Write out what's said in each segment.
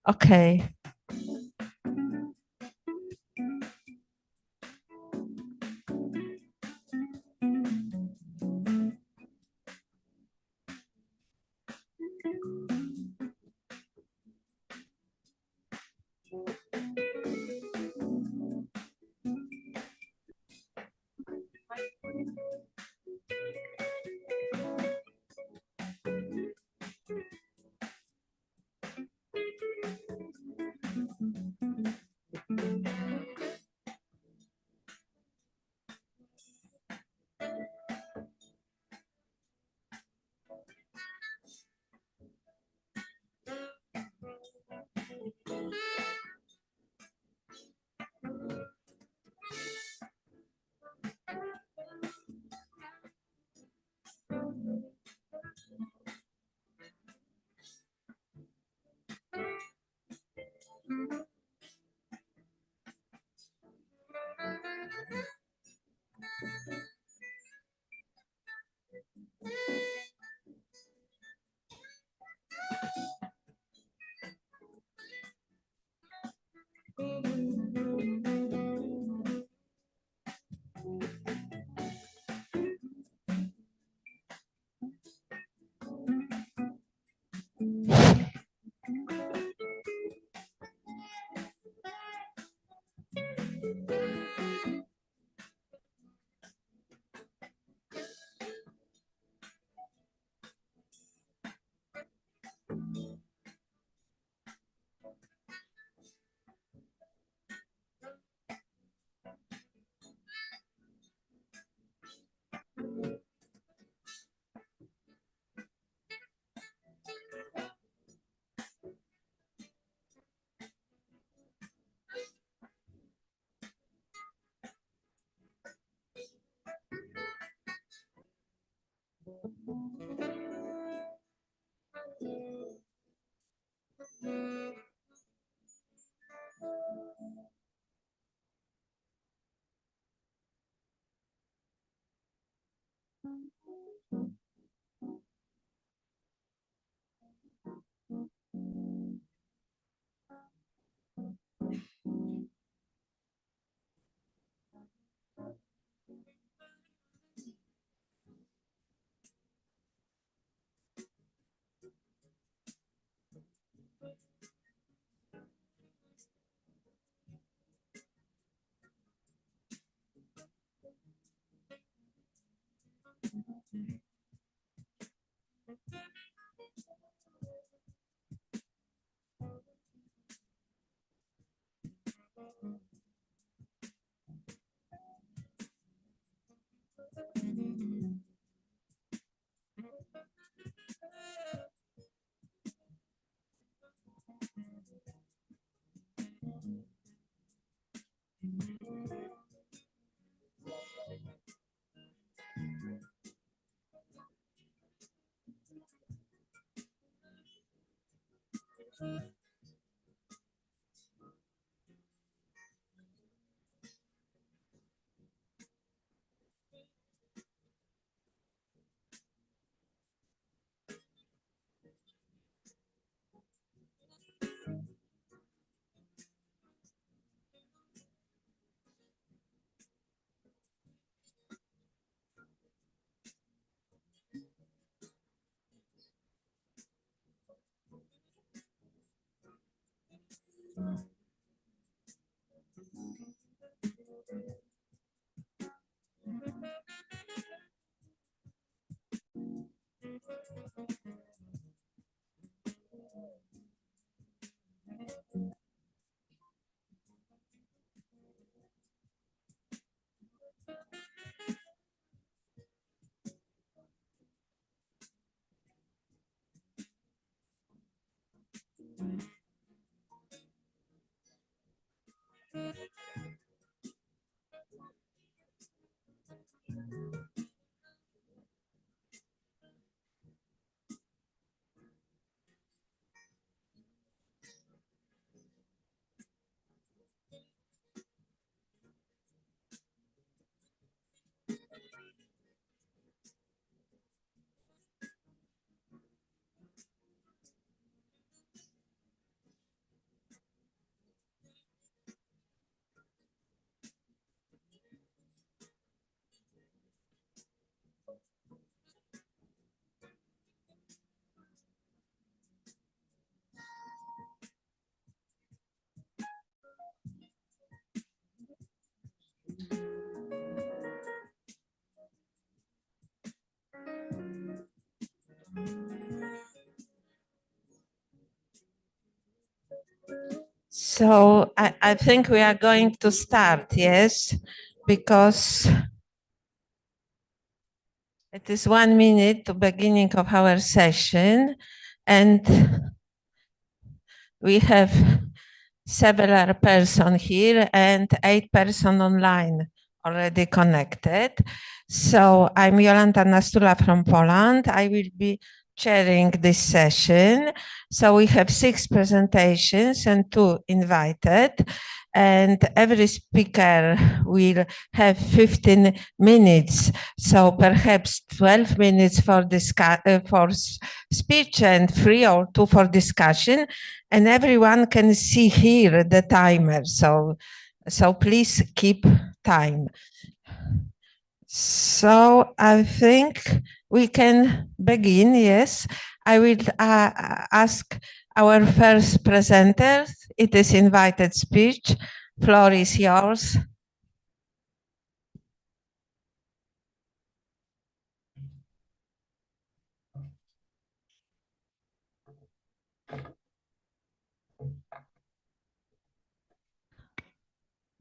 Okay. So I think we are going to start, yes, because it is 1 minute to beginning of our session, and we have several person here and 8 person online already connected. So I'm Jolanta Nastula from Poland. I will be chairing this session. So we have 6 presentations and 2 invited, and every speaker will have 15 minutes. So perhaps 12 minutes for speech and 3 or 2 for discussion, and everyone can see here the timer. So please keep time. So I think we can begin, yes. I will ask our first presenter. It is invited speech. Floor is yours.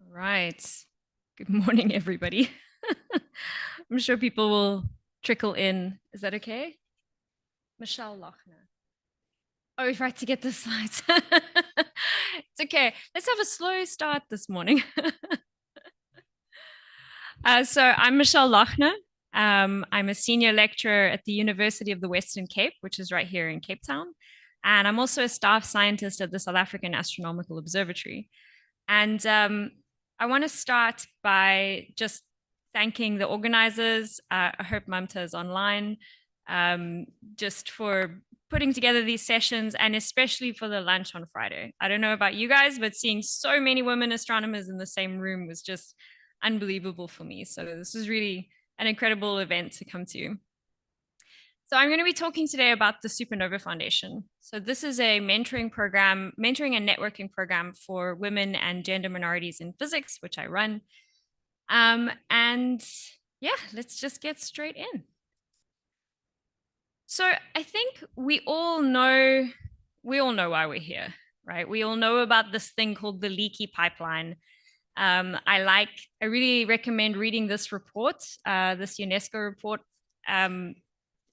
Right. Good morning, everybody. I'm sure people will trickle in. Is that okay? Michelle Lochner. Oh, we've got to get the slides. It's okay. Let's have a slow start this morning. So I'm Michelle Lochner. I'm a senior lecturer at the University of the Western Cape, which is right here in Cape Town. And I'm also a staff scientist at the South African Astronomical Observatory. And I want to start by just thanking the organizers. I hope Mamta is online, just for putting together these sessions, and especially for the lunch on Friday. I don't know about you guys, but seeing so many women astronomers in the same room was just unbelievable for me. So this is really an incredible event to come to. So I'm going to be talking today about the Supernova Foundation. So this is a mentoring and networking program for women and gender minorities in physics, which I run. And yeah, let's just get straight in. So I think we all know why we're here, right? We all know about this thing called the leaky pipeline. I really recommend reading this report, this UNESCO report.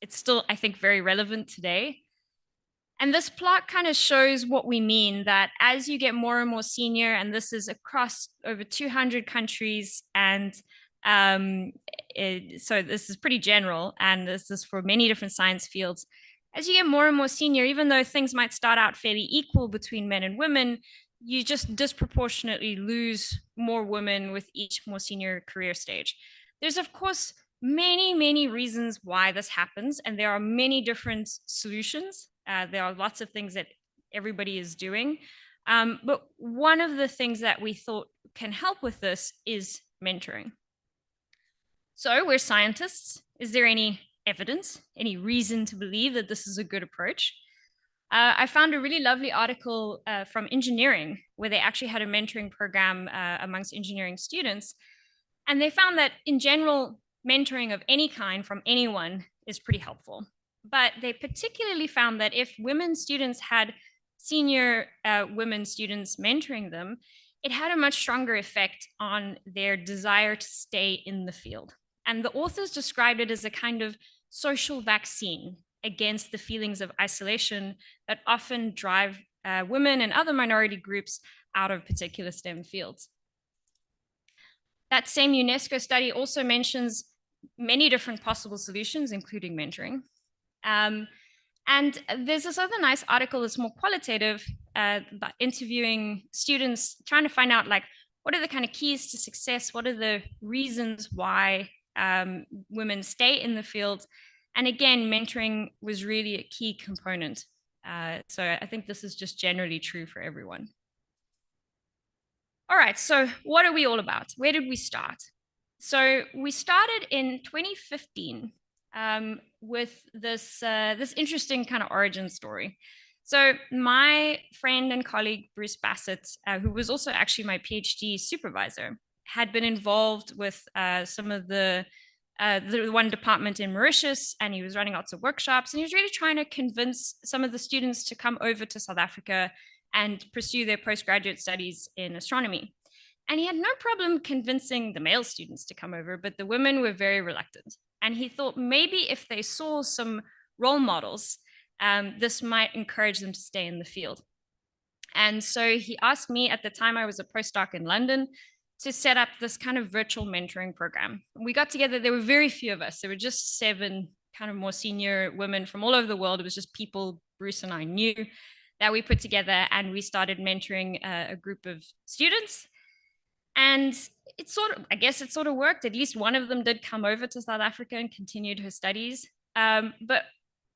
It's still, I think, very relevant today. And this plot kind of shows what we mean, that as you get more and more senior, and this is across over 200 countries, and so this is pretty general, and this is for many different science fields. As you get more and more senior, even though things might start out fairly equal between men and women, you just disproportionately lose more women with each more senior career stage. There's, of course, many reasons why this happens, and there are many different solutions. There are lots of things that everybody is doing. But one of the things that we thought can help with this is mentoring. So we're scientists. Is there any evidence, any reason to believe that this is a good approach? I found a really lovely article from engineering where they actually had a mentoring program amongst engineering students. And they found that in general, mentoring of any kind from anyone is pretty helpful. But they particularly found that if women students had senior women students mentoring them, it had a much stronger effect on their desire to stay in the field. And the authors described it as a kind of social vaccine against the feelings of isolation that often drive women and other minority groups out of particular STEM fields. That same UNESCO study also mentions many different possible solutions, including mentoring. And there's this other nice article that's more qualitative about interviewing students, trying to find out like, what are the kind of keys to success? What are the reasons why women stay in the field? And again, mentoring was really a key component. So I think this is just generally true for everyone. All right, so what are we all about? Where did we start? So we started in 2015 with this interesting kind of origin story. So my friend and colleague, Bruce Bassett, who was also actually my PhD supervisor, had been involved with some of the one department in Mauritius, and he was running lots of workshops, and he was really trying to convince some of the students to come over to South Africa and pursue their postgraduate studies in astronomy. And he had no problem convincing the male students to come over, but the women were very reluctant. And he thought maybe if they saw some role models, this might encourage them to stay in the field. And so he asked me, at the time I was a postdoc in London, to set up this kind of virtual mentoring program. We got together, there were very few of us. There were just 7 kind of more senior women from all over the world. It was just people Bruce and I knew that we put together, and we started mentoring a group of students. And I guess it sort of worked. At least one of them did come over to South Africa and continued her studies. But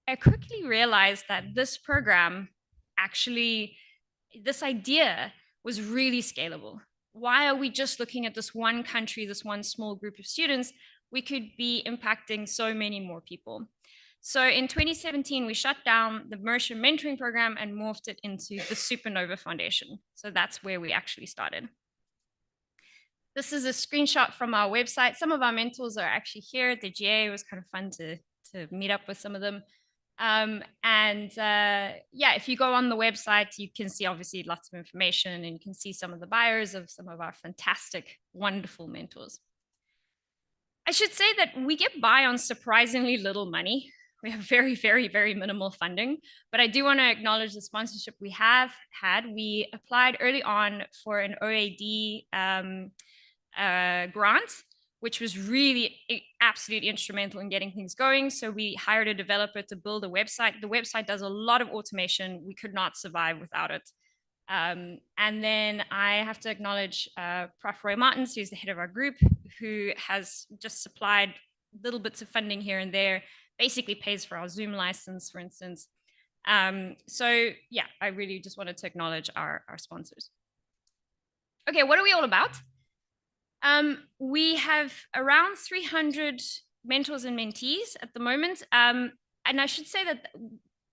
I quickly realized that this program actually, this idea was really scalable. Why are we just looking at this one country, this one small group of students? We could be impacting so many more people. So in 2017, we shut down the Mauritian mentoring program and morphed it into the Supernova Foundation. So that's where we actually started. This is a screenshot from our website. Some of our mentors are actually here at the GA. It was kind of fun to meet up with some of them. Yeah, if you go on the website, you can see obviously lots of information, and you can see some of the bios of some of our fantastic, wonderful mentors. I should say that we get by on surprisingly little money. We have very minimal funding, but I do want to acknowledge the sponsorship we have had. We applied early on for an OAD grant, which was really absolutely instrumental in getting things going. So we hired a developer to build a website. The website does a lot of automation. We could not survive without it. And then I have to acknowledge Prof. Roy Martins, who's the head of our group, who has just supplied little bits of funding here and there, basically pays for our Zoom license, for instance. So yeah, I really just wanted to acknowledge our sponsors. Okay, what are we all about? We have around 300 mentors and mentees at the moment. And I should say that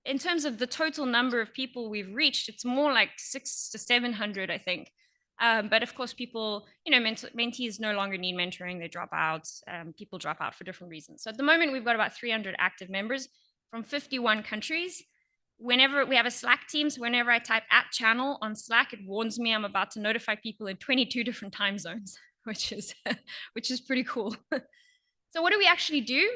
in terms of the total number of people we've reached, it's more like 600 to 700, I think. But of course, people, mentees no longer need mentoring. They drop out. People drop out for different reasons. So at the moment, we've got about 300 active members from 51 countries. Whenever we have a Slack team, so whenever I type @channel on Slack, it warns me I'm about to notify people in 22 different time zones, which is pretty cool. So what do we actually do?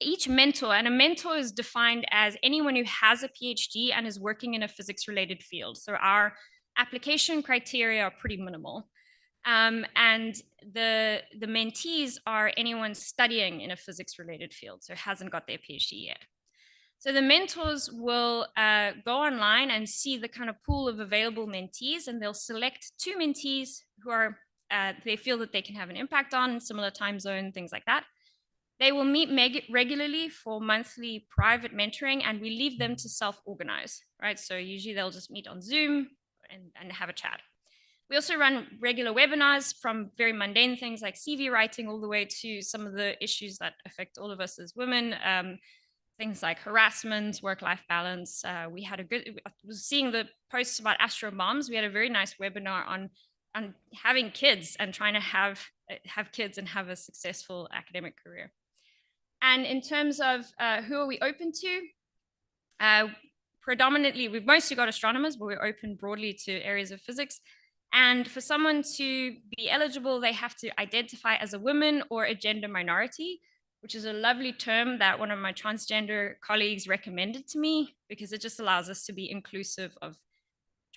each mentor, and a mentor is defined as anyone who has a PhD and is working in a physics-related field. So our application criteria are pretty minimal. And the mentees are anyone studying in a physics-related field, so hasn't got their PhD yet. So the mentors will go online and see the kind of pool of available mentees, and they'll select 2 mentees who are they feel that they can have an impact on, similar time zone, things like that. They will meet regularly for monthly private mentoring, and we leave them to self-organize, right? So usually they'll just meet on Zoom and have a chat. We also run regular webinars, from very mundane things like CV writing all the way to some of the issues that affect all of us as women, things like harassment, work-life balance. We had I was seeing the posts about astro moms. We had a very nice webinar on having kids and trying to have kids and have a successful academic career. And in terms of who are we open to, predominantly, we've mostly got astronomers, but we're open broadly to areas of physics. And for someone to be eligible, they have to identify as a woman or a gender minority, which is a lovely term that one of my transgender colleagues recommended to me, because it just allows us to be inclusive of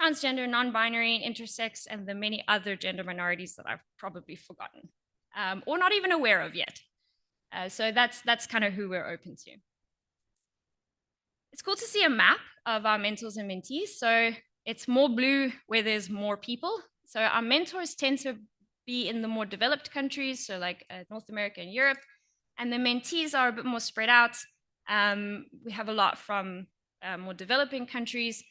transgender, non-binary, intersex, and the many other gender minorities that I've probably forgotten or not even aware of yet. So that's kind of who we're open to. It's cool to see a map of our mentors and mentees. So it's more blue where there's more people. So our mentors tend to be in the more developed countries, so like North America and Europe. And the mentees are a bit more spread out. We have a lot from more developing countries.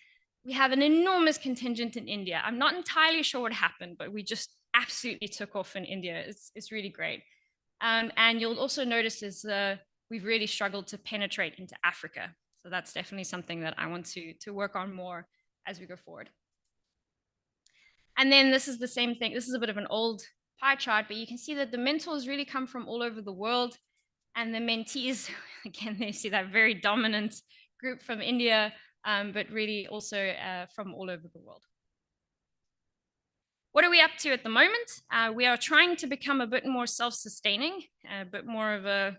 We have an enormous contingent in India. I'm not entirely sure what happened, but we just absolutely took off in India. It's really great. And you'll also notice is we've really struggled to penetrate into Africa. So that's definitely something that I want to work on more as we go forward. And then this is the same thing. This is a bit of an old pie chart, but you can see that the mentors really come from all over the world. And the mentees, again, they see that very dominant group from India, but really also from all over the world. What are we up to at the moment? We are trying to become a bit more self-sustaining, a bit more of a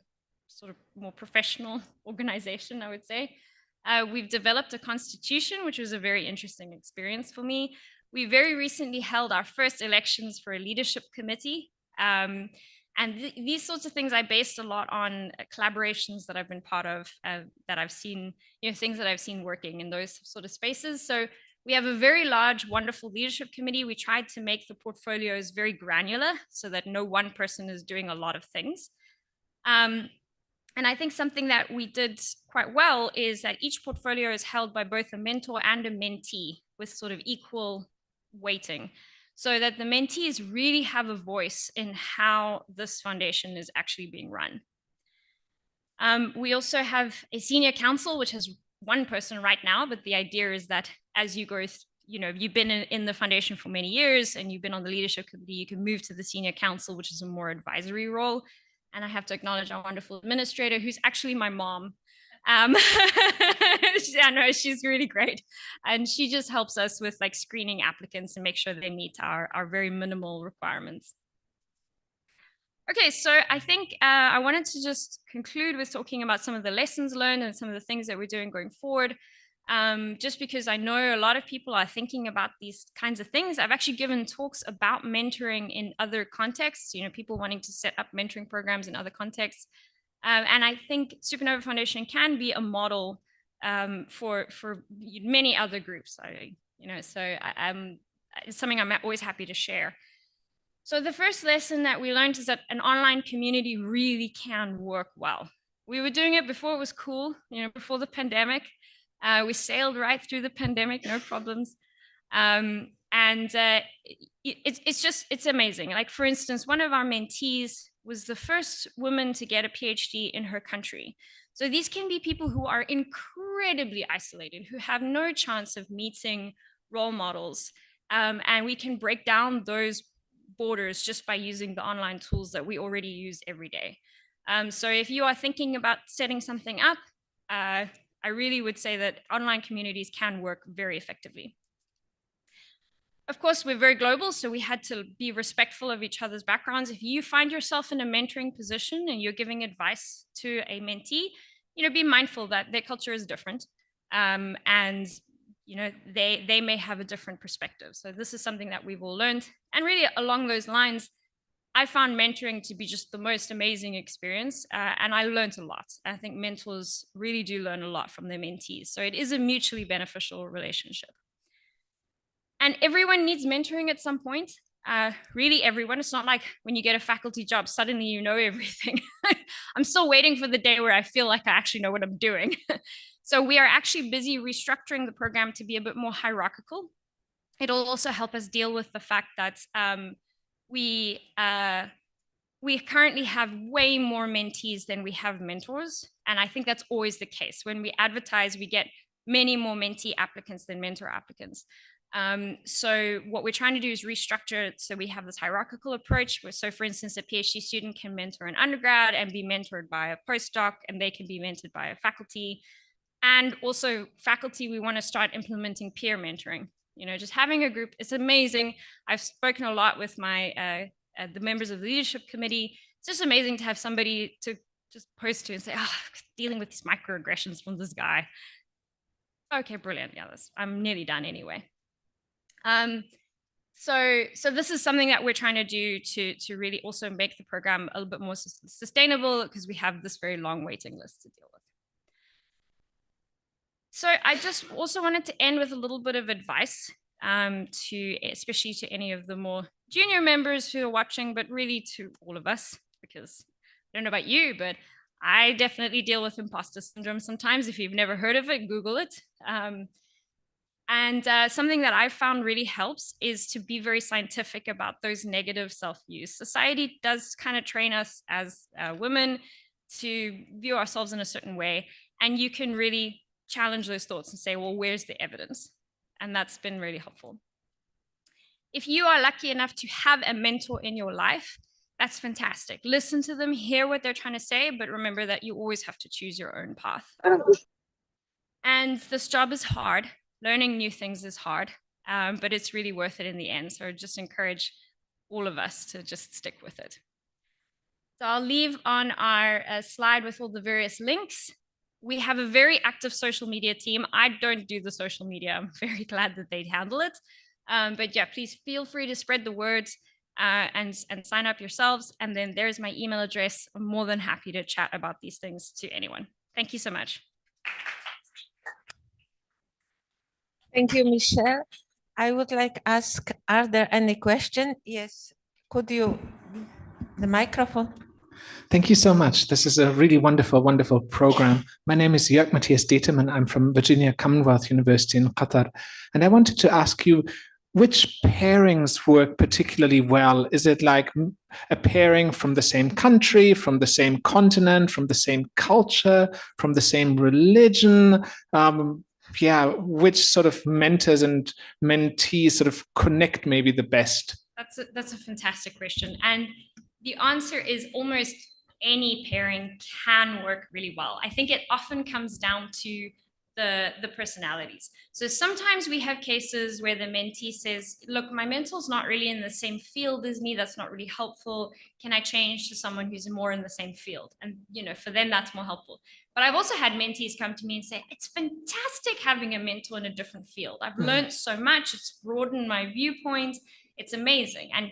sort of more professional organization, I would say. We've developed a constitution, which was a very interesting experience for me. We very recently held our first elections for a leadership committee. And these sorts of things I based a lot on collaborations that I've been part of, that I've seen, things that I've seen working in those sort of spaces. So we have a very large, wonderful leadership committee. We tried to make the portfolios very granular so that no one person is doing a lot of things. And I think something that we did quite well is that each portfolio is held by both a mentor and a mentee with sort of equal weighting, so that the mentees really have a voice in how this foundation is actually being run. We also have a senior council, which has one person right now, but the idea is that as you go, you've been in the foundation for many years and you've been on the leadership committee, you can move to the senior council, which is a more advisory role. And I have to acknowledge our wonderful administrator, who's actually my mom. I know she's really great. And she just helps us with like screening applicants and make sure they meet our very minimal requirements. Okay, so I think I wanted to just conclude with talking about some of the lessons learned and some of the things that we're doing going forward. Just because I know a lot of people are thinking about these kinds of things. I've actually given talks about mentoring in other contexts, people wanting to set up mentoring programs in other contexts. And I think Supernova Foundation can be a model for many other groups. It's something I'm always happy to share. So the first lesson that we learned is that an online community really can work well. We were doing it before it was cool, before the pandemic. We sailed right through the pandemic, no problems. It's amazing. Like, for instance, one of our mentees was the first woman to get a PhD in her country. So these can be people who are incredibly isolated, who have no chance of meeting role models. And we can break down those borders just by using the online tools that we already use every day. So if you are thinking about setting something up, I really would say that online communities can work very effectively. Of course, we're very global, so we had to be respectful of each other's backgrounds. If you find yourself in a mentoring position and you're giving advice to a mentee, be mindful that their culture is different, and they may have a different perspective. So this is something that we've all learned, and really along those lines, I found mentoring to be just the most amazing experience, and I learned a lot. I think mentors really do learn a lot from their mentees, so it is a mutually beneficial relationship. And everyone needs mentoring at some point. Really everyone. It's not like when you get a faculty job, suddenly you know everything. I'm still waiting for the day where I feel like I actually know what I'm doing. So we are actually busy restructuring the program to be a bit more hierarchical. It'll also help us deal with the fact that we currently have way more mentees than we have mentors. And I think that's always the case. When we advertise, we get many more mentee applicants than mentor applicants. So what we're trying to do is restructure it so we have this hierarchical approach. So for instance, a PhD student can mentor an undergrad and be mentored by a postdoc, and they can be mentored by a faculty. And also faculty, we want to start implementing peer mentoring. Just having a group is amazing. I've spoken a lot with the members of the leadership committee. It's just amazing to have somebody to just post to and say, dealing with these microaggressions from this guy. Okay, brilliant. Yeah, I'm nearly done anyway. So this is something that we're trying to do to really also make the program a little bit more sustainable, because we have this very long waiting list to deal with. So I just also wanted to end with a little bit of advice, especially to any of the more junior members who are watching, but really to all of us, because I don't know about you, but I definitely deal with imposter syndrome sometimes. If you've never heard of it, Google it. And something that I've found really helps is to be very scientific about those negative self-views. Society does kind of train us as women to view ourselves in a certain way, and you can really challenge those thoughts and say, well, where's the evidence? And that's been really helpful. If you are lucky enough to have a mentor in your life, that's fantastic. Listen to them, hear what they're trying to say, but remember that you always have to choose your own path. And this job is hard. Learning new things is hard, but it's really worth it in the end. So I just encourage all of us to just stick with it. So I'll leave on our slide with all the various links. We have a very active social media team. I don't do the social media. I'm very glad that they handle it. But yeah, please feel free to spread the word and sign up yourselves. And then there's my email address. I'm more than happy to chat about these things to anyone. Thank you so much. Thank you, Michelle. I would like to ask, are there any questions? Yes, could you, the microphone? Thank you so much. This is a really wonderful, wonderful program. My name is Jörg Matthias Detemann. I'm from Virginia Commonwealth University in Qatar. And I wanted to ask you, which pairings work particularly well? Is it like a pairing from the same country, from the same continent, from the same culture, from the same religion? Which sort of mentors and mentees sort of connect maybe the best? That's a fantastic question. And the answer is almost any pairing can work really well. I think it often comes down to the personalities. So sometimes we have cases where the mentee says, look, my mentor's not really in the same field as me. That's not really helpful. Can I change to someone who's more in the same field? And, for them, that's more helpful. But I've also had mentees come to me and say, it's fantastic having a mentor in a different field. I've learned so much. It's broadened my viewpoint. It's amazing. And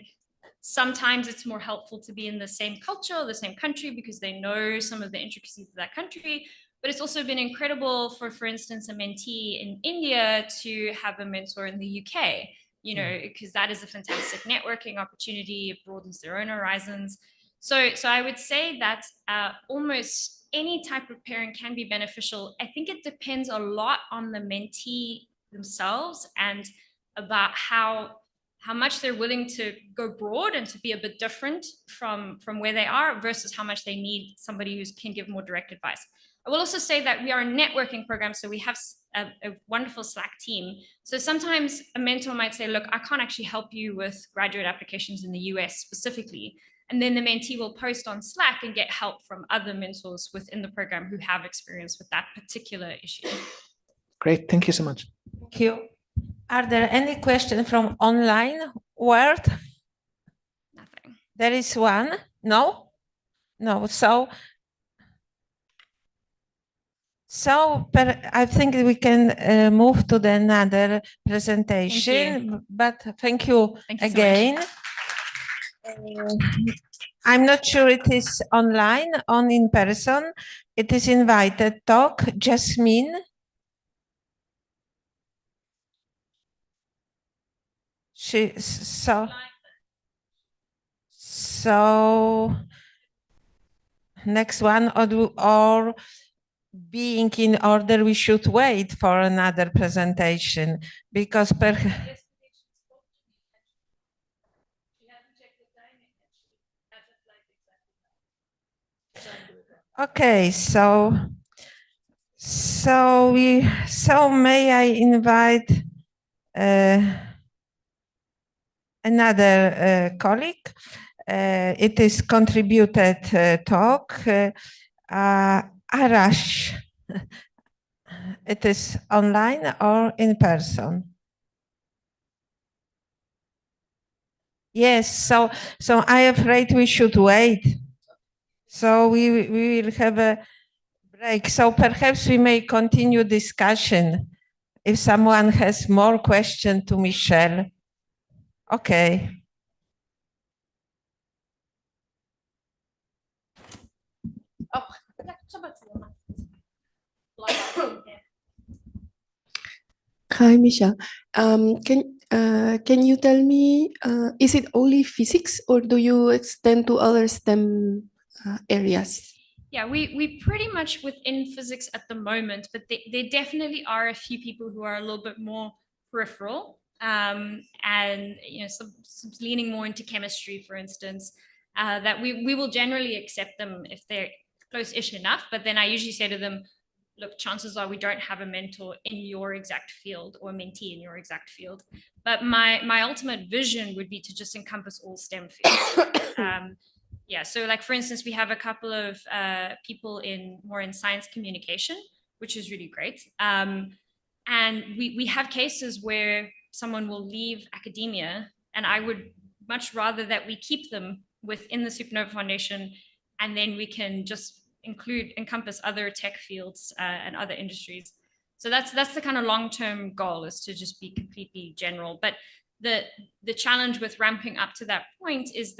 sometimes it's more helpful to be in the same culture or the same country because they know some of the intricacies of that country. But it's also been incredible for instance, a mentee in India to have a mentor in the UK, because that is a fantastic networking opportunity. It broadens their own horizons. So I would say that almost any type of pairing can be beneficial. I think it depends a lot on the mentee themselves and about how much they're willing to go broad and to be a bit different from where they are versus how much they need somebody who can give more direct advice. I will also say that we are a networking program, so we have a wonderful Slack team. So sometimes a mentor might say, look, I can't actually help you with graduate applications in the US specifically. And then the mentee will post on Slack and get help from other mentors within the program who have experience with that particular issue. Great, thank you so much. Thank you. Are there any questions from online world? Nothing. There is one. No? No. I think we can move to the another presentation. But thank you again. I'm not sure it is online or in person. It is invited talk. Jasmine. So next one or being in order, we should wait for another presentation because okay, so may I invite another colleague? It is contributed talk. Arash, it is online or in person? Yes, so I'm afraid we should wait. So we will have a break. So perhaps we may continue discussion if someone has more questions to Michelle. Okay. Hi, Michelle. Can you tell me, is it only physics or do you extend to other STEM areas? Yeah, we pretty much within physics at the moment, but there definitely are a few people who are a little bit more peripheral, and some leaning more into chemistry, for instance. That we will generally accept them if they're close-ish enough. But then I usually say to them, look, chances are we don't have a mentor in your exact field or a mentee in your exact field. But my ultimate vision would be to just encompass all STEM fields. Yeah, so like, for instance, we have a couple of people more in science communication, which is really great. And we have cases where someone will leave academia, and I would much rather that we keep them within the Supernova Foundation, and then we can just encompass other tech fields and other industries. So that's the kind of long-term goal, is to just be completely general. But the challenge with ramping up to that point is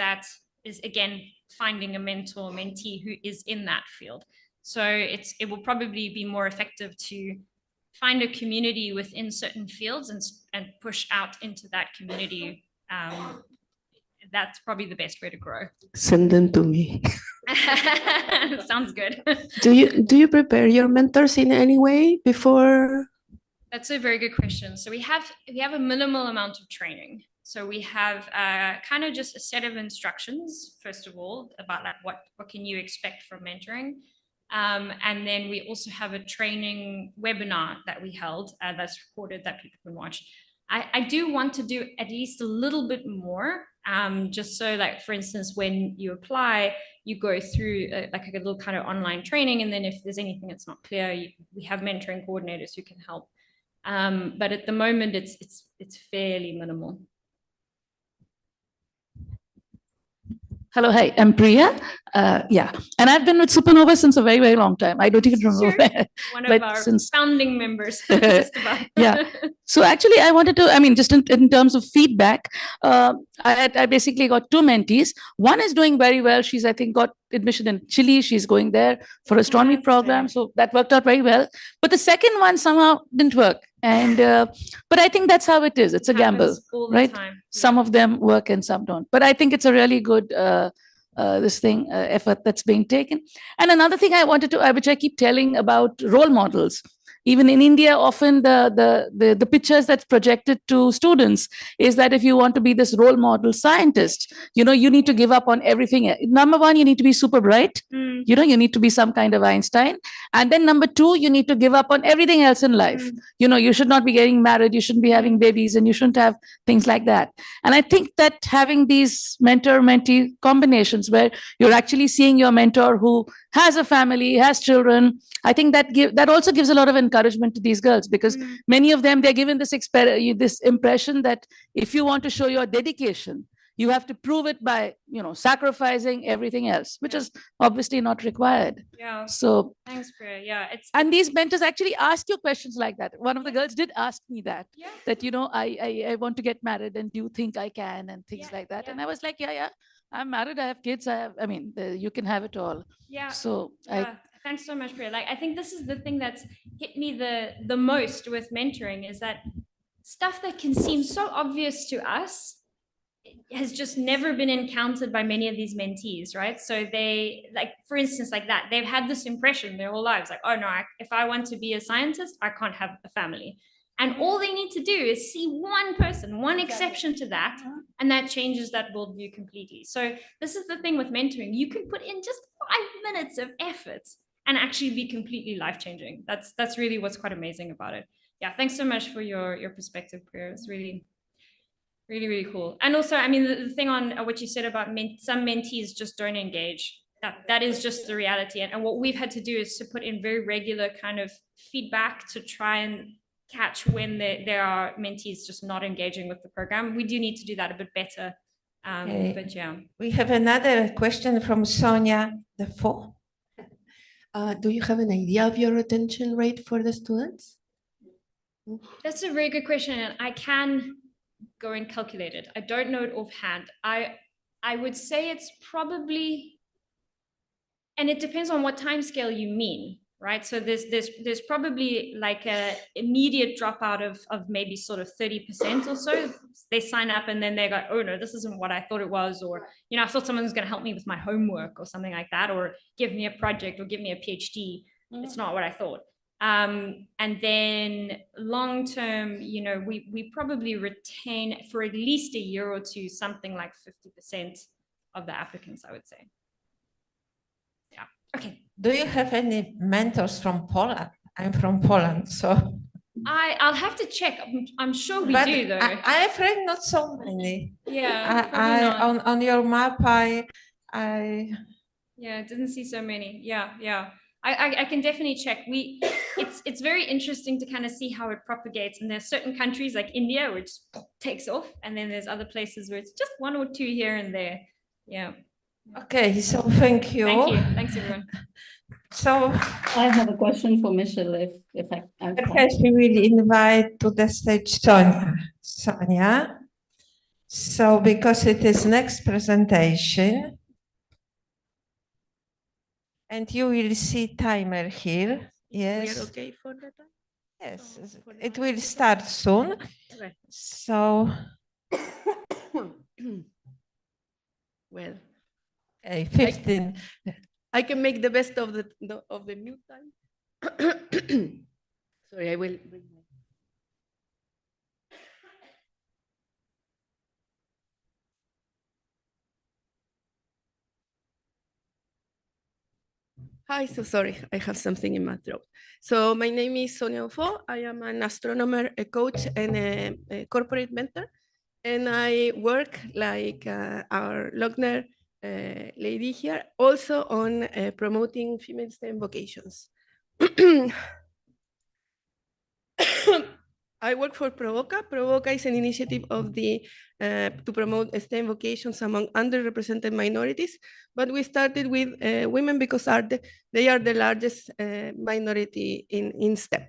again finding a mentor or mentee who is in that field. So it will probably be more effective to find a community within certain fields and push out into that community. That's probably the best way to grow. Send them to me. Sounds good. Do you prepare your mentors in any way before? That's a very good question. So we have a minimal amount of training. So we have kind of just a set of instructions, first of all, about like what can you expect from mentoring. And then we also have a training webinar that we held that's recorded that people can watch. I do want to do at least a little bit more, just so, like, for instance, when you apply, you go through like a little kind of online training, and then if there's anything that's not clear, we have mentoring coordinators who can help. But at the moment, it's fairly minimal. Hello, hi, I'm Priya. Yeah, and I've been with Supernova since a very, very long time. I don't even remember where. One of our founding members, just about. Yeah. So actually, I wanted to, I mean, just in terms of feedback, I basically got two mentees. One is doing very well. She's, I think, got admission in Chile. She's going there for astronomy program. So that worked out very well. But the second one somehow didn't work. And but I think that's how it is. It's a gamble, right? Some of them work and some don't. But I think it's a really good effort that's being taken. And another thing I wanted to, which I keep telling about role models. Even in India, often the pictures that's projected to students is that if you want to be this role model scientist, you need to give up on everything. Number one, you need to be super bright. You need to be some kind of Einstein. And then number two, you need to give up on everything else in life. You should not be getting married. You shouldn't be having babies, and you shouldn't have things like that. And I think that having these mentor-mentee combinations where you're actually seeing your mentor who has a family, has children. I think that also gives a lot of encouragement to these girls, because many of them, they're given this impression that if you want to show your dedication, you have to prove it by, sacrificing everything else, which is obviously not required. Yeah. So thanks, Priya. Yeah. And these mentors actually ask you questions like that. One of the girls did ask me that, I want to get married, and do you think I can, and things like that. And I was like, yeah, I'm married, I have kids, you can have it all. Yeah. So thanks so much, Priya. Like, I think this is the thing that's hit me the most with mentoring, is that stuff that can seem so obvious to us has just never been encountered by many of these mentees, right? So they, like, for instance, like that, they've had this impression their whole lives, like, oh no, if I want to be a scientist, I can't have a family. And all they need to do is see one person, one exception to that, and that changes that worldview completely. So this is the thing with mentoring. You can put in just 5 minutes of effort and actually be completely life-changing. That's really what's quite amazing about it. Yeah, thanks so much for your perspective, Priya. It's really, really, really cool. And also, I mean, the thing on what you said about some mentees just don't engage. That is just the reality. And what we've had to do is to put in very regular kind of feedback to try and catch when there are mentees just not engaging with the program. We do need to do that a bit better. But yeah. We have another question from Sonia Defoe. Do you have an idea of your retention rate for the students? That's a very good question, and I can go and calculate it. I don't know it offhand. I would say it's probably, and it depends on what time scale you mean, right? So there's probably like a immediate dropout of maybe sort of 30% or so. They sign up and then they go, oh no, this isn't what I thought it was, or I thought someone was going to help me with my homework or something like that, or give me a project or give me a PhD. It's not what I thought. And then long term, we probably retain for at least a year or two something like 50% of the applicants, I would say. Yeah. Okay. Do you have any mentors from Poland? I'm from Poland, so I'll have to check. I'm sure we do, though. I'm afraid not so many. Yeah. On your map, I didn't see so many. Yeah. I can definitely check. It's very interesting to kind of see how it propagates. And there's certain countries like India, which takes off, and then there's other places where it's just one or two here and there. Yeah. Okay, so thank you. Thank you. Thanks, everyone. So I have a question for Michelle, if I'm perhaps we will invite to the stage Sonia. So because it is next presentation, and you will see timer here. Yes. We are okay for the time? Yes, it will start soon. Okay. So Well, 15. I can make the best of the new time. Sorry, I will bring my. Hi, so sorry, I have something in my throat. So my name is Sonia Ofo. I am an astronomer, a coach, and a corporate mentor. And I work like our Lochner lady here, also on promoting female STEM vocations. I work for Provoca. Provoca is an initiative of to promote STEM vocations among underrepresented minorities. But we started with women because they are the largest minority in STEM.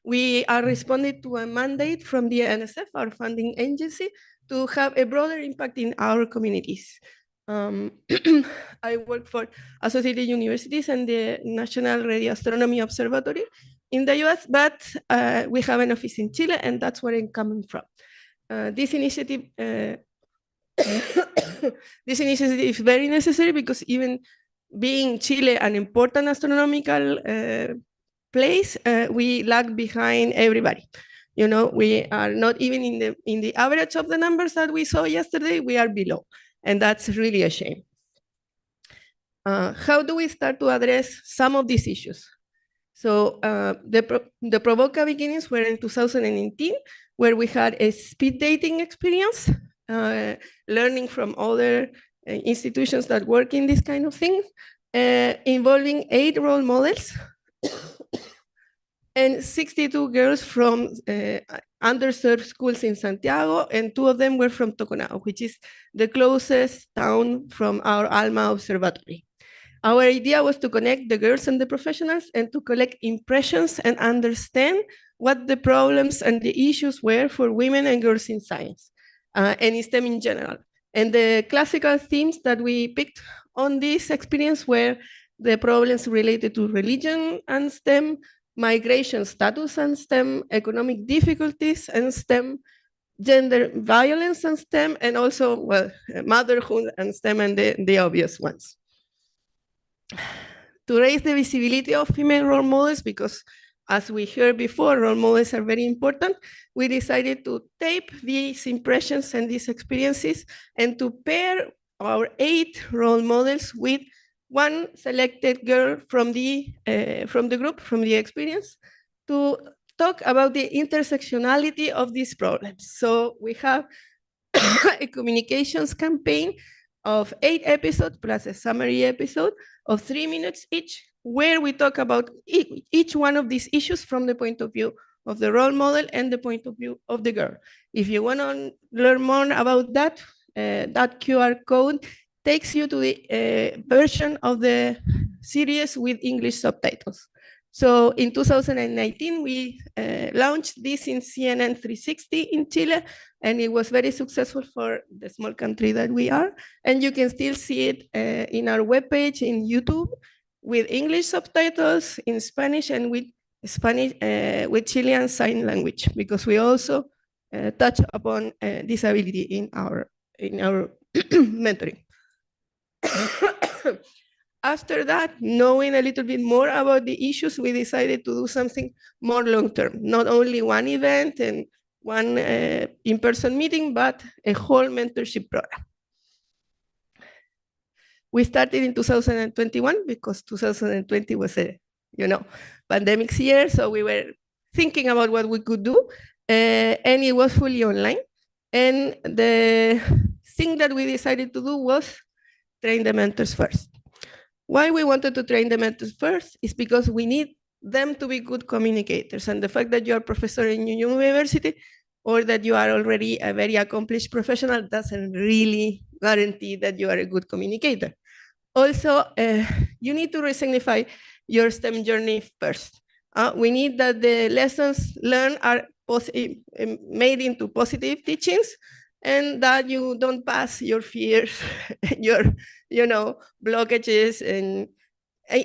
We are responding to a mandate from the NSF, our funding agency, to have a broader impact in our communities. I work for associated universities and the National Radio Astronomy Observatory in the US, but we have an office in Chile, and that's where I'm coming from. This initiative is very necessary because even being Chile an important astronomical place, we lag behind everybody. We are not even in the average of the numbers that we saw yesterday. We are below, and that's really a shame. How do we start to address some of these issues? So the Provoca beginnings were in 2018, where we had a speed dating experience, learning from other institutions that work in this kind of thing, involving 8 role models and 62 girls from underserved schools in Santiago, and 2 of them were from Toconao, which is the closest town from our ALMA observatory. Our idea was to connect the girls and the professionals and to collect impressions and understand what the problems and the issues were for women and girls in science and in STEM in general. And the classical themes that we picked on this experience were the problems related to religion and STEM, migration status and STEM, economic difficulties and STEM, gender violence and STEM, and also, well, motherhood and STEM, and the obvious ones. To raise the visibility of female role models, because as we heard before, role models are very important, we decided to tape these impressions and these experiences and to pair our 8 role models with one selected girl from the group, from the experience, to talk about the intersectionality of these problems. So we have a communications campaign of 8 episodes plus a summary episode of 3 minutes each, where we talk about each one of these issues from the point of view of the role model and the point of view of the girl. If you want to learn more about that, that QR code takes you to the version of the series with English subtitles. So in 2019, we launched this in CNN 360 in Chile, and it was very successful for the small country that we are. And you can still see it in our webpage in YouTube with English subtitles in Spanish and with Chilean Sign Language, because we also touch upon disability in our mentoring. After that, knowing a little bit more about the issues, we decided to do something more long-term, not only one event and one in-person meeting, but a whole mentorship program. We started in 2021 because 2020 was a, pandemic year, so we were thinking about what we could do, and it was fully online. And the thing that we decided to do was train the mentors first. Why we wanted to train the mentors first is because we need them to be good communicators. And the fact that you are a professor in university or that you are already a very accomplished professional doesn't really guarantee that you are a good communicator. Also, you need to re-signify your STEM journey first. We need that the lessons learned are made into positive teachings, and that you don't pass your fears, your blockages, and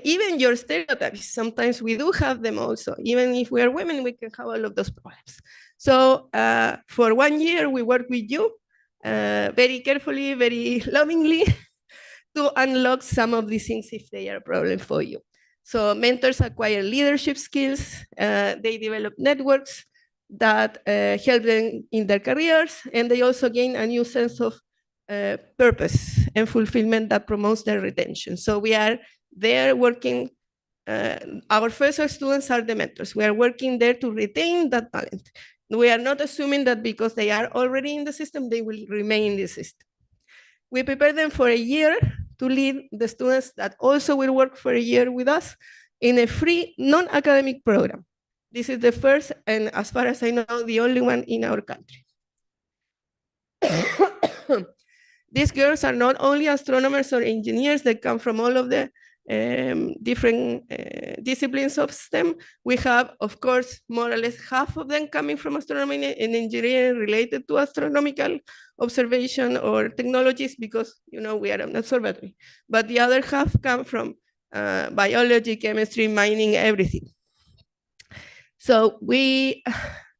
even your stereotypes. Sometimes we do have them also. Even if we are women, we can have all of those problems. So for 1 year, we work with you very carefully, very lovingly, to unlock some of these things if they are a problem for you. So mentors acquire leadership skills, they develop networks that help them in their careers, and they also gain a new sense of purpose and fulfillment that promotes their retention. So we are there working, our first students are the mentors. We are working there to retain that talent. We are not assuming that because they are already in the system, they will remain in the system. We prepare them for a year to lead the students that also will work for a year with us in a free non-academic program. This is the first, and as far as I know, the only one in our country. These girls are not only astronomers or engineers that come from all of the different disciplines of STEM. We have, of course, more or less half of them coming from astronomy and engineering related to astronomical observation or technologies, because we are an observatory. But the other half come from biology, chemistry, mining, everything. So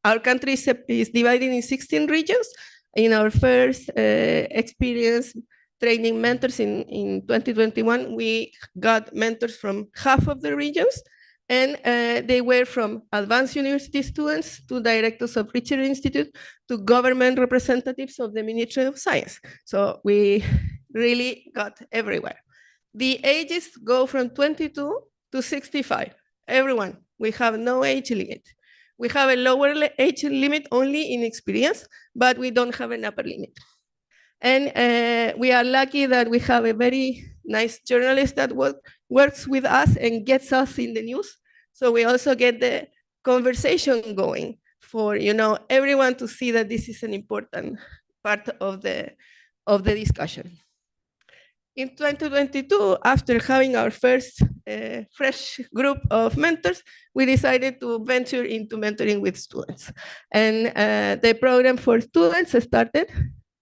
our country is divided in 16 regions. In our first experience training mentors in 2021, we got mentors from half of the regions, and they were from advanced university students to directors of research institute to government representatives of the Ministry of Science. So we really got everywhere. The ages go from 22 to 65, everyone. We have no age limit. We have a lower age limit only in experience, but we don't have an upper limit. And we are lucky that we have a very nice journalist that works with us and gets us in the news. So we also get the conversation going for everyone to see that this is an important part of the discussion. In 2022, after having our first fresh group of mentors, we decided to venture into mentoring with students. And the program for students started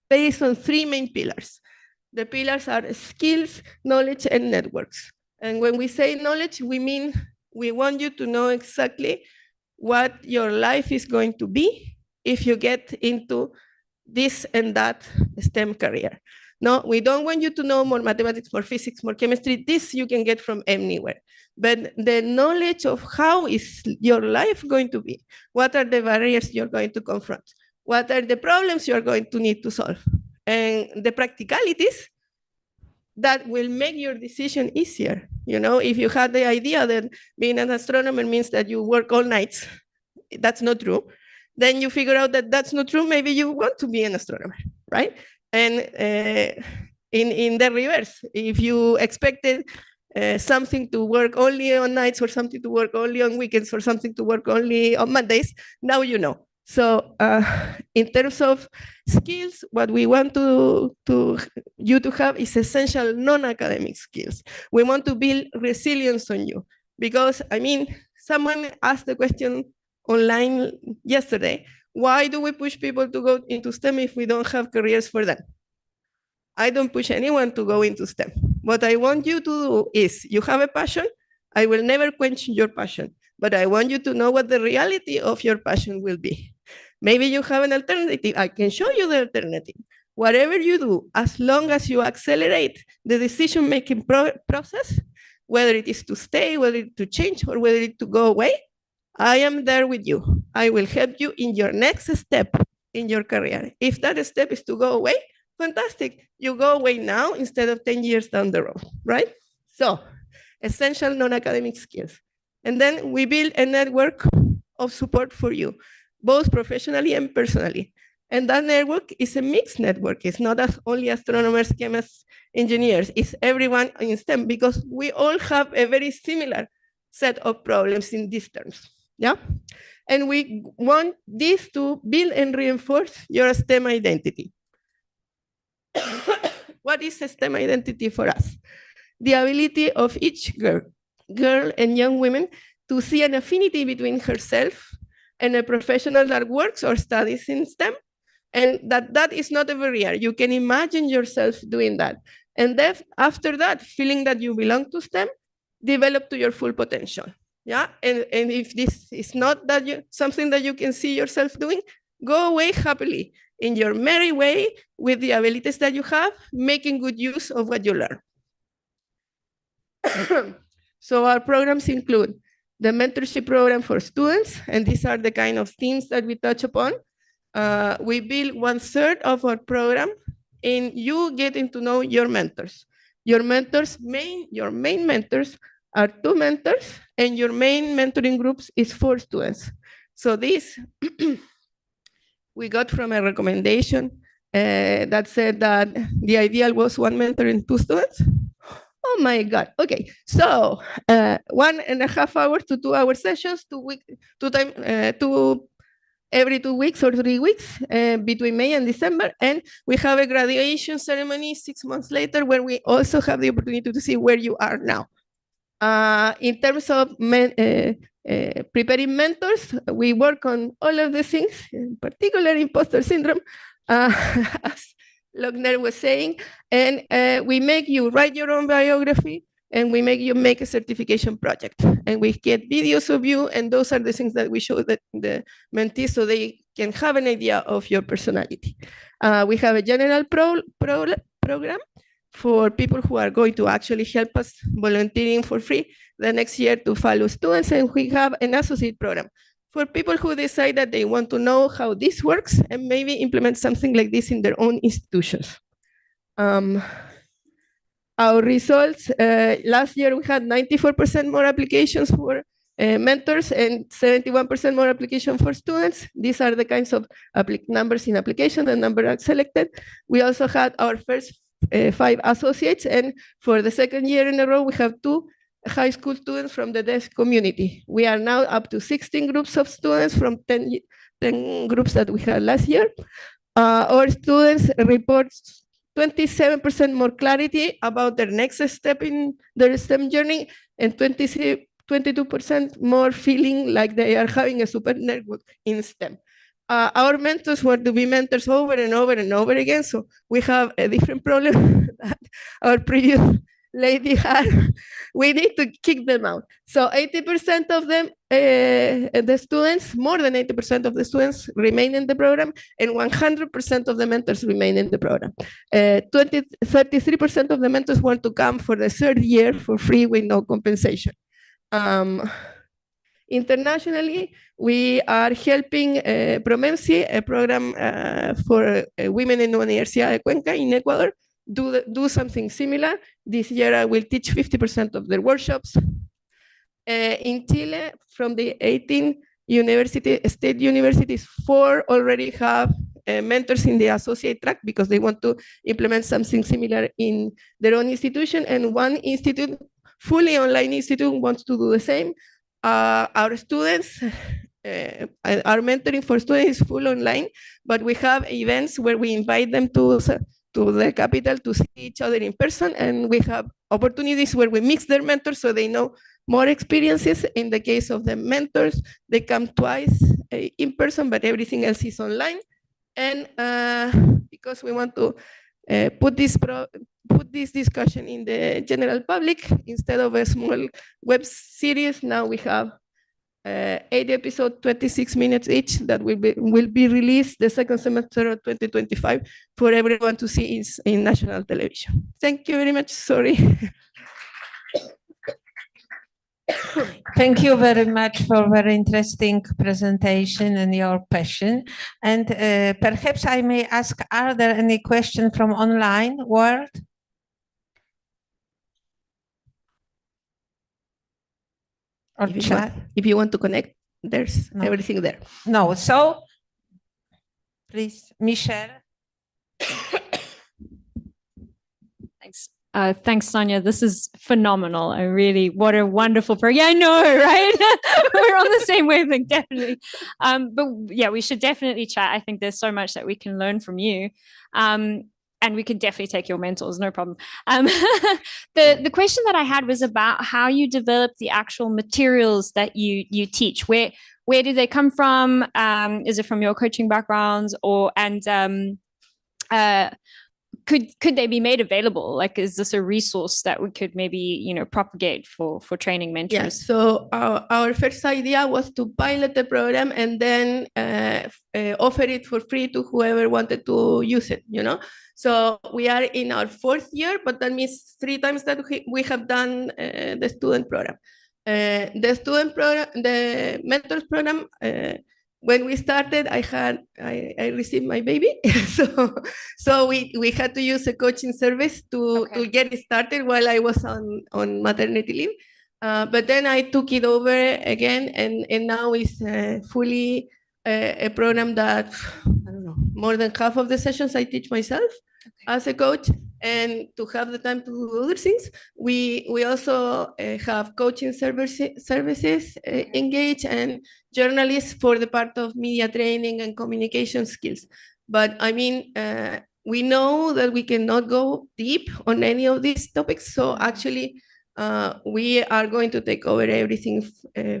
based on 3 main pillars. The pillars are skills, knowledge, and networks. And when we say knowledge, we mean we want you to know exactly what your life is going to be if you get into this and that STEM career. No, we don't want you to know more mathematics, more physics, more chemistry. This you can get from anywhere. But the knowledge of how is your life going to be, what are the barriers you're going to confront, what are the problems you're going to need to solve, and the practicalities that will make your decision easier. If you had the idea that being an astronomer means that you work all nights, that's not true. Then you figure out that that's not true. Maybe you want to be an astronomer, right? And in the reverse, if you expected something to work only on nights, or something to work only on weekends, or something to work only on Mondays, now you know. So in terms of skills, what we want you to have is essential non-academic skills. We want to build resilience on you, because someone asked the question online yesterday, why do we push people to go into STEM if we don't have careers for them? I don't push anyone to go into STEM. What I want you to do is, you have a passion, I will never quench your passion, but I want you to know what the reality of your passion will be. Maybe you have an alternative, I can show you the alternative. Whatever you do, as long as you accelerate the decision-making process, whether it is to stay, whether it is to change, or whether it is to go away, I am there with you. I will help you in your next step in your career. If that step is to go away, fantastic. You go away now instead of 10 years down the road, right? So, essential non-academic skills. And then we build a network of support for you, both professionally and personally. And that network is a mixed network. It's not only astronomers, chemists, engineers. It's everyone in STEM, because we all have a very similar set of problems in these terms. Yeah? And we want this to build and reinforce your STEM identity. What is a STEM identity for us? The ability of each girl and young woman to see an affinity between herself and a professional that works or studies in STEM, and that is not a barrier. You can imagine yourself doing that. And then after that, feeling that you belong to STEM, develop to your full potential. Yeah, and if this is not something that you can see yourself doing, go away happily in your merry way with the abilities that you have, making good use of what you learn. So our programs include the mentorship program for students, and these are the kind of themes that we touch upon. We build 1/3 of our program in you getting to know your mentors. Your main mentors are 2 mentors, and your main mentoring groups is 4 students. So this we got from a recommendation that said that the ideal was 1 mentor and 2 students. Oh my God. Okay, so 1.5 hours to 2 hour sessions, every 2 weeks or 3 weeks between May and December. And we have a graduation ceremony 6 months later, where we also have the opportunity to see where you are now. In terms of preparing mentors, we work on all of the things, in particular imposter syndrome, as Lochner was saying, and we make you write your own biography, and we make you make a certification project. And we get videos of you, and those are the things that we show the mentees so they can have an idea of your personality. We have a general program for people who are going to actually help us volunteering for free the next year to follow students, and we have an associate program for people who decide that they want to know how this works and maybe implement something like this in their own institutions. Our results, last year we had 94% more applications for mentors and 71% more application for students. These are the kinds of numbers in application and number are selected. We also had our first 5 associates, and for the second year in a row, we have 2 high school students from the deaf community. We are now up to 16 groups of students from 10 groups that we had last year. Our students report 27% more clarity about their next step in their STEM journey, and 22% more feeling like they are having a super network in STEM. Our mentors were to be mentors over and over and over again, so we have a different problem that our previous lady had. We need to kick them out. So 80% of them, the students, more than 80% of the students remain in the program, and 100% of the mentors remain in the program. 33% of the mentors want to come for the 3rd year for free with no compensation. Internationally, we are helping Promemsi, a program for women in Universidad de Cuenca in Ecuador, do something similar. This year, I will teach 50% of their workshops. In Chile, from the 18 state universities, 4 already have mentors in the associate track because they want to implement something similar in their own institution, and 1 institute, fully online institute, wants to do the same. Our students, our mentoring for students is full online, but we have events where we invite them to the capital to see each other in person, and we have opportunities where we mix their mentors so they know more experiences. In the case of the mentors, they come twice in person, but everything else is online. And because we want to put this discussion in the general public, instead of a small web series, now we have 8 episodes, 26 minutes each, that will be released the second semester of 2025 for everyone to see in national television. Thank you very much. Sorry. Thank you very much for very interesting presentation and your passion. And perhaps I may ask, are there any questions from online world? Or chat? If you want to connect, there's everything there. No, so please, Michelle. Thanks. Thanks, Sonia. This is phenomenal. What a wonderful program. Yeah, I know, right? We're on the same wavelength, definitely. But yeah, we should definitely chat. I think there's so much that we can learn from you. And we could definitely take your mentors, no problem. The question that I had was about how you develop the actual materials that you teach. Where do they come from? Is it from your coaching backgrounds, could they be made available? Like, is this a resource that we could maybe, propagate for training mentors? Yeah, so our first idea was to pilot the program and then offer it for free to whoever wanted to use it, So we are in our 4th year, but that means 3 times that we have done the student program. The mentors program, when we started, I received my baby, so we had to use a coaching service to get it started while I was on maternity leave. But then I took it over again, and now it's fully a program that, I don't know, more than half of the sessions I teach myself as a coach, and to have the time to do other things. We also have coaching services engaged, and journalists for the part of media training and communication skills. But I mean, we know that we cannot go deep on any of these topics, so actually we are going to take over everything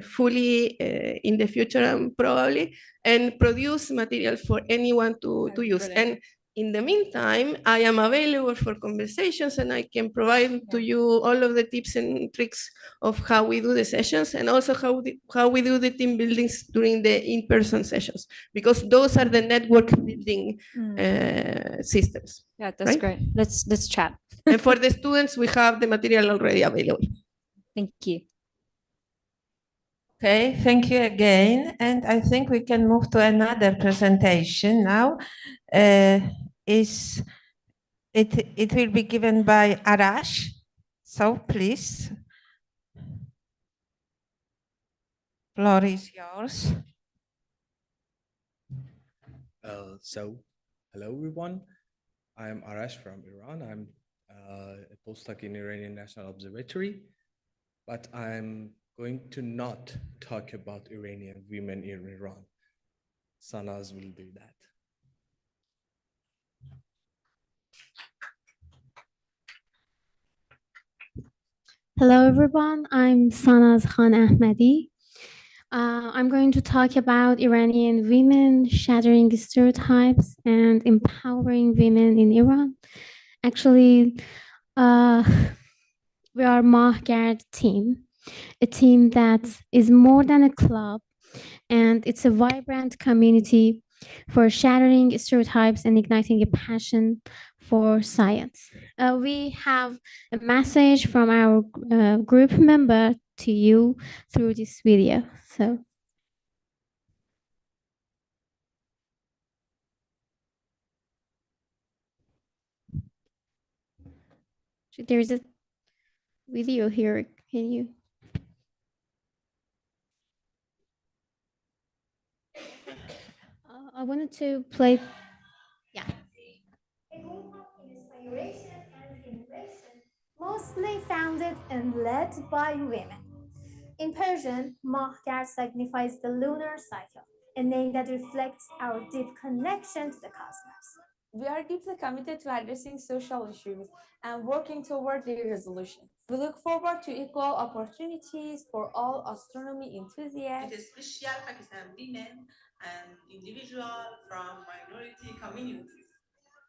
fully in the future, probably, and produce material for anyone to use. And in the meantime, I am available for conversations, and I can provide to you all of the tips and tricks of how we do the sessions, and also how we do the team buildings during the in-person sessions, because those are the network building systems. Yeah, that's great. Let's chat. And for the students, we have the material already available. Thank you. Okay, thank you again. And I think we can move to another presentation now. It will be given by Arash. So please. Floor is yours. Hello everyone. I'm Arash from Iran. I'm a postdoc in Iranian National Observatory, but I'm going to not talk about Iranian women in Iran. Sanaz will do that. Hello everyone, I'm Sanaz Khan Ahmadi. I'm going to talk about Iranian women, shattering stereotypes and empowering women in Iran. Actually, we are Mahgard team, a team that is more than a club, and it's a vibrant community for shattering stereotypes and igniting a passion for science. We have a message from our group member to you through this video. So there's a video here. Can you? I wanted to play. Yeah. A movement of inspiration and innovation, mostly founded and led by women. In Persian, Mahgar signifies the lunar cycle, a name that reflects our deep connection to the cosmos. We are deeply committed to addressing social issues and working toward their resolution. We look forward to equal opportunities for all astronomy enthusiasts, especially Pakistan women and individuals from minority communities.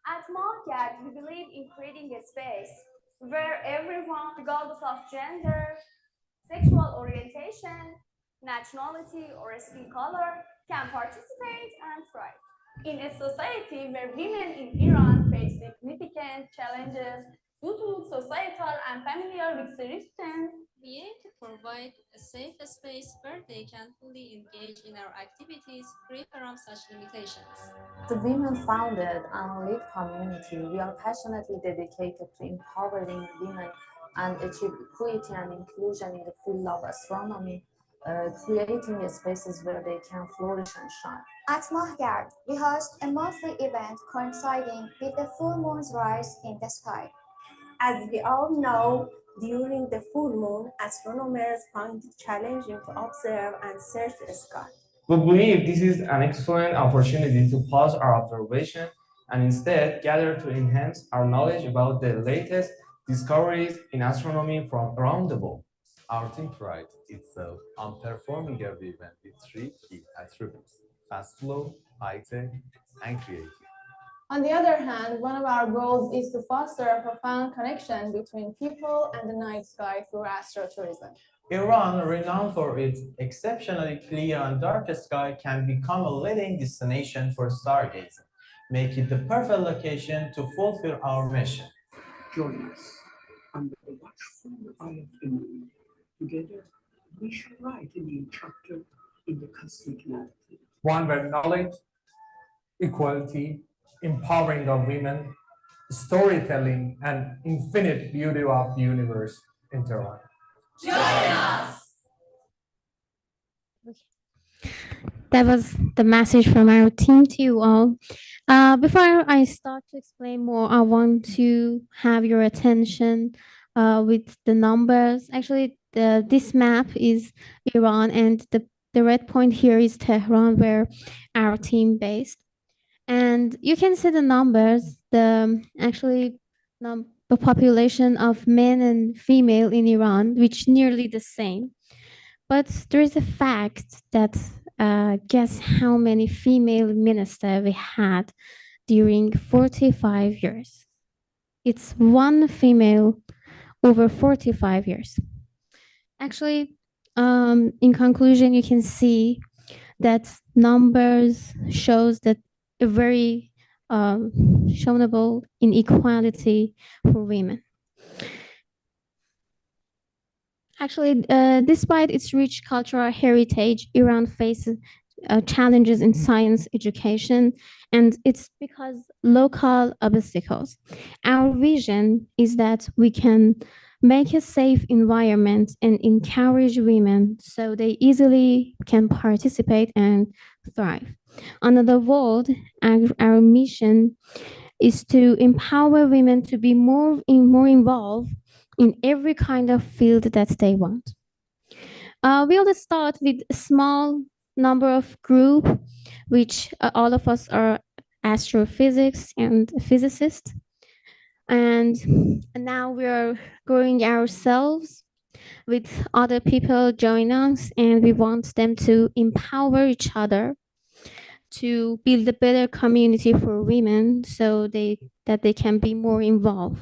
At Mahgar, we believe in creating a space where everyone, regardless of gender, sexual orientation, nationality, or skin color, can participate and thrive. In a society where women in Iran face significant challenges due to societal and familial resistance, we aim to provide a safe space where they can fully engage in our activities free from such limitations. The women-founded and lead community, we are passionately dedicated to empowering women and achieve equity and inclusion in the field of astronomy, creating spaces where they can flourish and shine. At Mahgar, we host a monthly event coinciding with the full moon's rise in the sky. As we all know, during the full moon, astronomers find it challenging to observe and search the sky. We believe this is an excellent opportunity to pause our observation and instead gather to enhance our knowledge about the latest discoveries in astronomy from around the world. Our team prides itself on performing every event with three key attributes: fast flow, high-tech, and creative. On the other hand, one of our goals is to foster a profound connection between people and the night sky through astrotourism. Iran, renowned for its exceptionally clear and dark sky, can become a leading destination for stargazing, making it the perfect location to fulfill our mission. Join us under the watchful eye of the moon. Together, we shall write a new chapter in the cosmic narrative. One where knowledge, equality, empowering of women, storytelling, and infinite beauty of the universe interact. Join us! That was the message from our team to you all. Before I start to explain more, I want to have your attention with the numbers. Actually, this map is Iran, and the red point here is Tehran, where our team based. And you can see the numbers, the population of men and female in Iran, which nearly the same. But there is a fact that guess how many female ministers we had during 45 years. It's one female over 45 years. Actually, in conclusion, you can see that numbers shows that a very shownable inequality for women. Actually, despite its rich cultural heritage, Iran faces challenges in science education, and it's because local obstacles. Our vision is that we can make a safe environment, and encourage women so they easily can participate and thrive. On the world, our mission is to empower women to be more involved in every kind of field that they want. We'll start with a small number of group, which all of us are astrophysics and physicists. And now we are growing ourselves with other people join us, and we want them to empower each other to build a better community for women so that they can be more involved.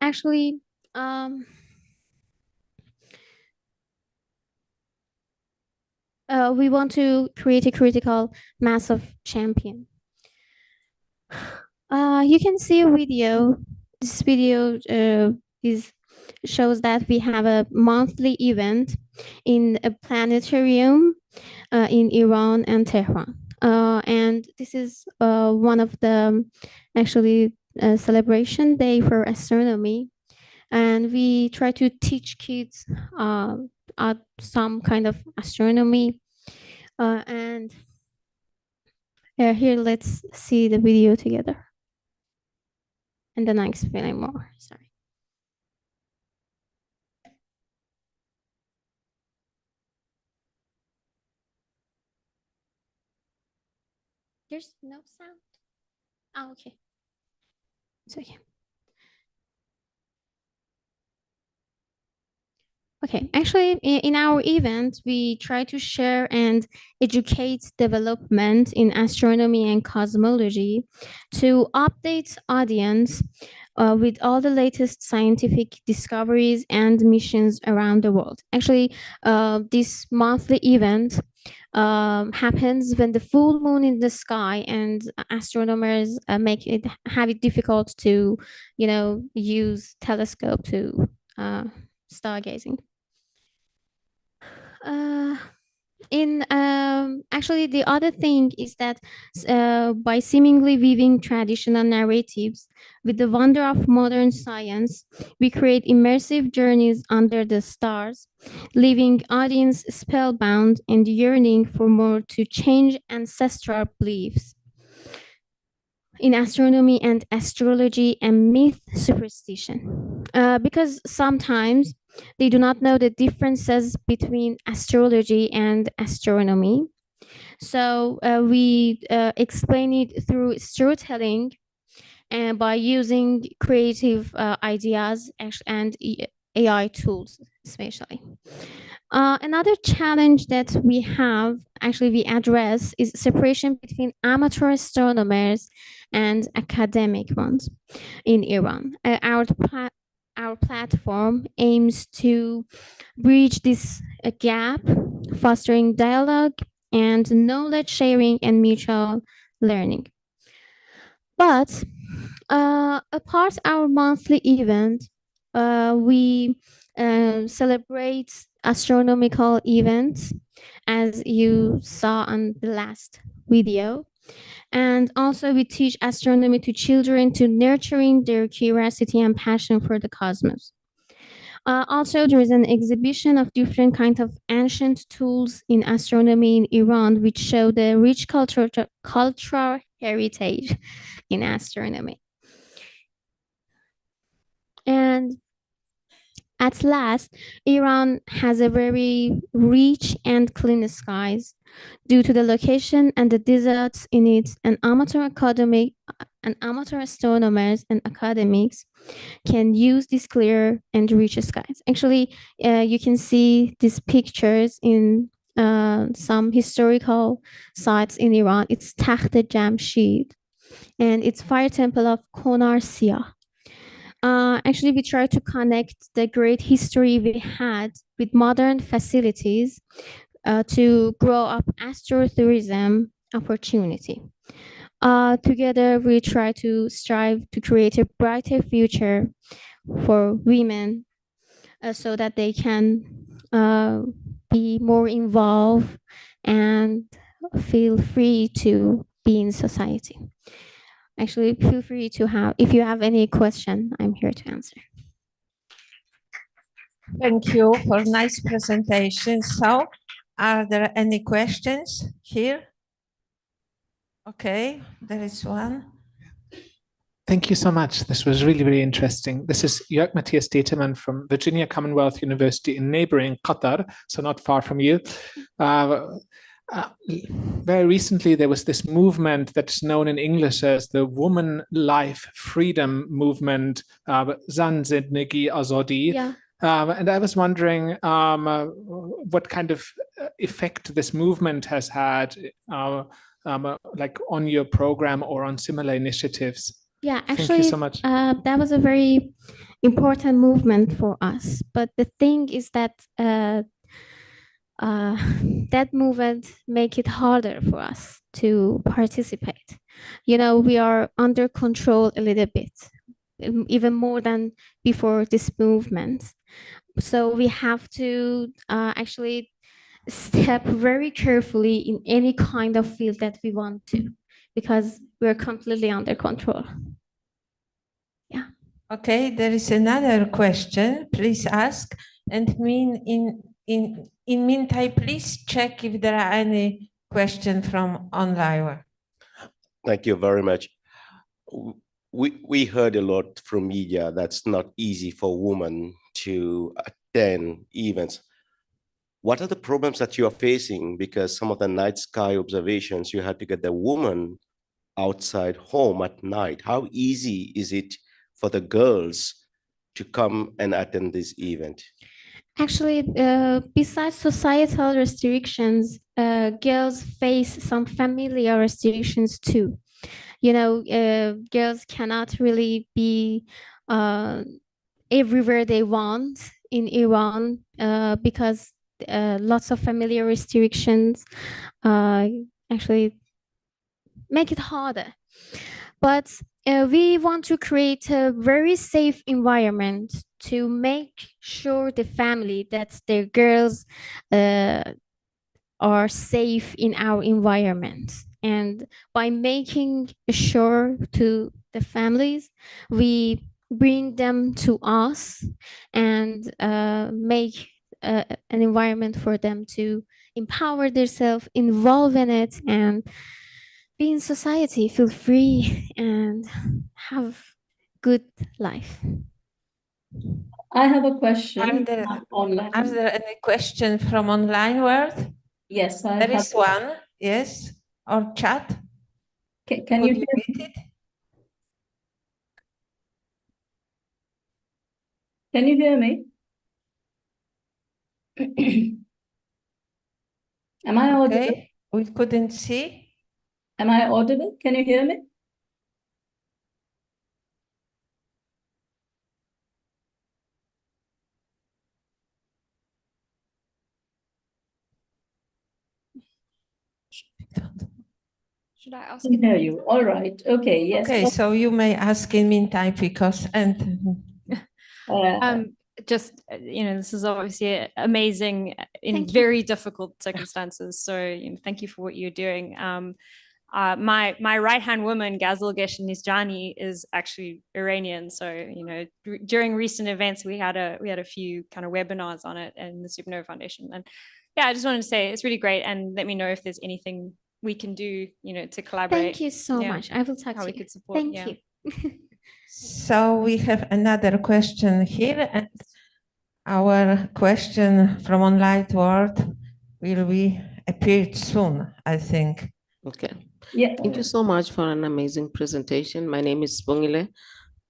Actually, we want to create a critical mass of champion. You can see a video. This video shows that we have a monthly event in a planetarium in Iran and Tehran. And this is one of the actually celebration day for astronomy. And we try to teach kids some kind of astronomy. And here, let's see the video together. And then I explain more. Sorry. There's no sound. Oh, okay. It's okay. Okay, actually, in our event, we try to share and educate development in astronomy and cosmology to update audience with all the latest scientific discoveries and missions around the world. Actually, this monthly event happens when the full moon in the sky, and astronomers have it difficult to, use telescope to stargazing. Actually, the other thing is that by seemingly weaving traditional narratives with the wonder of modern science, we create immersive journeys under the stars, leaving audience spellbound and yearning for more to change ancestral beliefs in astronomy and astrology and myth superstition. Because sometimes they do not know the differences between astrology and astronomy. So we explain it through storytelling and by using creative ideas and AI tools, especially. Another challenge that we address is separation between amateur astronomers and academic ones in Iran. Our platform aims to bridge this gap, fostering dialogue and knowledge sharing and mutual learning. But apart our monthly event, we celebrate astronomical events, as you saw on the last video. And also we teach astronomy to children to nurturing their curiosity and passion for the cosmos. Also, there is an exhibition of different kinds of ancient tools in astronomy in Iran, which show the rich cultural heritage in astronomy. And at last, Iran has a very rich and clean skies due to the location and the deserts in it, and amateur astronomers and academics can use these clear and rich skies. Actually, you can see these pictures in some historical sites in Iran. It's Takht Jamshid, and it's fire temple of Konar Sia. Actually, we try to connect the great history we had with modern facilities to grow up astrotourism opportunity. Together, we try to strive to create a brighter future for women so that they can be more involved and feel free to be in society. Actually, feel free to if you have any question, I'm here to answer. Thank you for nice presentation. So, are there any questions here? Okay, there is one. Thank you so much. This was really, really interesting. This is Jörg Matthias Detemann from Virginia Commonwealth University in neighboring Qatar, so not far from you. Very recently, there was this movement that's known in English as the Woman Life Freedom Movement, Zan Zindagi Azadi. Yeah. And I was wondering what kind of effect this movement has had like on your program or on similar initiatives. Yeah, Thank actually, you so much. that was a very important movement for us. But the thing is that that movement make it harder for us to participate. You know, we are under control a little bit, even more than before this movement. So we have to actually step very carefully in any kind of field that we want to, because we're completely under control. Okay, there is another question. Please ask. And in meantime, please check if there are any questions from online. Thank you very much. We heard a lot from media that's not easy for women to attend events. What are the problems that you are facing? Because some of the night sky observations, you had to get the woman outside home at night. How easy is it for the girls to come and attend this event? Actually, besides societal restrictions, girls face some familiar restrictions too. You know, girls cannot really be everywhere they want in Iran because lots of familiar restrictions actually make it harder. But we want to create a very safe environment to make sure the family that their girls are safe in our environment. And by making sure to the families, we bring them to us and make an environment for them to empower themselves, involve in it, and be in society, feel free, and have good life. I have a question. Are there any questions from online world? Yes, There is one. Yes, or chat. Can you hear read it? Can you hear me? Am I audible? Okay, we couldn't see. Am I audible? Can you hear me? Should I ask? I can hear you. All right. Okay. Yes. Okay, so you may ask in meantime because just this is obviously amazing in very difficult circumstances. So thank you for what you're doing. My right hand woman Ghazal Geshnizjani is actually Iranian. So during recent events we had a few kind of webinars on it and the Supernova Foundation. And yeah, I just wanted to say it's really great, and let me know if there's anything we can do to collaborate. Thank you so much. I will talk how to we you. could support. Thank Yeah. you. So we have another question here, and our question from online world will be appeared soon, I think. Okay. Yeah. Thank you so much for an amazing presentation. My name is Spongile.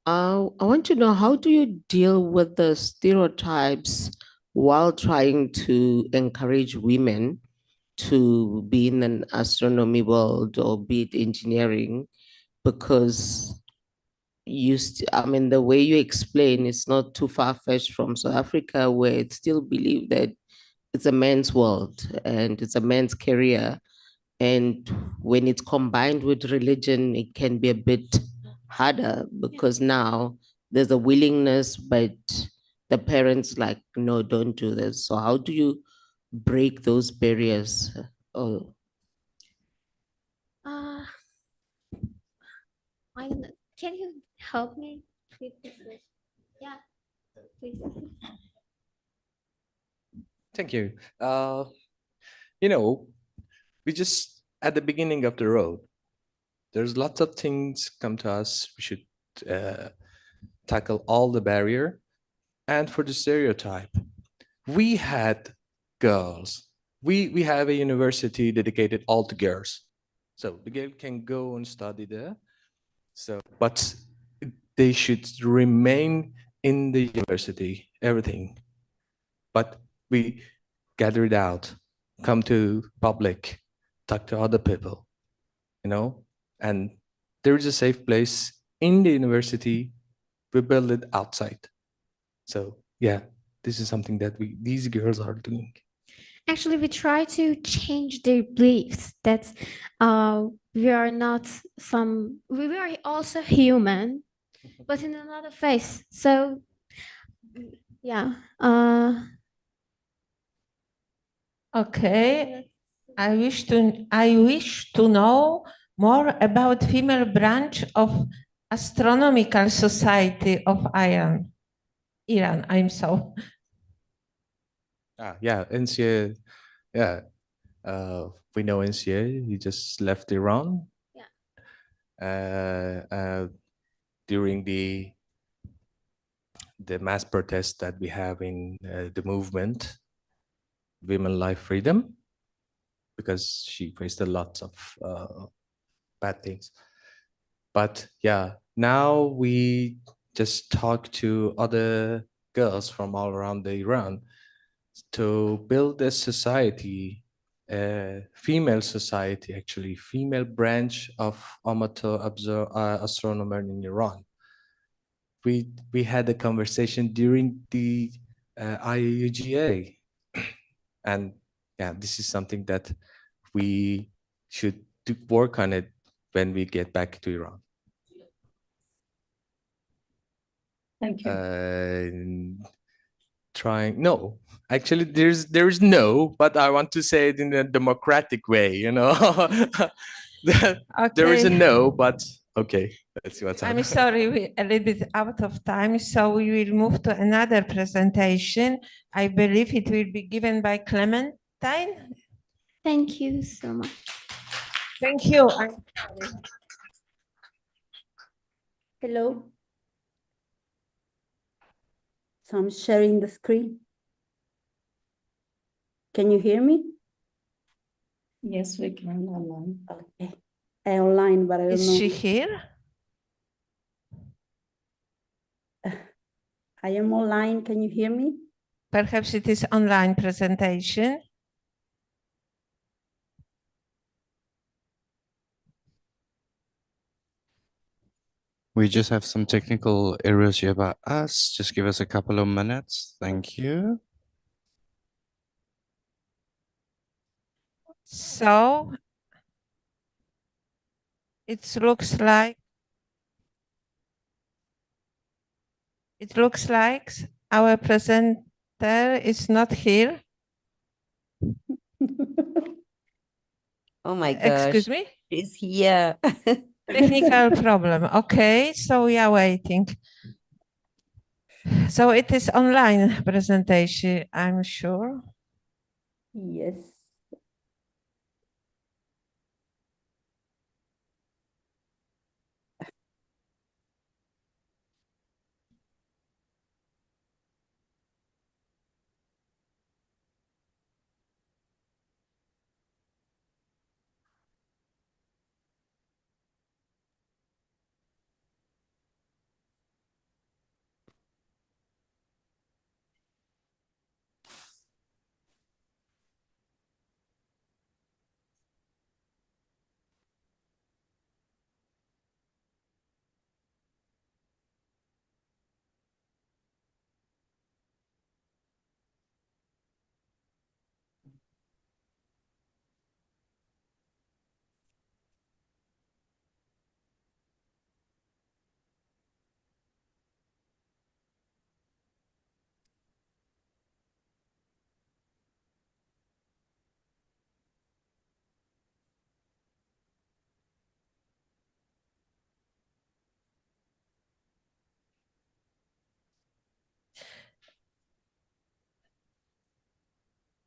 I want to know, how do you deal with the stereotypes while trying to encourage women to be in an astronomy world or be it engineering? Because the way you explain, it's not too far-fetched from South Africa, where it's still believed that it's a man's world and it's a man's career. And when it's combined with religion, it can be a bit harder because now there's a willingness, but the parents like, no, don't do this. So how do you break those barriers? Oh, Can you help me? Please? Yeah, please. Thank you. You know, we just at the beginning of the road. There's lots of things come to us. We should tackle all the barrier. And for the stereotype, we had girls. We have a university dedicated all to girls. So the girl can go and study there. So, but they should remain in the university, everything. But we gather it out, come to public, talk to other people, you know, and there is a safe place in the university. We build it outside. So yeah, this is something that these girls are doing. Actually, we try to change their beliefs that we are not we are also human, but in another face. So, yeah. Okay. I wish to know more about female branch of Astronomical Society of Iran. I'm so. Yeah, NCA. Yeah, we know NCA. He just left Iran. Yeah. During the mass protest that we have in the movement, Women Life Freedom, because she faced a lot of bad things. But yeah, now we just talk to other girls from all around the Iran to build a society, a female society, actually, female branch of amateur astronomer in Iran. We had a conversation during the IAU GA, and yeah, this is something that we should work on it when we get back to Iran. Thank you. No, actually there's no, but I want to say it in a democratic way, you know. There is a no, but okay, let's see what's I'm happening. sorry, we're a little bit out of time, so we will move to another presentation. I believe it will be given by Clementine. Thank you so much. Thank you. Hello. So I'm sharing the screen. Can you hear me? Yes, we can online. Okay. Online, but I don't know. Is she here? I am online. Can you hear me? Perhaps it is online presentation. We just have some technical errors here by us. Just give us a couple of minutes. Thank you. So it looks like our presenter is not here. Oh my gosh. Excuse me? She's here. Technical problem. Okay, so we are waiting. So it is online presentation, I'm sure. Yes.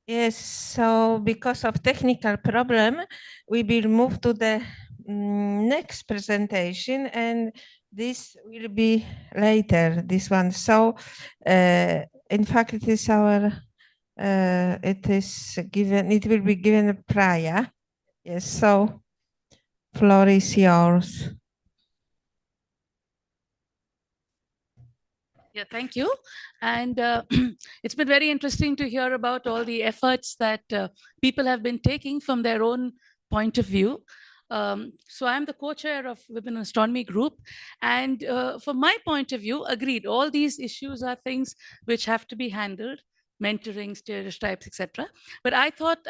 Yes, so because of technical problem, we will move to the next presentation, and this will be later, this one. So in fact, it is our, it will be given prior. Yes, so floor is yours. Yeah, thank you. And it's been very interesting to hear about all the efforts that people have been taking from their own point of view. So I'm the co-chair of Women in Astronomy Group. And from my point of view, agreed, all these issues are things which have to be handled, mentoring, stereotypes, etc. But I thought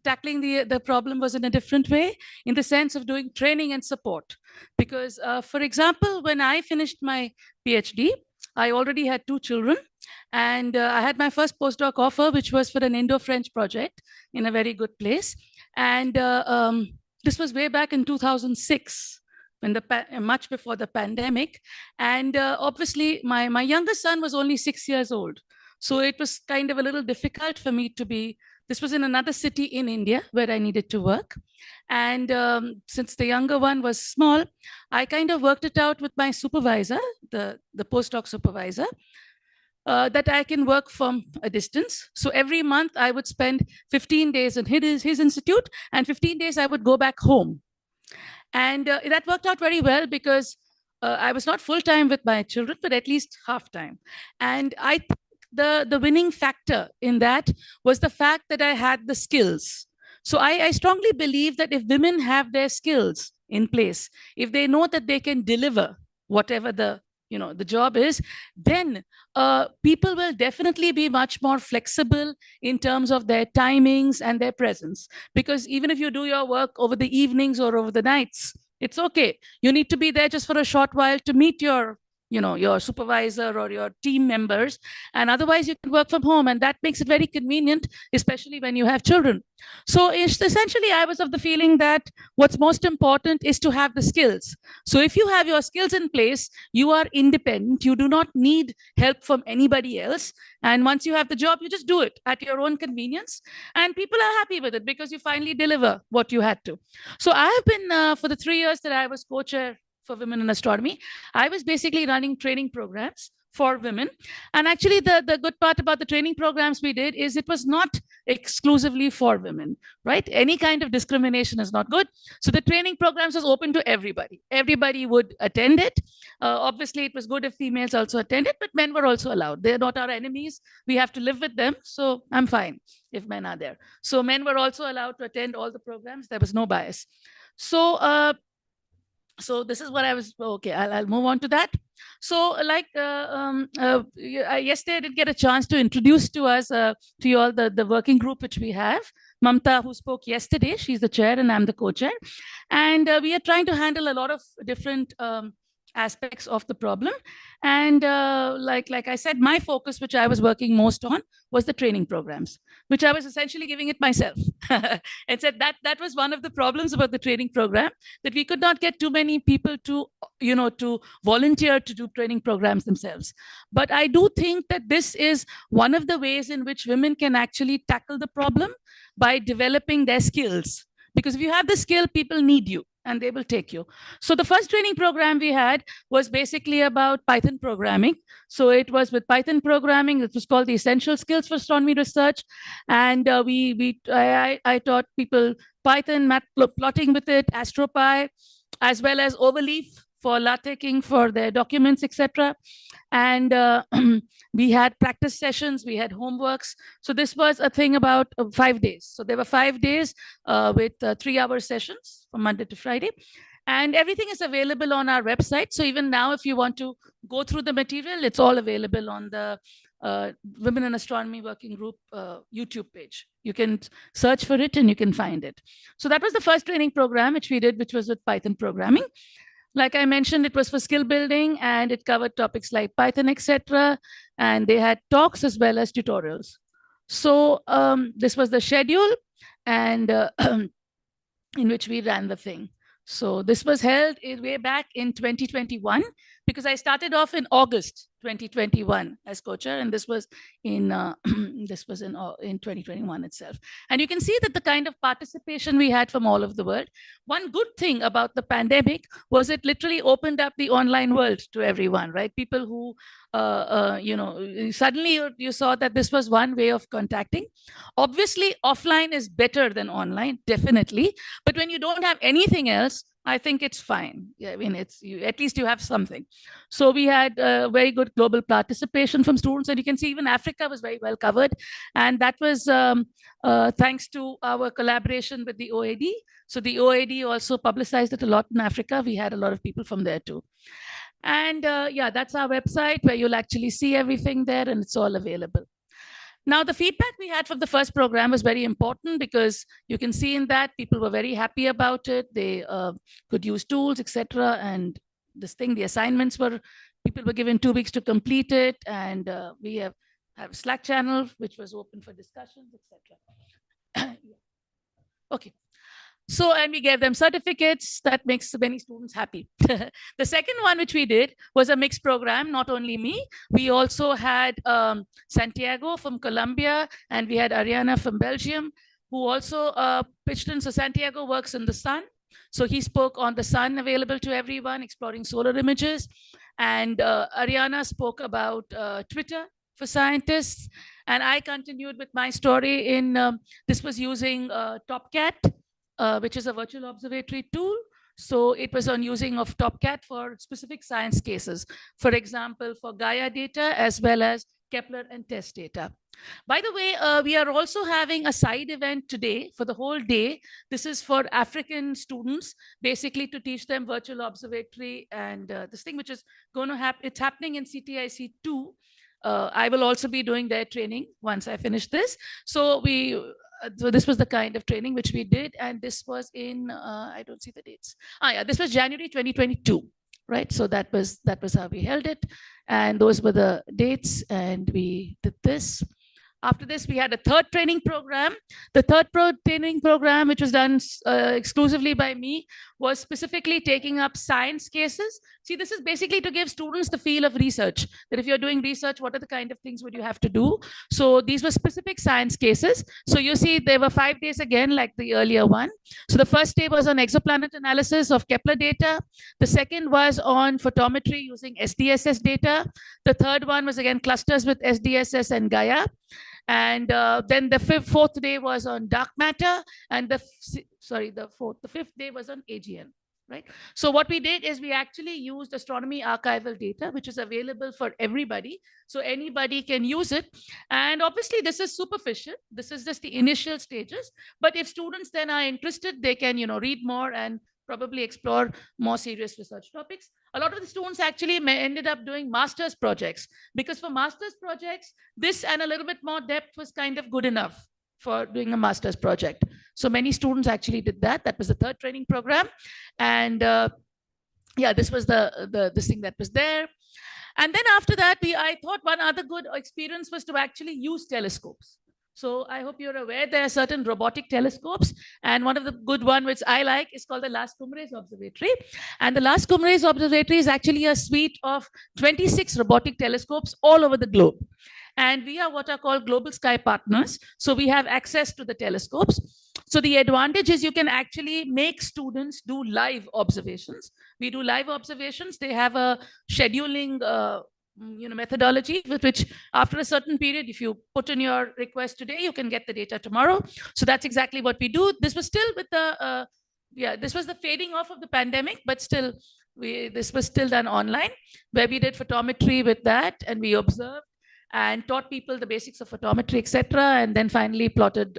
tackling the problem was in a different way, in the sense of doing training and support. Because, for example, when I finished my PhD, I already had 2 children, and I had my first postdoc offer, which was for an Indo-French project in a very good place. And this was way back in 2006, when much before the pandemic. And obviously, my younger son was only 6 years old. So it was kind of a little difficult for me to be, this was in another city in India where I needed to work. And since the younger one was small, I kind of worked it out with my supervisor, the postdoc supervisor, that I can work from a distance. So every month I would spend 15 days in his institute, and 15 days I would go back home. And that worked out very well, because I was not full-time with my children, but at least half-time. And I think the winning factor in that was the fact that I had the skills. So I strongly believe that if women have their skills in place, if they know that they can deliver whatever the job is, then people will definitely be much more flexible in terms of their timings and their presence. Because even if you do your work over the evenings or over the nights, it's okay. You need to be there just for a short while to meet your supervisor or your team members, and otherwise you can work from home, and that makes it very convenient, especially when you have children. So essentially, I was of the feeling that what's most important is to have the skills. So if you have your skills in place, you are independent, you do not need help from anybody else, and once you have the job, you just do it at your own convenience, and people are happy with it because you finally deliver what you had to. So I have been, for the 3 years that I was co-chair for Women in Astronomy, I was basically running training programs for women. And actually, the good part about the training programs we did is it was not exclusively for women, right? Any kind of discrimination is not good. So the training programs was open to everybody. Everybody would attend it. Obviously, it was good if females also attended, but men were also allowed. They're not our enemies. We have to live with them. So I'm fine if men are there. So men were also allowed to attend all the programs. There was no bias. So this is what I was, okay, I'll move on to that. So like yesterday I did get a chance to introduce to us, to you all, the working group which we have. Mamta, who spoke yesterday, she's the chair and I'm the co-chair. And we are trying to handle a lot of different aspects of the problem. And like I said, my focus, which I was working most on, was the training programs, which I was essentially giving it myself. And said that was one of the problems about the training program, that we could not get too many people to volunteer to do training programs themselves. But I do think that this is one of the ways in which women can actually tackle the problem, by developing their skills. Because if you have the skill, people need you and they will take you. So the first training program we had was basically about Python programming. So it was with Python programming. It was called the Essential Skills for Astronomy Research. And I taught people Python, matplotting with it, AstroPy, as well as Overleaf for LaTeXing for their documents, etc. And we had practice sessions, we had homeworks. So this was a thing about 5 days. So there were 5 days with 3-hour sessions from Monday to Friday. And everything is available on our website. So even now, if you want to go through the material, it's all available on the Women in Astronomy Working Group YouTube page. You can search for it and you can find it. So that was the first training program which we did, which was with Python programming. Like I mentioned, it was for skill building and it covered topics like Python, etc. And they had talks as well as tutorials. So this was the schedule, and in which we ran the thing. So this was held way back in 2021. because I started off in August 2021 as co-chair, and this was in 2021 itself. And you can see that the kind of participation we had from all over the world. One good thing about the pandemic was it literally opened up the online world to everyone, right? People who, suddenly you saw that this was one way of contacting. Obviously, offline is better than online, definitely. But when you don't have anything else, I think it's fine. Yeah, I mean, at least you have something. So we had very good global participation from students, and you can see even Africa was very well covered. And that was thanks to our collaboration with the OAD. So the OAD also publicized it a lot in Africa. We had a lot of people from there too. And yeah, that's our website where you'll actually see everything there, and it's all available. Now, the feedback we had from the first program was very important because you can see in that people were very happy about it. They could use tools, etc. And the assignments were, people were given 2 weeks to complete it. And we have a Slack channel, which was open for discussions, etc. Okay. So, and we gave them certificates. That makes many students happy. The second one, which we did, was a mixed program, not only me. We also had Santiago from Colombia, and we had Ariana from Belgium, who also pitched in. So Santiago works in the sun. So he spoke on the sun available to everyone, exploring solar images. And Ariana spoke about Twitter for scientists. And I continued with my story in, this was using TopCat, which is a virtual observatory tool. So it was on using of TopCat for specific science cases. For example, for Gaia data, as well as Kepler and TESS data. By the way, we are also having a side event today for the whole day. This is for African students, basically to teach them virtual observatory and this thing, which is going to happen, it's happening in CTIC 2. I will also be doing their training once I finish this. So so this was the kind of training which we did, and this was in, I don't see the dates. Yeah, this was January 2022, right? So that was how we held it. And those were the dates, and we did this. After this, we had a third training program. The third training program, which was done exclusively by me, was specifically taking up science cases. See, this is basically to give students the feel of research, that if you're doing research, what are the kind of things would you have to do? So these were specific science cases. So you see, there were 5 days again, like the earlier one. So the first day was on exoplanet analysis of Kepler data. The second was on photometry using SDSS data. The third one was again clusters with SDSS and Gaia. And then the fourth day was on dark matter, and the fifth day was on AGN, right? So what we did is we actually used astronomy archival data, which is available for everybody. So anybody can use it. And obviously this is superficial. This is just the initial stages. But if students then are interested, they can, read more and probably explore more serious research topics. A lot of the students actually ended up doing master's projects, because for master's projects, this and a little bit more depth was kind of good enough for doing a master's project. So many students actually did that. That was the third training program. And yeah, this was this thing that was there. And then after that, I thought one other good experience was to actually use telescopes. So I hope you're aware there are certain robotic telescopes. And one of the good one, which I like, is called the Las Cumbres Observatory. And the Las Cumbres Observatory is actually a suite of 26 robotic telescopes all over the globe. And we are what are called global sky partners. So we have access to the telescopes. So the advantage is you can actually make students do live observations. We do live observations. They have a scheduling methodology with which after a certain period, if you put in your request today, you can get the data tomorrow. So that's exactly what we do. This was still with the, this was the fading off of the pandemic, but still, this was still done online, where we did photometry with that, and we observed and taught people the basics of photometry, etc., and then finally plotted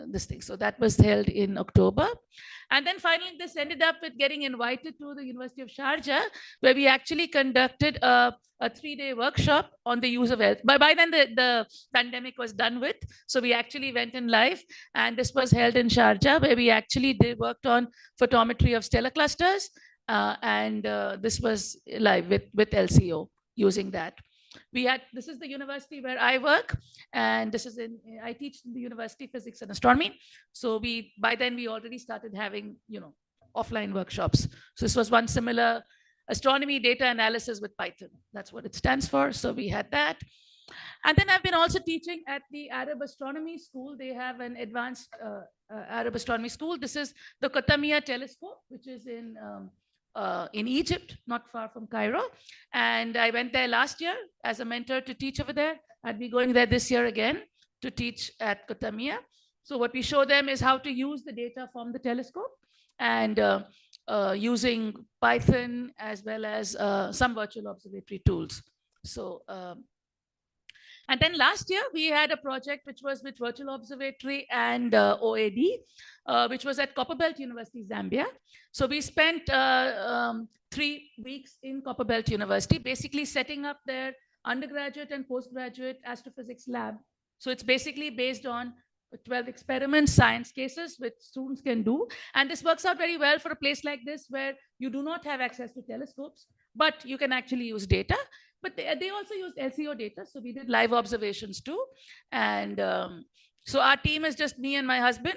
this thing. So that was held in October. And then finally, this ended up with getting invited to the University of Sharjah, where we actually conducted a 3-day workshop on the use of health. By then, the pandemic was done with. So we actually went in live, and this was held in Sharjah, where we actually worked on photometry of stellar clusters. And this was live with LCO using that. This is the university where I work, and this is I teach in the university physics and astronomy. So by then we already started having, offline workshops. So this was one similar astronomy data analysis with Python. That's what it stands for. So we had that. And then I've been also teaching at the Arab Astronomy School. They have an advanced Arab Astronomy School. This is the Kotamia telescope, which is in Egypt, not far from Cairo. And I went there last year as a mentor to teach over there. I'd be going there this year again to teach at Kotamia. So what we show them is how to use the data from the telescope and using Python as well as some virtual observatory tools. So and then last year, we had a project which was with Virtual Observatory and OAD, which was at Copperbelt University, Zambia. So we spent 3 weeks in Copperbelt University, basically setting up their undergraduate and postgraduate astrophysics lab. So it's basically based on 12 experiments, science cases, which students can do. And this works out very well for a place like this, where you do not have access to telescopes, but you can actually use data. But they also used LCO data. So we did live observations too. And so our team is just me and my husband.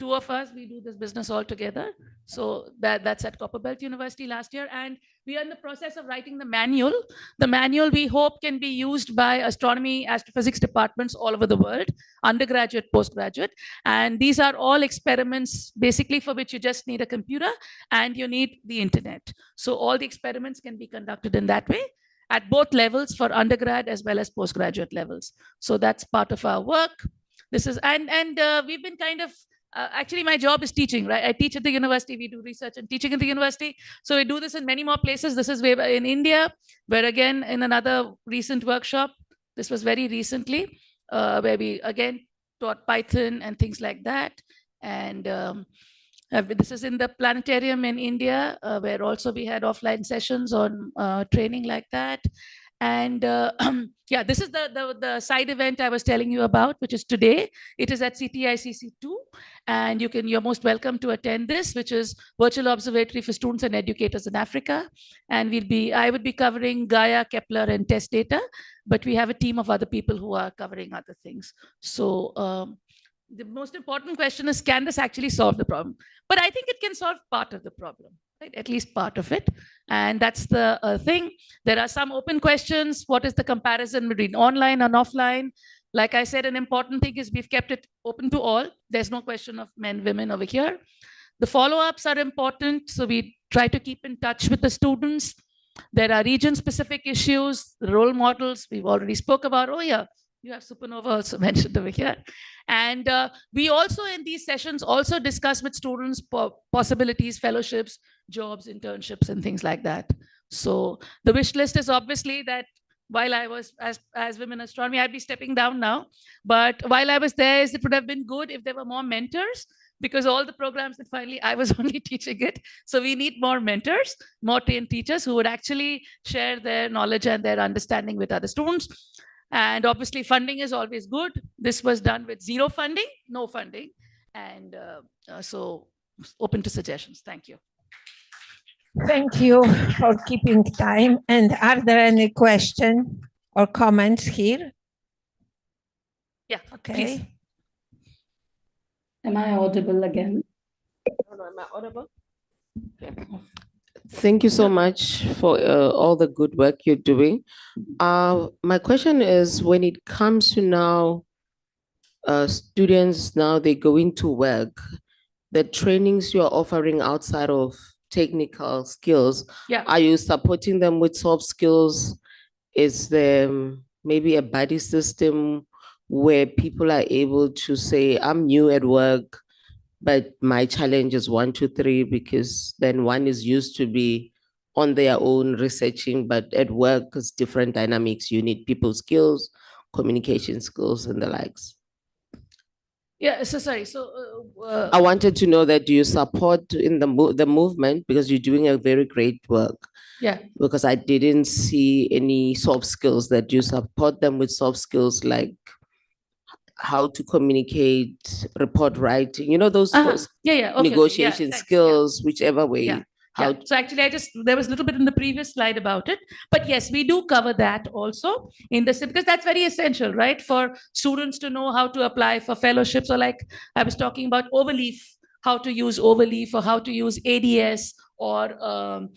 2 of us, we do this business all together. So that's at Copperbelt University last year. And we are in the process of writing the manual. The manual we hope can be used by astronomy, astrophysics departments all over the world, undergraduate, postgraduate. And these are all experiments basically for which you just need a computer and you need the internet. So all the experiments can be conducted in that way at both levels for undergrad as well as postgraduate levels. So that's part of our work. This is, and we've been kind of, actually my job is teaching, right? I teach at the university, we do research and teaching at the university. So we do this in many more places. This is where in India, where again, in another recent workshop, this was very recently, where we again taught Python and things like that. And this is in the planetarium in India, where also we had offline sessions on training like that. And yeah, this is the side event I was telling you about, which is today. It is at CTICC 2, and you're most welcome to attend this, which is Virtual Observatory for Students and Educators in Africa. And I would be covering Gaia, Kepler, and test data, but we have a team of other people who are covering other things. So the most important question is, can this actually solve the problem? But I think it can solve part of the problem, right? At least part of it. And that's the thing. There are some open questions. What is the comparison between online and offline? Like I said, an important thing is we've kept it open to all. There's no question of men, women over here. The follow-ups are important. So we try to keep in touch with the students. There are region-specific issues, role models. We've already spoke about, oh yeah, you have supernova also mentioned over here. And we also in these sessions also discuss with students possibilities, fellowships, jobs, internships, and things like that. So the wish list is obviously that while I was as women astronomy, I'd be stepping down now. But while I was there, it would have been good if there were more mentors, because all the programs that finally I was only teaching it. So we need more mentors, more trained teachers who would actually share their knowledge and their understanding with other students. And obviously funding is always good. This was done with 0 funding, no funding. And so open to suggestions. Thank you. Thank you for keeping time. And are there any questions or comments here? Yeah, okay. Please. Am I audible again? Am I audible? Okay. Thank you so much for all the good work you're doing. My question is, when it comes to now, students now they go into work, the trainings you're offering outside of technical skills, are you supporting them with soft skills? Is there maybe a buddy system where people are able to say, I'm new at work, but my challenge is 1, 2, 3, because then one is used to be on their own researching, but at work it's different dynamics. You need people skills, communication skills, and the likes. Yeah, so sorry. So I wanted to know that, do you support in the movement, because you're doing a very great work? Yeah. Because I didn't see any soft skills, that you support them with soft skills like how to communicate, report writing, you know, those negotiation skills, whichever way. So actually, there was a little bit in the previous slide about it, but yes, we do cover that also in this, because that's very essential, right? For students to know how to apply for fellowships, or like I was talking about Overleaf, how to use Overleaf, or how to use ADS, or,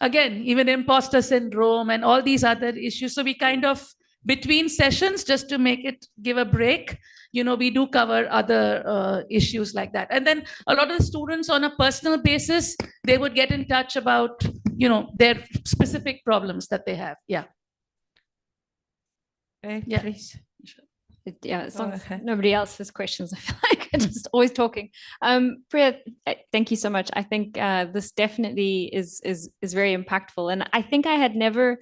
again, even imposter syndrome and all these other issues. So we kind of, between sessions, just to make it give a break, we do cover other issues like that. And then a lot of the students on a personal basis, they would get in touch about, their specific problems that they have. Yeah. Yeah. Please. Yeah, as long as nobody else has questions, I feel like I'm just always talking. Priya, thank you so much. I think this definitely is very impactful. And I think I had never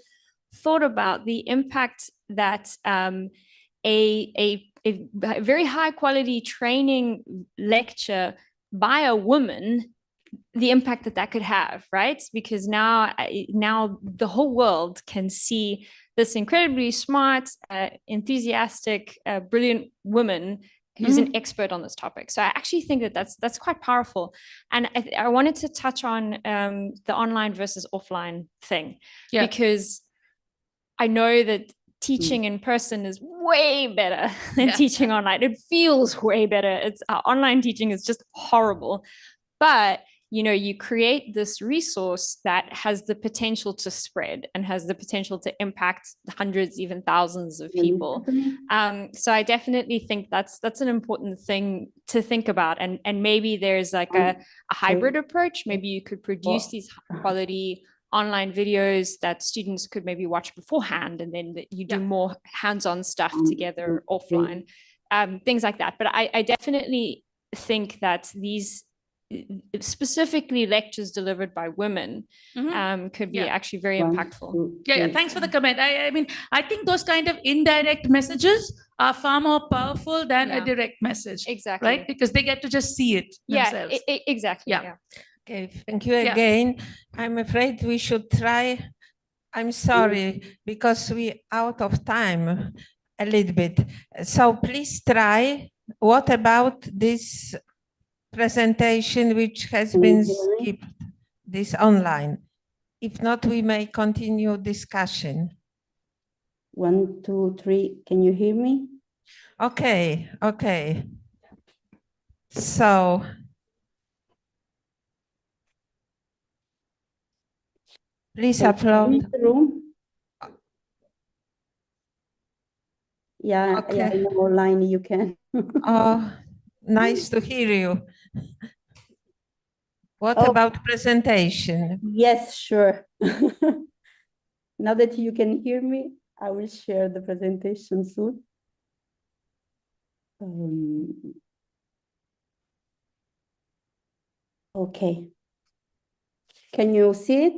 thought about the impact that a very high quality training lecture by a woman, the impact that could have, right? Because now the whole world can see this incredibly smart, enthusiastic, brilliant woman who's an expert on this topic. So I actually think that that's quite powerful. And I wanted to touch on the online versus offline thing, because I know that teaching in person is way better than teaching online. It feels way better. Online teaching is just horrible. But you create this resource that has the potential to spread and has the potential to impact hundreds, even thousands of people. So I definitely think that's an important thing to think about. And maybe there's like a hybrid approach. Maybe you could produce these high quality online videos that students could maybe watch beforehand, and then you do more hands-on stuff together offline, things like that. But I definitely think that these specifically lectures delivered by women could be actually very impactful. Yeah, thanks for the comment. I mean, I think those kind of indirect messages are far more powerful than a direct message. Exactly. Right? Because they get to just see it themselves. Exactly. Yeah. Okay, thank you again. I'm afraid we should try. I'm sorry, because we out of time a little bit. So please try. What about this presentation which has been skipped, this online? If not, we may continue discussion. 1, 2, 3. Can you hear me? Okay. So please upload. The room. Yeah, Okay. yeah, I know online you can. Oh, nice to hear you. What about presentation? Yes, sure. Now that you can hear me, I will share the presentation soon. Okay. Can you see it?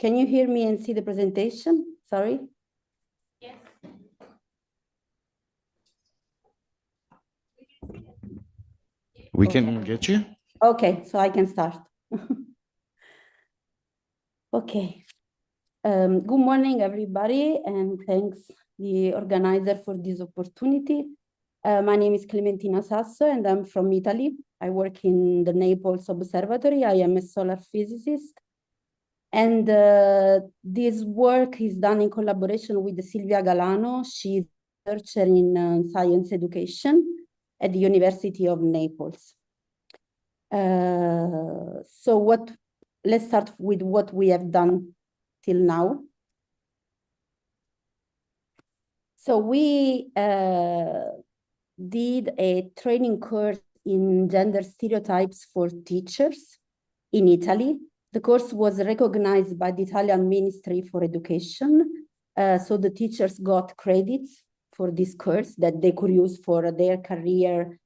Can you hear me and see the presentation? Sorry. Yes. We can get you. Okay, so I can start. Okay. Good morning, everybody, and thanks the organizer for this opportunity. My name is Clementina Sasso, and I'm from Italy. I work in the Naples Observatory. I am a solar physicist. And this work is done in collaboration with Silvia Galano. She's a researcher in science education at the University of Naples. So let's start with what we have done till now. So we did a training course in gender stereotypes for teachers in Italy. The course was recognized by the Italian Ministry for Education. So the teachers got credits for this course that they could use for their career,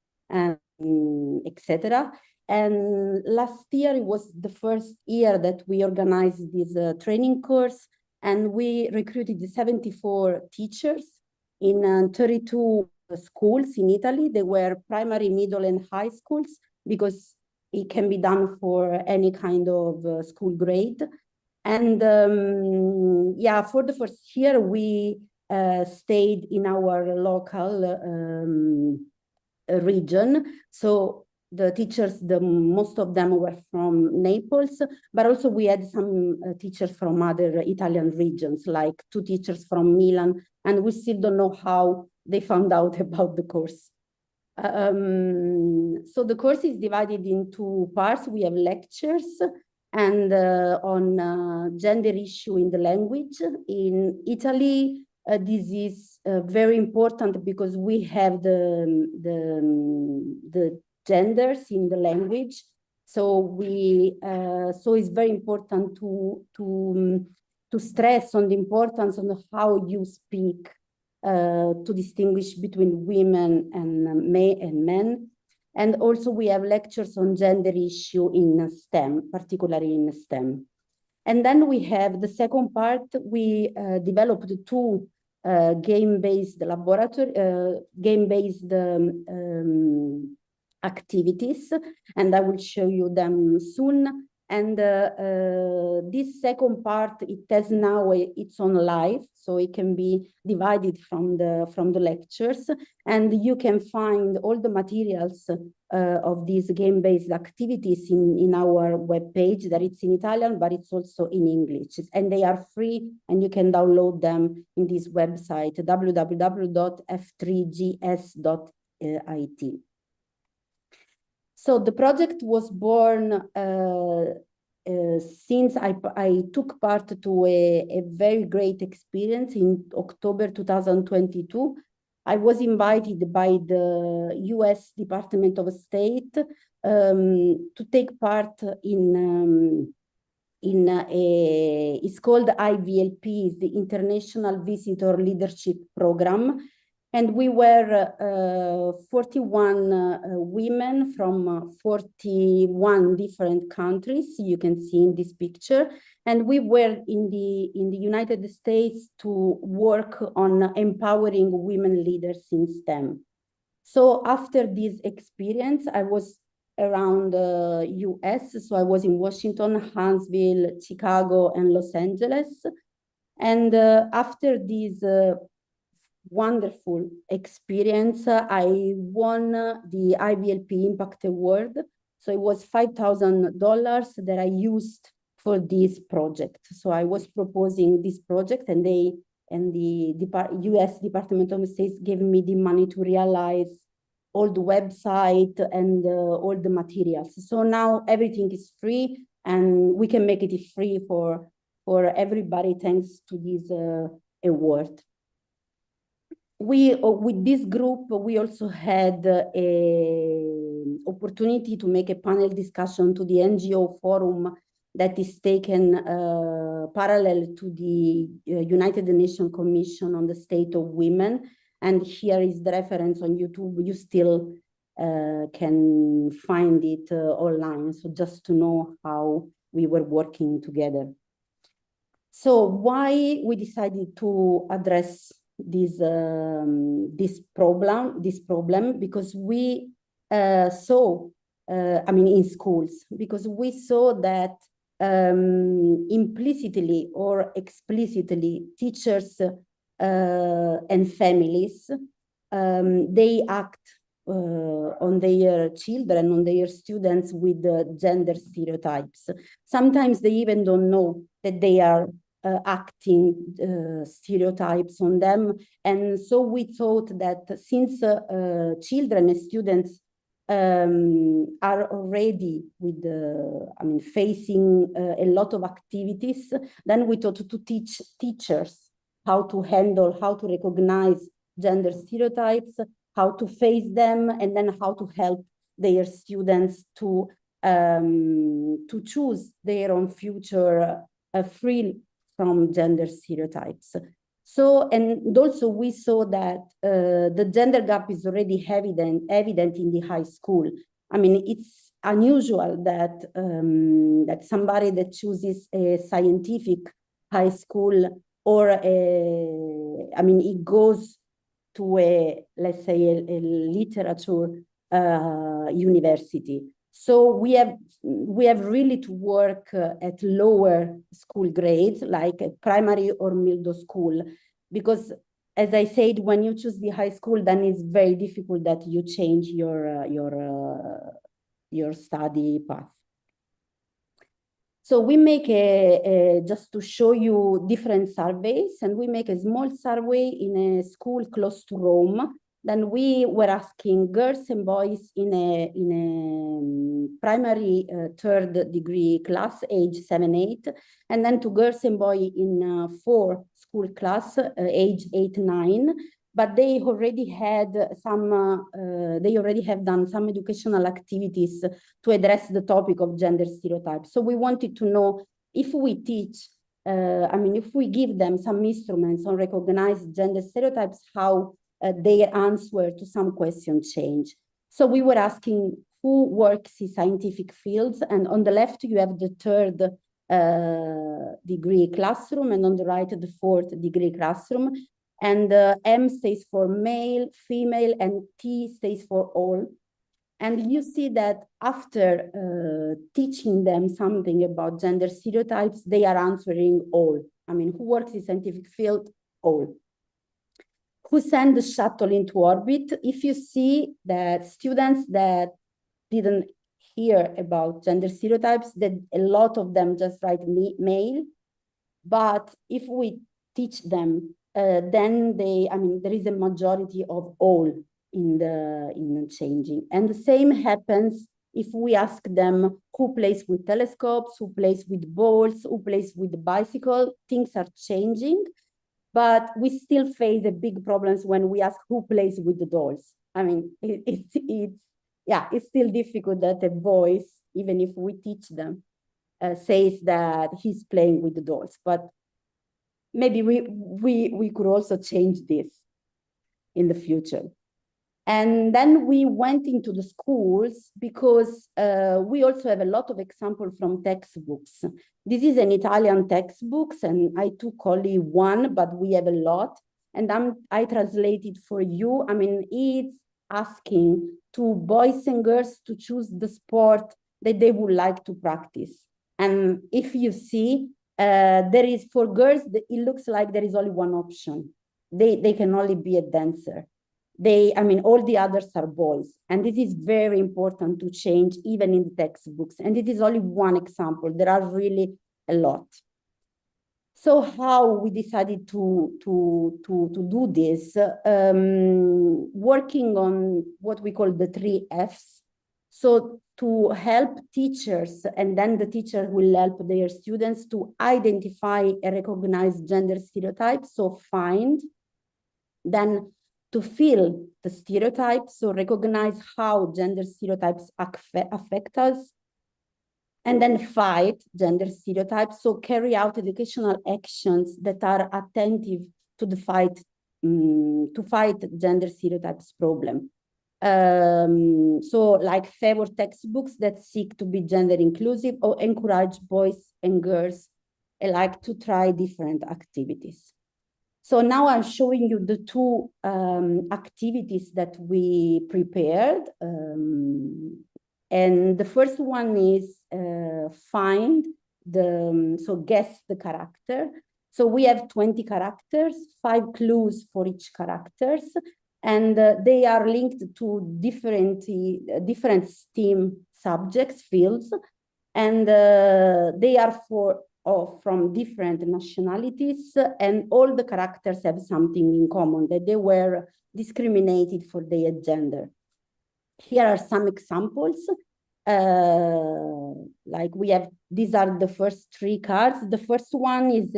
etc. And last year, it was the first year that we organized this training course, and we recruited 74 teachers in 32 schools in Italy. They were primary, middle, and high schools, because it can be done for any kind of school grade. And yeah, for the first year, we stayed in our local region. So the teachers, most of them were from Naples, but also we had some teachers from other Italian regions, like 2 teachers from Milan, and we still don't know how they found out about the course. So the course is divided into parts. We have lectures and on gender issue in the language. In Italy, this is very important because we have the genders in the language. So so it's very important to stress on the importance on how you speak to distinguish between women and men. And also we have lectures on gender issue in STEM, particularly in STEM. And then we have the second part. We developed 2 game-based activities, and I will show you them soon. And this second part, it has now its own life, so it can be divided from the lectures, and you can find all the materials of these game-based activities in our webpage. That it's in Italian, but it's also in English, and they are free, and you can download them in this website, www.f3gs.it. So the project was born since I took part to a very great experience in October 2022. I was invited by the US Department of State to take part in it's called IVLP, the International Visitor Leadership Program. And we were 41 women from 41 different countries, you can see in this picture. And we were in the United States to work on empowering women leaders in STEM. So after this experience, I was around US. So I was in Washington, Huntsville, Chicago, and Los Angeles. And after this wonderful experience, I won the IVLP Impact Award. So it was $5,000 that I used for this project. So I was proposing this project, and the US Department of State gave me the money to realize all the website and all the materials. So now everything is free, and we can make it free for everybody thanks to this award. With this group, we also had an opportunity to make a panel discussion to the NGO forum that is taken parallel to the United Nations Commission on the State of Women. And here is the reference on YouTube. You still can find it online. So just to know how we were working together. So why we decided to address this problem, because we saw, I mean, in schools, because we saw that implicitly or explicitly teachers and families, they act on their children, on their students with gender stereotypes. Sometimes they even don't know that they are acting stereotypes on them. And so we thought that since children and students are already with facing a lot of activities, then we thought to teach teachers how to handle, how to recognize gender stereotypes, how to face them, and then how to help their students to choose their own future free from gender stereotypes. So, and also we saw that the gender gap is already evident in the high school. I mean, it's unusual that that somebody that chooses a scientific high school or I mean, it goes to a, let's say, a literature university. So we have really to work at lower school grades, like primary or middle school, because as I said, when you choose the high school, then it's very difficult that you change your your study path. So we make just to show you different surveys, and we make a small survey in a school close to Rome. Then we were asking girls and boys in a primary third degree class, age 7-8, and then to girls and boys in 4 school class, age 8-9. But they already had they already have done some educational activities to address the topic of gender stereotypes. So we wanted to know if we teach, if we give them some instruments on recognized gender stereotypes, how their answer to some questions change. So we were asking who works in scientific fields, and on the left you have the third degree classroom, and on the right the 4th degree classroom. And M stays for male, female, and T stays for all. And you see that after teaching them something about gender stereotypes, they are answering all. I mean, who works in scientific field? All. Who send the shuttle into orbit? If you see that students that didn't hear about gender stereotypes, that a lot of them just write male. But if we teach them, then there is a majority of all in changing. And the same happens if we ask them who plays with telescopes, who plays with balls, who plays with the bicycle. Things are changing, but we still face the big problems when we ask who plays with the dolls. I mean, it's still difficult that a voice, even if we teach them, says that he's playing with the dolls. But maybe we could also change this in the future. And then we went into the schools because we also have a lot of examples from textbooks. This is an Italian textbook, and I took only one, but we have a lot. And I translated for you. I mean, it's asking to boys and girls to choose the sport that they would like to practice. And if you see, there is, for girls, it looks like there is only one option. They can only be a dancer. All the others are boys. And this is very important to change even in the textbooks. And it is only one example. There are really a lot. So how we decided to do this, working on what we call the 3 Fs. So to help teachers, and then the teacher will help their students to identify and recognize gender stereotypes, so find. Then to feel the stereotypes, so recognize how gender stereotypes affect us. And then fight gender stereotypes, so carry out educational actions that are attentive to the fight, to fight gender stereotypes problem. So like favor textbooks that seek to be gender inclusive, or encourage boys and girls alike to try different activities. So now I'm showing you the 2 activities that we prepared. And the first one is guess the character. So we have 20 characters, 5 clues for each characters, and they are linked to different STEAM subjects, fields, and they are from different nationalities, and all the characters have something in common, that they were discriminated for their gender. Here are some examples. Like we have, these are the first 3 cards. The first one is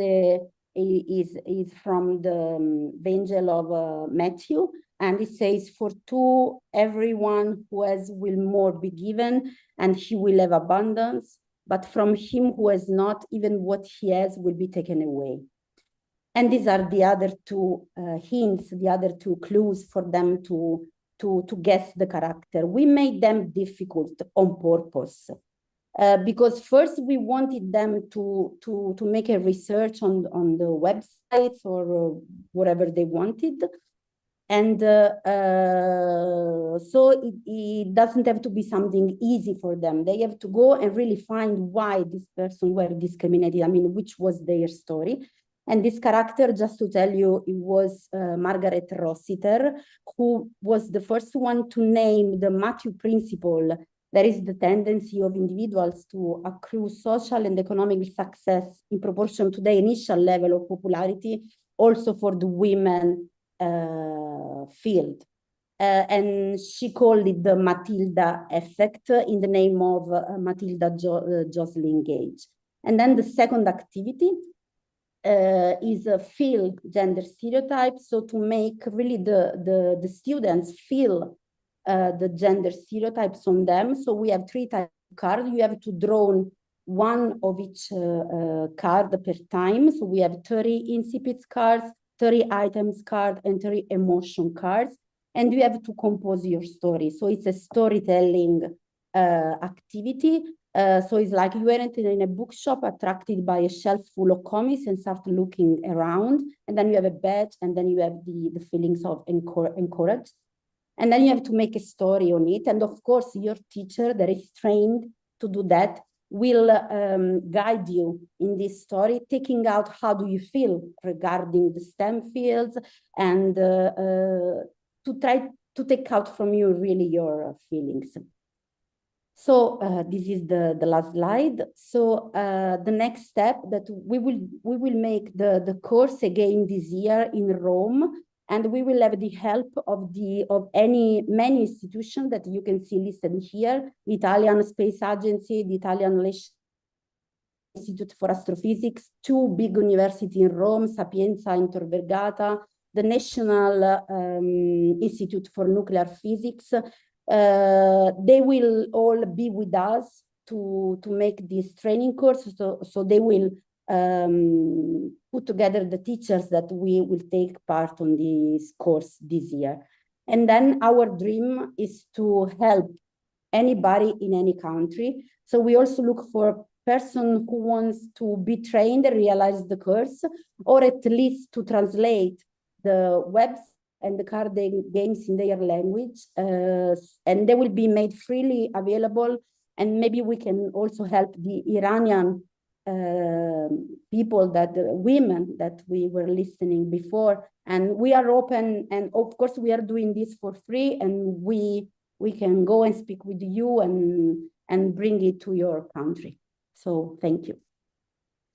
from the Evangel of Matthew, and it says, "For to everyone who has will more be given, and he will have abundance. But from him who has not, even what he has will be taken away." And these are the other 2 hints, the other 2 clues for them to guess the character. We made them difficult on purpose, because first we wanted them to make a research on the websites or whatever they wanted. And so it doesn't have to be something easy for them. They have to go and really find why this person were discriminated. I mean, which was their story. And this character, just to tell you, it was Margaret Rossiter, who was the first one to name the Matthew principle there is the tendency of individuals to accrue social and economic success in proportion to the initial level of popularity, also for the women field. And she called it the Matilda effect in the name of Matilda Jocelyn Gage. And then the second activity is feel gender stereotypes. So to make really the students feel the gender stereotypes on them. So we have 3 types of cards. You have to draw one of each card per time. So we have 30 incipit cards, 30 items card, and 30 emotion cards. And you have to compose your story. So it's a storytelling activity. So it's like you went in a bookshop attracted by a shelf full of comics and start looking around. And then you have a badge, and then you have the feelings of encouraged. And then you have to make a story on it. And of course, your teacher that is trained to do that will guide you in this story, taking out how do you feel regarding the STEM fields, and to try to take out from you really your feelings. So this is the last slide. So the next step that we will make the course again this year in Rome, and we will have the help of many institutions that you can see listed here: the Italian Space Agency, the Italian Institute for Astrophysics, 2 big universities in Rome, Sapienza and Tor Vergata, the National Institute for Nuclear Physics. They will all be with us to make this training course. So they will put together the teachers that we will take part on this course this year. And then our dream is to help anybody in any country. So we also look for a person who wants to be trained and realize the course, or at least to translate the webs and the card games in their language, and they will be made freely available. And maybe we can also help the Iranian people, women that we were listening before. And we are open, and of course we are doing this for free, and we can go and speak with you and bring it to your country. So thank you.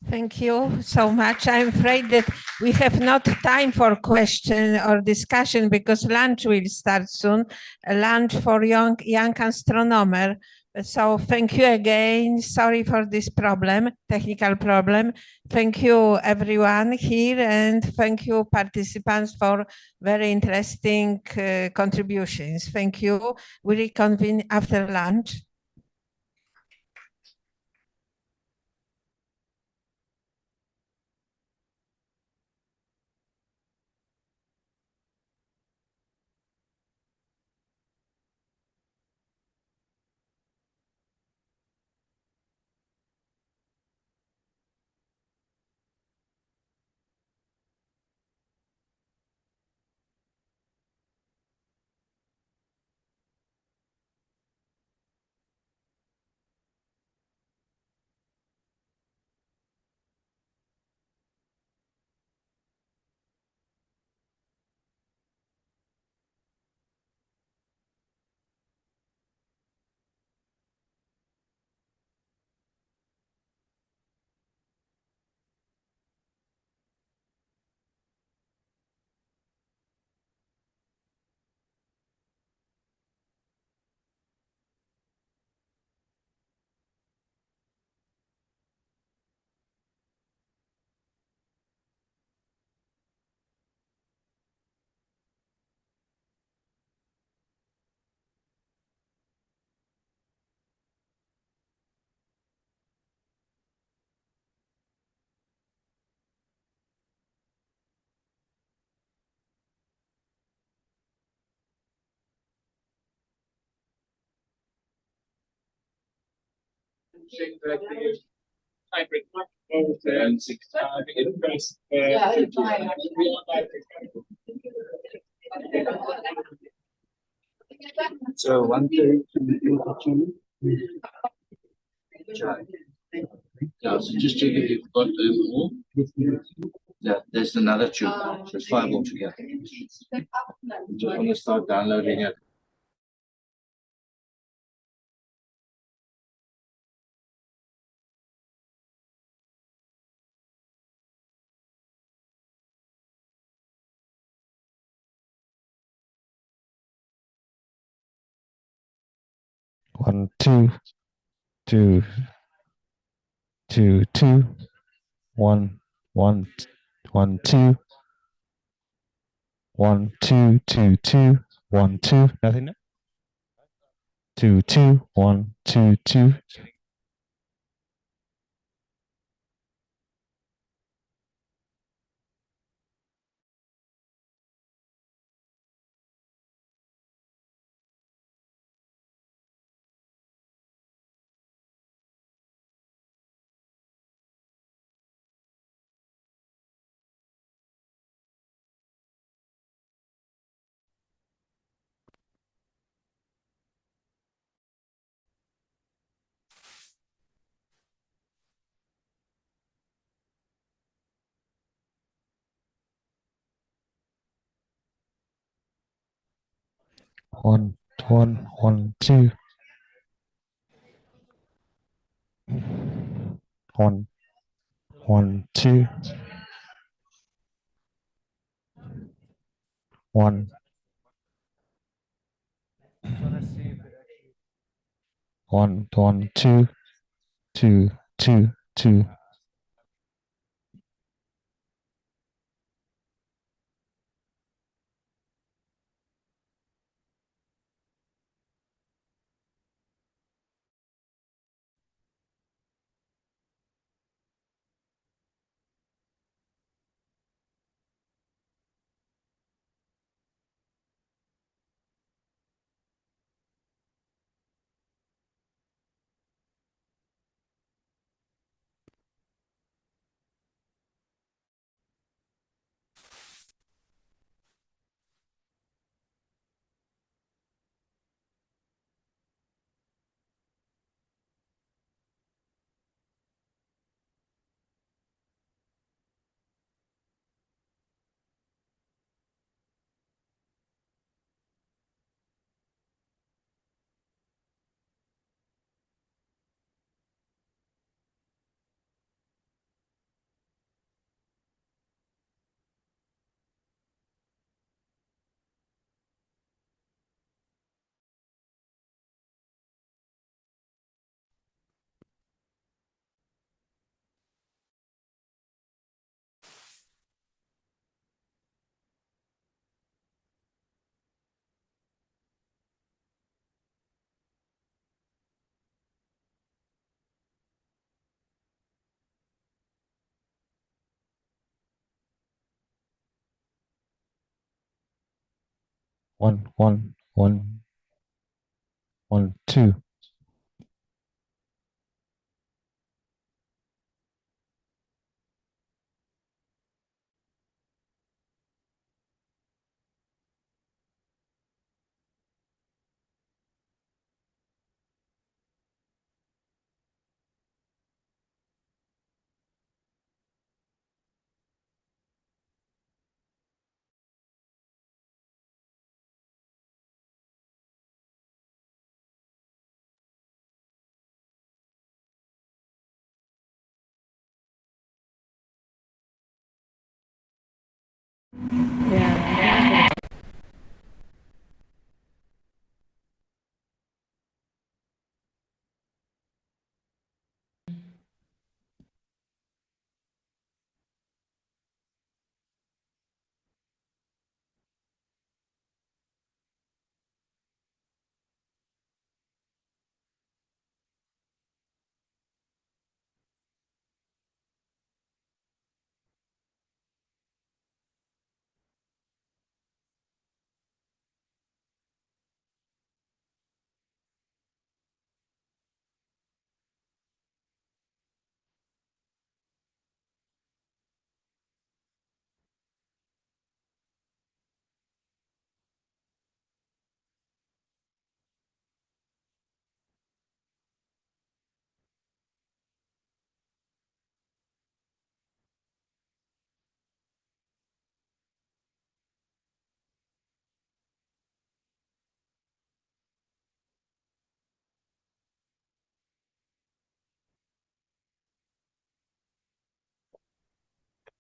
Thank you so much. I'm afraid that we have not time for question or discussion because lunch will start soon, a lunch for young astronomer. So thank you again. Sorry for this technical problem. Thank you everyone here, and thank you participants for very interesting contributions. Thank you. We reconvene after lunch. So 1:32. Yeah, so just check if you've got more. Yeah, there's another tube. There's 5 altogether. I'm just going to start downloading it. 1, 2, 2, 2, 2, 1, 1, 1, 2, 1, 2, 2, 2, 1, 2. Nothing now? 2, 2, 1, 2, 2. One, 1, 2. 1, 1, 2. 1, 1, 1, 2, 2, 2, 2. 1, 1, 1, 1, 2.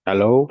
Hello?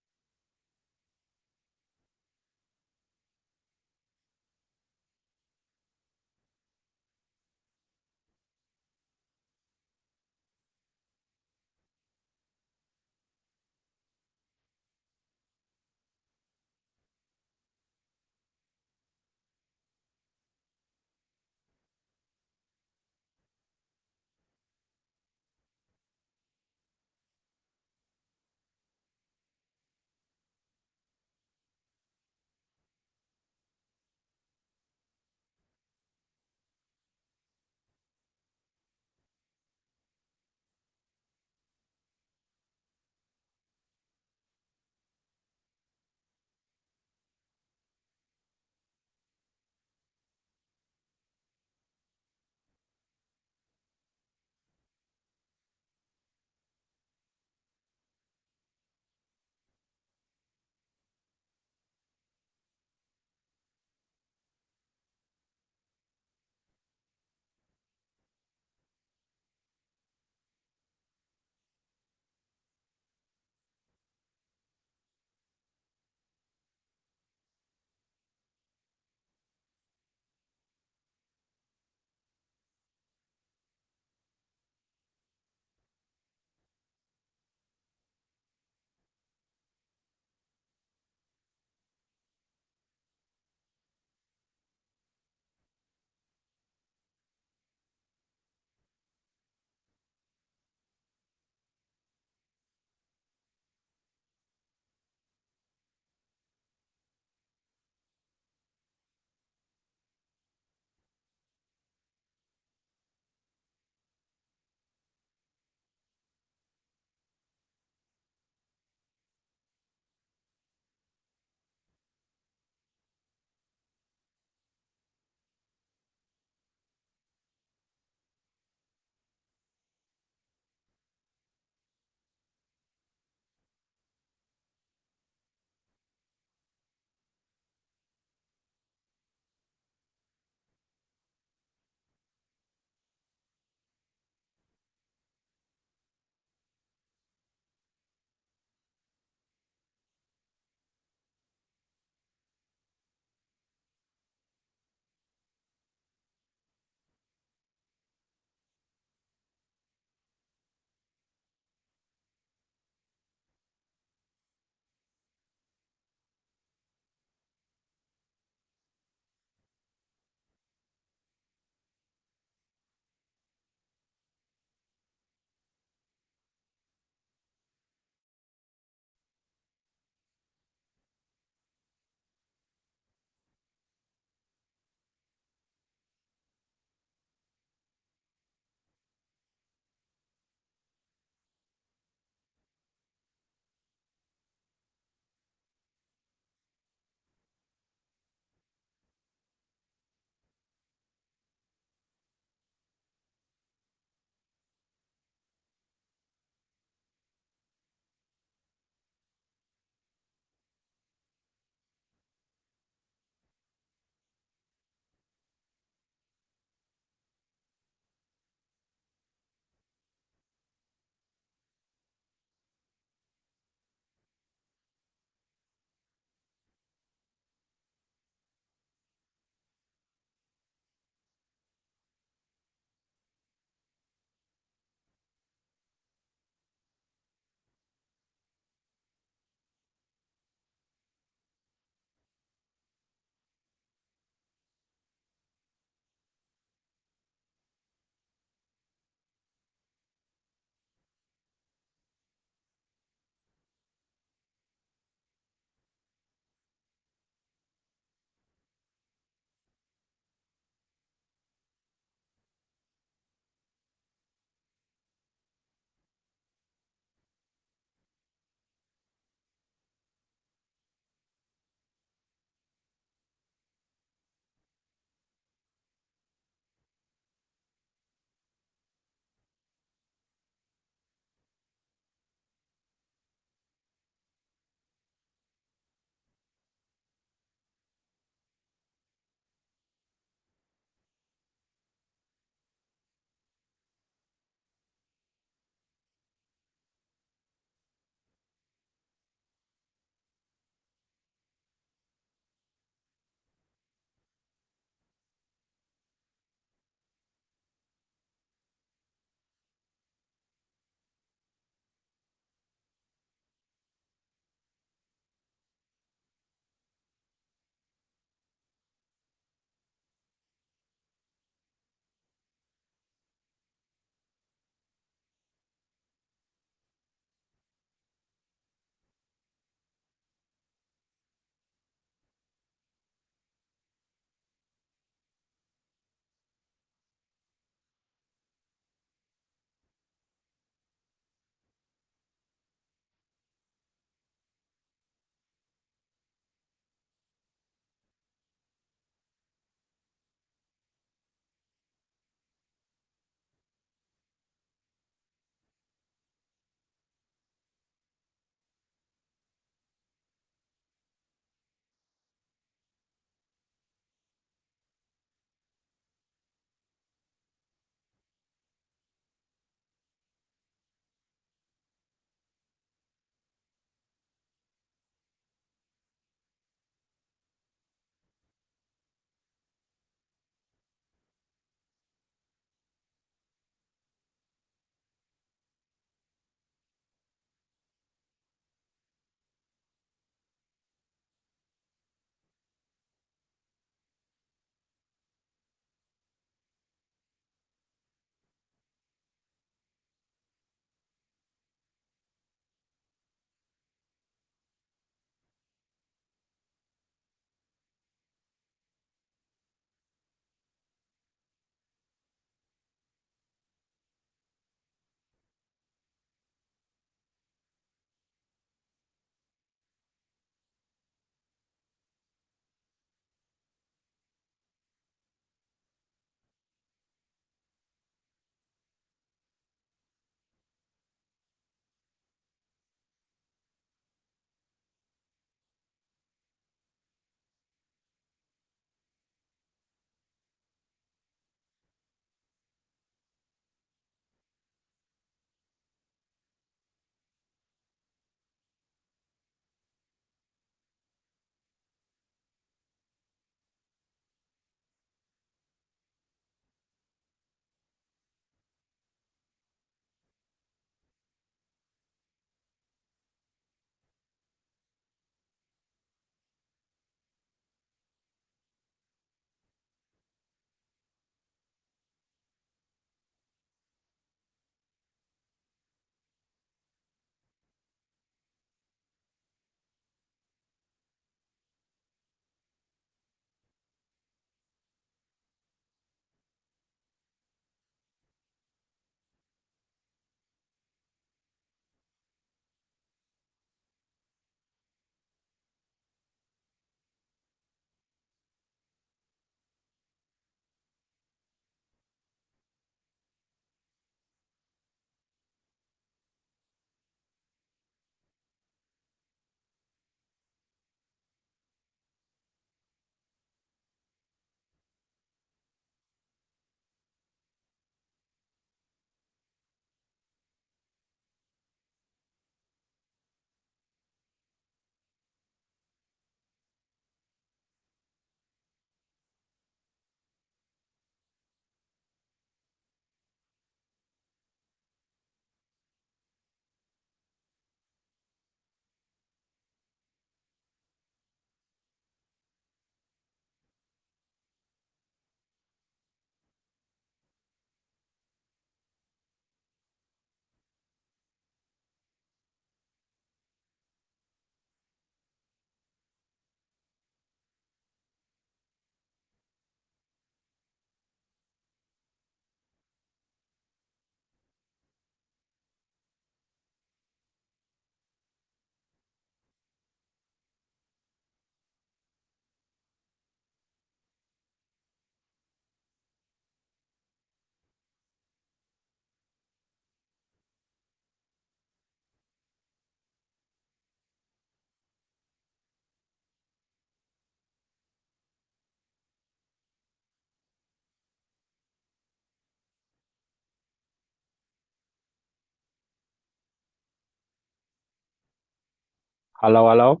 Hello, hello.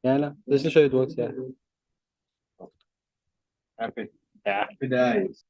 Yeah, no, this is how it works. Yeah. Happy. Yeah. Happy days.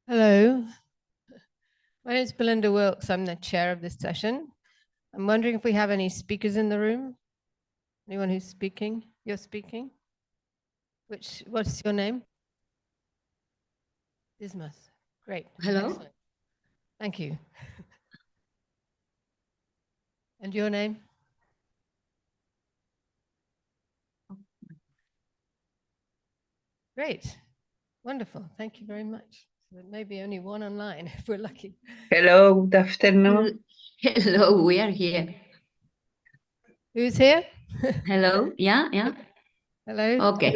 Hello. My name is Belinda Wilkes. I'm the chair of this session. I'm wondering if we have any speakers in the room. Anyone who's speaking? You're speaking? What's your name? Dismas. Great. Hello. Excellent. Thank you. And your name? Great. Wonderful. Thank you very much. So there may be only one online if we're lucky. Hello, good afternoon. Hello, we are here. Who's here? Hello, yeah. Hello. Okay.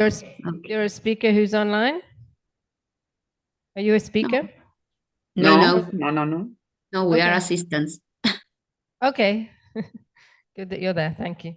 You're a speaker who's online? Are you a speaker? No. No, we are Okay. assistants. Okay. Good that you're there. Thank you.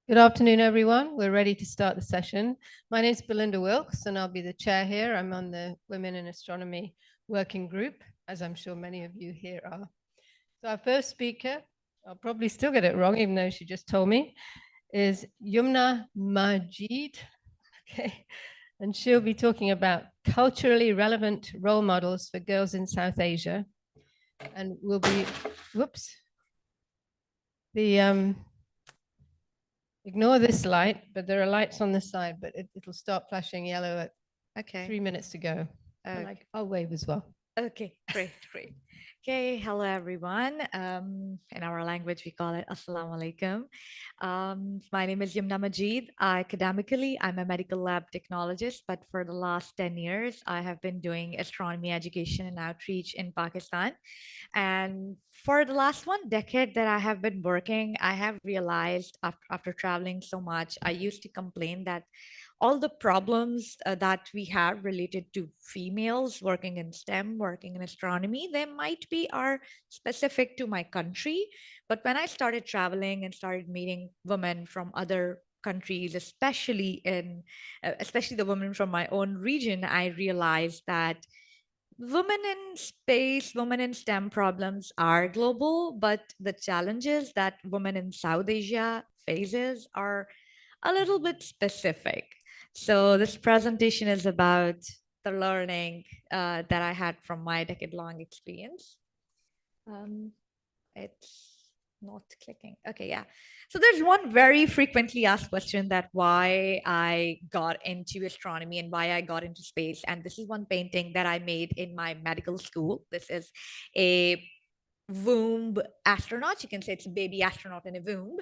Good afternoon, everyone. We're ready to start the session. My name is Belinda Wilkes, and I'll be the chair here. I'm on the Women in Astronomy Working Group, as I'm sure many of you here are. So our first speaker, I'll probably still get it wrong, even though she just told me, is Yumna Majid. Okay. And she'll be talking about culturally relevant role models for girls in South Asia. And we'll be, whoops, ignore this light, but there are lights on the side, but it'll start flashing yellow at 3 minutes to go. And I'll wave as well. Okay, great, great. Okay, hello everyone. In our language, we call it Assalamu alaikum. My name is Yumna Majid. Academically, I'm a medical lab technologist, but for the last 10 years, I have been doing astronomy education and outreach in Pakistan. And for the last 1 decade that I have been working, I have realized after traveling so much, I used to complain that all the problems that we have related to females working in STEM, working in astronomy, they might be are specific to my country. But when I started traveling and started meeting women from other countries, especially the women from my own region, I realized that women in space, women in STEM problems are global, but the challenges that women in South Asia faces are a little bit specific. So this presentation is about the learning that I had from my decade-long experience. It's not clicking. Okay, yeah. So there's one very frequently asked question that why I got into astronomy and why I got into space. And this is one painting that I made in my medical school. This is a womb astronaut. You can say it's a baby astronaut in a womb.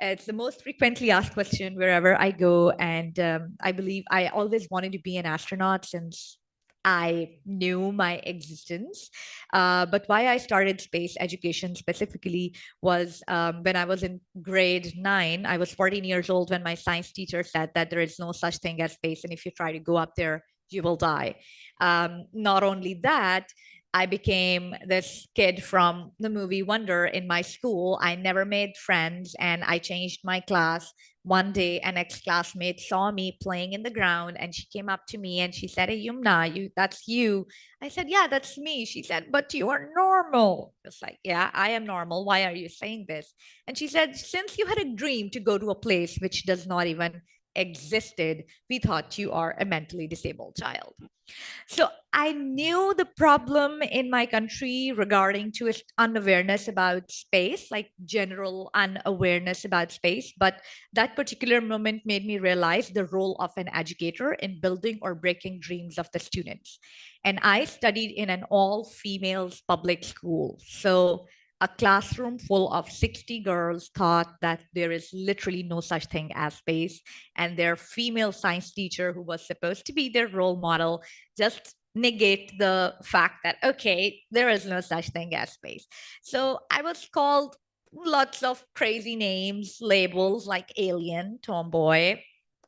It's the most frequently asked question wherever I go. And I believe I always wanted to be an astronaut since I knew my existence. But why I started space education specifically was when I was in grade 9, I was 14 years old when my science teacher said that there is no such thing as space. And if you try to go up there, you will die. Not only that, I became this kid from the movie Wonder in my school. I never made friends and I changed my class. One day, an ex-classmate saw me playing in the ground and she came up to me and she said, "Hey, Yumna, that's you." I said, "Yeah, that's me." She said, "But you are normal." It's like, "Yeah, I am normal. Why are you saying this?" And she said, "Since you had a dream to go to a place which does not even existed, we thought you are a mentally disabled child." So I knew the problem in my country regarding to unawareness about space, like general unawareness about space. But that particular moment made me realize the role of an educator in building or breaking dreams of the students. And I studied in an all-females public school. So a classroom full of 60 girls thought that there is literally no such thing as space. And their female science teacher, who was supposed to be their role model, just negate the fact that, okay, there is no such thing as space. So I was called lots of crazy names, labels like alien, tomboy,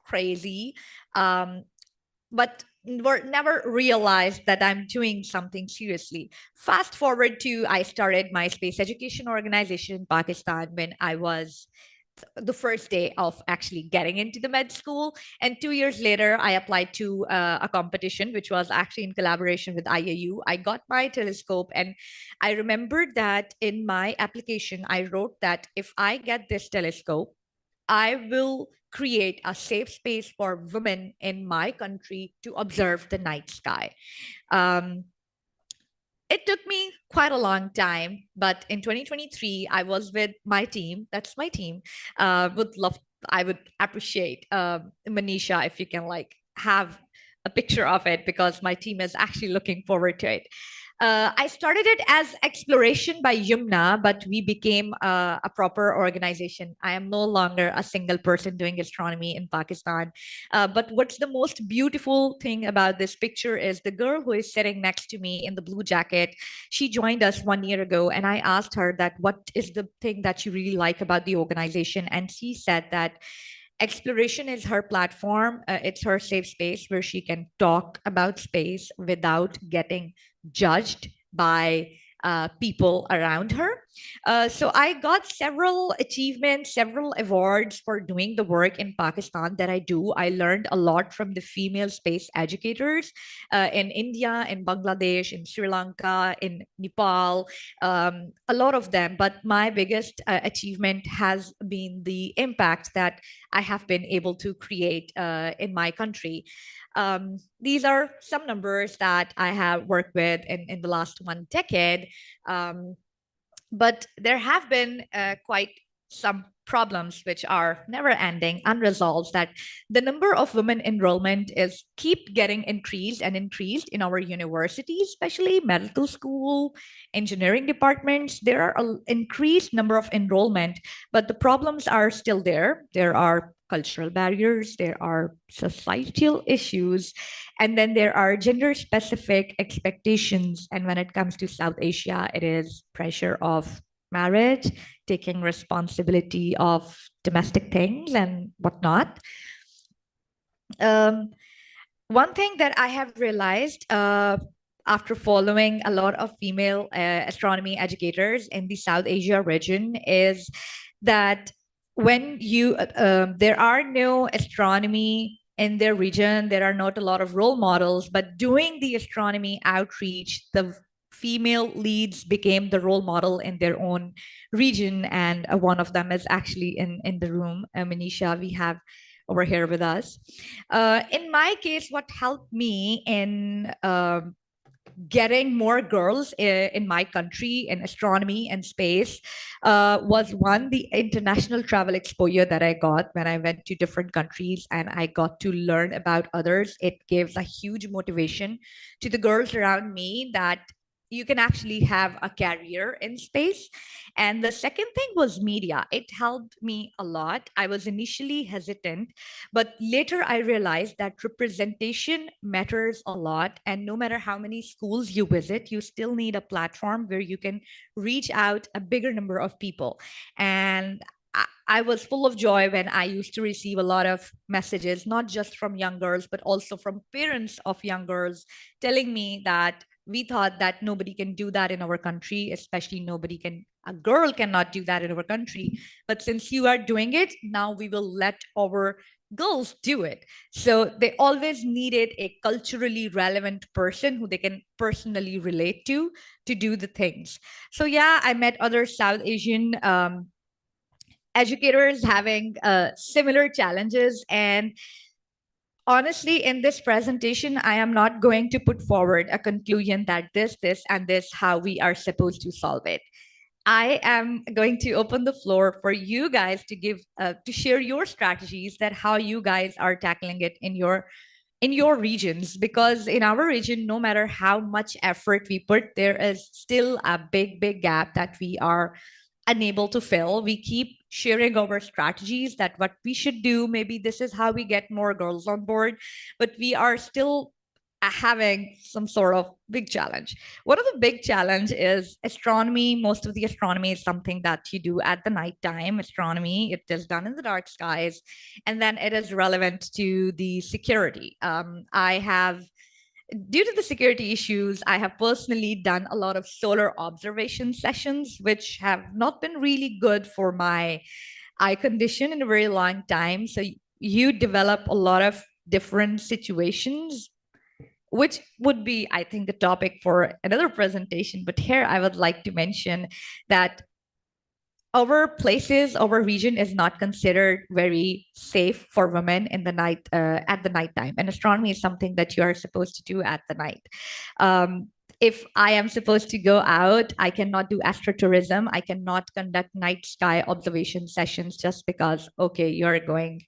crazy. But never realized that I'm doing something seriously. Fast forward to I started my space education organization in Pakistan when I was the first day of actually getting into the med school. And 2 years later, I applied to a competition, which was actually in collaboration with IAU. I got my telescope and I remembered that in my application, I wrote that if I get this telescope, I will create a safe space for women in my country to observe the night sky. It took me quite a long time, but in 2023, I was with my team. That's my team. I would appreciate Manisha if you can like have a picture of it because my team is actually looking forward to it. I started it as exploration by Yumna, but we became a proper organization. I am no longer a single person doing astronomy in Pakistan. But what's the most beautiful thing about this picture is the girl who is sitting next to me in the blue jacket. She joined us 1 year ago, and I asked her that what is the thing that you really like about the organization, and she said that exploration is her platform. It's her safe space where she can talk about space without getting judged by people around her. So I got several achievements, several awards for doing the work in Pakistan that I do. I learned a lot from the female space educators in India, in Bangladesh, in Sri Lanka, in Nepal, a lot of them. But my biggest achievement has been the impact that I have been able to create in my country. These are some numbers that I have worked with in the last 1 decade. But there have been quite some problems which are never ending, unresolved, that the number of women enrollment is keep getting increased and increased in our universities, especially medical school, engineering departments. There are an increased number of enrollment, but the problems are still there. There are cultural barriers, there are societal issues, and then there are gender specific expectations. And when it comes to South Asia, it is pressure of marriage, taking responsibility of domestic things and whatnot. One thing that I have realized after following a lot of female astronomy educators in the South Asia region is that when you there are no astronomy in their region, there are not a lot of role models, but doing the astronomy outreach, the female leads became the role model in their own region. And one of them is actually in the room, Manisha, we have over here with us. In my case, what helped me in getting more girls in my country in astronomy and space was one, the international travel exposure that I got when I went to different countries and I got to learn about others. It gives a huge motivation to the girls around me that you can actually have a career in space. And the second thing was media. It helped me a lot. I was initially hesitant, but later I realized that representation matters a lot. And no matter how many schools you visit, you still need a platform where you can reach out a bigger number of people. And I was full of joy when I used to receive a lot of messages, not just from young girls, but also from parents of young girls telling me that we thought that nobody can do that in our country, especially a girl cannot do that in our country. But since you are doing it, now we will let our girls do it. So they always needed a culturally relevant person who they can personally relate to do the things. So yeah, I met other South Asian educators having similar challenges. And honestly, in this presentation, I am not going to put forward a conclusion that this, and this, how we are supposed to solve it. I am going to open the floor for you guys to give, to share your strategies that how you guys are tackling it in your regions, because in our region, no matter how much effort we put, there is still a big gap that we are unable to fill. We keep sharing our strategies that what we should do, maybe this is how we get more girls on board, but we are still having some sort of big challenge. One of the big challenge is astronomy. Most of the astronomy is something that you do at the nighttime. Astronomy, it is done in the dark skies, and then it is relevant to the security. Due to the security issues, I have personally done a lot of solar observation sessions, which have not been really good for my eye condition in a very long time. So you develop a lot of different situations, which would be, I think, the topic for another presentation. But here I would like to mention that our places, our region is not considered very safe for women in the night, at the nighttime. And astronomy is something that you are supposed to do at the night. If I am supposed to go out, I cannot do astrotourism. I cannot conduct night sky observation sessions just because, okay, you're going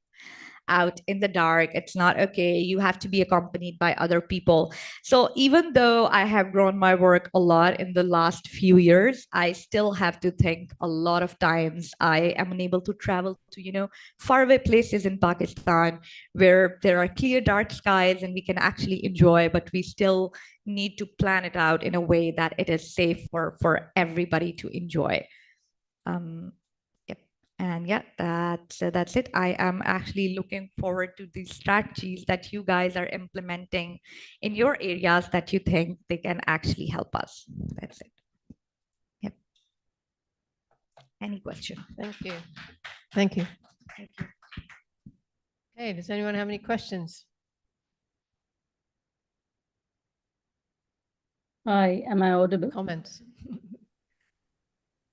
out in the dark. It's not okay. You have to be accompanied by other people. So even though I have grown my work a lot in the last few years, I still have to think a lot of times I am unable to travel to, faraway places in Pakistan where there are clear dark skies and we can actually enjoy, but we still need to plan it out in a way that it is safe for everybody to enjoy. Yep. And yeah, that's it. I am actually looking forward to the strategies that you guys are implementing in your areas that you think they can actually help us. That's it. Yep. Any question? Thank you. Thank you. Thank you. Okay, does anyone have any questions? Hi, am I audible? Comments?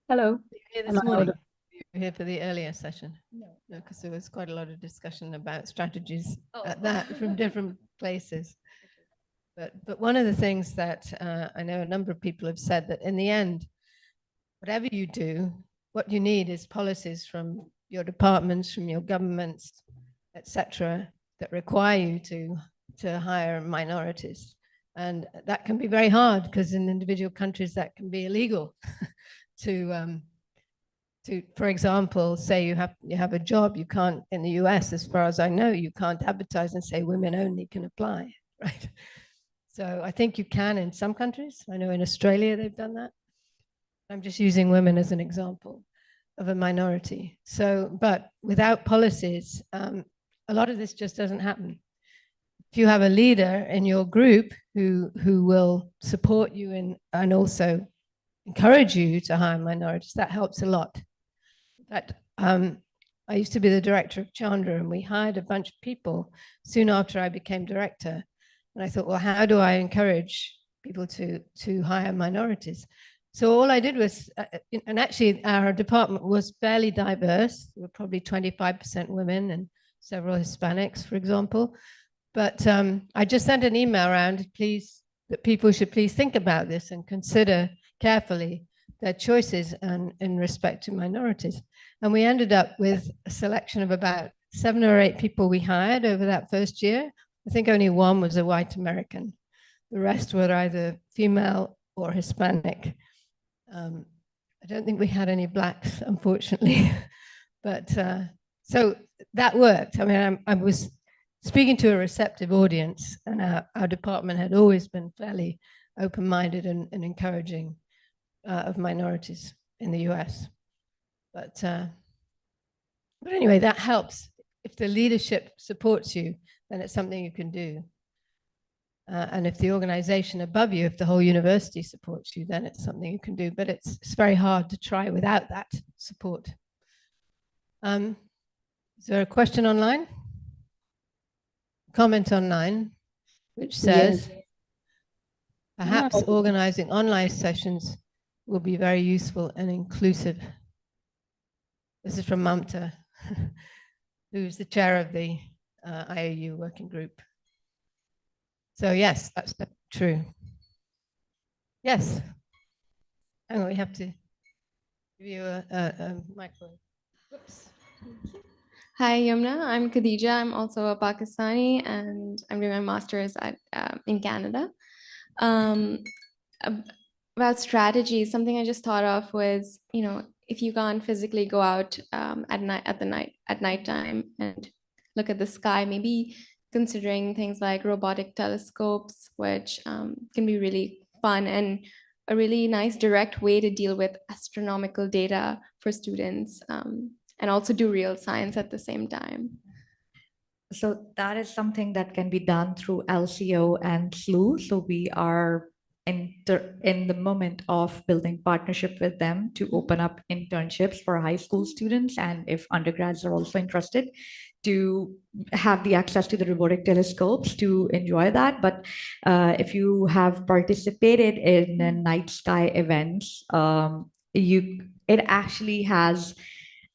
Hello. Here Am this I morning? audible? You were here for the earlier session? No, because there was quite a lot of discussion about strategies at that from different places. But one of the things that I know a number of people have said that in the end, whatever you do, what you need is policies from your departments, from your governments, etc., that require you to hire minorities. And that can be very hard because in individual countries that can be illegal to, for example, say you have a job, you can't, in the US, as far as I know, you can't advertise and say women only can apply, right? So I think you can in some countries. I know in Australia they've done that. I'm just using women as an example of a minority. So, but without policies, a lot of this just doesn't happen. If you have a leader in your group who will support you and also encourage you to hire minorities, that helps a lot. In fact, I used to be the director of Chandra, and we hired a bunch of people soon after I became director. And I thought, well, how do I encourage people to hire minorities? So all I did was, and actually our department was fairly diverse. There were probably 25% women and several Hispanics, for example. But I just sent an email around, that people should please think about this and consider carefully their choices in respect to minorities. And we ended up with a selection of about 7 or 8 people we hired over that first year. I think only one was a white American. The rest were either female or Hispanic. I don't think we had any blacks, unfortunately. But so that worked. I mean, I was speaking to a receptive audience, and our department had always been fairly open-minded and encouraging of minorities in the US. But anyway, that helps. If the leadership supports you, then it's something you can do. And if the organization above you, if the whole university supports you, then it's something you can do. But it's very hard to try without that support. Is there a question online? Comment online, which says, Yes. perhaps organizing online sessions will be very useful and inclusive. This is from Mamta, who's the chair of the IAU working group. So yes, that's true. Yes. Hang on, we have to give you a microphone. Whoops. Hi, Yumna. I'm Khadija. I'm also a Pakistani, and I'm doing my master's in Canada. About strategy, something I just thought of was, if you can't physically go out at nighttime and look at the sky, maybe considering things like robotic telescopes, which can be really fun and a really nice direct way to deal with astronomical data for students, and also do real science at the same time. So that is something that can be done through LCO and SLU. So we are in the moment of building partnership with them to open up internships for high school students, and if undergrads are also interested, to have the access to the robotic telescopes to enjoy that. But if you have participated in night sky events, it actually has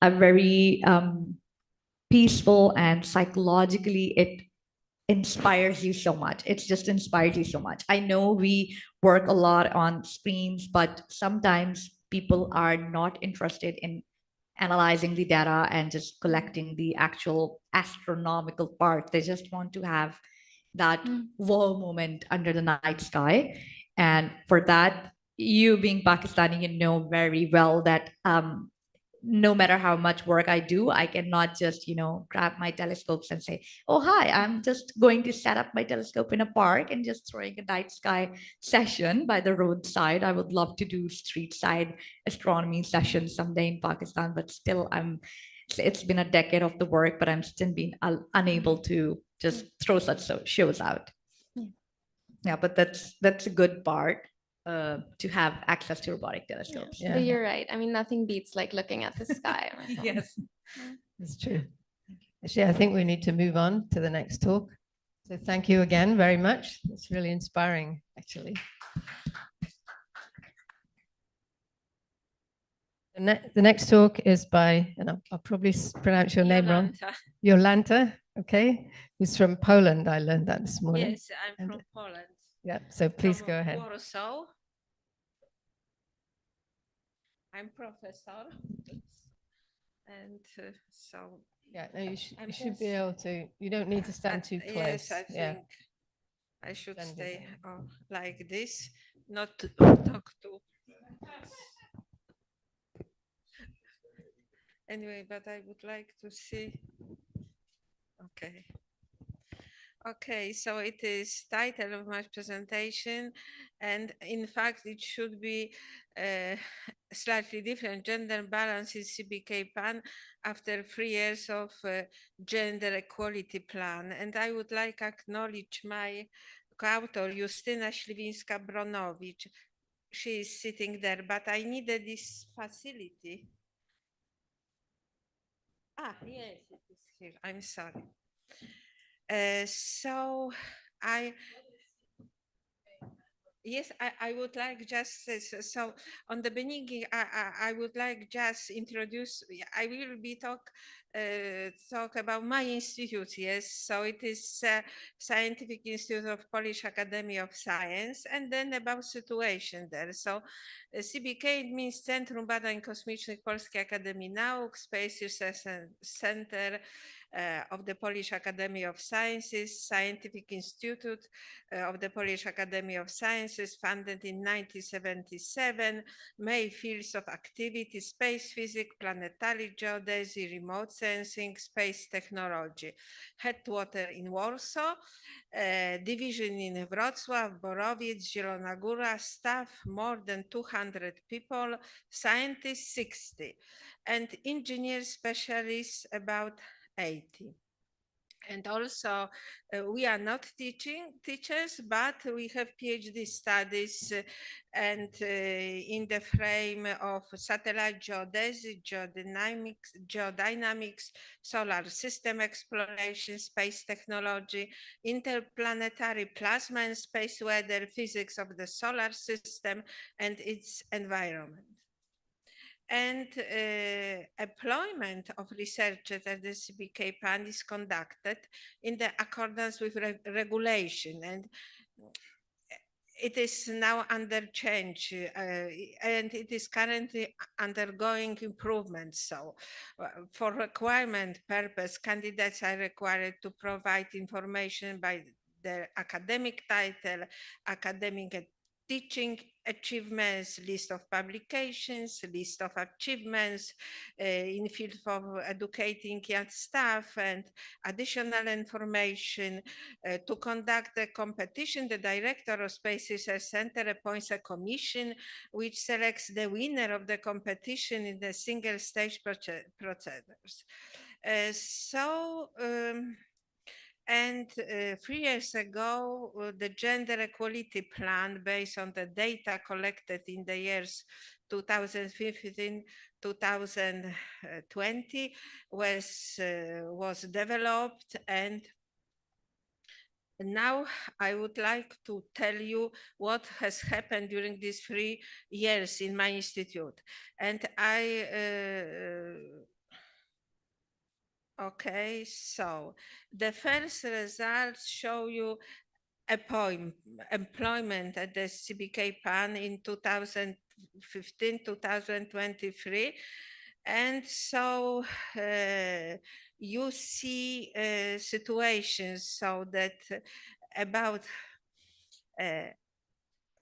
a very peaceful, and psychologically it inspires you so much. It's just inspires you so much. I know we work a lot on screens, but sometimes people are not interested in analyzing the data and just collecting the actual astronomical part. They just want to have that wow moment under the night sky. And for that, you being Pakistani, you know very well that no matter how much work I do, I cannot just, grab my telescopes and say, oh, hi, I'm just going to set up my telescope in a park and just throwing a night sky session by the roadside. I would love to do street side astronomy sessions someday in Pakistan, but still it's been a decade of the work, but I'm still being unable to just throw such shows out. Yeah, but that's a good part. To have access to robotic telescopes. But you're right. I mean, nothing beats like looking at the sky. Yes, It's true. Actually, I think we need to move on to the next talk. So thank you again very much. It's really inspiring, actually. The next talk is by, and I'll probably pronounce your name wrong. Jolanta, okay, who's from Poland. I learned that this morning. Yes, I'm from Poland. Yeah, so please From go ahead. Warsaw. I'm professor, and so yeah, no, you should be able to. You don't need to stand too close. Yes, I think I should stay like this, not to talk to. Anyway, but I would like to see. Okay. Okay, so it is title of my presentation, and in fact it should be slightly different. Gender balance in CBK PAN after 3 years of gender equality plan. And I would like to acknowledge my co-author, Justyna Śliwińska-Bronowicz. She is sitting there, but I needed this facility. Ah, yes, it is here. I'm sorry. So I would like just so on the beginning I would like just introduce. I will be talk about my institute. Yes, so it is Scientific Institute of Polish Academy of Science, and then about situation there. So CBK it means Centrum Badań Kosmicznych Polskiej Akademii Nauk, Space Research Center of the Polish Academy of Sciences, Scientific Institute of the Polish Academy of Sciences, founded in 1977, main fields of activity, space physics, planetary geodesy, remote sensing, space technology. Headquarter in Warsaw, division in Wrocław, Borowiec, Zielona Góra, staff more than 200 people, scientists 60, and engineer specialists about 80. And also, we are not teachers, but we have PhD studies and in the frame of satellite geodesy, geodynamics, solar system exploration, space technology, interplanetary plasma and space weather, physics of the solar system and its environment. And employment of researchers at the CBK PAN is conducted in the accordance with regulation, and it is now under change and it is currently undergoing improvements. So for requirement purpose, candidates are required to provide information by their academic title, academic teaching achievements, list of publications, list of achievements in field of educating young staff, and additional information. To conduct the competition, the director of Space Research Center appoints a commission which selects the winner of the competition in the single stage procedures. And 3 years ago, the gender equality plan based on the data collected in the years 2015, 2020 was developed, and now I would like to tell you what has happened during these 3 years in my institute. And okay, so the first results show you employment at the CBK PAN in 2015-2023. And so you see situations so that about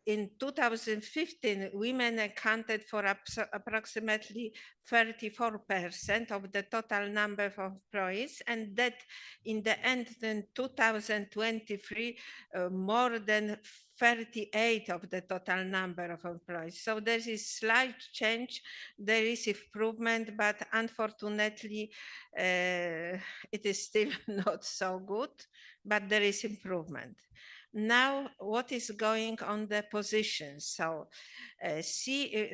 in 2015, women accounted for approximately 34% of the total number of employees, and that in the end, in 2023, more than 38 of the total number of employees. So there is slight change, there is improvement, but unfortunately, it is still not so good, but there is improvement. Now, what is going on the positions? So,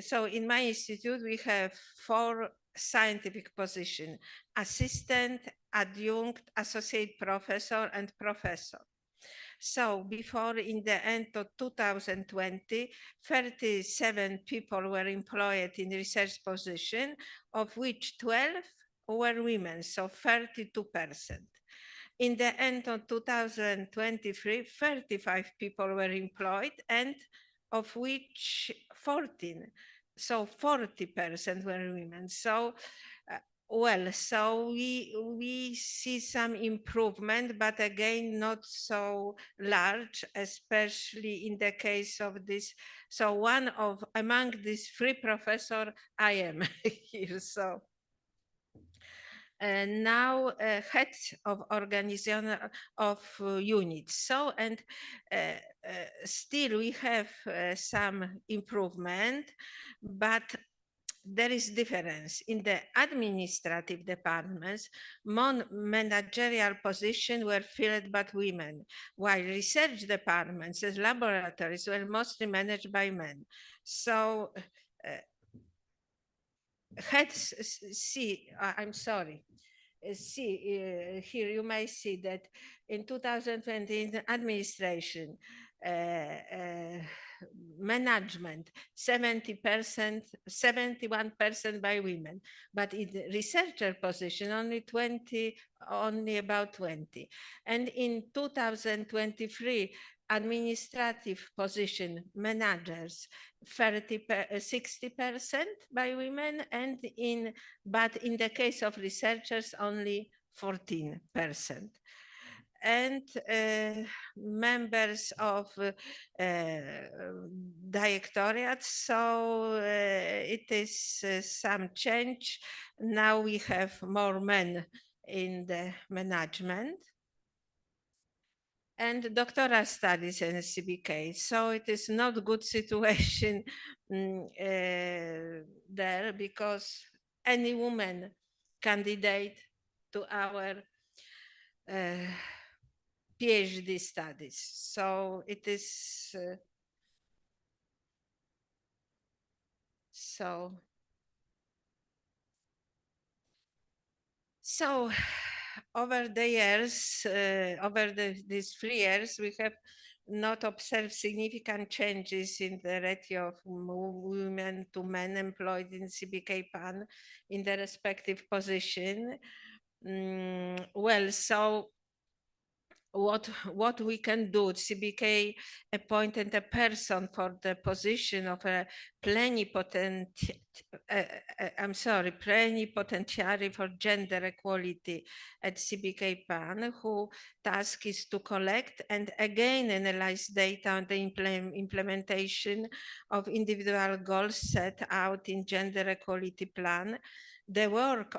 so in my institute, we have 4 scientific positions: assistant, adjunct, associate professor, and professor. So before, in the end of 2020, 37 people were employed in research position, of which 12 were women, so 32%. In the end of 2023, 35 people were employed, and of which 14, so 40% were women. So, well, so we see some improvement, but again, not so large, especially in the case of this. So one of among these 3 professors, I am here. So. Now heads of organization of units. So, and still we have some improvement, but there is difference. In the administrative departments, managerial positions were filled by women, while research departments and laboratories were mostly managed by men. So heads, see, I'm sorry. See, here you may see that in 2020, in the administration, management, 70%, 71% by women, but in the researcher position, only about 20. And in 2023, administrative position managers, 60% by women, and but in the case of researchers, only 14%. And members of directorates, so it is some change. Now we have more men in the management. And doctoral studies in CBK. So it is not a good situation there, because any woman candidate to our PhD studies. So it is so over the years, these 3 years, we have not observed significant changes in the ratio of women to men employed in CBK PAN in the respective position. Well, so what we can do, CBK appointed a person for the position of a plenipotentiary for gender equality at CBK PAN, whose task is to collect and again analyze data on the implementation of individual goals set out in gender equality plan. The work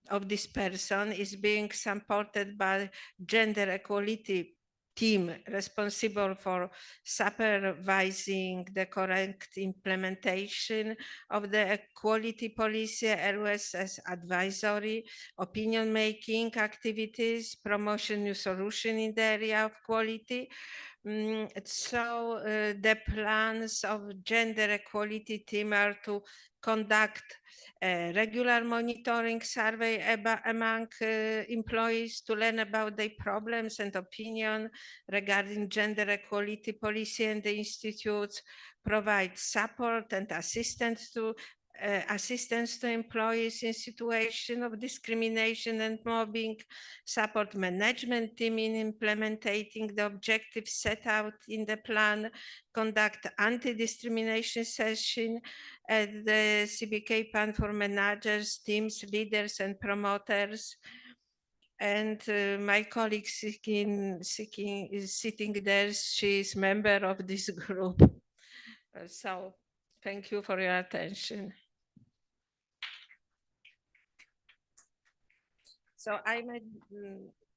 of this person is being supported by gender equality team responsible for supervising the correct implementation of the equality policy, as well as advisory, opinion-making activities, promotion new solution in the area of quality. So the plans of gender equality team are to conduct regular monitoring survey among employees to learn about their problems and opinion regarding gender equality policy and the institutes, provide support and assistance to assistance to employees in situation of discrimination and mobbing, support management team in implementing the objectives set out in the plan, conduct anti-discrimination session at the CBK plan for managers, teams, leaders, and promoters. And my colleague is sitting there. She is member of this group. So thank you for your attention. So I might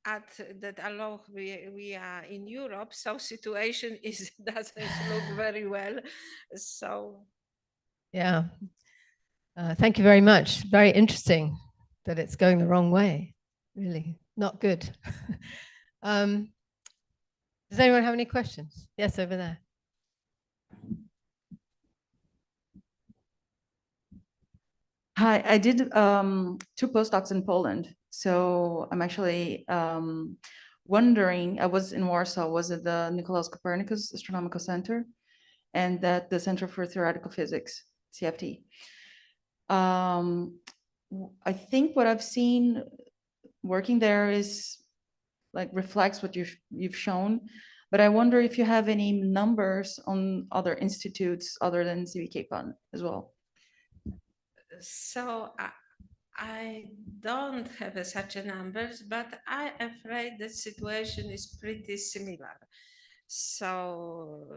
add that although we are in Europe, so situation doesn't look very well. So Yeah. Thank you very much. Very interesting that it's going the wrong way. Really not good. Does anyone have any questions? Yes, over there. Hi, I did 2 postdocs in Poland. So I'm actually wondering, I was in Warsaw, was it the Nicolaus Copernicus Astronomical Center and that the Center for Theoretical Physics, CFT. I think what I've seen working there is like reflects what you've shown, but I wonder if you have any numbers on other institutes other than CBK-PAN as well. So I don't have such a numbers, but I'm afraid the situation is pretty similar. So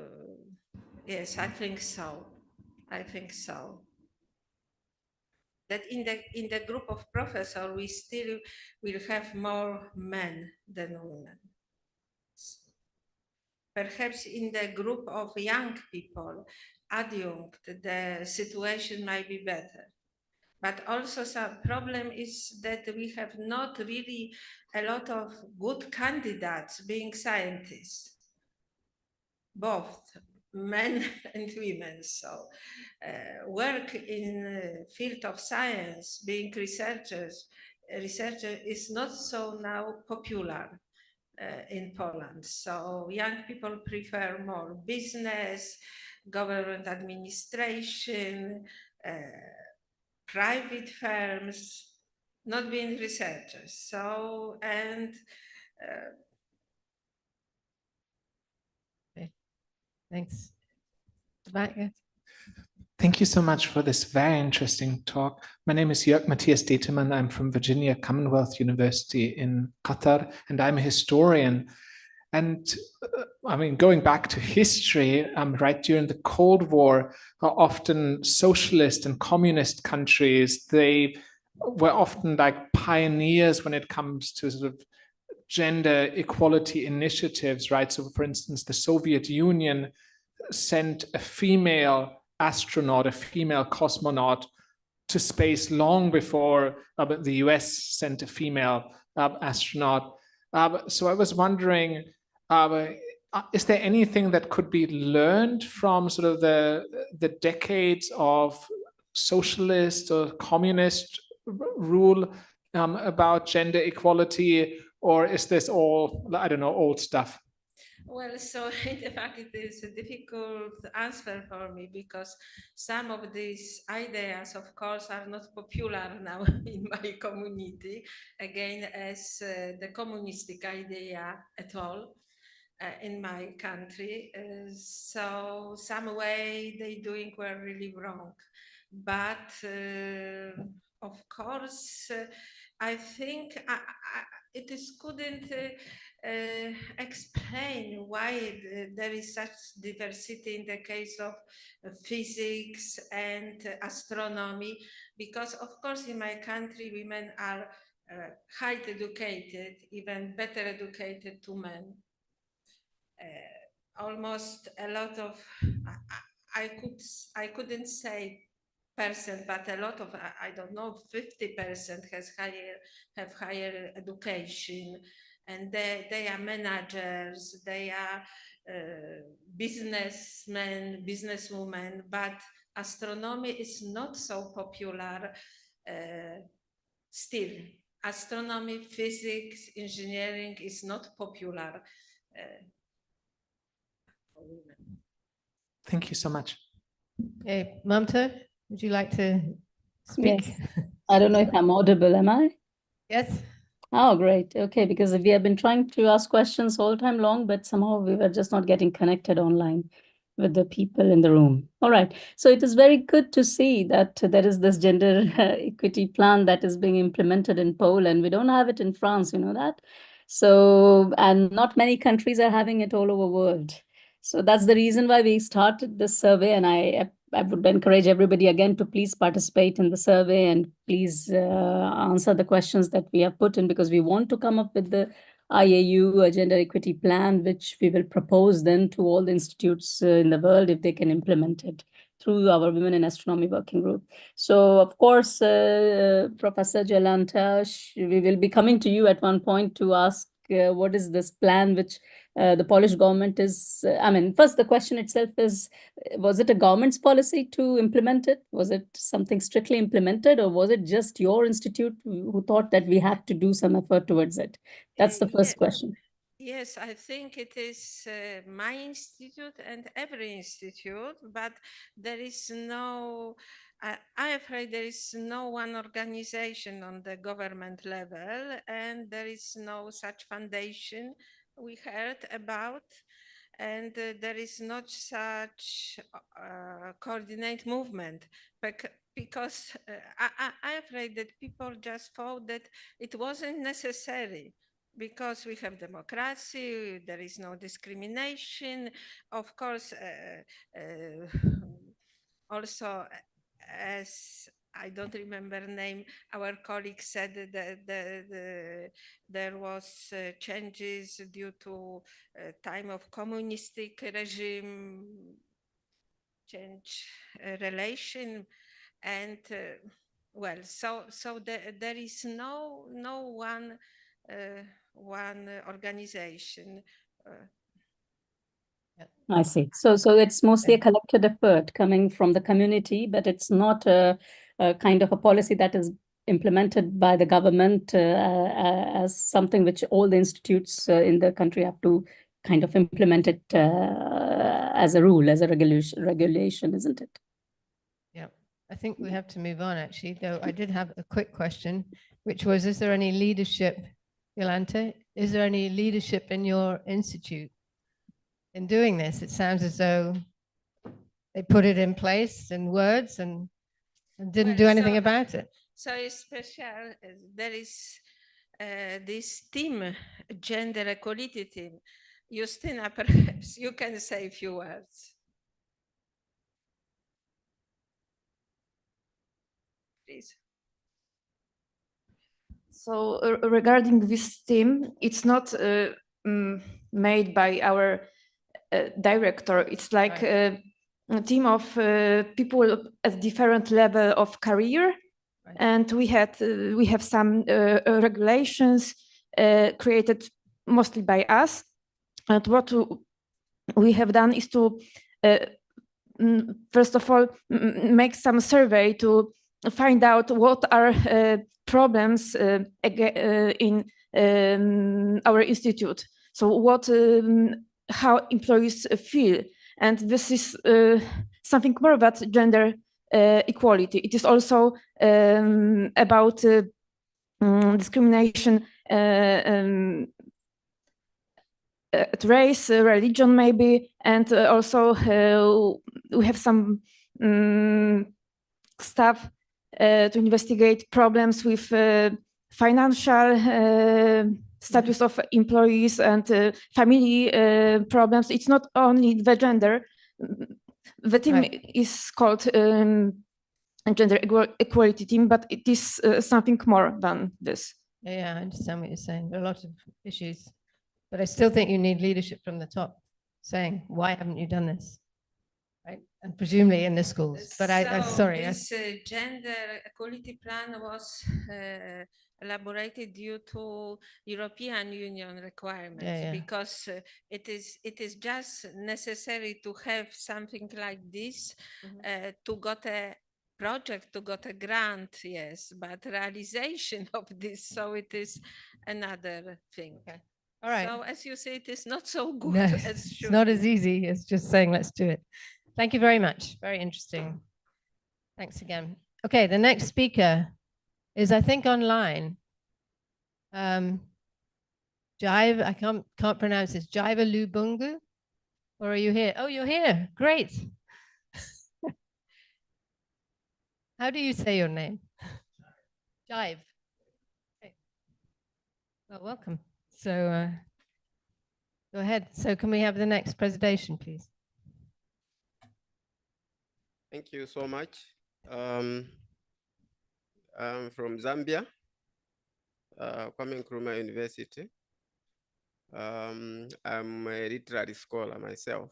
yes, I think so. I think so. That in the group of professors, we still will have more men than women. Perhaps in the group of young people, adjunct, the situation might be better. But also some problem is that we have not really a lot of good candidates being scientists, both men and women. So work in field of science, being researcher is not so now popular in Poland. So young people prefer more business, government administration, private firms, not being researchers. So, and okay. Thanks. Back here. Thank you so much for this very interesting talk. My name is Jörg Matthias Detemann. I'm from Virginia Commonwealth University in Qatar, and I'm a historian. And I mean, going back to history, right during the Cold War, often socialist and communist countries, they were often like pioneers when it comes to sort of gender equality initiatives, right? So for instance, the Soviet Union sent a female astronaut, a female cosmonaut to space long before the US sent a female astronaut. So I was wondering, is there anything that could be learned from sort of the decades of socialist or communist rule about gender equality, or is this all, I don't know, old stuff? well, so in fact, it is a difficult answer for me because some of these ideas, of course, are not popular now in my community, again, as the communistic idea at all in my country. So some way they doing were really wrong. But of course, I think it is couldn't explain why there is such diversity in the case of physics and astronomy, because of course in my country women are highly educated, even better educated to men. Almost a lot of I couldn't say percent, but a lot of I don't know 50% have higher education, and they are managers, they are businessmen, businesswomen, but astronomy is not so popular still. Astronomy, physics, engineering is not popular. Thank you so much. Hey, Mamta, would you like to speak? Yes. I don't know if I'm audible, am I? Yes. Oh, great. Okay, because we have been trying to ask questions all time long, but somehow we were just not getting connected online with the people in the room. All right. So it is very good to see that there is this gender equity plan that is being implemented in Poland. We don't have it in France, you know that? So, and not many countries are having it all over the world. So that's the reason why we started this survey, and I would encourage everybody again to please participate in the survey and please answer the questions that we have put in, because we want to come up with the IAU gender equity plan, which we will propose then to all the institutes in the world if they can implement it through our Women in Astronomy Working Group. So, of course, Professor Jolanta, we will be coming to you at one point to ask what is this plan which the Polish government is, I mean, first the question itself is, was it a government's policy to implement it? Was it something strictly implemented, or was it just your institute who thought that we have to do some effort towards it? That's the first question. Yes, I think it is my institute and every institute, but there is no, I'm afraid there is no one organization on the government level, and there is no such foundation we heard about, and there is not such coordinate movement, because I'm afraid that people just thought that it wasn't necessary, because we have democracy, there is no discrimination. Of course, also, as I don't remember name, our colleague said that there was changes due to time of communistic regime, change relation, and well, so there is no one organization. I see. So it's mostly a collected effort coming from the community, but it's not a kind of a policy that is implemented by the government as something which all the institutes in the country have to kind of implement it as a rule, as a regulation, isn't it? Yeah, I think we have to move on actually, though I did have a quick question, which was, is there any leadership, Jolanta, is there any leadership in your institute in doing this? It sounds as though they put it in place in words and didn't do anything about it. So it's special, there is this team, gender equality team. Justina, perhaps you can say a few words. Please. So regarding this team, it's not made by our director. It's like a team of people at different level of career, and we have some regulations created mostly by us. And what we have done is to first of all make some survey to find out what are problems in our institute. So what how employees feel, and this is something more about gender equality. It is also about discrimination at race, religion maybe, and also we have some staff to investigate problems with financial status of employees and family problems. It's not only the gender. The team is called Gender Equality Team, but it is something more than this. Yeah, I understand what you're saying. There are a lot of issues, but I still think you need leadership from the top saying, why haven't you done this? Right? And presumably in the schools. But sorry. This gender equality plan was elaborated due to European Union requirements, because it is just necessary to have something like this to got a project, to got a grant, yes, but realization of this, so it is another thing. Okay. All right. So as you say, it is not so good No, as should it's not be. as easy as just saying, let's do it. Thank you very much. Very interesting. Thanks again. Okay, the next speaker is, I think, online. Jive, I can't pronounce this. Jiva Lubungu, or are you here? Oh, you're here. Great. How do you say your name? Jive. Okay. Well, welcome. So go ahead. So can we have the next presentation, please? Thank you so much. I'm from Zambia, Kwame Nkrumah University. I'm a literary scholar myself.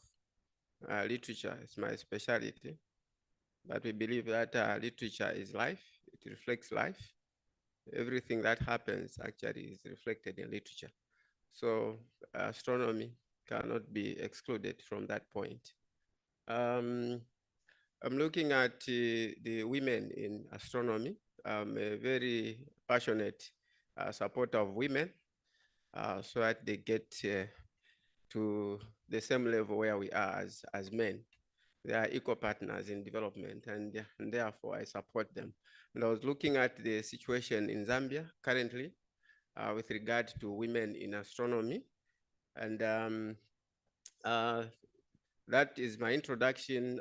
Literature is my specialty, but we believe that literature is life. It reflects life. Everything that happens actually is reflected in literature. So astronomy cannot be excluded from that point. I'm looking at the women in astronomy. I'm a very passionate supporter of women so that they get to the same level where we are as men. They are equal partners in development, and therefore I support them. And I was looking at the situation in Zambia currently with regard to women in astronomy. And that is my introduction.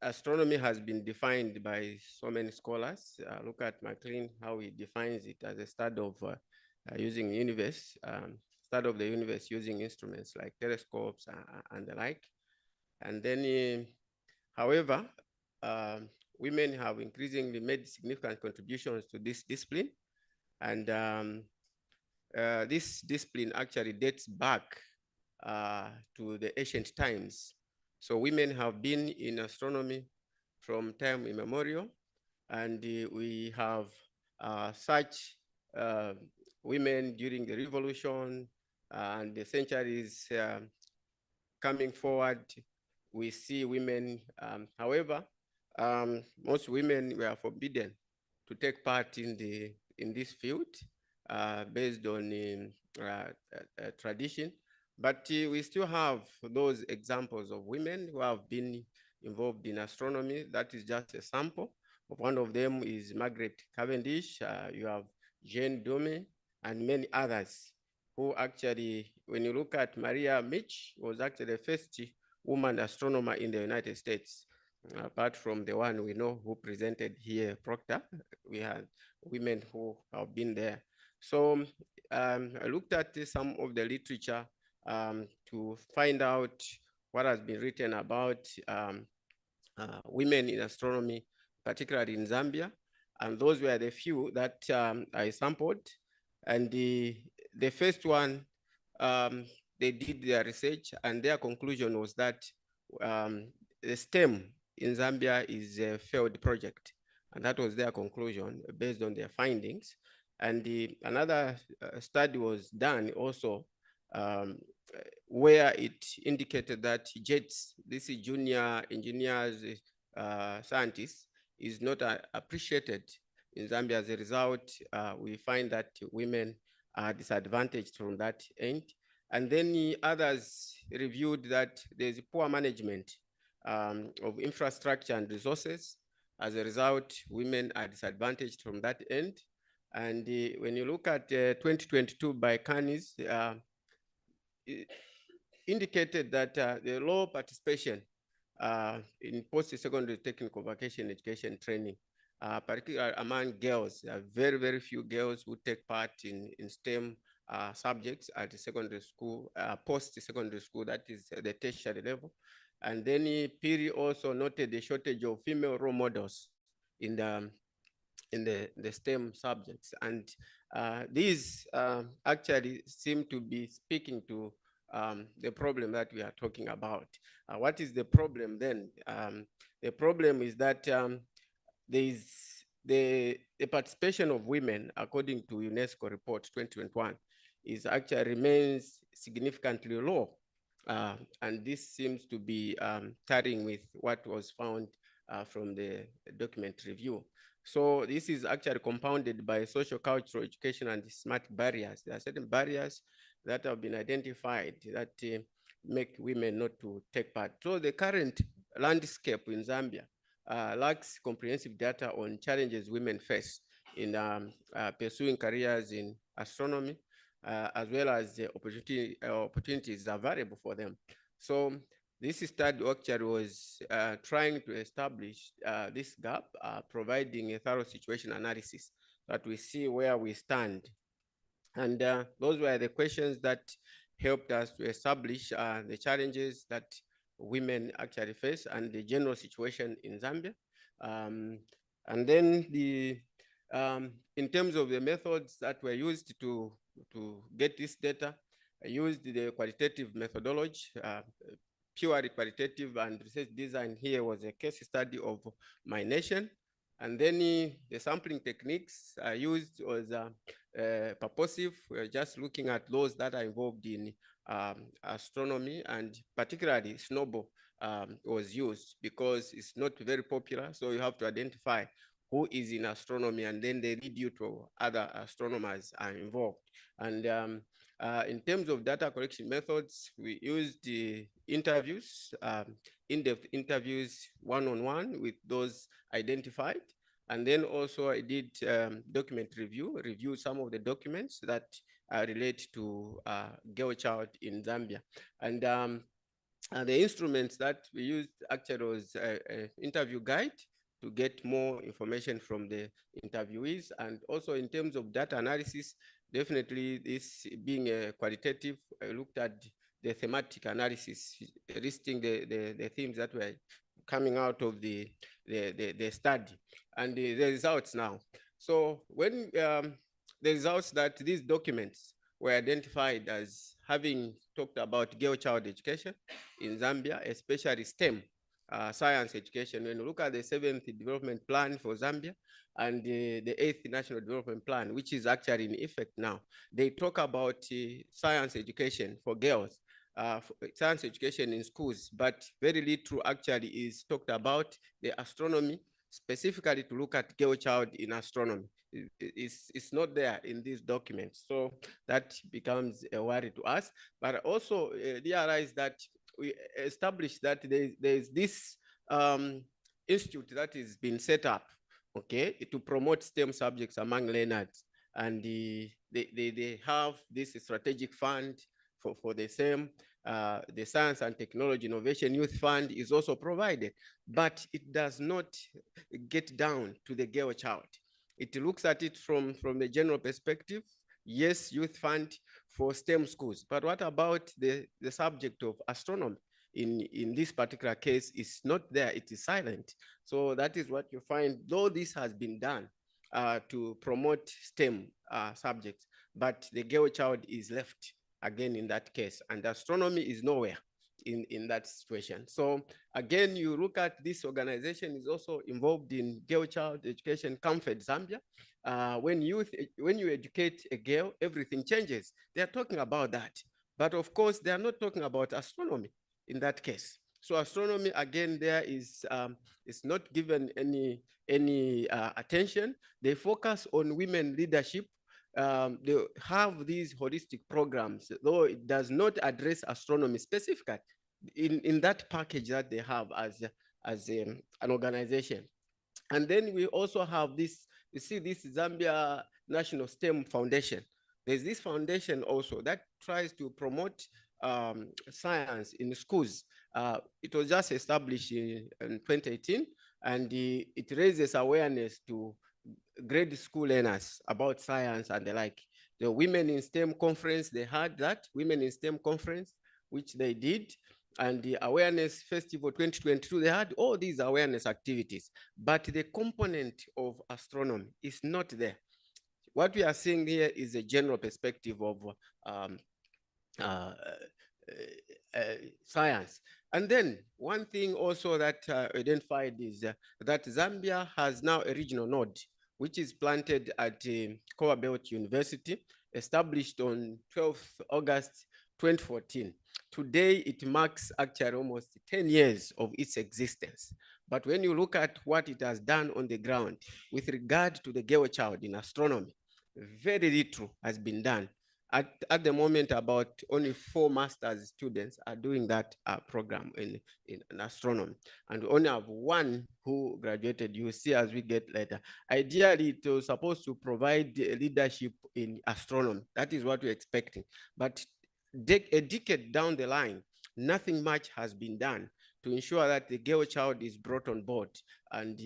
Astronomy has been defined by so many scholars. Look at McLean, how he defines it as a study of using universe, study of the universe using instruments like telescopes and the like. And then, however, women have increasingly made significant contributions to this discipline. And this discipline actually dates back to the ancient times. So women have been in astronomy from time immemorial, and we have such women during the revolution and the centuries coming forward. We see women, however, most women were forbidden to take part in this field based on tradition. But we still have those examples of women who have been involved in astronomy. That is just a sample. One of them is Margaret Cavendish. You have Jane Dume and many others who actually, when you look at Maria Mitch, was actually the first woman astronomer in the United States. Apart from the one we know who presented here, Proctor, we had women who have been there. So I looked at some of the literature to find out what has been written about women in astronomy, particularly in Zambia. And those were the few that I sampled. And the first one, they did their research, and their conclusion was that the STEM in Zambia is a failed project. And that was their conclusion based on their findings. And another study was done also where it indicated that JETS, this is junior engineers, scientists, is not appreciated in Zambia. As a result, we find that women are disadvantaged from that end. And then others reviewed that there's poor management of infrastructure and resources. As a result, women are disadvantaged from that end. And when you look at 2022 by Canis, indicated that the low participation in post-secondary technical vocational education training, particularly among girls. There are very, very few girls who take part in STEM subjects at the secondary school, post-secondary school, that is the tertiary level. And then Piri also noted the shortage of female role models in the STEM subjects. And these actually seem to be speaking to the problem that we are talking about. What is the problem then? The problem is that there is the participation of women, according to UNESCO report 2021, is actually remains significantly low. And this seems to be tarrying with what was found from the document review. So this is actually compounded by social, cultural, education, and smart barriers. There are certain barriers that have been identified that make women not to take part. So the current landscape in Zambia lacks comprehensive data on challenges women face in pursuing careers in astronomy, as well as the opportunities available for them. So this study actually was trying to establish this gap, providing a thorough situation analysis that we see where we stand. And those were the questions that helped us to establish the challenges that women actually face and the general situation in Zambia. And then in terms of the methods that were used to get this data, I used the qualitative methodology, purely qualitative, and research design here was a case study of my nation. And then the sampling techniques I used was purposive. We're just looking at those that are involved in astronomy, and particularly snowball was used because it's not very popular. So you have to identify who is in astronomy, and then they lead you to other astronomers are involved. And in terms of data collection methods, we used the interviews, in-depth interviews, one-on-one with those identified. And then also I did document review some of the documents that relate to girl child in Zambia. And the instruments that we used actually was an interview guide to get more information from the interviewees. And also in terms of data analysis, definitely this being a qualitative, I looked at the thematic analysis, listing the themes that were coming out of the study and the results now. So when the results that these documents were identified as having talked about girl child education in Zambia, especially STEM, science education. When you look at the 7th development plan for Zambia and the 8th national development plan, which is actually in effect now, they talk about science education for girls, science education in schools, but very little actually is talked about the astronomy, specifically to look at girl child in astronomy. It's not there in these documents. So that becomes a worry to us, but also realize that we established that there's this institute that is being set up, okay, to promote STEM subjects among learners. And they have this strategic fund for the same. The Science and Technology Innovation Youth Fund is also provided, but it does not get down to the girl child. It looks at it from the general perspective. Yes, youth fund for STEM schools, but what about the subject of astronomy? In this particular case, is not there, it is silent. So that is what you find, though this has been done to promote STEM subjects, but the girl child is left again in that case, and astronomy is nowhere in that situation. So again, you look at this organization is also involved in girl child education, Comfort Zambia. When you educate a girl, everything changes. They are talking about that, but of course they are not talking about astronomy in that case. So astronomy again there is not given any attention. They focus on women leadership. They have these holistic programs, though it does not address astronomy specifically in that package that they have as an organization. And then we also have this, you see this Zambia National STEM Foundation. There's this foundation also that tries to promote science in schools. It was just established in 2018, and it raises awareness to grade school learners about science and the like. The Women in STEM conference, they had that, Women in STEM conference, which they did. And the Awareness Festival 2022, they had all these awareness activities, but the component of astronomy is not there. What we are seeing here is a general perspective of science. And then one thing also that identified is that Zambia has now a regional node, which is planted at Cowabelt University, established on 12th August 2014. Today, it marks actually almost 10 years of its existence. But when you look at what it has done on the ground with regard to the girl child in astronomy, very little has been done. At the moment, about only 4 master's students are doing that program in astronomy, and we only have 1 who graduated. You will see as we get later. Ideally, it was supposed to provide leadership in astronomy. That is what we're expecting. But a decade down the line, nothing much has been done to ensure that the girl child is brought on board and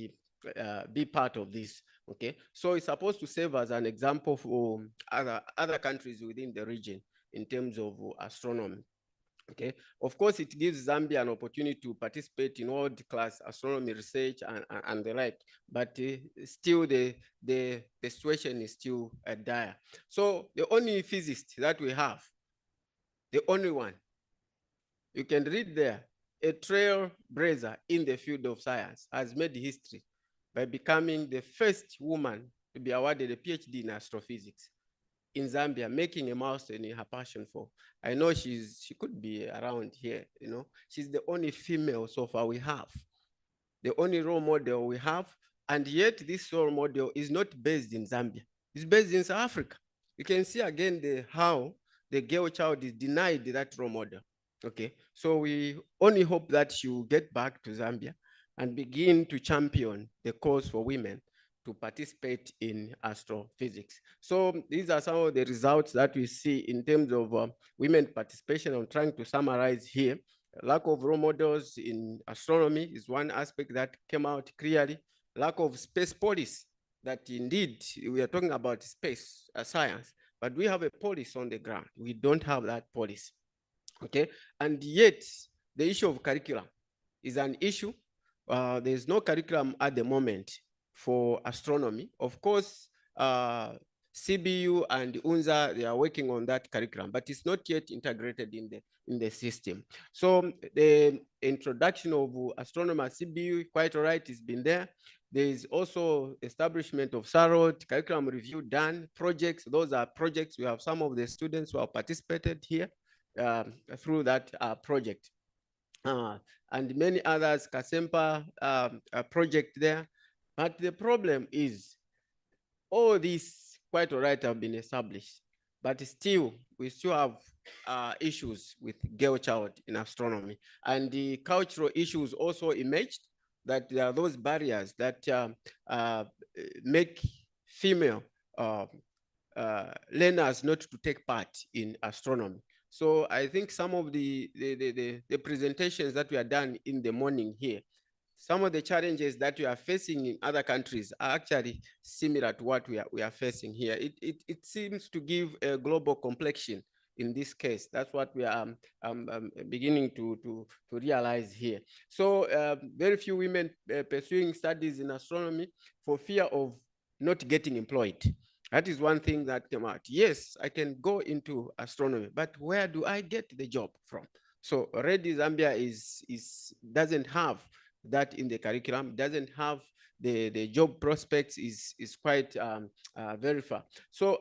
be part of this. Okay, so it's supposed to serve as an example for other countries within the region in terms of astronomy. Okay, of course, it gives Zambia an opportunity to participate in world-class astronomy research and the like, but still the situation is still dire. So the only physicist that we have, the only one, you can read there, a trailblazer in the field of science, has made history by becoming the first woman to be awarded a PhD in astrophysics in Zambia, making a milestone in her passion for. I know she could be around here, you know. She's the only female so far we have, the only role model we have, and yet this role model is not based in Zambia. It's based in South Africa. You can see again how the girl child is denied that role model. Okay, so we only hope that she will get back to Zambia and begin to champion the cause for women to participate in astrophysics. So these are some of the results that we see in terms of women participation. I'm trying to summarize here. Lack of role models in astronomy is one aspect that came out clearly. Lack of space policy, that indeed we are talking about space science, but we have a policy on the ground. We don't have that policy. Okay, and yet the issue of curriculum is an issue. There's no curriculum at the moment for astronomy. Of course, CBU and UNZA, they are working on that curriculum, but it's not yet integrated in the system. So the introduction of astronomy at CBU, quite all right, has been there. There is also establishment of SAROT, curriculum review done, projects. Those are projects. We have some of the students who have participated here through that project. And many others, Kasempa project there. But the problem is all these quite all right have been established, but still we still have issues with girl child in astronomy, and the cultural issues also emerged, that there are those barriers that make female learners not to take part in astronomy. So I think some of the presentations that we are done in the morning here, some of the challenges that we are facing in other countries are actually similar to what we are facing here. It seems to give a global complexion in this case. That's what we are beginning to realize here. So very few women pursuing studies in astronomy for fear of not getting employed. That is one thing that came out. Yes, I can go into astronomy, but where do I get the job from? So already Zambia doesn't have that in the curriculum, doesn't have the job prospects, is quite very far. So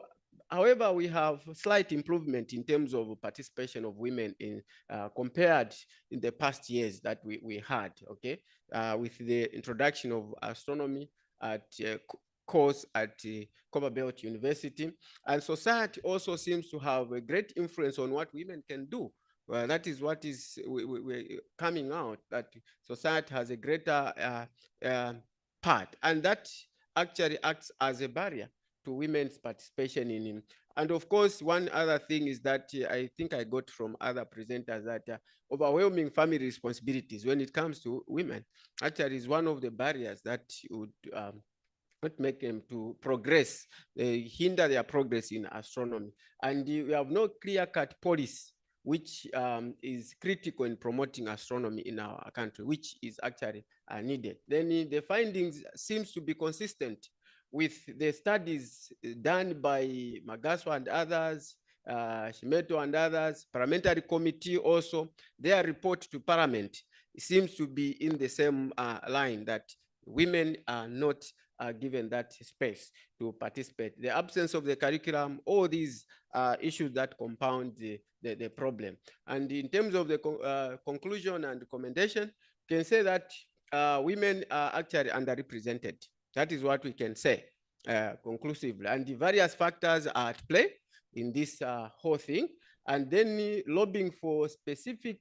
however, we have slight improvement in terms of participation of women in compared in the past years that we had, okay, with the introduction of astronomy at course at Copperbelt University. And society also seems to have a great influence on what women can do. Well, that is what is coming out, that society has a greater part, and that actually acts as a barrier to women's participation in him. And of course, one other thing is that I think I got from other presenters, that overwhelming family responsibilities when it comes to women actually is one of the barriers that would not make them to progress, hinder their progress in astronomy. And we have no clear-cut policy which is critical in promoting astronomy in our country, which is actually needed. Then the findings seems to be consistent with the studies done by Magaso and others, Shimeto and others, parliamentary committee also. Their report to parliament seems to be in the same line, that women are not given that space to participate. The absence of the curriculum, all these issues that compound the problem. And in terms of the conclusion and recommendation, you can say that women are actually underrepresented. That is what we can say conclusively. And the various factors are at play. in this whole thing, and then lobbying for specific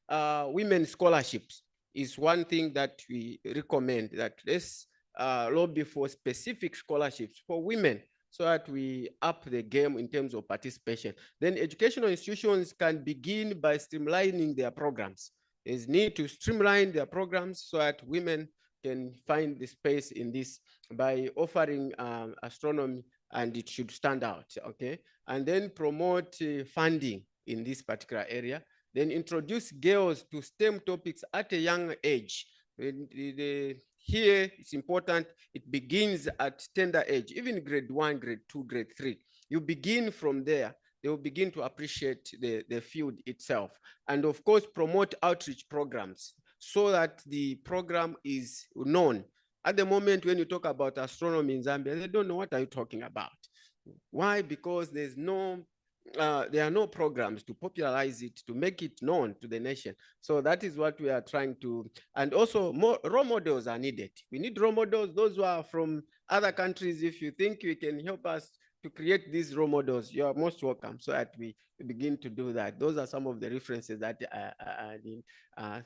women scholarships is one thing that we recommend, that let's lobby for specific scholarships for women so that we up the game in terms of participation. Then educational institutions can begin by streamlining their programs. There's need to streamline their programs so that women can find the space in this by offering astronomy, and it should stand out, okay? And then promote funding in this particular area. Then introduce girls to STEM topics at a young age. Here, it's important, it begins at tender age, even grade 1, grade 2, grade 3. You begin from there. They will begin to appreciate the field itself. And of course, promote outreach programs so that the program is known. At the moment, when you talk about astronomy in Zambia, they don't know what are you talking about. Why? Because there's no there are no programs to popularize it, to make it known to the nation. So that is what we are trying to, and also more role models are needed. We need role models, those who are from other countries. If you think you can help us to create these role models, you are most welcome, so that we begin to do that. Those are some of the references that I need.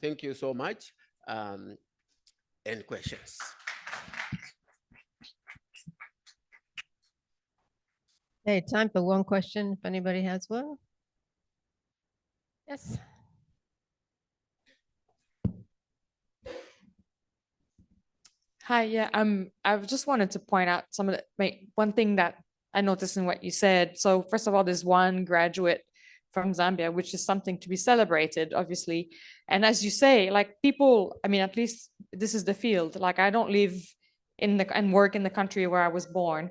Thank you so much. Any questions? Hey, time for one question, if anybody has one. Yes. Hi, yeah, I just wanted to point out some of the, one thing that I noticed in what you said. So first of all, there's one graduate from Zambia, which is something to be celebrated, obviously. And as you say, like people, I mean, at least this is the field. Like I don't live in the and work in the country where I was born.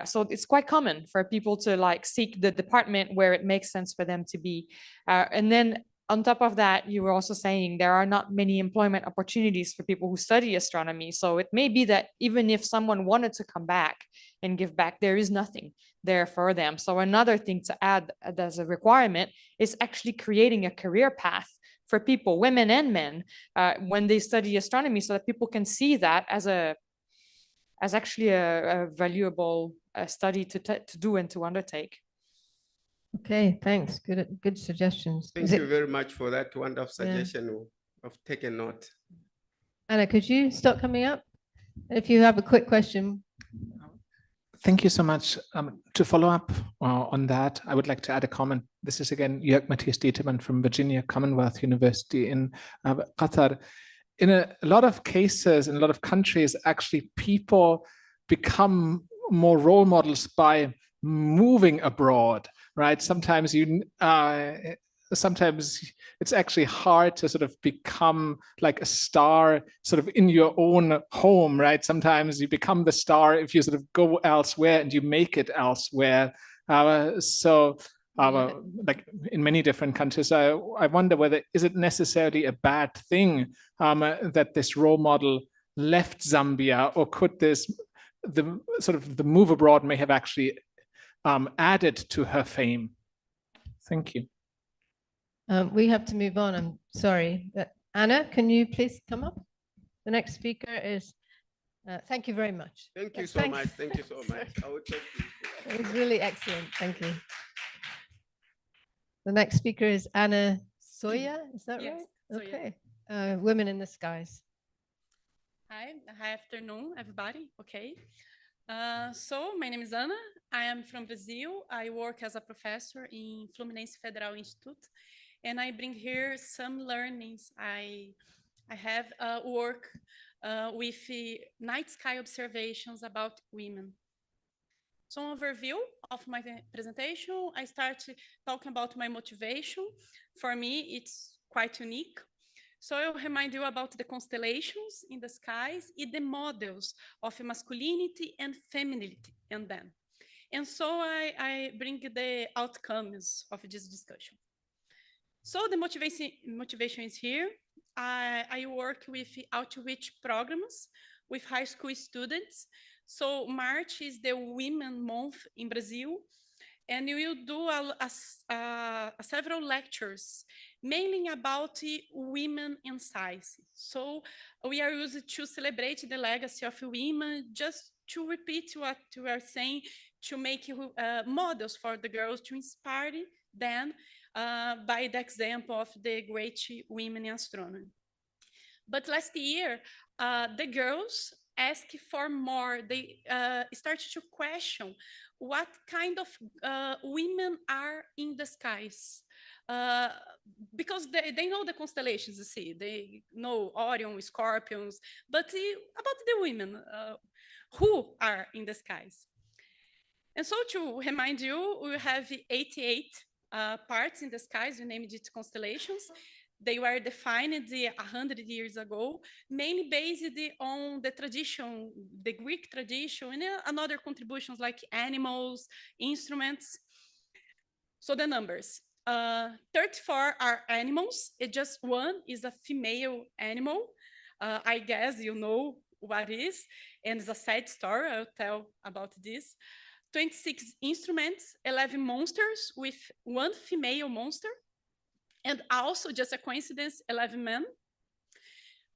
So it's quite common for people to like seek the department where it makes sense for them to be. And then on top of that, you were also saying there are not many employment opportunities for people who study astronomy. So it may be that even if someone wanted to come back and give back, there is nothing there for them. So another thing to add as a requirement is actually creating a career path for people, women and men, when they study astronomy, so that people can see that as actually a valuable study to do and to undertake. Okay, thanks. Good suggestions. Thank you very much for that wonderful suggestion. I've taken note. Anna, could you start coming up? If you have a quick question. Thank you so much. To follow up on that, I would like to add a comment. This is again Jörg Matthias Dietermann from Virginia Commonwealth University in Qatar. In a lot of cases, in a lot of countries, actually people become more role models by moving abroad, right? Sometimes it's actually hard to sort of become like a star sort of in your own home, right? Sometimes you become the star if you sort of go elsewhere and you make it elsewhere. Like in many different countries, I wonder whether is it necessarily a bad thing that this role model left Zambia, or could the move abroad may have actually added to her fame? Thank you. We have to move on. I'm sorry. Anna, can you please come up? The next speaker is, thank you very much. Thank you so much. Thank you so much. I will talk to you. It was really excellent. Thank you. The next speaker is Anna Soya. Is that right? Okay. Women in the Skies. Hi afternoon, everybody. Okay. So my name is Ana. I am from Brazil. I work as a professor in Fluminense Federal Institute, and I bring here some learnings. I have work with night sky observations about women. So overview of my presentation, I start talking about my motivation. For me, it's quite unique. So I'll remind you about the constellations in the skies and the models of masculinity and femininity in them. And so I bring the outcomes of this discussion. So the motivation is here. I work with outreach programs with high school students. So March is the Women Month in Brazil, and we will do several lectures, mainly about women in science. So we are used to celebrate the legacy of women, just to repeat what we are saying, to make models for the girls to inspire them by the example of the great women in astronomy. But last year, the girls asked for more. They started to question what kind of women are in the skies. Because they know the constellations, you see, they know Orion, Scorpions, but about the women who are in the skies. And so to remind you, we have 88 parts in the skies, we named it constellations. They were defined 100 years ago, mainly based on the tradition, the Greek tradition, and other contributions like animals, instruments. So the numbers, 34 are animals, just one is a female animal. I guess you know what it is, and it's a sad story, I'll tell about this. 26 instruments, 11 monsters with one female monster, and also, just a coincidence, 11 men,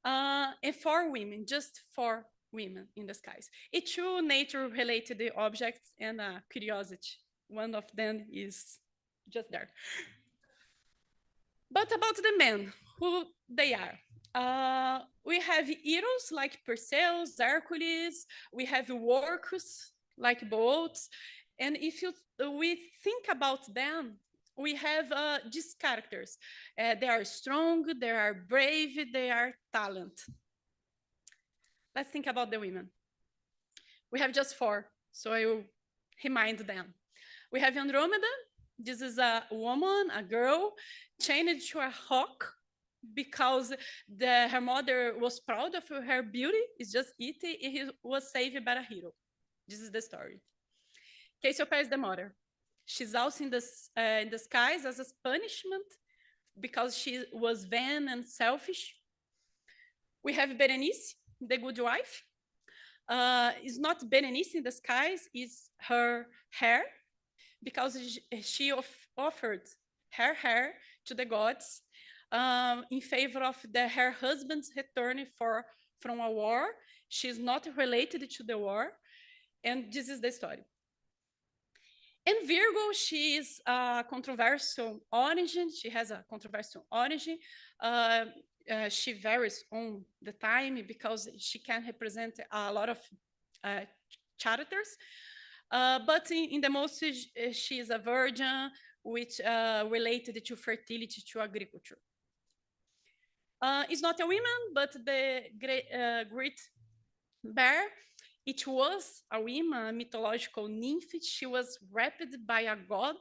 and 4 women, just 4 women in the skies. It's 2 nature-related objects and curiosity. One of them is just there. But about the men, who they are. We have heroes like Perseus, Hercules. We have workers like boats. And if we think about them, we have these characters. They are strong, they are brave, they are talented. Let's think about the women. We have just 4, so I will remind them. We have Andromeda. This is a woman, a girl, chained to a rock because her mother was proud of her beauty. It's just it. He was saved by a hero. This is the story. Cassiopeia is the mother. She's also in the skies as a punishment because she was vain and selfish. We have Berenice, the good wife. It's not Berenice in the skies, it's her hair, because she offered her hair to the gods in favor of her husband's return from a war. She's not related to the war, and this is the story. And Virgo, she is a controversial origin. She has a controversial origin. She varies on the time because she can represent a lot of characters. But in the most, she is a virgin, which related to fertility, to agriculture. It's not a woman, but the great bear, it was a woman, a mythological nymph. She was raped by a god,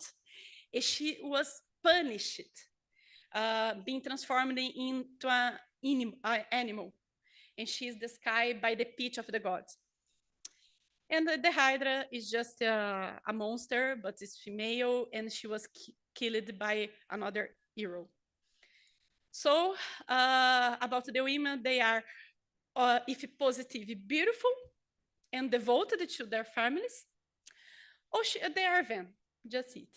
and she was punished, being transformed into an animal. And she is described by the pitch of the gods. And the Hydra is just a monster, but it's female, and she was killed by another hero. So about the women, they are, if positive, beautiful and devoted to their families, or they are vain, just it.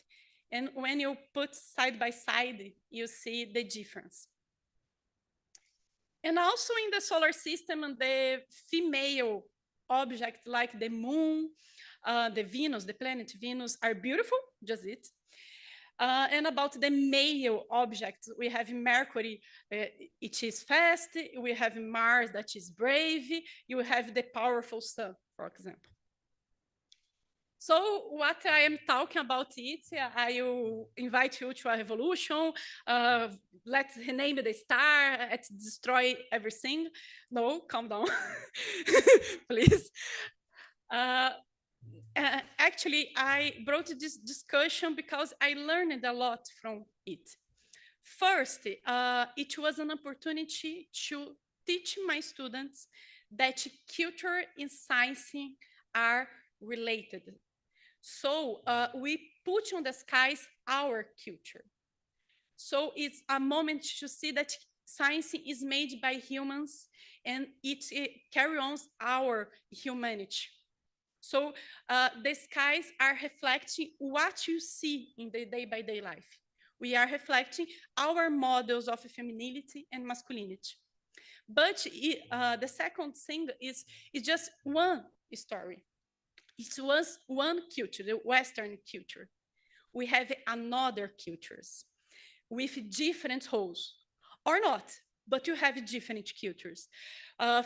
And when you put side by side, you see the difference. And also in the solar system, the female objects like the moon, the Venus, the planet Venus are beautiful, just it. And about the male objects, we have Mercury, it is fast. We have Mars, that is brave. You have the powerful sun, for example. So what I am talking about it, I will invite you to a revolution. Let's rename the star, let's destroy everything. No, calm down, please. Actually, I brought this discussion because I learned a lot from it. First, it was an opportunity to teach my students that culture and science are related. So we put on the skies our culture. So it's a moment to see that science is made by humans and it carries on our humanity. So the skies are reflecting what you see in the day-by-day life. We are reflecting our models of femininity and masculinity. But the second thing is just one story. it was one culture, the Western culture. We have another cultures with different roles, or not, but you have different cultures.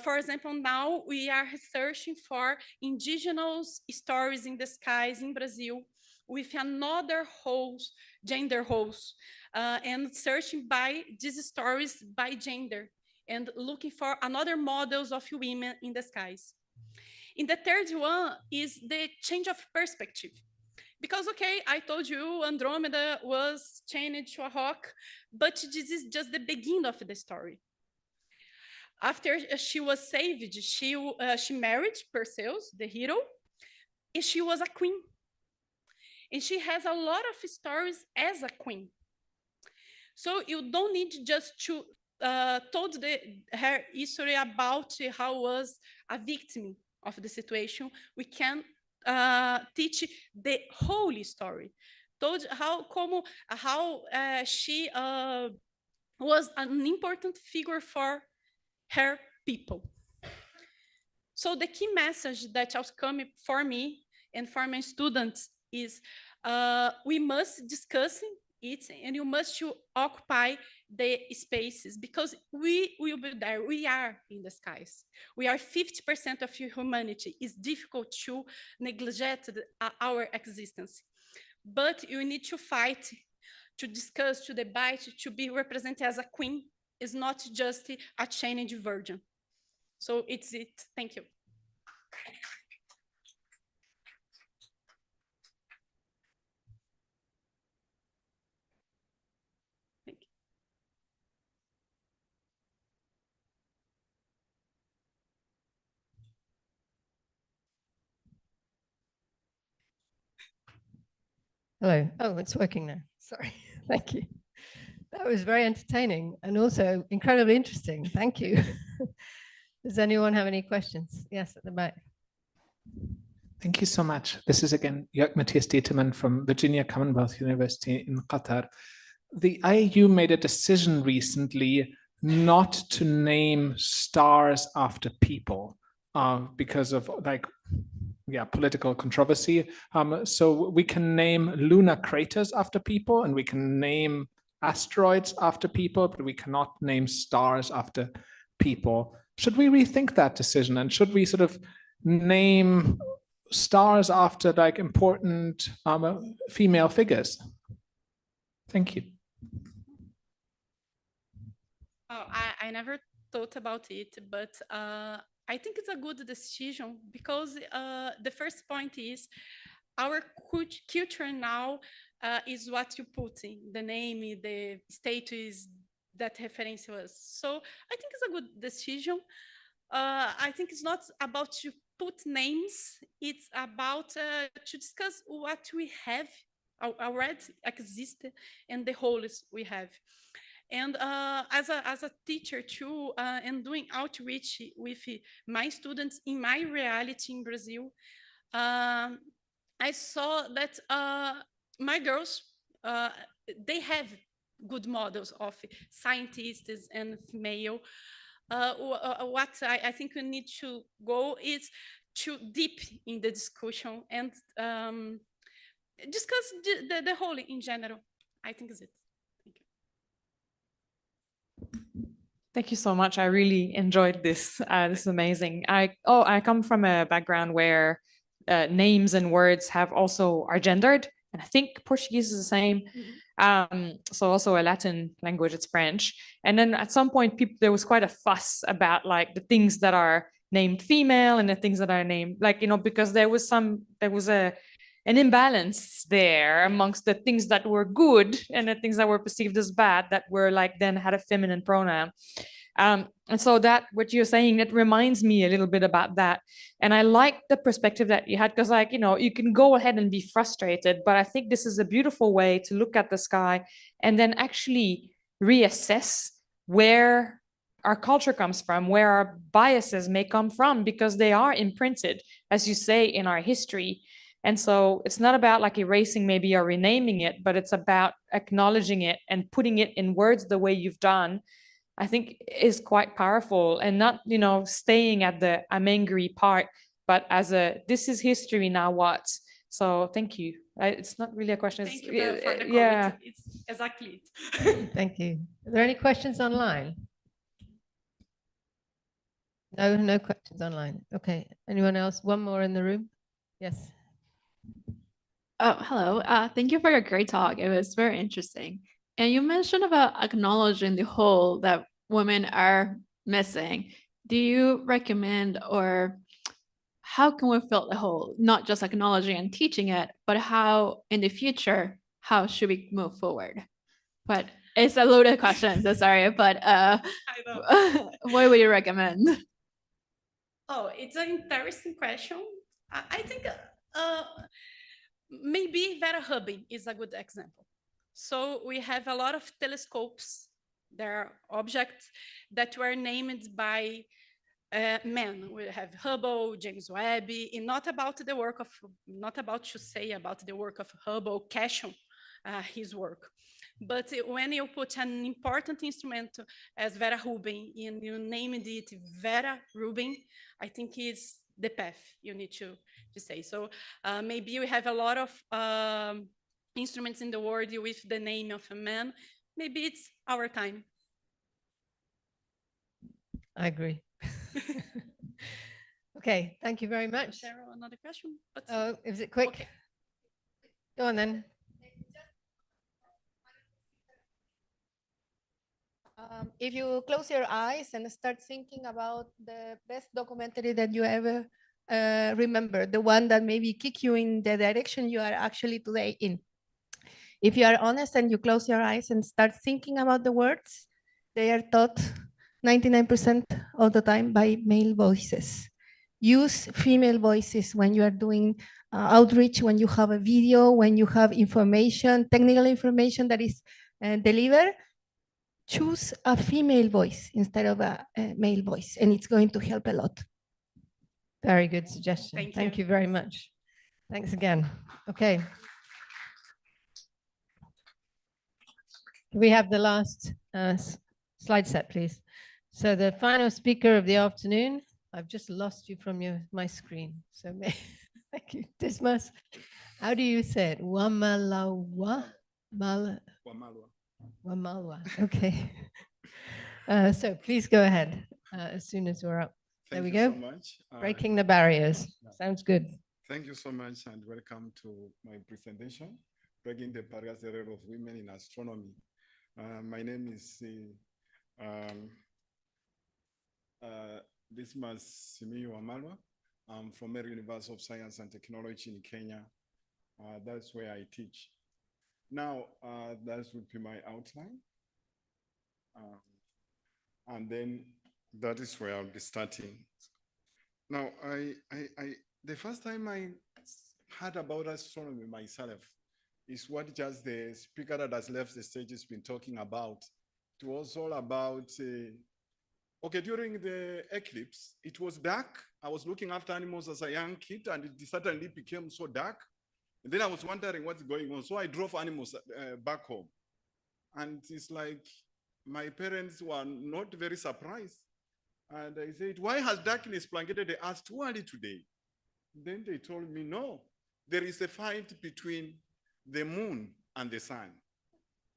For example, now we are searching for indigenous stories in the skies in Brazil with another roles, gender roles, and searching by these stories by gender and looking for another models of women in the skies. In the third one is the change of perspective. Because, okay, I told you Andromeda was changed to a rock, but this is just the beginning of the story. After she was saved, she married Perseus, the hero, and she was a queen. And she has a lot of stories as a queen. So you don't need just to told her history about how was a victim of the situation. We can teach the whole story. Told how she was an important figure for her people. So the key message that has come for me and for my students is we must discuss it, and you must to occupy the spaces, because we will be there. We are in the skies. We are 50% of humanity. It's difficult to neglect our existence, but you need to fight, to discuss, to debate, to be represented as a queen. Is not just a changed virgin. So it's it. Thank you. Hello. Oh, it's working now. Sorry. Thank you. That was very entertaining and also incredibly interesting. Thank you. Does anyone have any questions? Yes, at the back. Thank you so much. This is again Jörg Matthias Detemann from Virginia Commonwealth University in Qatar. The IAU made a decision recently not to name stars after people because of political controversy. So we can name lunar craters after people, and we can name asteroids after people, but we cannot name stars after people. Should we rethink that decision, and should we sort of name stars after important female figures? Thank you. Oh, I never thought about it, but I think it's a good decision, because the first point is our culture now is what you put in the name, the status that reference was. So I think it's a good decision. I think it's not about to put names, it's about to discuss what we have already existed and the holes we have. And as a teacher too, and doing outreach with my students in my reality in Brazil, I saw that my girls, they have good models of scientists and female. What I think we need to go is to deep in the discussion and discuss the whole in general. I think is it. Thank you so much. I really enjoyed this. This is amazing. I come from a background where names and words are gendered, and I think Portuguese is the same. So also a Latin language, it's French. And then at some point, there was quite a fuss about the things that are named female and the things that are named because there was an imbalance there amongst the things that were good and the things that were perceived as bad that were then had a feminine pronoun. And so that what you're saying, it reminds me a little bit about that. And I like the perspective that you had, because you can go ahead and be frustrated, but I think this is a beautiful way to look at the sky and then actually reassess where our culture comes from, where our biases may come from, because they are imprinted, as you say, in our history. And so it's not about erasing maybe or renaming it, but it's about acknowledging it and putting it in words the way you've done, I think is quite powerful, and not, staying at the I'm angry part, but this is history, now what? So thank you. It's not really a question. Thank you for the comment. Yeah. It's exactly it. Thank you. Are there any questions online? No, no questions online. Okay. Anyone else? One more in the room? Yes. Oh, hello. Thank you for your great talk. It was very interesting. And you mentioned about acknowledging the whole that women are missing. Do you recommend, or how can we fill the hole? Not just acknowledging and teaching it, but how in the future, how should we move forward? But it's a loaded question, so sorry, but what would you recommend? Oh, it's an interesting question. I think maybe Vera Rubin is a good example. So we have a lot of telescopes. There are objects that were named by men. We have Hubble, James Webb, and not about to say about the work of Hubble, question his work. But when you put an important instrument as Vera Rubin and you named it Vera Rubin, I think it's the path you need to say. So maybe we have a lot of instruments in the world with the name of a man. Maybe it's our time. I agree. Okay, thank you very much. Is there another question? Oh, is it quick? Okay. Go on then. If you close your eyes and start thinking about the best documentary that you ever remember, the one that maybe kick you in the direction you are actually today in. If you are honest and you close your eyes and start thinking about the words, they are taught 99% of the time by male voices. Use female voices when you are doing outreach, when you have a video, when you have information, technical information that is delivered. Choose a female voice instead of a male voice, and it's going to help a lot. Very good suggestion. Thank you very much. Thanks again. Okay. We have the last slide set, please. So the final speaker of the afternoon, I've just lost you from my screen. So thank you, Dismas. How do you say it? Wamalawa? Wamalwa. Okay. So please go ahead as soon as we're up. There we go. Thank you so much. Breaking the barriers. Sounds good. Thank you so much and welcome to my presentation, Breaking the Barriers, the Role of Women in Astronomy. My name is Dismas Simiyu Wamalwa. I'm from Meru University of Science and Technology in Kenya. That's where I teach. Now, that would be my outline. And then that is where I'll be starting. Now, the first time I heard about astronomy myself is what just the speaker that has left the stage has been talking about. It was all about, okay, during the eclipse, it was dark. I was looking after animals as a young kid and it suddenly became so dark. And then I was wondering what's going on. So I drove animals back home. And it's like, my parents were not very surprised. And I said, why has darkness blanketed the earth too early today? Then they told me, no, there is a fight between the moon and the sun.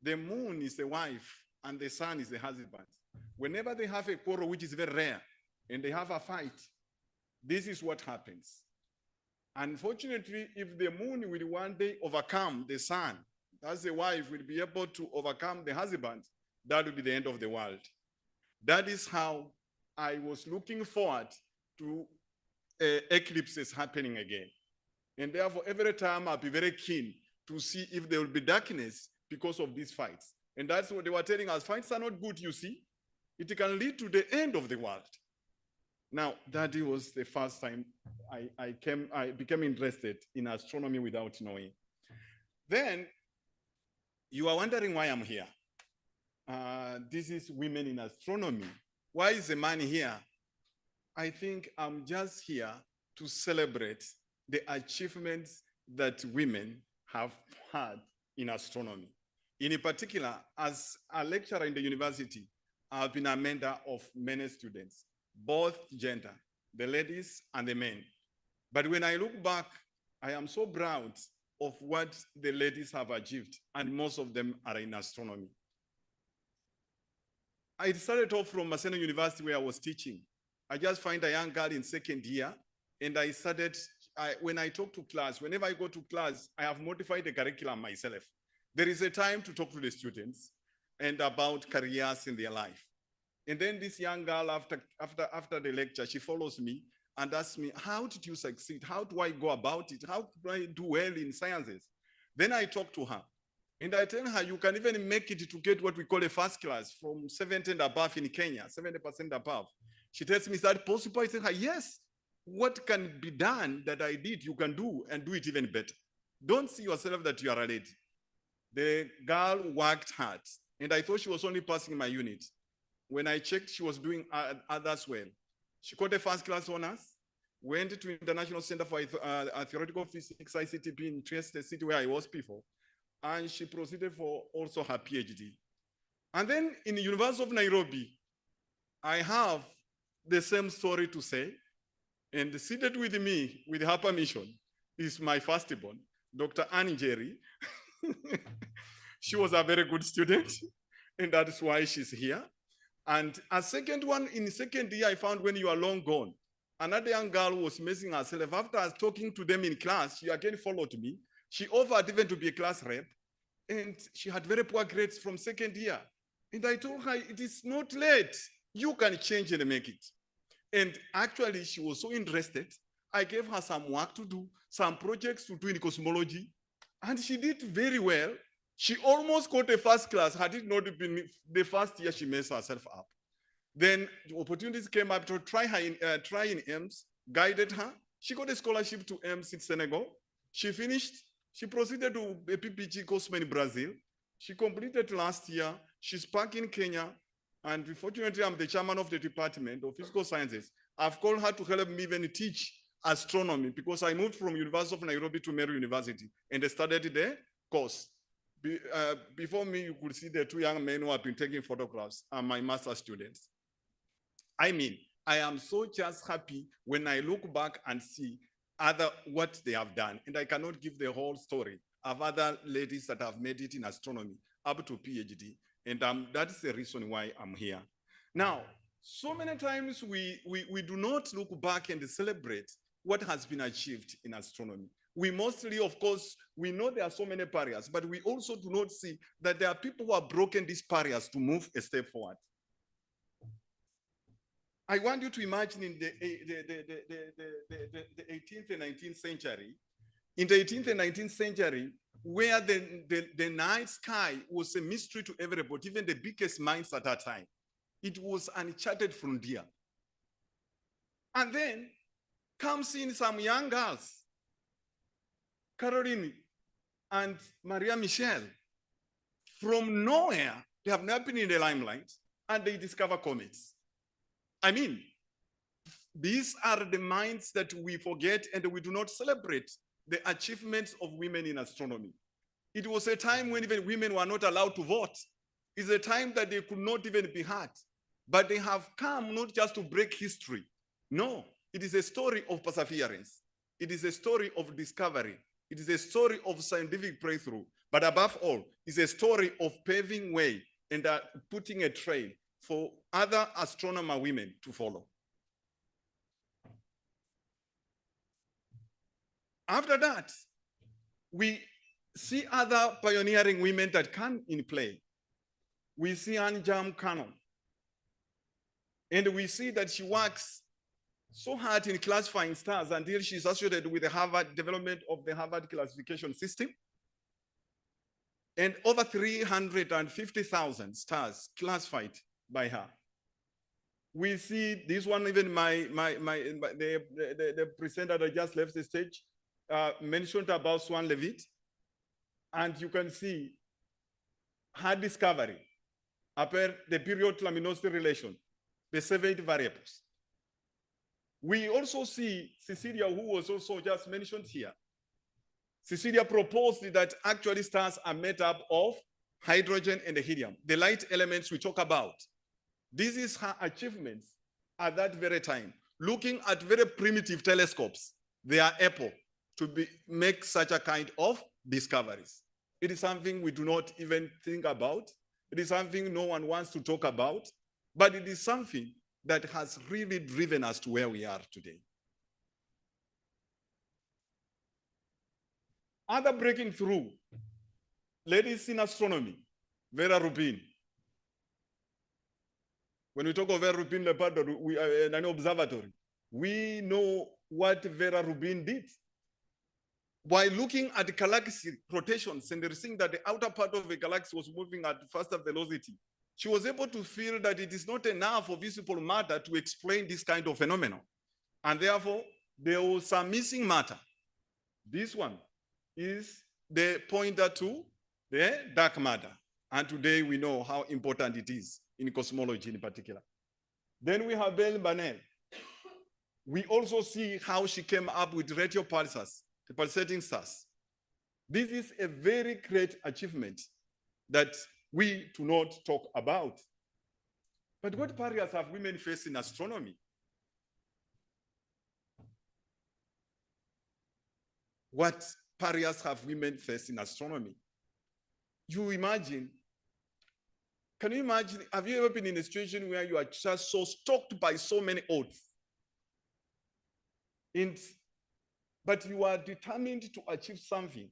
The moon is the wife and the sun is the husband. Whenever they have a quarrel, which is very rare, and they have a fight, this is what happens. Unfortunately, if the moon will one day overcome the sun, as the wife will be able to overcome the husband, that will be the end of the world. That is how I was looking forward to eclipses happening again. And therefore, every time I'll be very keen to see if there will be darkness because of these fights. And that's what they were telling us. Fights are not good, you see. It can lead to the end of the world. Now, that was the first time I became interested in astronomy without knowing. Then, you are wondering why I'm here. This is Women in Astronomy. Why is the man here? I think I'm just here to celebrate the achievements that women have had in astronomy. In particular, as a lecturer in the university, I've been a mentor of many students, both gender, the ladies and the men. But when I look back, I am so proud of what the ladies have achieved, and most of them are in astronomy. I started off from Maseno University where I was teaching. I just find a young girl in second year, and I started, when I talk to class, whenever I go to class, I have modified the curriculum myself. There is a time to talk to the students and about careers in their life. And then this young girl, after the lecture, she follows me and asks me, how did you succeed? How do I go about it? How do I do well in sciences? Then I talk to her. And I tell her, you can even make it to get what we call a first class from 70 and above in Kenya, 70% above. She tells me, is that possible? I tell her, yes. What can be done that I did, you can do and do it even better. Don't see yourself that you are a lady. The girl worked hard, and I thought she was only passing my unit. When I checked, she was doing others well. She got a first class honors, went to International Center for Theoretical Physics, ICTP in Trieste City, where I was before, and she proceeded for also her PhD. And then in the University of Nairobi, I have the same story to say, and seated with me, with her permission, is my firstborn, Dr. Annie Jerry. She was a very good student, and that's why she's here. And a second one, in the second year, I found when you are long gone, another young girl was missing herself. After I was talking to them in class, she again followed me. She offered even to be a class rep, and she had very poor grades from second year. And I told her, it is not late. You can change and make it. And actually, she was so interested. I gave her some work to do, some projects to do in cosmology, and she did very well. She almost got a first class. Had it not been the first year, she messed herself up. Then the opportunities came up to try her in EMS, guided her. She got a scholarship to EMS in Senegal. She finished. She proceeded to a PPG course in Brazil. She completed last year. She's back in Kenya. And fortunately, I'm the chairman of the Department of Physical Sciences. I've called her to help me even teach astronomy because I moved from University of Nairobi to Meru University and I studied the course. Before me, you could see the two young men who have been taking photographs are my master's students. I mean, I am so just happy when I look back and see what they have done. And I cannot give the whole story of other ladies that have made it in astronomy up to PhD. And that's the reason why I'm here. Now, so many times we do not look back and celebrate what has been achieved in astronomy. We mostly, of course, we know there are so many barriers, but we also do not see that there are people who have broken these barriers to move a step forward. I want you to imagine in the 18th and 19th century, in the 18th and 19th century, where the night sky was a mystery to everybody, even the biggest minds at that time. It was uncharted frontier. And then comes in some young girls, Caroline and Maria Michel. From nowhere, they have never been in the limelight, and they discover comets. I mean, these are the minds that we forget, and we do not celebrate the achievements of women in astronomy. It was a time when even women were not allowed to vote. It's a time that they could not even be heard. But they have come not just to break history. No, it is a story of perseverance. It is a story of discovery. It is a story of scientific breakthrough. But above all, it's a story of paving way and putting a trail for other astronomer women to follow. After that, we see other pioneering women that come in play. We see Anjam Cannon. And we see that she works so hard in classifying stars until she's associated with the Harvard development of the Harvard classification system. And over 350,000 stars classified by her. We see this one, even the presenter that just left the stage mentioned about Swan Leavitt. And you can see her discovery about the period luminosity relation, the 7 variables. We also see Cecilia, who was also just mentioned here. Cecilia proposed that actually stars are made up of hydrogen and helium, the light elements we talk about. This is her achievements at that very time, looking at very primitive telescopes. they are able to make such a kind of discoveries. It is something we do not even think about. It is something no one wants to talk about, but it is something that has really driven us to where we are today. Other breaking through, ladies in astronomy, Vera Rubin. When we talk of Vera Rubin Laboratory, we are an observatory. We know what Vera Rubin did. While looking at the galaxy rotations and seeing that the outer part of the galaxy was moving at faster velocity, she was able to feel that it is not enough of visible matter to explain this kind of phenomenon. And therefore, there was some missing matter. This one is the pointer to the dark matter. And today we know how important it is in cosmology in particular. Then we have Belle Banel. We also see how she came up with radio pulsars, the pulsating stars. This is a very great achievement that we do not talk about. But what barriers have women faced in astronomy? What barriers have women faced in astronomy? You imagine, can you imagine, have you ever been in a situation where you are just so stalked by so many odds? But you are determined to achieve something.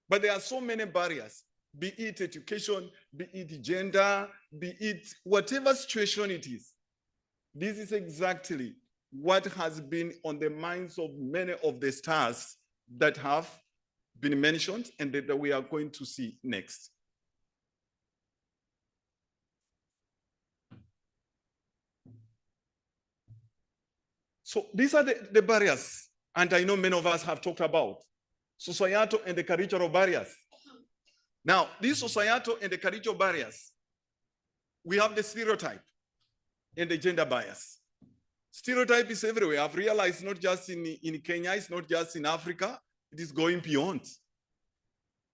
But there are so many barriers, be it education, be it gender, be it whatever situation it is. This is exactly what has been on the minds of many of the stars that have been mentioned and that we are going to see next. So these are the barriers, and I know many of us have talked about societal and the cultural barriers. Now, these societal and the cultural barriers, we have the stereotype and the gender bias. Stereotype is everywhere. I've realized not just in Kenya, it's not just in Africa, it is going beyond.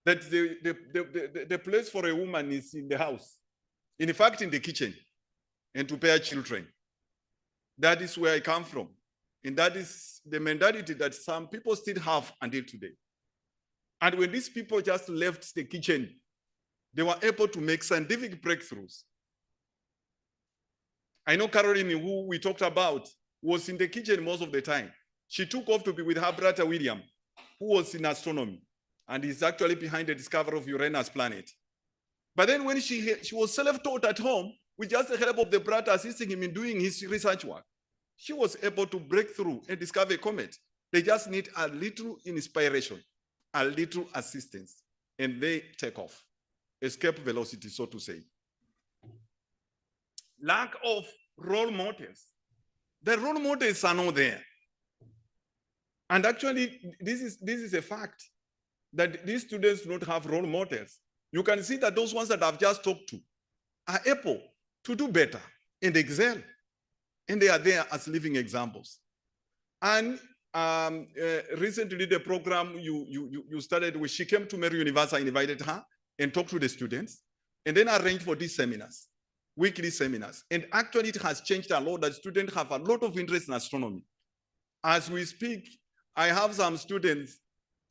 That the place for a woman is in the house. In fact, in the kitchen, and to bear children. That is where I come from. And that is the mentality that some people still have until today. And when these people just left the kitchen, they were able to make scientific breakthroughs. I know Caroline, who we talked about, was in the kitchen most of the time. She took off to be with her brother William, who was in astronomy, and is actually behind the discovery of Uranus planet. But then when she was self-taught at home, with just the help of the brother assisting him in doing his research work, she was able to break through and discover a comet. They just need a little inspiration, a little assistance, and they take off. Escape velocity, so to say. Lack of role models. The role models are not there. And actually, this is a fact that these students do not have role models. You can see that those ones that I've just talked to are able to do better and excel. And they are there as living examples. And recently, the program you started with, she came to Mary University, I invited her and talked to the students, and then arranged for these seminars, weekly seminars. And actually, it has changed a lot that students have a lot of interest in astronomy. As we speak, I have some students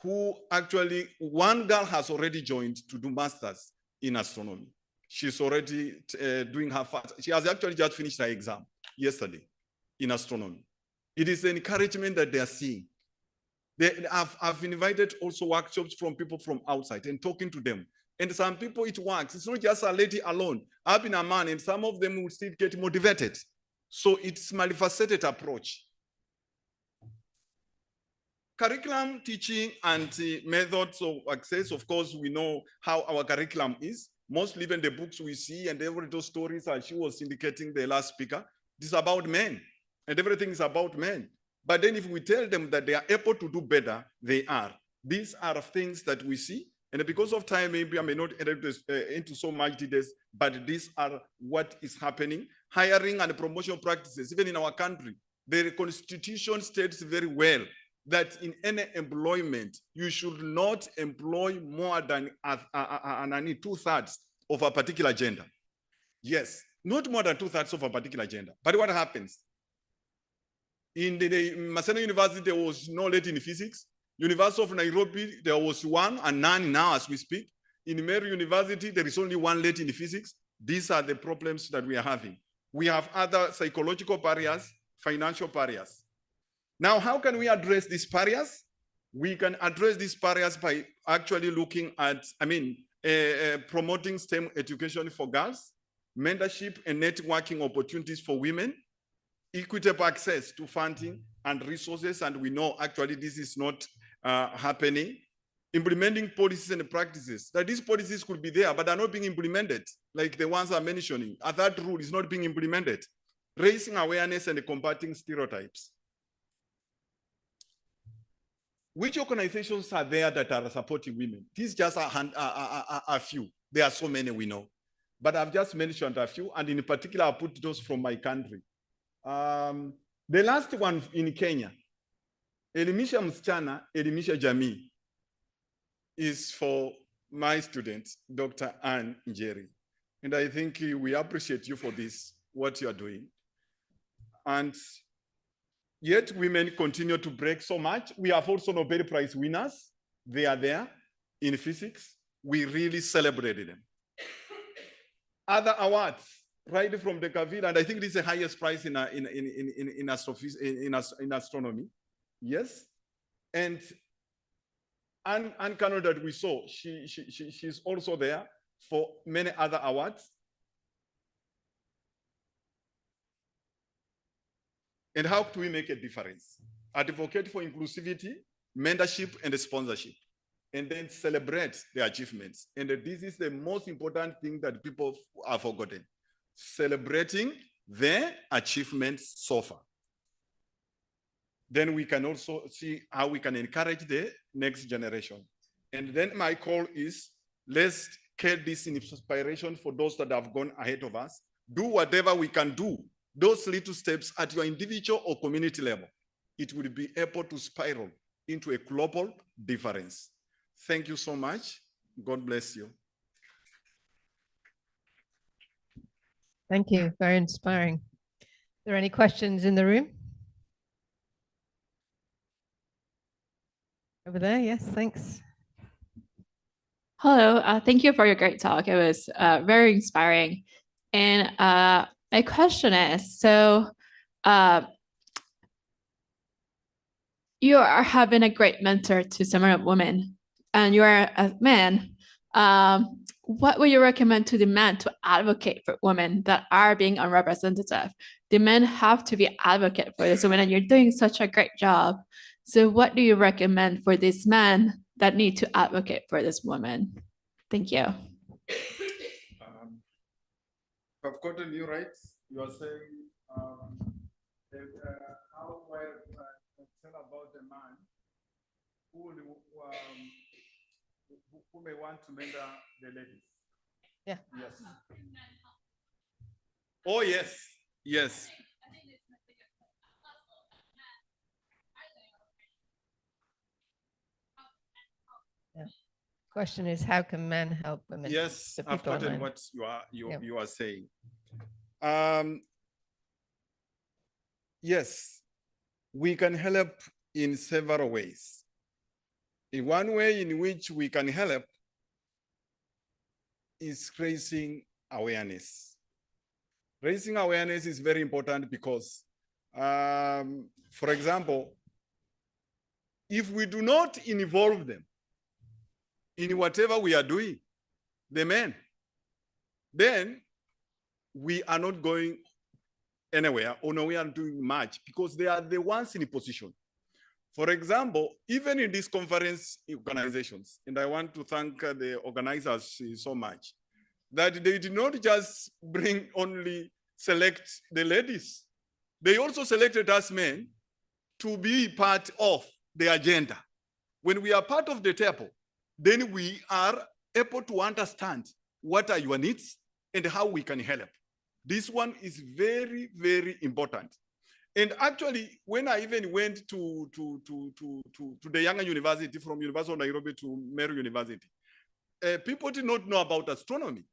who actually, one girl has already joined to do masters in astronomy. She's already doing her first. She has actually just finished her exam yesterday in astronomy. It is the encouragement that they are seeing. I've invited also workshops from people from outside and talking to them. And some people, it works. It's not just a lady alone. I've been a man, and some of them will still get motivated. So it's a multifaceted approach. Curriculum, teaching, and methods of access. Of course, we know how our curriculum is. Mostly even the books we see and every those stories, as she was indicating the last speaker, it is about men. And everything is about men. But then if we tell them that they are able to do better, they are. These are things that we see. And because of time, maybe I may not enter into so much details, but these are what is happening. Hiring and promotion practices, even in our country, the constitution states very well that in any employment, you should not employ more than 2/3 of a particular gender. Yes, not more than 2/3 of a particular gender. But what happens? In the Maseno University, there was no late in physics. University of Nairobi, there was one and none now as we speak. In Meru University, there is only one late in physics. These are the problems that we are having. We have other psychological barriers, financial barriers. Now, how can we address these barriers? We can address these barriers by actually looking at, promoting STEM education for girls, mentorship and networking opportunities for women, equitable access to funding and resources, and we know actually this is not happening. Implementing policies and practices, that these policies could be there, but are not being implemented, like the ones I'm mentioning. A third rule is not being implemented. Raising awareness and combating stereotypes. Which organizations are there that are supporting women? These just a few. There are so many we know. But I've just mentioned a few, and in particular, I put those from my country. The last one in Kenya, Elimisha Msichana, Elimisha Jamii, is for my student, Dr. Anne Njeri. And I think we appreciate you for this, what you are doing. And yet women continue to break so much. We have also Nobel Prize winners. They are there in physics. We really celebrated them. Other awards, right from the Kavir, and I think this is the highest prize in astronomy. Yes. And Kano that we saw, she's also there for many other awards. And how do we make a difference? Advocate for inclusivity, mentorship, and sponsorship, and then celebrate the achievements. And this is the most important thing that people have forgotten. Celebrating their achievements so far. Then we can also see how we can encourage the next generation. And then my call is, let's get this inspiration for those that have gone ahead of us. Do whatever we can do, those little steps at your individual or community level. It will be able to spiral into a global difference. Thank you so much. God bless you. Thank you. Very inspiring. Are there any questions in the room? Over there, yes, thanks. Hello, thank you for your great talk. It was very inspiring. And my question is, so you are having a great mentor to some women, and you are a man. What would you recommend to the men to advocate for women that are being unrepresentative? The men have to be advocate for this women, and you're doing such a great job. So what do you recommend for these men that need to advocate for this woman? Thank you. I've gotten you right. You are saying how do I tell about a man who may want to mentor the ladies? Yeah. Yes. Oh, yes. Yes. Yeah. Question is, how can men help women? Yes, I've gotten what you are saying. Yes, we can help in several ways. In one way in which we can help is raising awareness. Raising awareness is very important because, for example, if we do not involve them in whatever we are doing, the men, then we are not going anywhere, or no, we aren't doing much because they are the ones in position. For example, even in these conference organizations, and I want to thank the organizers so much, that they did not just select the ladies, they also selected us men to be part of the agenda. When we are part of the table, then we are able to understand what are your needs and how we can help. This one is very, very important. And actually, when I even went to the younger university, from University of Nairobi to Meru University, people did not know about astronomy.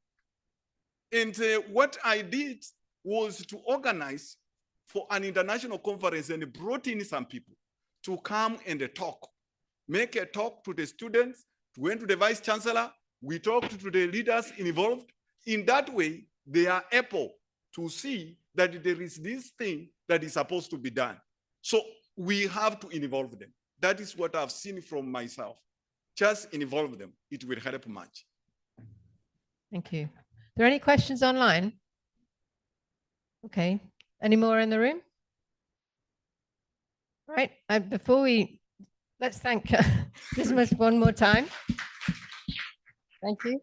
And what I did was to organize for an international conference and brought in some people to come and talk, make a talk to the students, went to the vice chancellor, we talked to the leaders involved. In that way, they are able to see that there is this thing that is supposed to be done. So we have to involve them. That is what I've seen from myself. Just involve them. It will help much. Thank you. Are there any questions online? Okay. Any more in the room? Right. Before let's thank Dismas one more time. Thank you.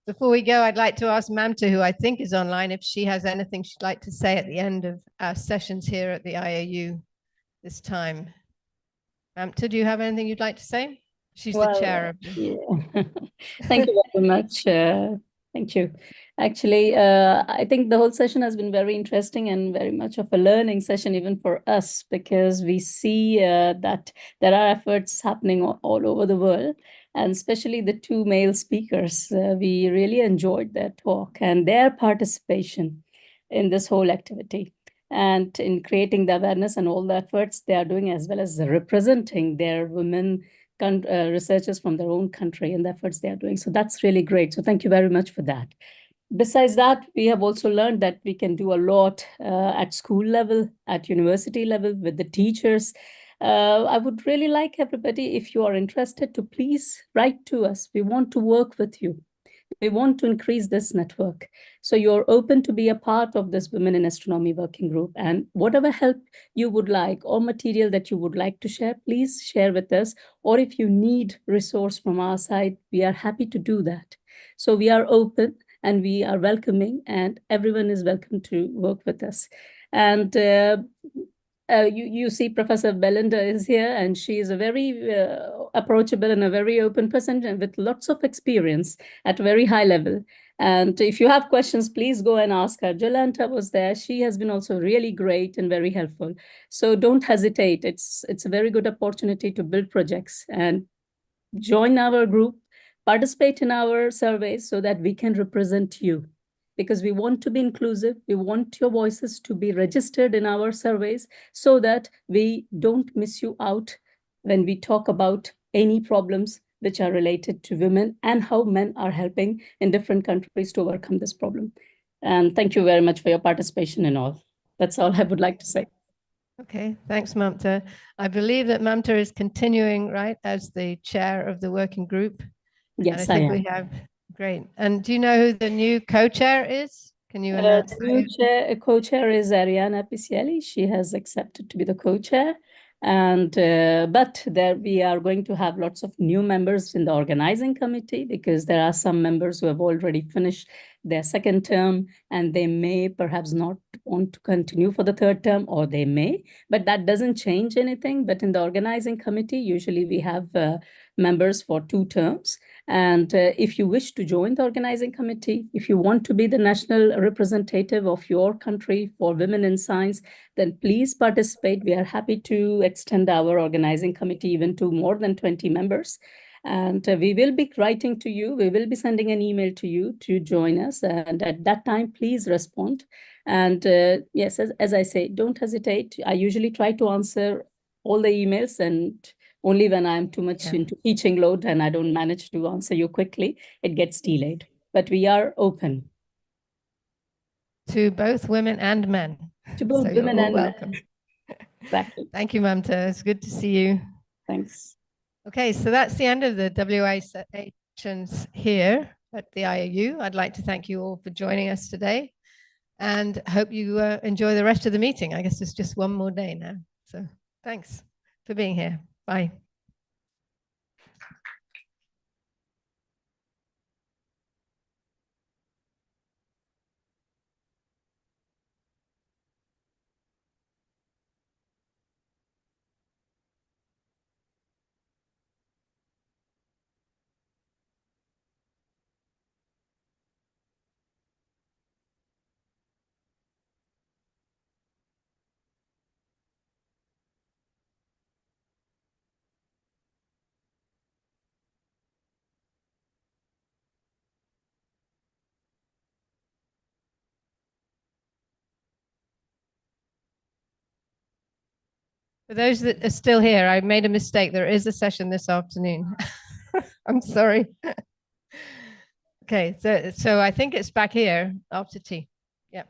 Before we go, I'd like to ask Mamta, who I think is online, if she has anything she'd like to say at the end of our sessions here at the IAU this time. Mamta, do you have anything you'd like to say? She's the chair of the... Yeah. Thank you very much. Thank you. Actually, I think the whole session has been very interesting and very much of a learning session even for us, because we see that there are efforts happening all over the world, and especially the two male speakers. We really enjoyed their talk and their participation in this whole activity, and in creating the awareness and all the efforts they are doing, as well as representing their women researchers from their own country and the efforts they are doing. So that's really great. So thank you very much for that. Besides that, we have also learned that we can do a lot at school level, at university level, with the teachers. I would really like everybody, if you are interested, to please write to us. We want to work with you. We want to increase this network. So you're open to be a part of this Women in Astronomy working group. And whatever help you would like or material that you would like to share, please share with us. Or if you need resource from our side, we are happy to do that. So we are open and we are welcoming, and everyone is welcome to work with us. And you see Professor Belinda is here, and she is a very approachable and a very open person and with lots of experience at a very high level. And if you have questions, please go and ask her. Jolanta was there. She has been also really great and very helpful. So don't hesitate. It's a very good opportunity to build projects and join our group, participate in our surveys so that we can represent you. Because we want to be inclusive. We want your voices to be registered in our surveys so that we don't miss you out when we talk about any problems which are related to women and how men are helping in different countries to overcome this problem. And thank you very much for your participation in all. That's all I would like to say. Okay, thanks, Mamta. I believe that Mamta is continuing, right, as the chair of the working group. Yes, and I think am. we have, great. And do you know who the new co-chair is? Can you announce The new co-chair is Ariana Picielli. She has accepted to be the co-chair. And but there we are going to have lots of new members in the organizing committee, because there are some members who have already finished their second term and they may perhaps not want to continue for the third term, or they may, but that doesn't change anything. But in the organizing committee, usually we have members for 2 terms. And if you wish to join the organizing committee, if you want to be the national representative of your country for women in science, then please participate. We are happy to extend our organizing committee even to more than 20 members. And we will be writing to you. We will be sending an email to you to join us. And at that time, please respond. And yes, as I say, don't hesitate. I usually try to answer all the emails, and only when I'm too much into teaching load and I don't manage to answer you quickly, it gets delayed. But we are open. To both women and men. To both So women you're all and welcome. men. Exactly. Thank you, Mamta. It's good to see you. Thanks. Okay, so that's the end of the WA sessions here at the IAU. I'd like to thank you all for joining us today, and hope you enjoy the rest of the meeting. I guess it's just one more day now. So thanks for being here. Bye. For those that are still here, I made a mistake. There is a session this afternoon. I'm sorry. Okay, so I think it's back here after tea. Yep.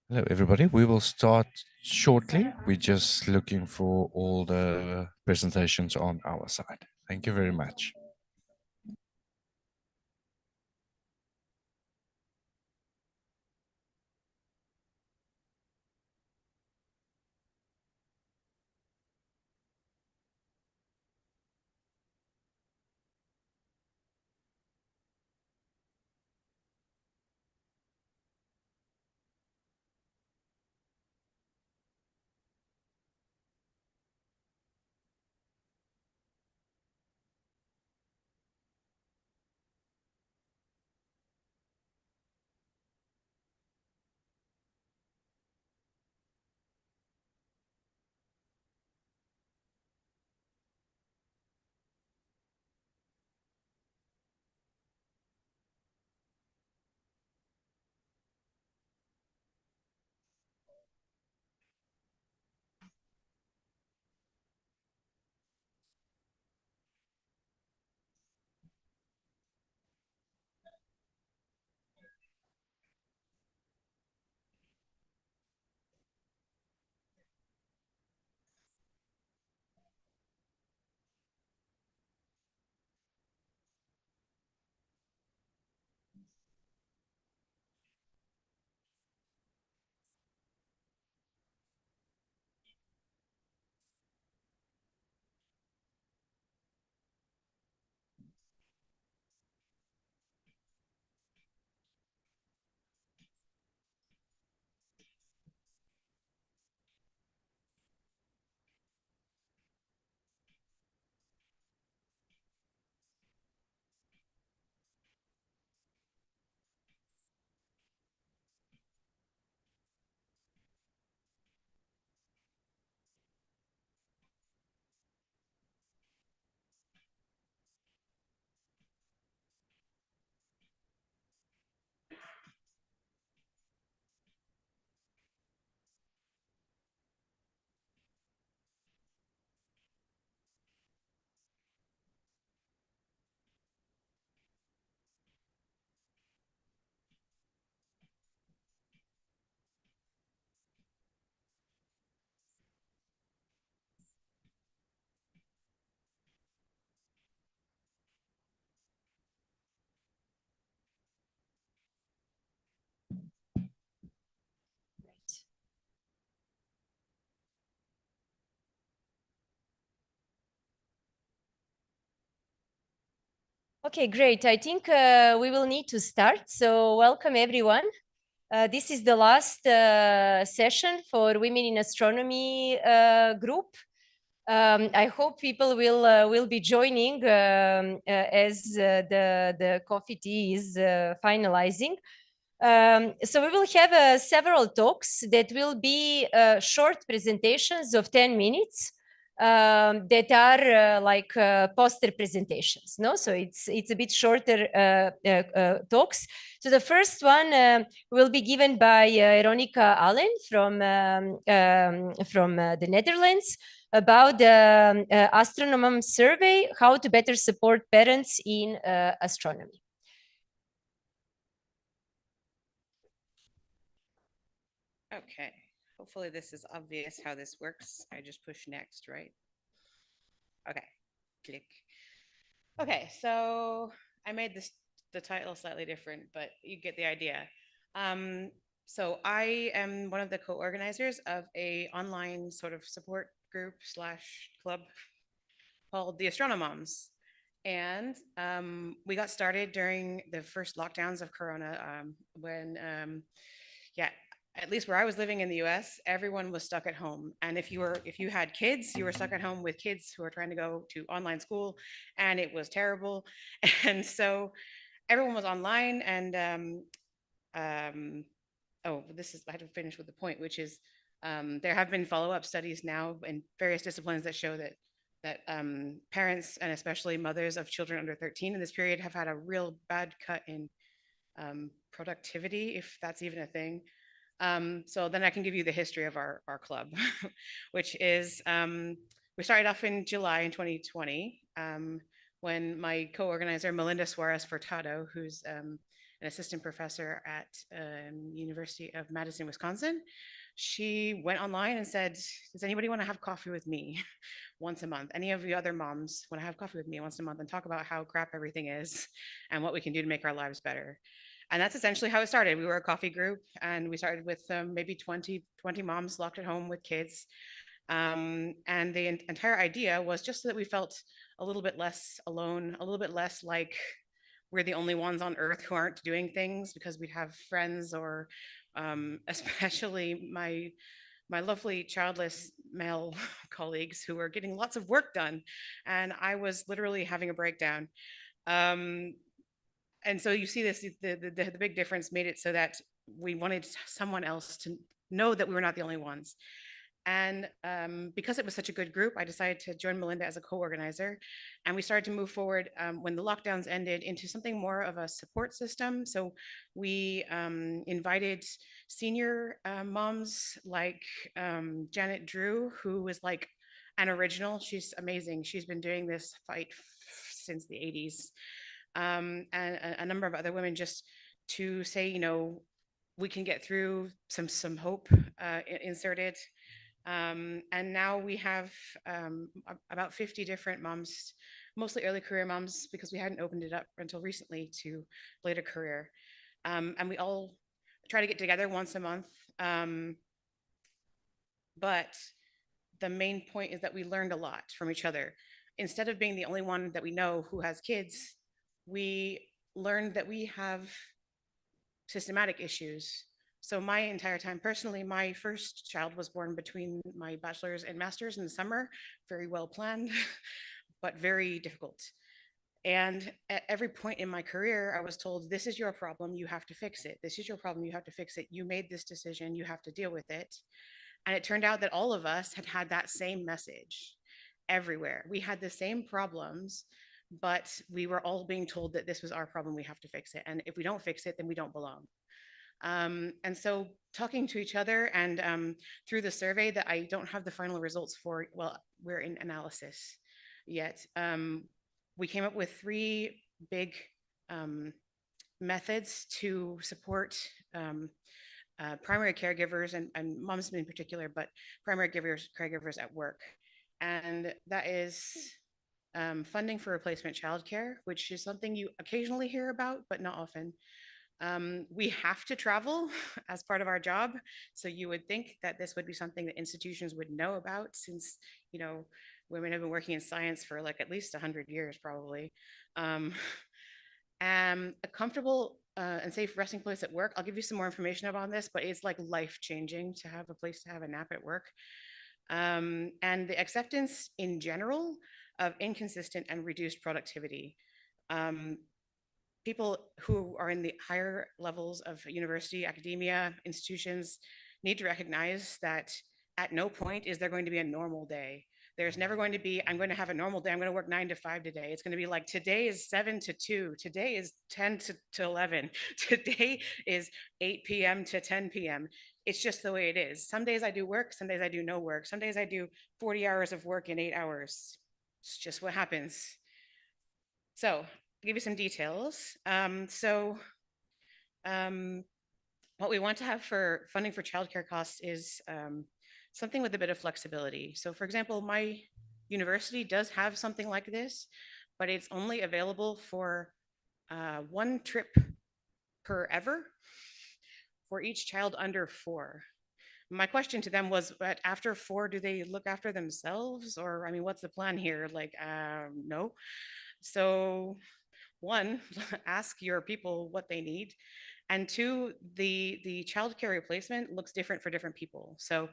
Hello, everybody. We will start shortly. We're just looking for all the presentations on our side. Thank you very much. Okay, great. I think we will need to start. So welcome everyone. This is the last session for Women in Astronomy group. I hope people will be joining as the coffee tea is finalizing. So we will have several talks that will be short presentations of 10 minutes. That are like poster presentations, no? So it's a bit shorter talks. So the first one will be given by Veronica Allen from the Netherlands about the Astronomum survey, how to better support parents in astronomy. Okay, hopefully this is obvious how this works. I just push next, right? Okay, click. Okay, so I made the title slightly different, but you get the idea. So I am one of the co-organizers of a online sort of support group / club called the Astronomoms. And we got started during the first lockdowns of Corona when, yeah, at least where I was living in the US, everyone was stuck at home. And if you had kids, you were stuck at home with kids who were trying to go to online school, and it was terrible. And so everyone was online, and oh, I had to finish with the point, which is there have been follow-up studies now in various disciplines that show that parents, and especially mothers of children under 13 in this period, have had a real bad cut in productivity, if that's even a thing. So then I can give you the history of our club, which is we started off in July in 2020 when my co-organizer Melinda Suarez Furtado, who's an assistant professor at University of Madison, Wisconsin. She went online and said, does anybody want to have coffee with me once a month? Any of you other moms want to have coffee with me once a month and talk about how crap everything is and what we can do to make our lives better? And that's essentially how it started. We were a coffee group, and we started with maybe 20 moms locked at home with kids. And the entire idea was just so that we felt a little bit less alone, a little bit less like we're the only ones on earth who aren't doing things, because we'd have friends, or especially my lovely childless male colleagues who were getting lots of work done, and I was literally having a breakdown. And so you see this, the big difference made it so that we wanted someone else to know that we were not the only ones. And because it was such a good group, I decided to join Melinda as a co-organizer. And we started to move forward when the lockdowns ended into something more of a support system. So we invited senior moms like Janet Drew, who was like an original. She's amazing. She's been doing this fight since the 80s. And a number of other women, just to say, you know, we can get through, some hope inserted. And now we have about 50 different moms, mostly early career moms, because we hadn't opened it up until recently to later career. And we all try to get together once a month. But the main point is that we learned a lot from each other. Instead of being the only one that we know who has kids, we learned that we have systematic issues. So my entire time personally, my first child was born between my bachelor's and master's in the summer, very well planned, but very difficult. And at every point in my career, I was told, this is your problem, you have to fix it. This is your problem, you have to fix it. You made this decision, you have to deal with it. And it turned out that all of us had that same message everywhere. We had the same problems, but we were all being told that this was our problem, we have to fix it. And if we don't fix it, then we don't belong. And so talking to each other, and through the survey that I don't have the final results for, well, we're in analysis yet, we came up with 3 big methods to support primary caregivers and moms in particular, but primary caregivers at work. And that is funding for replacement childcare, which is something you occasionally hear about, but not often. We have to travel as part of our job. So you would think that this would be something that institutions would know about, since, you know, women have been working in science for like at least 100 years, probably. A comfortable and safe resting place at work. I'll give you some more information about this, but it's like life-changing to have a place to have a nap at work. And the acceptance in general of inconsistent and reduced productivity. People who are in the higher levels of university, academia, institutions need to recognize that at no point is there going to be a normal day. There's never going to be, I'm going to have a normal day, I'm going to work 9 to 5 today. It's going to be like, today is 7 to 2, today is 10 to 11, today is 8 p.m. to 10 p.m. It's just the way it is. Some days I do work, some days I do no work. Some days I do 40 hours of work in 8 hours. It's just what happens. So I'll give you some details. What we want to have for funding for childcare costs is something with a bit of flexibility. So for example, my university does have something like this, but it's only available for 1 trip per ever for each child under 4. My question to them was, but after 4, do they look after themselves? Or, I mean, what's the plan here? Like, no. So 1, ask your people what they need. And 2, the childcare replacement looks different for different people. So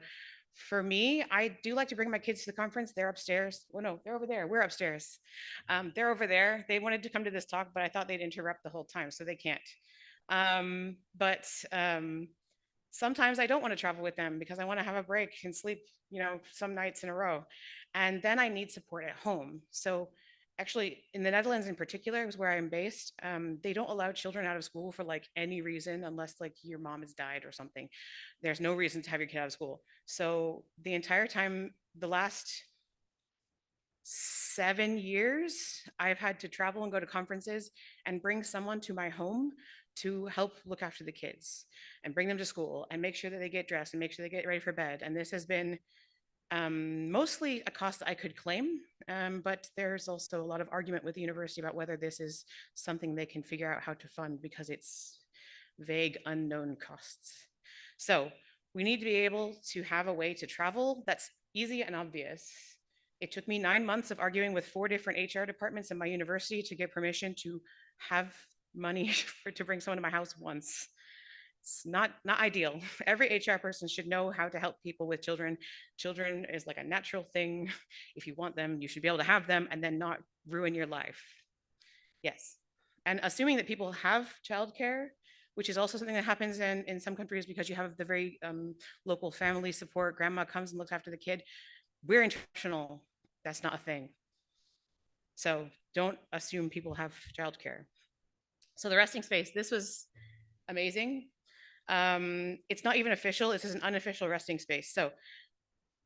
for me, I do like to bring my kids to the conference. They're upstairs. Well, no, they're over there. We're upstairs. They're over there. They wanted to come to this talk, but I thought they'd interrupt the whole time, so they can't. Sometimes I don't want to travel with them because I want to have a break and sleep, you know, some nights in a row. And then I need support at home. So actually, in the Netherlands in particular, is where I'm based, they don't allow children out of school for like any reason, unless like your mom has died or something. There's no reason to have your kid out of school. So the entire time, the last 7 years, I've had to travel and go to conferences and bring someone to my home to help look after the kids and bring them to school and make sure that they get dressed and make sure they get ready for bed. And this has been mostly a cost that I could claim, but there's also a lot of argument with the university about whether this is something they can figure out how to fund because it's vague, unknown costs. So we need to be able to have a way to travel that's easy and obvious. It took me 9 months of arguing with 4 different HR departments in my university to get permission to have money to bring someone to my house once. It's not ideal. Every HR person should know how to help people with children. Children is like a natural thing. If you want them, you should be able to have them and then not ruin your life. Yes. And assuming that people have childcare, which is also something that happens in some countries because you have the very local family support. Grandma comes and looks after the kid. We're international. That's not a thing. So don't assume people have childcare. So the resting space, this was amazing. It's not even official. This is an unofficial resting space. So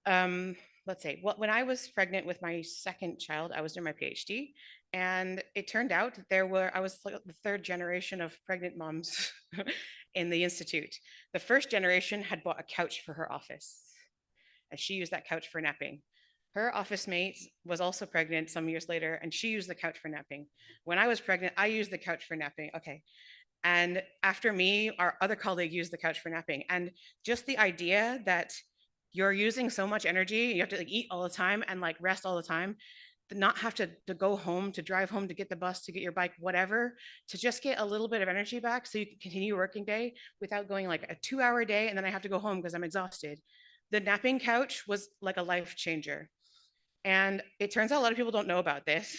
let's say, when I was pregnant with my second child, I was doing my PhD, and it turned out that I was like the 3rd generation of pregnant moms in the institute. The first generation had bought a couch for her office, and she used that couch for napping. Her office mate was also pregnant some years later, and she used the couch for napping. When I was pregnant, I used the couch for napping. Okay. And after me, our other colleague used the couch for napping. And just the idea that you're using so much energy, you have to like eat all the time and like rest all the time, to not have to go home, to drive home, to get the bus, to get your bike, whatever, to just get a little bit of energy back so you can continue your working day without going like a 2-hour day and then I have to go home because I'm exhausted. The napping couch was like a life changer. And it turns out a lot of people don't know about this.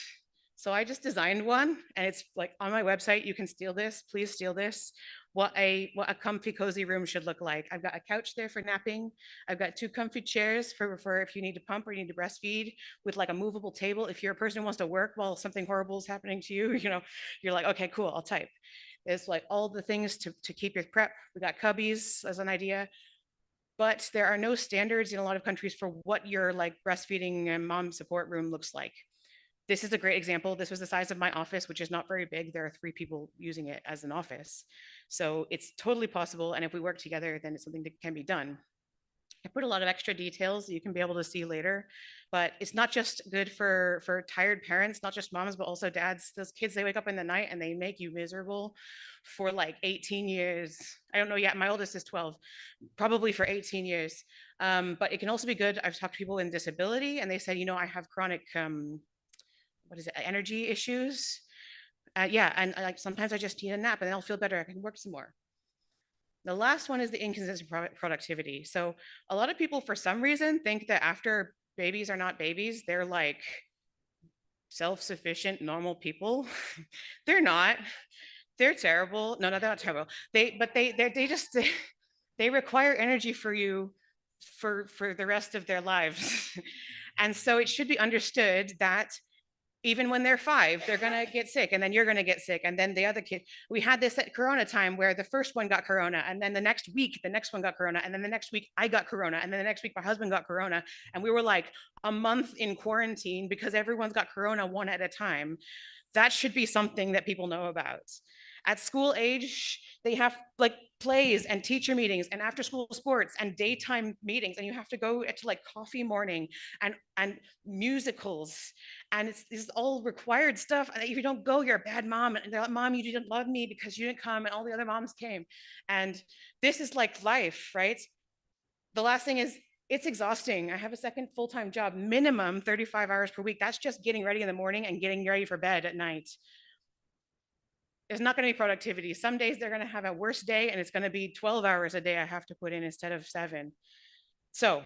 So I just designed one, and it's like on my website. You can steal this, please steal this. What a comfy, cozy room should look like. I've got a couch there for napping. I've got 2 comfy chairs for if you need to pump or you need to breastfeed, with like a movable table. If you're a person who wants to work while something horrible is happening to you, you're like, okay, cool, I'll type. There's like all the things to keep your prep. We got cubbies as an idea. But there are no standards in a lot of countries for what your like breastfeeding and mom support room looks like. This is a great example. This was the size of my office, which is not very big. There are 3 people using it as an office. So it's totally possible. And if we work together, then it's something that can be done. I put a lot of extra details that you can be able to see later, but it's not just good for tired parents, not just moms, but also dads. Those kids, they wake up in the night and they make you miserable for like 18 years. I don't know yet. My oldest is 12, probably for 18 years. But it can also be good. I've talked to people in disability and they said, I have chronic, energy issues. Yeah, and like sometimes I just need a nap and then I'll feel better. I can work some more. The last one is the inconsistent productivity. So a lot of people, for some reason, think that after babies are not babies, they're like self-sufficient, normal people. They're not. They're terrible. No, they're not terrible. They require energy for you for the rest of their lives. And so it should be understood that even when they're 5, they're gonna get sick, and then you're gonna get sick, and then the other kid. We had this at Corona time where the first one got Corona, and then the next week, the next one got Corona, and then the next week I got Corona, and then the next week my husband got Corona, and we were like a month in quarantine because everyone's got Corona one at a time. That should be something that people know about. At school age, they have like plays and teacher meetings and after school sports and daytime meetings, and you have to go to like coffee morning and musicals, and this is all required stuff. And if you don't go, you're a bad mom, and they're like, Mom, you didn't love me because you didn't come and all the other moms came. And this is like life, right? The last thing is, it's exhausting. I have a second full-time job, minimum 35 hours per week. That's just getting ready in the morning and getting ready for bed at night. It's not going to be productivity. Some days they're going to have a worse day and it's going to be 12 hours a day I have to put in instead of 7. So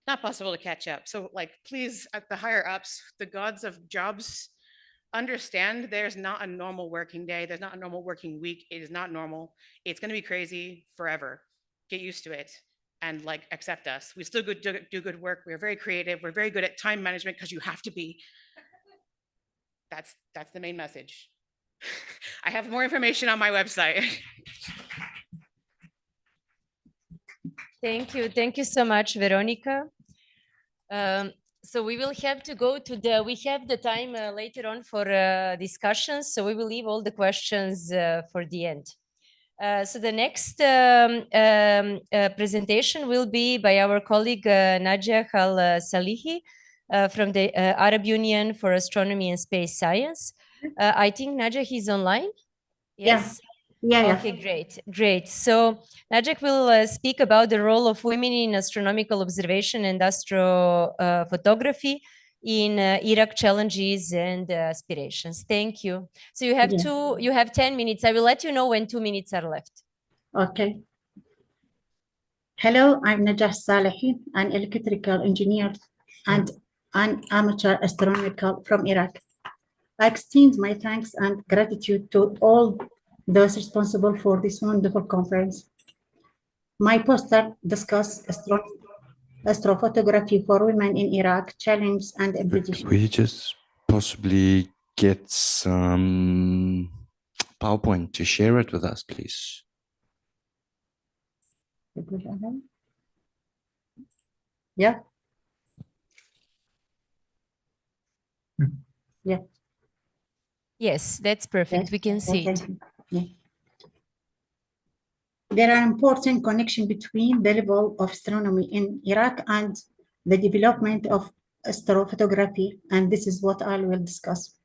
not possible to catch up. So like, please, at the higher ups, the gods of jobs, understand there's not a normal working day. There's not a normal working week. It is not normal. It's going to be crazy forever. Get used to it and like accept us. We still do good work. We're very creative. We're very good at time management because you have to be. That's the main message. I have more information on my website. Thank you so much, Veronica. So we will have to go to we have the time later on for discussions. So we will leave all the questions for the end. So the next presentation will be by our colleague Najah Al Salihi from the Arab Union for Astronomy and Space Science. I think Najah is online. Yes. Yeah. Okay, great. So Najak will speak about the role of women in astronomical observation and astrophotography in Iraq challenges and aspirations. Thank you. So you have you have 10 minutes. I will let you know when 2 minutes are left. Okay. Hello, I'm Najah Salehi, an electrical engineer and an amateur astronomical from Iraq. I extend my thanks and gratitude to all those responsible for this wonderful conference. My poster discusses astrophotography for women in Iraq, challenges and implications. We just possibly get some PowerPoint to share it with us, please. Yeah. Yeah. Yes, that's perfect. Yes. We can see it. Yeah. There are important connection between the level of astronomy in Iraq and the development of astrophotography, and this is what I will discuss.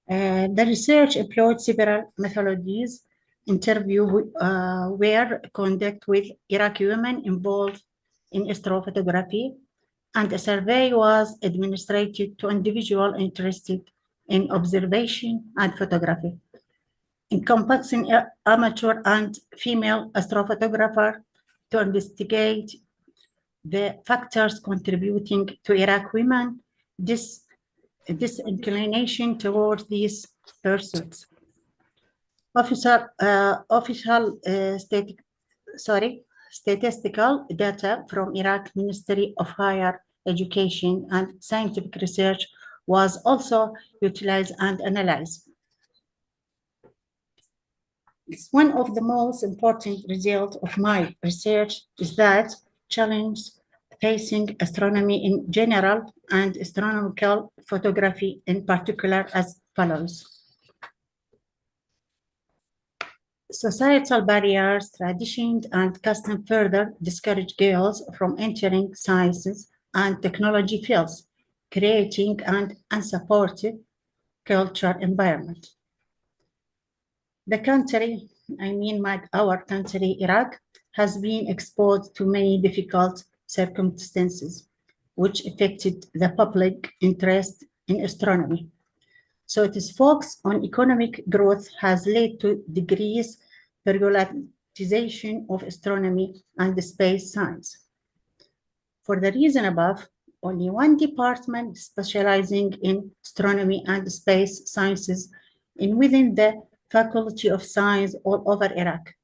The research employed several methodologies. Interview were conducted with Iraqi women involved in astrophotography, and a survey was administered to individuals interested in observation and photography, encompassing amateur and female astrophotographer to investigate the factors contributing to Iraq women disinclination towards these pursuits. Statistical data from Iraq Ministry of Higher Education and Scientific Research was also utilized and analyzed. One of the most important results of my research is that challenges facing astronomy in general and astronomical photography in particular as follows. Societal barriers, traditions, and custom further discourage girls from entering sciences and technology fields, creating an unsupportive cultural environment. The country, our country, Iraq, has been exposed to many difficult circumstances, which affected the public interest in astronomy. So its focus on economic growth has led to decreased prioritization of astronomy and space science. For the reason above, only one department specializing in astronomy and space sciences within the Faculty of Science all over Iraq,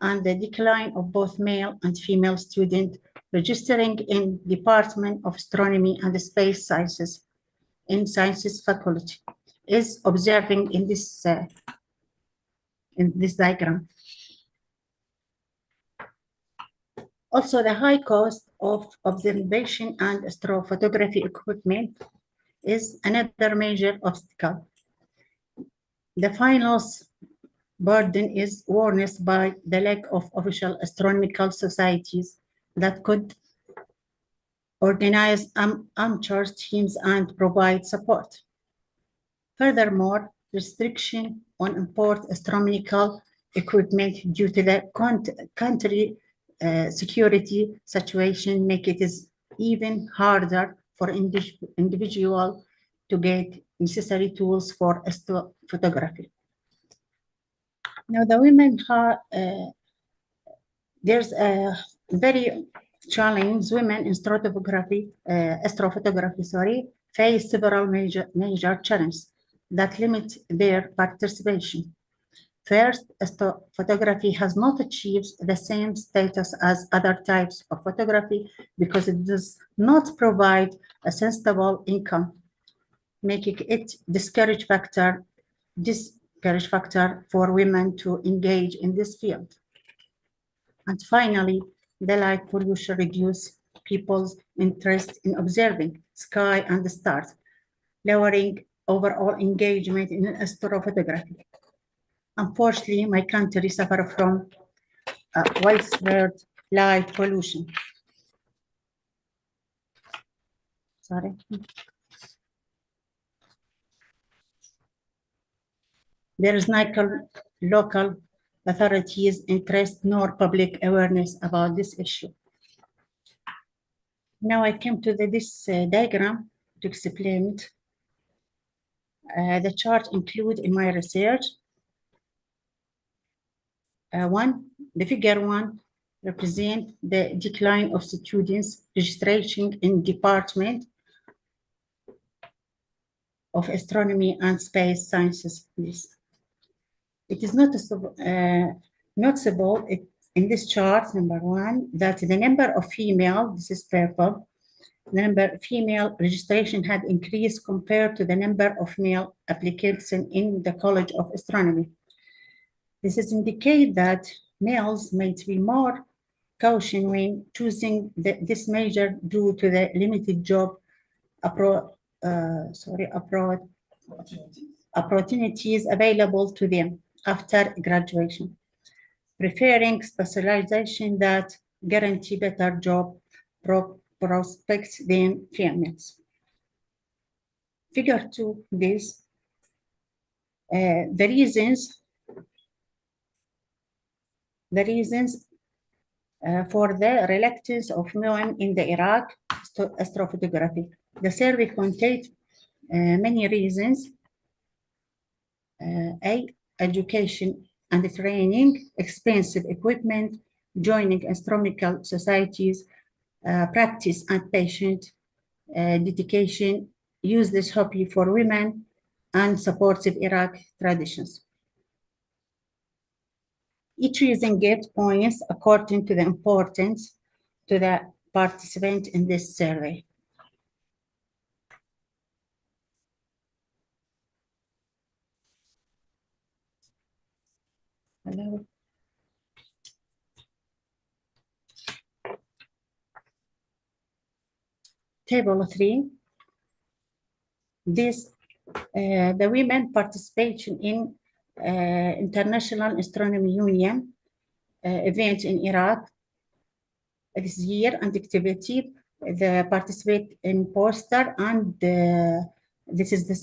and the decline of both male and female students registering in Department of Astronomy and Space Sciences in Sciences Faculty is observing in this diagram. Also, the high cost of observation and astrophotography equipment is another major obstacle. The final burden is warned by the lack of official astronomical societies that could organize amateur teams and provide support. Furthermore, restriction on import astronomical equipment due to the country security situation make it even harder for individuals to get necessary tools for astrophotography. Now, the women there's a very challenge. Women in astrophotography, face several major challenges that limit their participation. First, astrophotography has not achieved the same status as other types of photography because it does not provide a sustainable income, making it discourage factor for women to engage in this field. And finally, the light pollution reduces people's interest in observing sky and the stars, lowering overall engagement in astrophotography. Unfortunately, my country suffers from widespread light pollution. Sorry. There is neither local authorities' interest nor public awareness about this issue. Now I came to this diagram to explain it. The chart include in my research. The figure 1 represent the decline of students registration in Department of Astronomy and Space Sciences. It is noticeable in this chart, number 1, that the number of female, this is purple, the number of female registration had increased compared to the number of male applicants in the College of Astronomy. This is indicate that males might be more cautious when choosing this major due to the limited job opportunities available to them after graduation, preferring specialization that guarantee better job prospects than females. Figure 2, this, the reasons for the reluctance of women in the Iraq astrophotography. The survey contained many reasons. Education and training, expensive equipment, joining astronomical societies, practice and patient dedication, useless hobby for women, and supportive Iraq traditions. Each reason gave points according to the importance to the participant in this survey. Hello. Table 3. This, the women participation in International Astronomical Union event in Iraq this year and activity. They participate in poster and this is the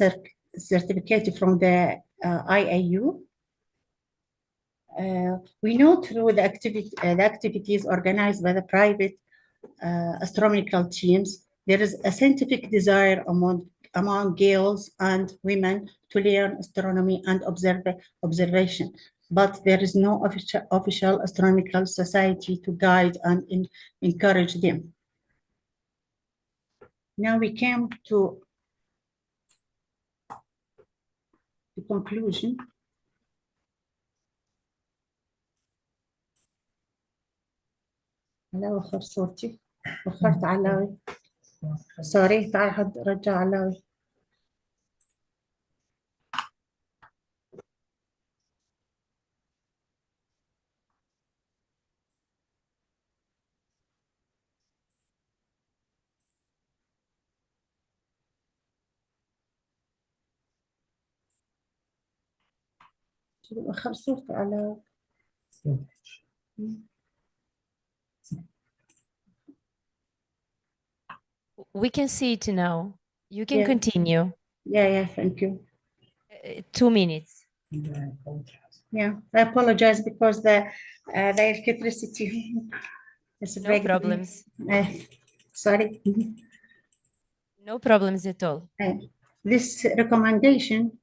certificate from the IAU. We know through the activities organized by the private astronomical teams, there is a scientific desire among girls and women to learn astronomy and observation, but there is no official astronomical society to guide and encourage them. Now we came to the conclusion. على وخر صوتي وخرت علاوي سوري تعال حد رجع علاوي وخر صوتي علاوي We can see it now. You can continue. Yeah, thank you. 2 minutes. Yeah, I apologize because the electricity is no problems. Sorry. No problems at all. This recommendation,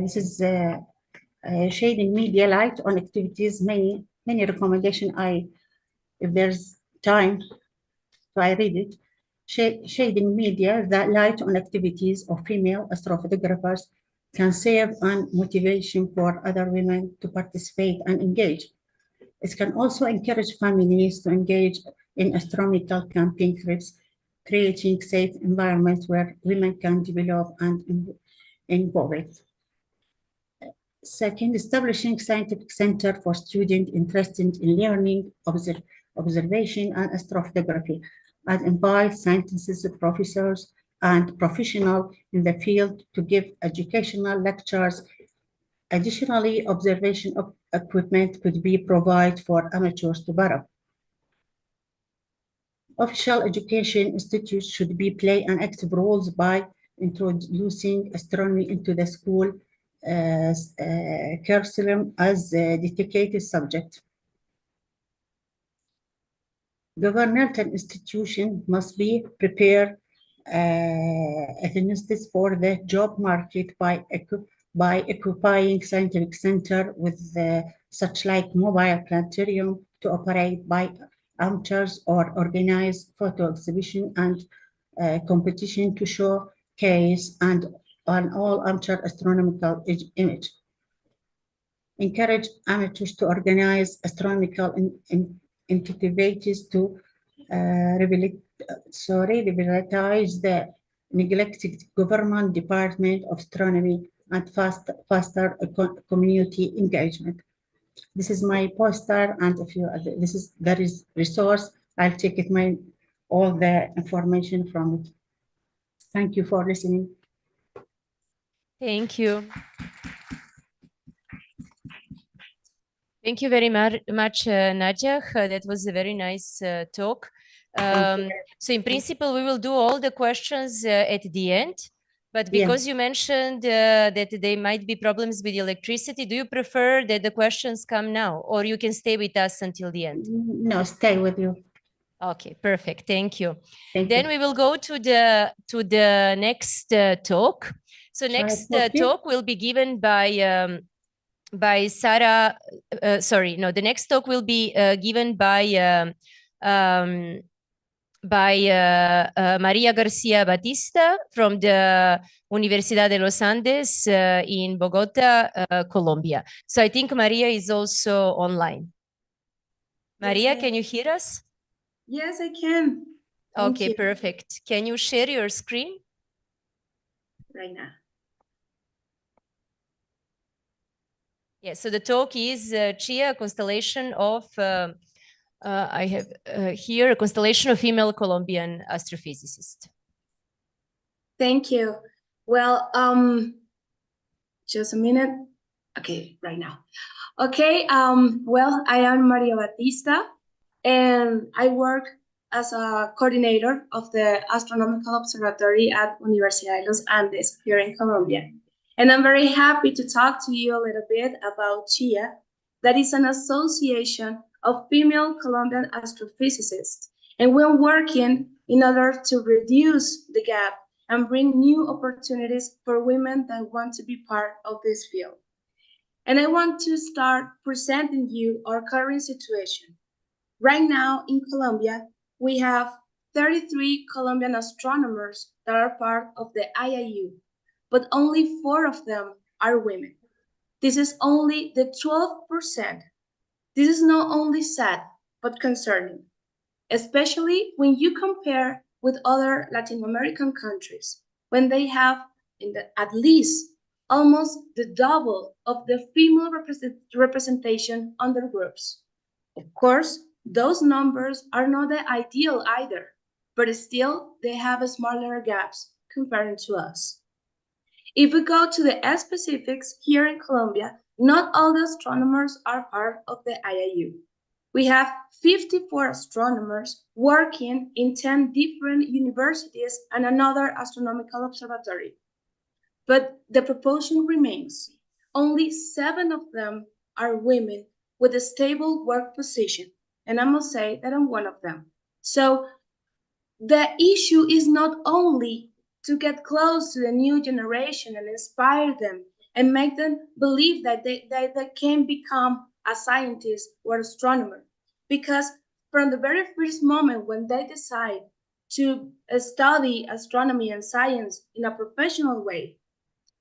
this is shading media light on activities. Many recommendation. If there's time, so I read it. Shading media that light on activities of female astrophotographers can serve as motivation for other women to participate and engage. It can also encourage families to engage in astronomical camping trips, creating safe environments where women can develop and involve. Second, establishing scientific center for students interested in learning, observation, and astrophotography, and invite scientists, professors, and professionals in the field to give educational lectures. Additionally, observation of equipment could be provided for amateurs to borrow. Official education institutes should play an active role by introducing astronomy into the school curriculum as a dedicated subject. Governmental institutions must be prepared for the job market by equipping scientific center with such like mobile planetarium to operate by amateurs or organize photo exhibition and competition to showcase and on all amateur astronomical image. Encourage amateurs to organize astronomical activities to revitalize the neglected government department of astronomy and faster community engagement. This is my poster, and if you there is resource, I'll take it all the information from it. Thank you for listening. Thank you. Thank you very much, Nadia. That was a very nice talk. So in principle, we will do all the questions at the end. But because you mentioned that there might be problems with electricity, do you prefer that the questions come now, or you can stay with us until the end? No, stay with you. Okay, perfect. Thank you. Then we will go to the next talk. So next talk will be given by Sarah. The next talk will be given by Maria Garcia Batista from the Universidad de los Andes in Bogota, Colombia. So I think Maria is also online. Maria, can you hear us? Yes, I can. Okay, perfect. Can you share your screen? Right now. Yes, so the talk is Chia, a constellation of, I have here, a constellation of female Colombian astrophysicists. Thank you. Well, just a minute. Okay, right now. Okay, well, I am Maria Batista, and I work as a coordinator of the Astronomical Observatory at Universidad de los Andes here in Colombia. And I'm very happy to talk to you a little bit about CHIA, that is an association of female Colombian astrophysicists. And we're working in order to reduce the gap and bring new opportunities for women that want to be part of this field. And I want to start presenting you our current situation. Right now in Colombia, we have 33 Colombian astronomers that are part of the IAU, but only 4 of them are women. This is only the 12%. This is not only sad, but concerning, especially when you compare with other Latin American countries, when they have at least almost the double of the female representation on their groups. Of course, those numbers are not the ideal either, but still they have smaller gaps compared to us. If we go to the specifics here in Colombia, not all the astronomers are part of the IAU. We have 54 astronomers working in 10 different universities and another astronomical observatory. But the proportion remains. Only 7 of them are women with a stable work position, and I must say that I'm one of them. So the issue is not only to get close to the new generation and inspire them and make them believe that they can become a scientist or astronomer, because from the very first moment when they decide to study astronomy and science in a professional way,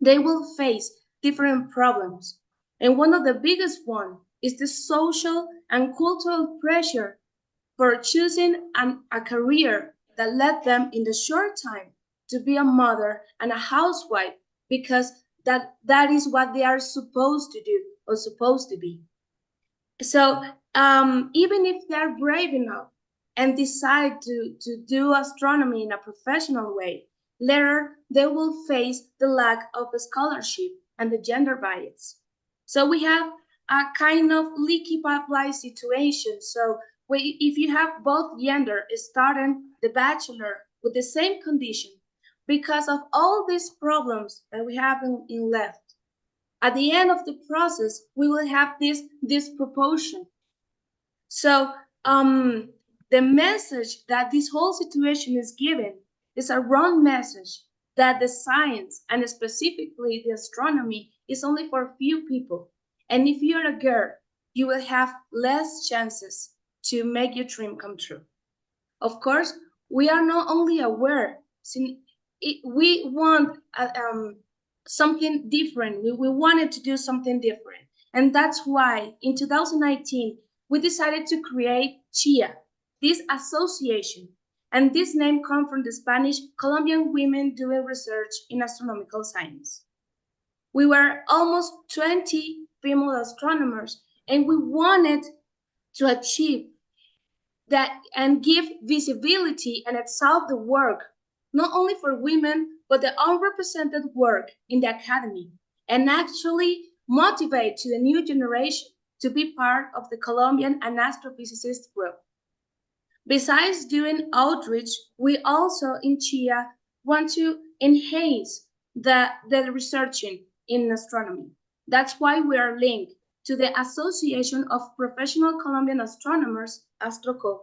they will face different problems. And one of the biggest one is the social and cultural pressure for choosing a career that led them in the short time to be a mother and a housewife, because that is what they are supposed to do or supposed to be. So even if they are brave enough and decide to do astronomy in a professional way, later they will face the lack of a scholarship and the gender bias. So we have a kind of leaky pipeline situation. So if you have both gender starting the bachelor with the same condition, because of all these problems that we have in left, at the end of the process, we will have this disproportion. So the message that this whole situation is given is a wrong message, that the science, and specifically the astronomy, is only for a few people. And if you're a girl, you will have less chances to make your dream come true. Of course, we are not only aware, we want something different. We wanted to do something different. And that's why in 2019, we decided to create CHIA, this association. And this name comes from the Spanish Colombian Women Doing Research in Astronomical Science. We were almost 20 female astronomers, and we wanted to achieve that and give visibility and exalt the work, not only for women, but the unrepresented work in the academy, and actually motivate to the new generation to be part of the Colombian and astrophysicist group. Besides doing outreach, we also in CHIA want to enhance the researching in astronomy. That's why we are linked to the Association of Professional Colombian Astronomers, ASTROCO,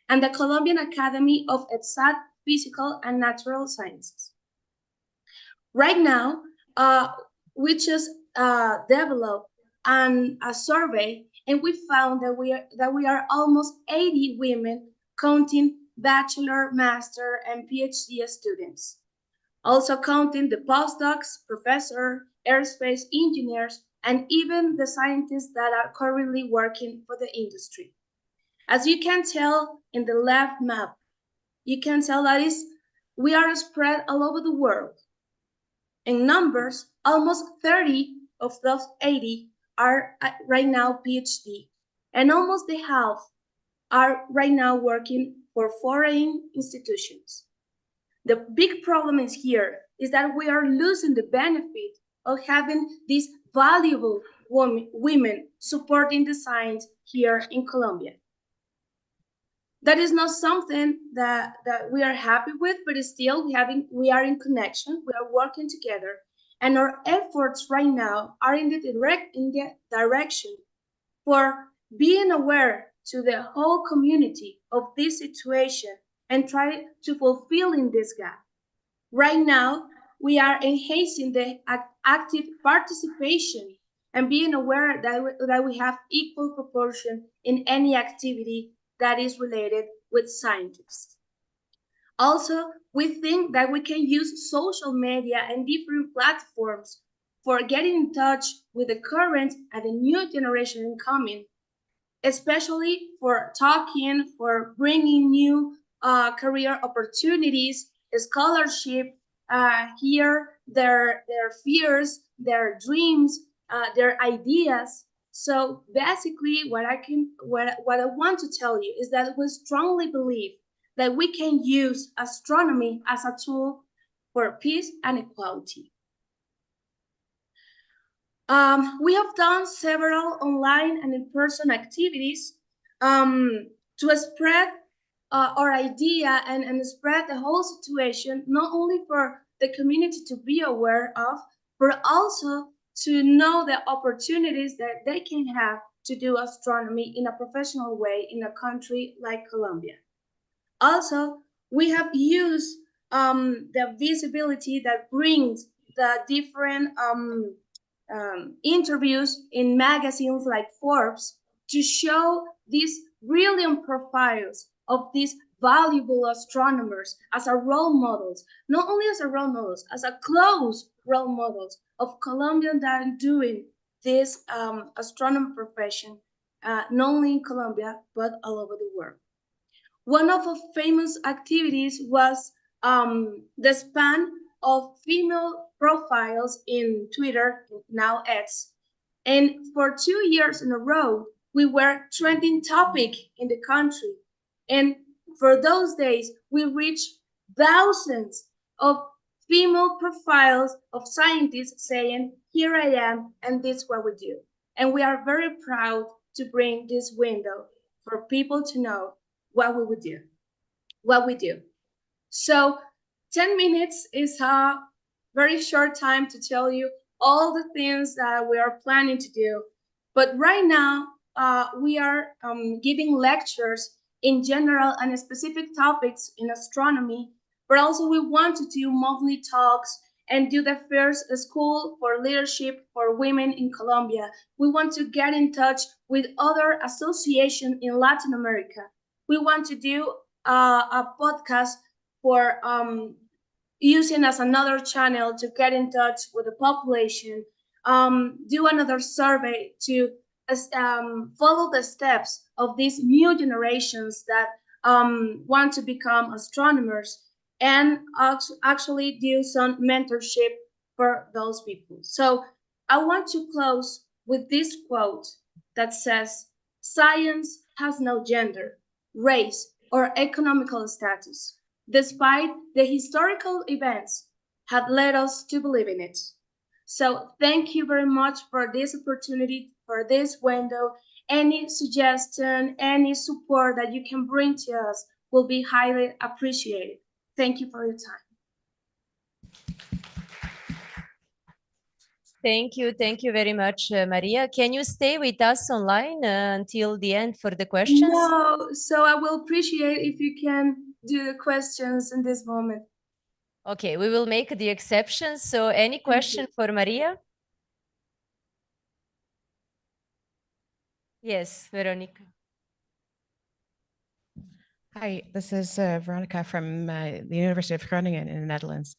and the Colombian Academy of Exact Physical and Natural Sciences. Right now, we just developed a survey, and we found that we are almost 80 women, counting bachelor, master, and PhD students. Also counting the postdocs, professor, aerospace engineers, and even the scientists that are currently working for the industry. As you can tell in the left map, you can tell that we are spread all over the world. In numbers, almost 30 of those 80 are right now PhD, and almost the half are right now working for foreign institutions. The big problem is here is that we are losing the benefit of having these valuable women supporting the science here in Colombia. That is not something that we are happy with, but still we are in connection, we are working together, and our efforts right now are in the direction for being aware to the whole community of this situation and try to fulfill in this gap. Right now, we are enhancing the active participation and being aware that we have equal proportion in any activity that is related with scientists. Also, we think that we can use social media and different platforms for getting in touch with the current and the new generation incoming, especially for talking, for bringing new career opportunities, scholarship, hear their fears, their dreams, their ideas. So basically, what I want to tell you is that we strongly believe that we can use astronomy as a tool for peace and equality. We have done several online and in-person activities to spread our idea and spread the whole situation, not only for the community to be aware of, but also to know the opportunities that they can have to do astronomy in a professional way in a country like Colombia. Also, we have used the visibility that brings the different interviews in magazines like Forbes to show these brilliant profiles of these valuable astronomers as a role models, not only as a role models, as a close role models of Colombians that are doing this astronomy profession, not only in Colombia, but all over the world. One of the famous activities was the span of female profiles in Twitter, now X. And for 2 years in a row, we were trending topic in the country. And for those days, we reached thousands of female profiles of scientists saying, here I am, and this is what we do. And we are very proud to bring this window for people to know what we would do, what we do. So 10 minutes is a very short time to tell you all the things that we are planning to do. But right now, we are giving lectures in general and specific topics in astronomy, but also we want to do monthly talks and do the first school for leadership for women in Colombia. We want to get in touch with other associations in Latin America. We want to do a podcast for using as another channel to get in touch with the population, do another survey to follow the steps of these new generations that want to become astronomers, and actually do some mentorship for those people. So I want to close with this quote that says, science has no gender, race, or economical status, despite the historical events had led us to believe in it. So thank you very much for this opportunity, for this window. Any suggestion, any support that you can bring to us will be highly appreciated. Thank you for your time. Thank you very much, Maria. Can you stay with us online until the end for the questions? No, so I will appreciate if you can do the questions in this moment. Okay, we will make the exceptions. So any question for Maria? Yes, Veronica. Hi, this is Veronica from the University of Groningen in the Netherlands.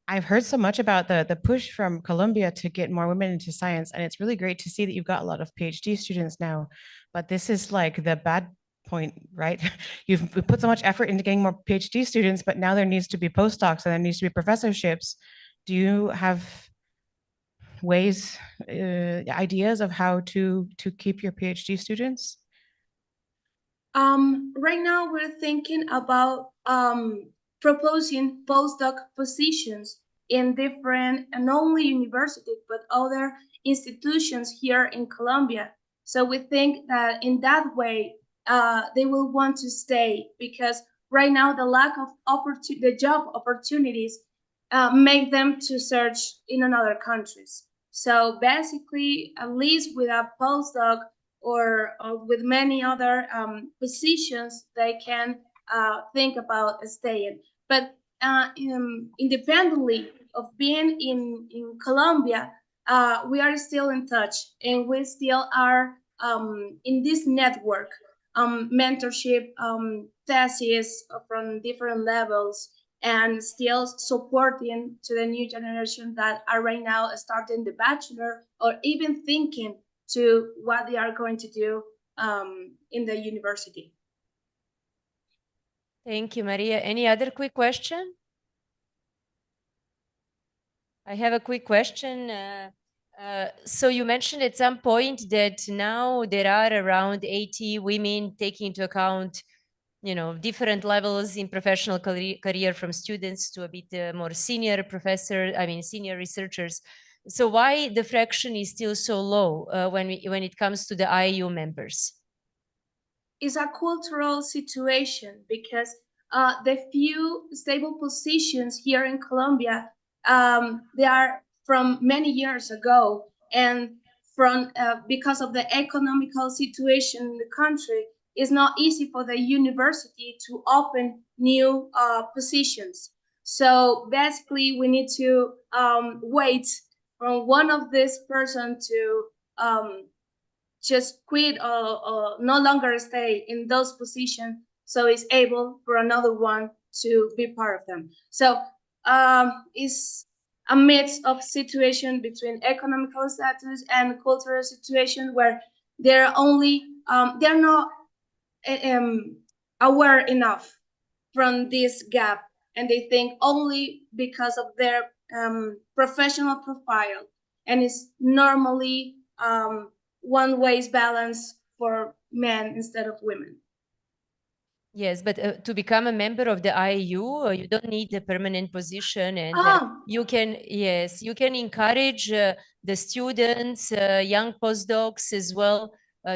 I've heard so much about the push from Colombia to get more women into science, and it's really great to see that you've got a lot of PhD students now. But this is like the bad point, right? You've put so much effort into getting more PhD students, but now there needs to be postdocs and there needs to be professorships. Do you have ways, ideas of how to keep your PhD students? Right now we're thinking about proposing postdoc positions in different, and not only universities, but other institutions here in Colombia. So we think that in that way, they will want to stay, because right now the lack of the job opportunities make them to search in another countries. So basically, at least with a postdoc, or with many other positions, they can think about staying. But independently of being in Colombia, we are still in touch, and we still are in this network, mentorship, theses from different levels, and still supporting to the new generation that are right now starting the bachelor, or even thinking to what they are going to do in the university. Thank you, Maria. Any other quick question? I have a quick question. So you mentioned at some point that now there are around 80 women, taking into account, different levels in professional career, from students to a bit more senior senior researchers. So why the fraction is still so low when it comes to the IAU members? It's a cultural situation, because the few stable positions here in Colombia, they are from many years ago, and from because of the economical situation in the country, it's not easy for the university to open new positions. So basically, we need to wait from one of this person to just quit, or no longer stay in those positions, so it's able for another one to be part of them. So it's a mix of situation between economical status and cultural situation, where they're not aware enough from this gap, and they think only because of their professional profile, and it's normally one ways balance for men instead of women. Yes, but to become a member of the IAU, you don't need a permanent position, and you can, yes, you can encourage the students, young postdocs as well,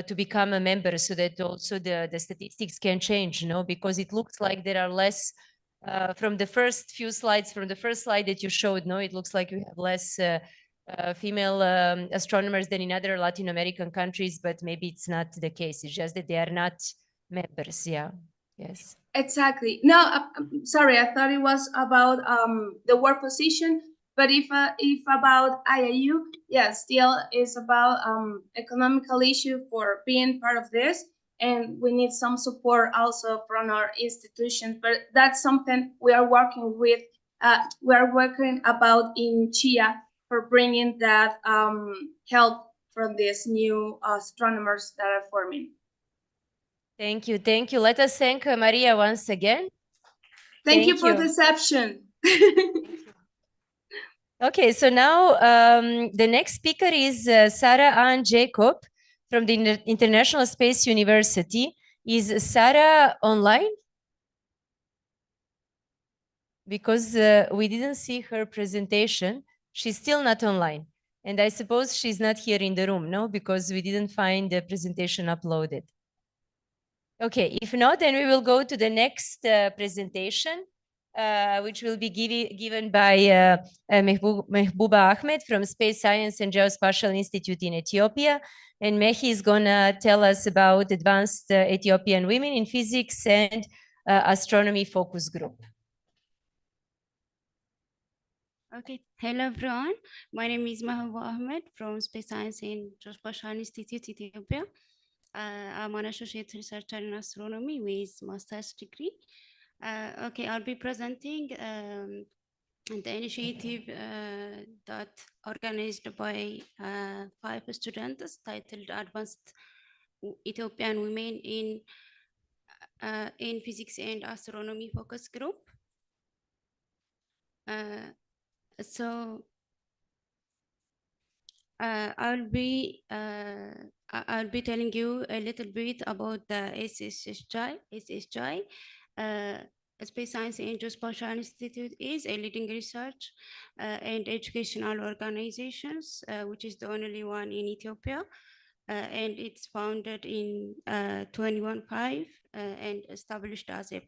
to become a member, so that also the statistics can change, you know, because it looks like there are less from the first few slides, from the first slide that you showed, no, it looks like you have less female astronomers than in other Latin American countries, but maybe it's not the case. It's just that they are not members. Yeah. Yes. Exactly. No, sorry, I thought it was about the work position, but if about IAU, yeah, still is about economical issue for being part of this, and we need some support also from our institutions. But that's something we are working with. We are working about in Chia for bringing that help from these new astronomers that are forming. Thank you. Thank you. Let us thank Maria once again. Thank you for the reception. Okay, so now the next speaker is Sarah Ann Jacob from the International Space University. Is Sarah online? Because we didn't see her presentation. She's still not online. And I suppose she's not here in the room, no? Because we didn't find the presentation uploaded. Okay, if not, then we will go to the next presentation, which will be given by Mehbooba Ahmed from Space Science and Geospatial Institute in Ethiopia. And Mehi is gonna tell us about advanced Ethiopian women in physics and astronomy focus group. Okay, hello everyone. My name is Mehbooba Ahmed from Space Science and Geospatial Institute, Ethiopia. I'm an associate researcher in astronomy with master's degree. Okay, I'll be presenting the initiative that organized by 5 students titled Advanced Ethiopian Women in Physics and Astronomy Focus Group. So I'll be telling you a little bit about the SSGI. Space Science and Geospatial Institute is a leading research and educational organizations, which is the only one in Ethiopia. And it's founded in 2015 and established as a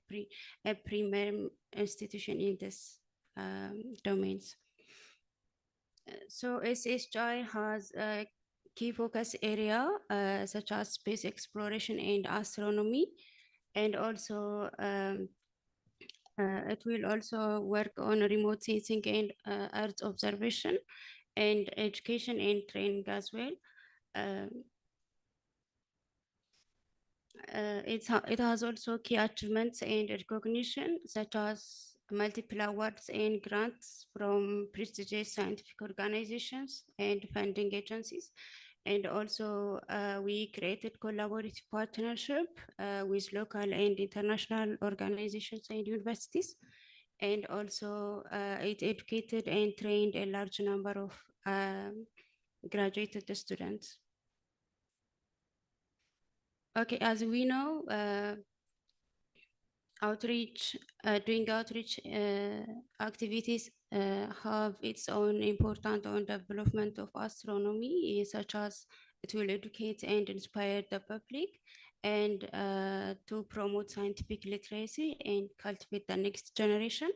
premier institution in this domains. So SSGI has a key focus area such as space exploration and astronomy, and also it will also work on remote sensing and Earth observation and education and training as well. It has also key achievements and recognition such as multiple awards and grants from prestigious scientific organizations and funding agencies. And also we created collaborative partnership with local and international organizations and universities. And also it educated and trained a large number of graduated students. Okay, as we know, doing outreach activities have its own important on development of astronomy, such as it will educate and inspire the public, and to promote scientific literacy and cultivate the next generation.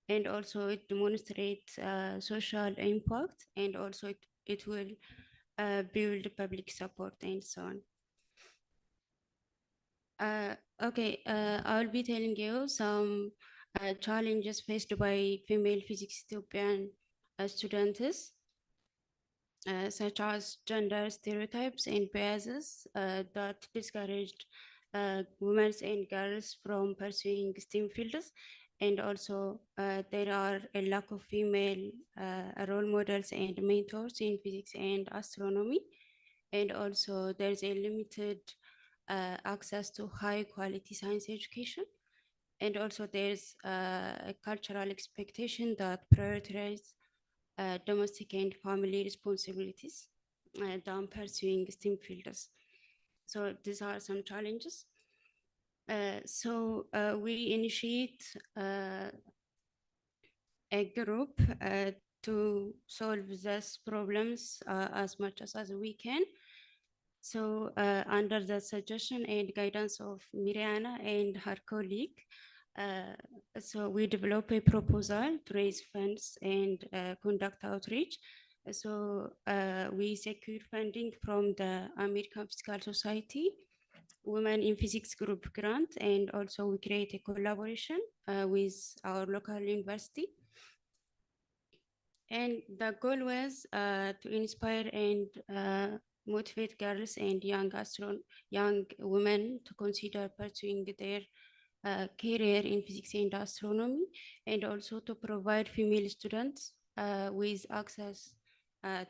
And also it demonstrates social impact, and also it will build public support and so on. Okay, I'll be telling you some challenges faced by female physics Ethiopian students, such as gender stereotypes and biases that discouraged women and girls from pursuing STEM fields. And also there are a lack of female role models and mentors in physics and astronomy. And also there's a limited access to high quality science education. And also there's a cultural expectation that prioritizes domestic and family responsibilities than pursuing STEM fields. So these are some challenges. We initiate a group to solve these problems as much as we can. So under the suggestion and guidance of Miriana and her colleague, so we develop a proposal to raise funds and conduct outreach. So we secure funding from the American Physical Society, Women in Physics Group grant, and also we create a collaboration with our local university. And the goal was to inspire and motivate girls and young women to consider pursuing their career in physics and astronomy, and also to provide female students with access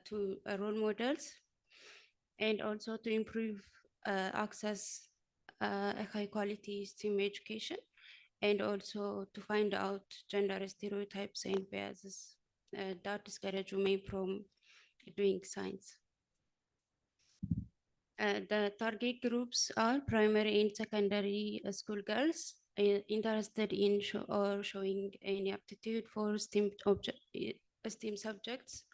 to role models, and also to improve access a high quality STEM education, and also to find out gender stereotypes and biases that discourage women from doing science. The target groups are primary and secondary school girls interested in showing any aptitude for STEM subjects,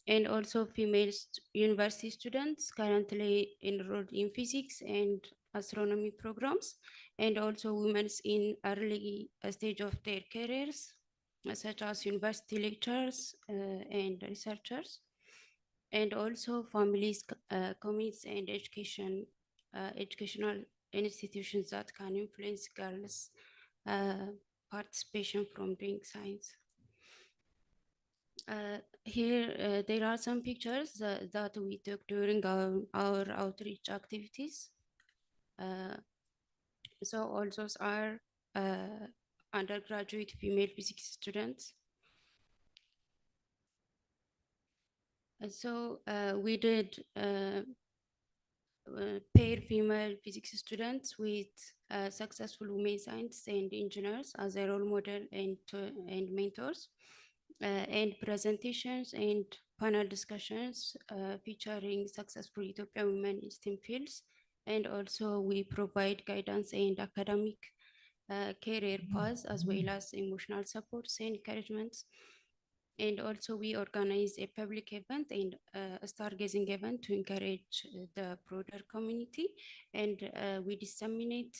and also female university students currently enrolled in physics and astronomy programs, and also women in early stage of their careers, such as university lecturers and researchers, and also families, communities, and educational institutions that can influence girls' participation from doing science. Here, there are some pictures that we took during our outreach activities. So all those are undergraduate female physics students. So we did pair female physics students with successful women scientists and engineers as a role model and mentors, and presentations and panel discussions featuring successful Ethiopian women in STEM fields. And also we provide guidance and academic career paths, as well as emotional supports and encouragements. And also we organize a public event and a stargazing event to encourage the broader community. And we disseminate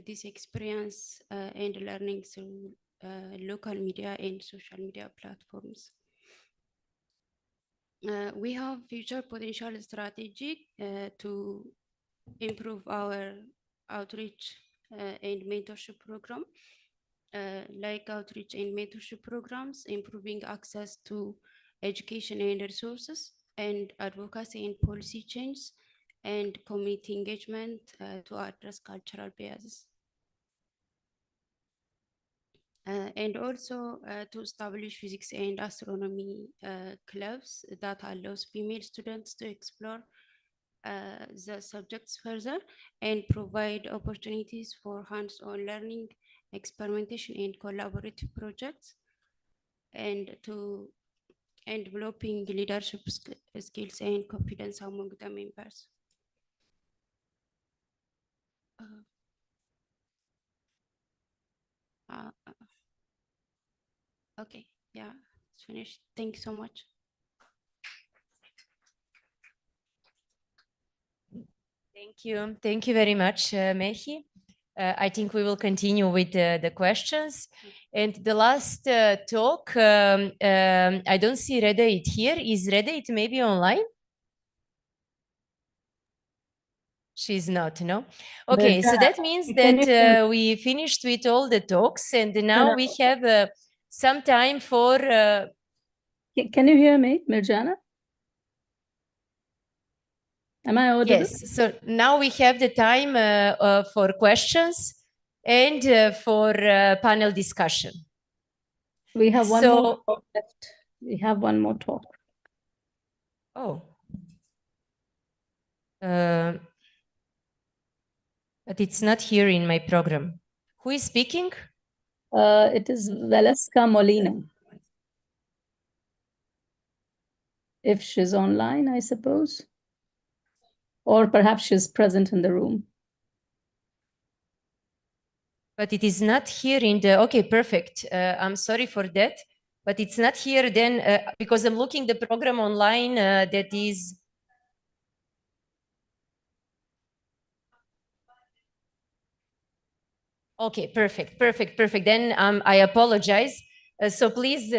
this experience and learning through local media and social media platforms. We have future potential strategy to improve our outreach and mentorship program. Like outreach and mentorship programs, improving access to education and resources, and advocacy and policy change, and community engagement to address cultural biases. And also to establish physics and astronomy clubs that allows female students to explore the subjects further and provide opportunities for hands-on learning, experimentation, and collaborative projects, and developing leadership skills and confidence among the members. Okay, yeah, it's finished. Thank you so much. Thank you very much, Mehi. I think we will continue with the questions. And the last talk, I don't see Redait here. Is Redait maybe online? She's not, no? Okay, so that means that we finished with all the talks, and now we have some time for... Can you hear me, Mirjana? Am I audible? Yes, so now we have the time for questions and for panel discussion. We have one more talk left. We have one more talk. Oh. But it's not here in my program. Who is speaking? It is Valeska Molina. If she's online, I suppose. or perhaps she's present in the room. But it is not here in the, okay, perfect. I'm sorry for that, but it's not here then because I'm looking the program online that is. Okay, perfect, perfect, perfect. Then I apologize. So please,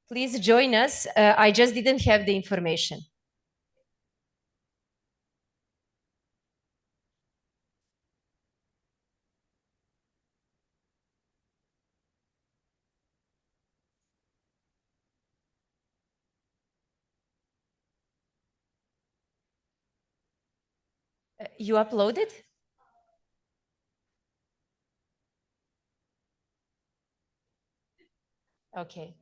please join us. I just didn't have the information. You uploaded? Okay.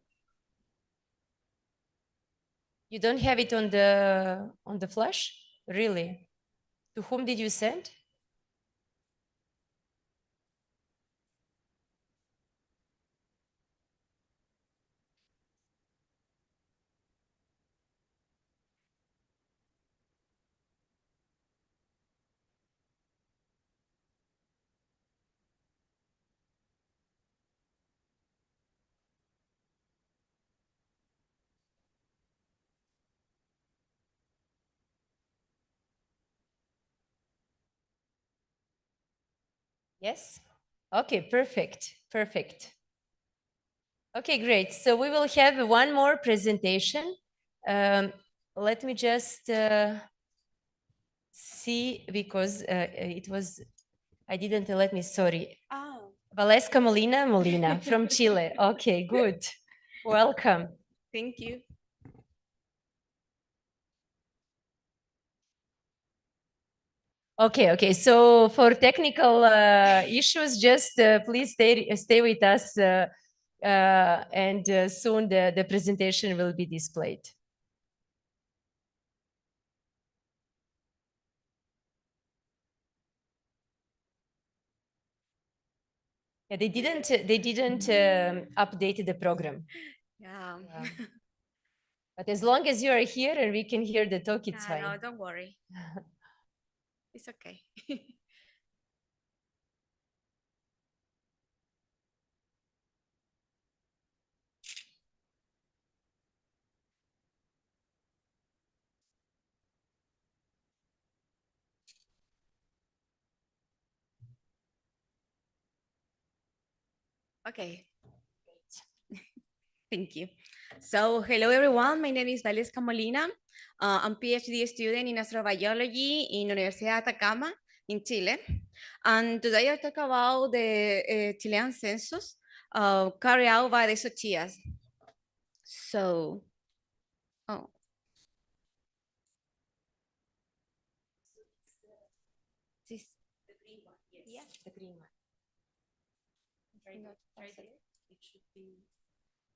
You don't have it on the flash? Really? To whom did you send? Yes? Okay, perfect, perfect. Okay, great. So we will have one more presentation. Let me just see, because it was, I didn't let me, sorry. Oh. Valesca Molina from Chile. Okay, good. Welcome. Thank you. Okay, okay. So for technical issues, just please stay with us, and soon the presentation will be displayed. Yeah, they didn't update the program. Yeah. But as long as you are here and we can hear the talk, it's fine. No, don't worry. It's okay. Okay. Thank you. So, hello everyone. My name is Valesca Molina. I'm PhD student in astrobiology in Universidad de Atacama in Chile. And today I'll talk about the Chilean census carried out by the SOCHIAS. So, oh. This, the green one, yes. Yeah, the green one. Right there. It should be.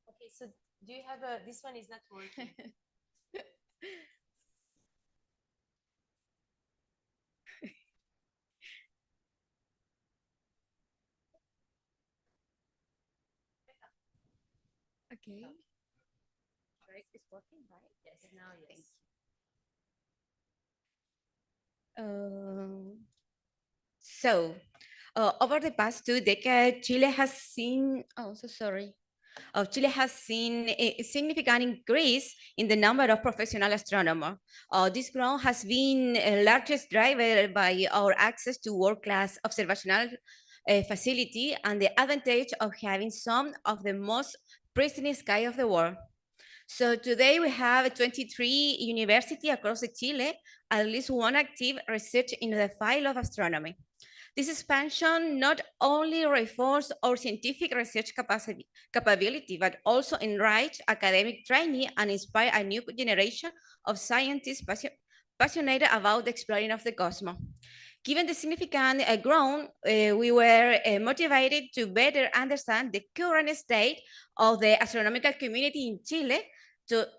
Okay, so do you have a, this one is not working. Okay. Right, it's working, right? Yes, now yes. So, over the past 2 decades, Chile has seen, oh, so sorry. Chile has seen a significant increase in the number of professional astronomers. This growth has been largest driver by our access to world-class observational facility and the advantage of having some of the most pristine sky of the world. So today we have 23 universities across Chile, at least one active research in the field of astronomy. This expansion not only reinforces our scientific research capability, but also enrich academic training and inspire a new generation of scientists passionate about the exploring of the cosmos. Given the significant growth, we were motivated to better understand the current state of the astronomical community in Chile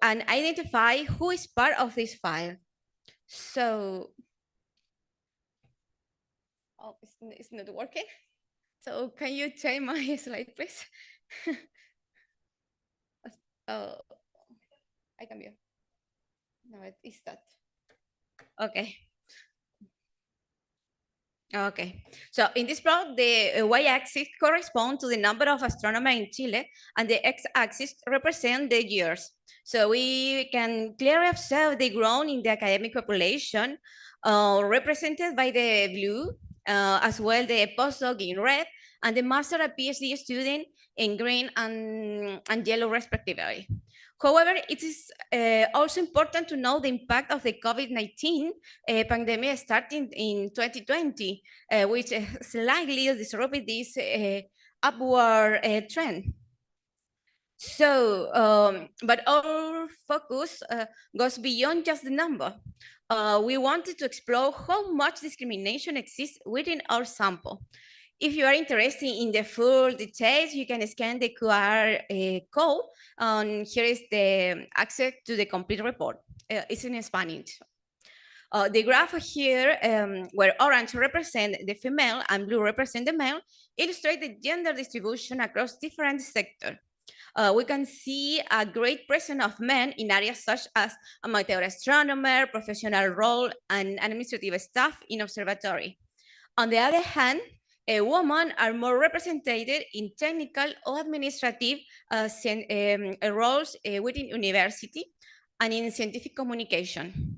and identify who is part of this file. So, oh, it's not working. So can you change my slide, please? Oh, I can view. No, it's that. Okay. Okay, so in this plot, the y-axis corresponds to the number of astronomers in Chile, and the x-axis represent the years. So we can clearly observe the growth in the academic population, represented by the blue, as well the postdoc in red, and the master and PhD student in green and yellow respectively. However, it is also important to know the impact of the COVID-19 pandemic starting in 2020, which slightly disrupted this upward trend. So, but our focus goes beyond just the number. We wanted to explore how much discrimination exists within our sample. If you are interested in the full details, you can scan the QR code. Here is the access to the complete report. It's in Spanish. The graph here, where orange represent the female and blue represent the male, illustrate the gender distribution across different sectors. We can see a great presence of men in areas such as amateur astronomer, professional role, and administrative staff in observatory. On the other hand, women are more represented in technical or administrative roles within university and in scientific communication.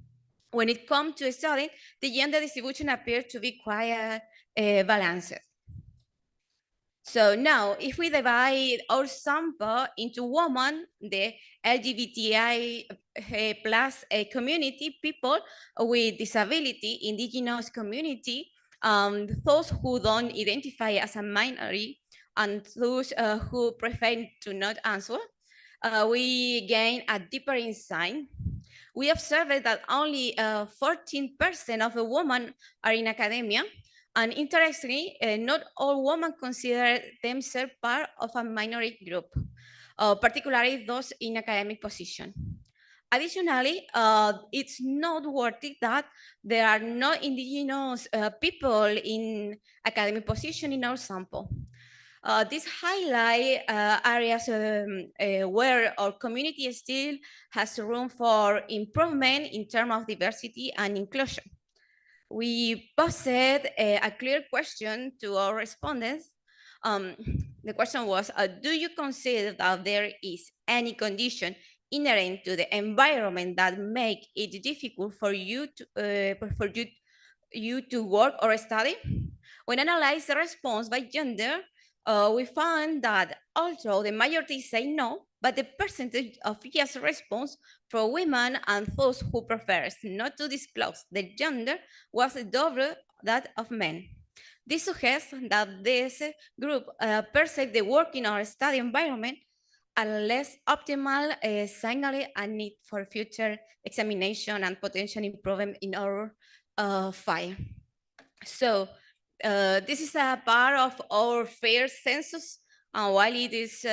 When it comes to studying, the gender distribution appears to be quite balanced. So now, if we divide our sample into women, the LGBTI plus community, people with disability, indigenous community, those who don't identify as a minority, and those who prefer to not answer, we gain a deeper insight. We observed that only 14% of the women are in academia, and interestingly, not all women consider themselves part of a minority group, particularly those in academic position. Additionally, it's noteworthy that there are no indigenous people in academic position in our sample. This highlight areas where our community still has room for improvement in terms of diversity and inclusion. We posed a clear question to our respondents. The question was, do you consider that there is any condition inherent to the environment that make it difficult for you to work or study? When analyzed the response by gender, we found that although the majority say no, but the percentage of yes response for women and those who prefers not to disclose their gender was double that of men. This suggests that this group perceive the working or study environment as less optimal, signaling a need for future examination and potential improvement in our file. So this is a part of our fair census. While it is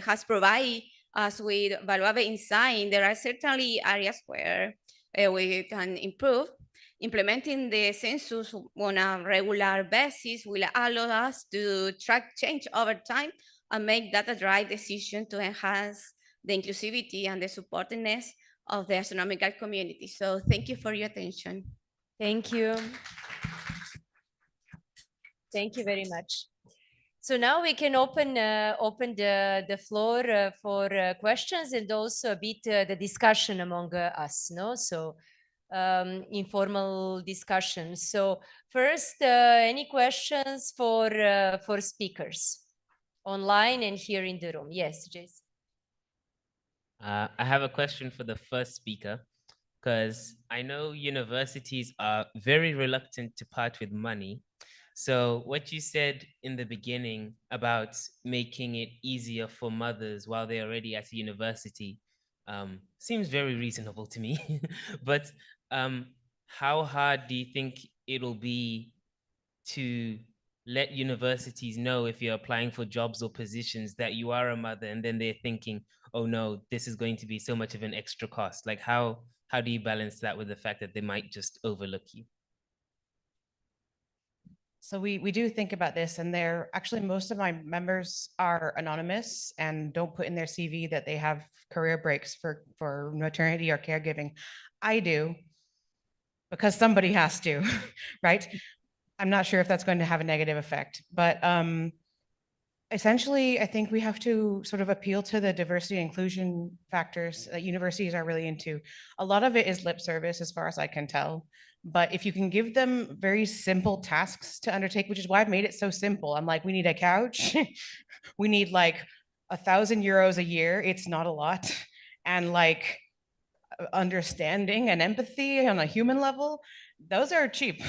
has provided us with valuable insight, there are certainly areas where we can improve. Implementing the census on a regular basis will allow us to track change over time and make data-driven decisions to enhance the inclusivity and the supportiveness of the astronomical community. So thank you for your attention. Thank you. Thank you very much. So now we can open the floor for questions and also a bit the discussion among us. No, so informal discussion. So first, any questions for speakers online and here in the room? Yes, Jason. I have a question for the first speaker, because I know universities are very reluctant to part with money. So what you said in the beginning about making it easier for mothers while they're already at university seems very reasonable to me. But how hard do you think it'll be to let universities know if you're applying for jobs or positions that you are a mother, and then they're thinking, oh no, this is going to be so much of an extra cost? Like how do you balance that with the fact that they might just overlook you? So we do think about this, and they're actually, most of my members are anonymous and don't put in their CV that they have career breaks for maternity or caregiving. I do. because somebody has to, right? I'm not sure if that's going to have a negative effect, but essentially, I think we have to sort of appeal to the diversity and inclusion factors that universities are really into. A lot of it is lip service, as far as I can tell. But if you can give them very simple tasks to undertake, which is why I've made it so simple. I'm like, we need a couch, we need like €1,000 a year. It's not a lot. And like understanding and empathy on a human level, those are cheap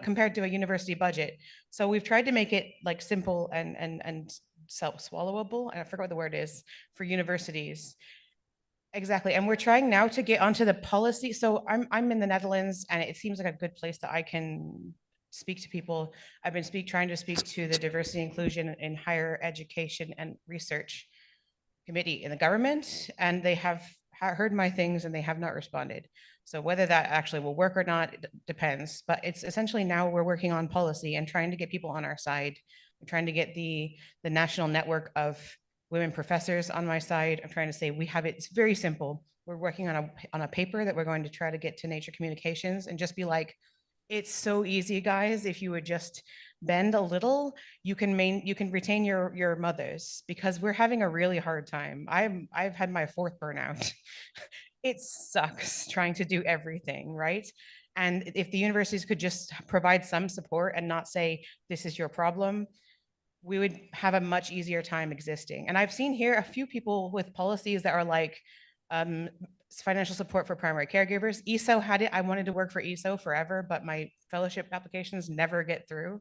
compared to a university budget. So we've tried to make it like simple and self-swallowable. I forgot what the word is for universities. Exactly. And we're trying now to get onto the policy. So I'm in the Netherlands, and it seems like a good place that I can speak to people. I've been trying to speak to the diversity inclusion in higher education and research committee in the government, and they have heard my things and they have not responded. So whether that actually will work or not, it depends. But it's essentially now we're working on policy and trying to get people on our side. I'm trying to get the national network of women professors on my side. I'm trying to say we have it. It's very simple. We're working on a paper that we're going to try to get to Nature Communications and just be like, it's so easy, guys. If you would just bend a little, you can retain your mothers, because we're having a really hard time. I've had my 4th burnout. It sucks trying to do everything, right? And if the universities could just provide some support and not say, this is your problem, we would have a much easier time existing. And I've seen here a few people with policies that are like, financial support for primary caregivers. ESO had it. I wanted to work for ESO forever, but my fellowship applications never get through.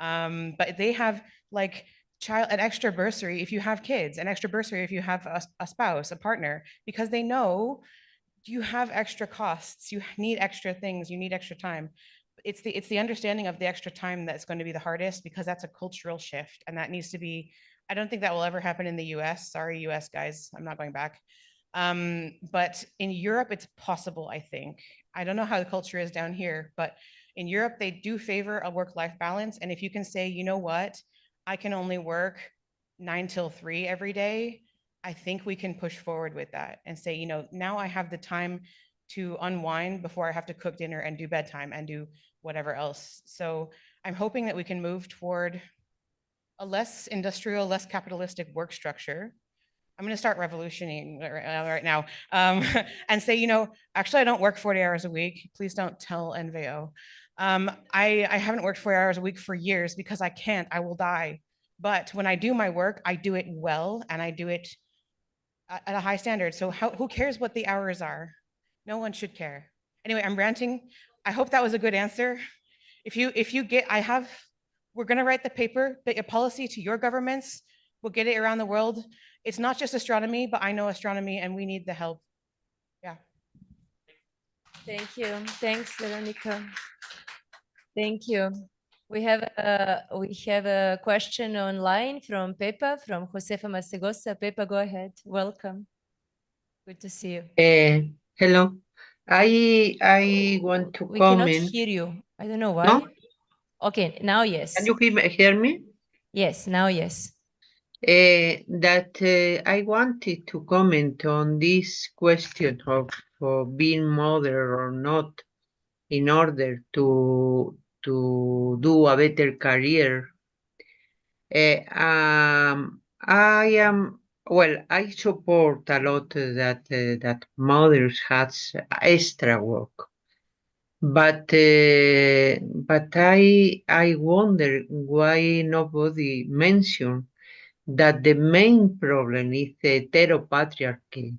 But they have like an extra bursary if you have kids, an extra bursary if you have a spouse, a partner, because they know you have extra costs, you need extra things, you need extra time. It's the understanding of the extra time that's going to be the hardest, because that's a cultural shift, and that needs to be, I don't think that will ever happen in the US. Sorry, US guys, I'm not going back. But in Europe, it's possible, I think. I don't know how the culture is down here, but in Europe, they do favor a work-life balance. And if you can say, you know what, I can only work 9 till 3 every day, I think we can push forward with that and say, you know, now I have the time to unwind before I have to cook dinner and do bedtime and do whatever else. So I'm hoping that we can move toward a less industrial, less capitalistic work structure. I'm going to start revolutioning right now and say, you know, actually, I don't work 40 hours a week. Please don't tell NVO. I haven't worked 40 hours a week for years because I can't. I will die. But when I do my work, I do it well, and I do it at a high standard. So who cares what the hours are? No one should care. Anyway, I'm ranting. I hope that was a good answer. If you get, we're going to write the paper, the policy to your governments. We'll get it around the world. It's not just astronomy, but I know astronomy, and we need the help. Yeah. Thank you. Thanks, Veronica. Thank you. We have a question online from Pepa, from Josefa Masegosa. Pepa, go ahead. Welcome. Good to see you. Hello. I want to We comment. cannot hear you. I don't know why. No? Okay, now yes. Can you hear me? Yes, now yes. That I wanted to comment on this question of being mother or not in order to do a better career. I support a lot that mothers has extra work, but I wonder why nobody mentioned that the main problem is the heteropatriarchy.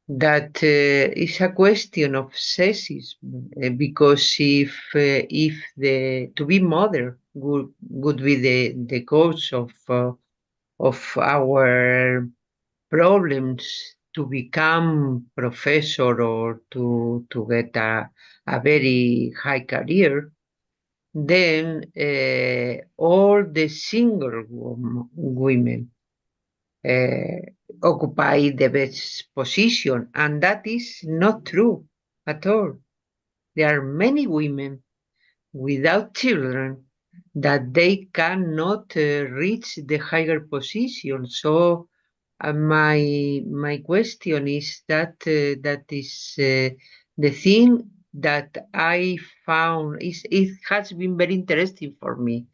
That is a question of sexism, because if to be mother would be the cause of our problems to become professor or to get a very high career, then all the single women occupy the best position, and that is not true at all. There are many women without children that they cannot reach the higher position. So my question is that The thing that I found is it has been very interesting for me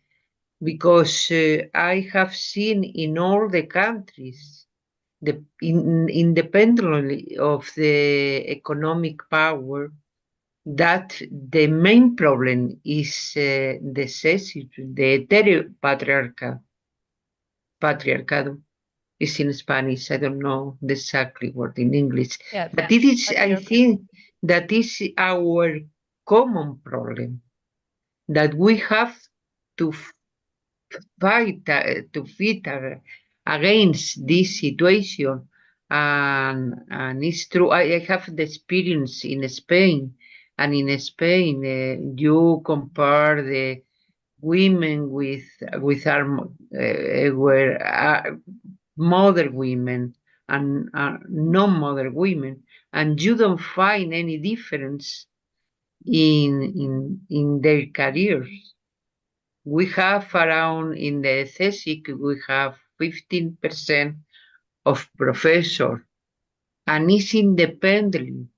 because I have seen in all the countries, independently of the economic power, that the main problem is the sexism, the patriarcado is in Spanish. I don't know the exactly word in English. Yeah, But it is, I patriarchal. think, that is our common problem, that we have to fight against this situation. And it's true. I have the experience in Spain, and in Spain, you compare the women with our were mother women and non-mother women, and you don't find any difference in their careers. We have around in the CSIC, we have 15% of professors, and it's independent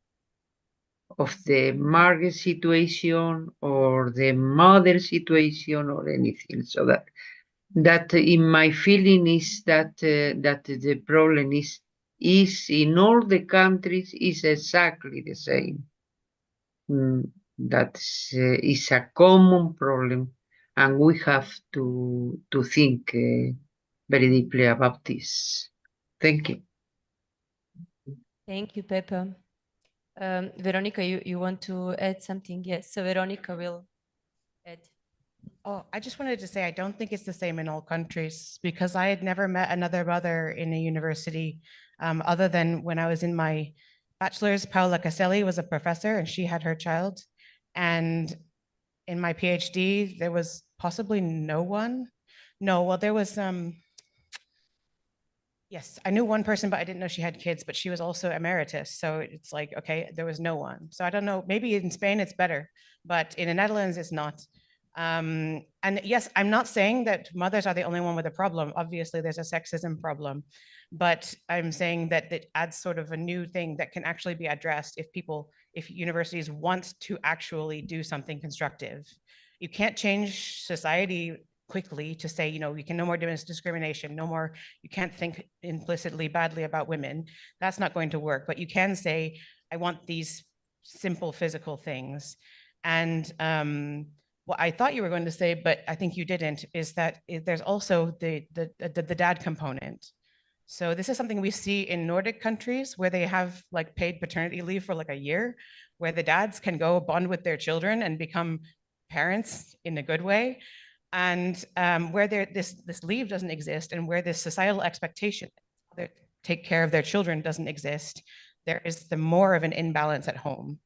of the market situation or the mother situation or anything. So that in my feeling is that that the problem is in all the countries is exactly the same. That is a common problem, and we have to think very deeply about this. Thank you. Thank you, Peppa. Veronica, you want to add something? Yes, so Veronica will add. Oh, I just wanted to say I don't think it's the same in all countries because I had never met another mother in a university other than when I was in my bachelor's. Paola Caselli was a professor and she had her child. And in my PhD, there was possibly no one. No, well, there was yes, I knew one person, but I didn't know she had kids, but she was also emeritus. So it's like, okay, there was no one. So I don't know, maybe in Spain it's better, but in the Netherlands it's not. And yes, I'm not saying that mothers are the only one with a problem. Obviously, there's a sexism problem, but I'm saying that it adds sort of a new thing that can actually be addressed if universities want to actually do something constructive. You can't change society quickly to say, you know, we can no more discrimination, no more, you can't think implicitly badly about women. That's not going to work, but you can say, I want these simple physical things. And what I thought you were going to say, but I think you didn't, is that there's also the dad component. So this is something we see in Nordic countries where they have like paid paternity leave for like a year, where the dads can go bond with their children and become parents in a good way. And where this leave doesn't exist, and where this societal expectation that take care of their children doesn't exist, there is the more of an imbalance at home.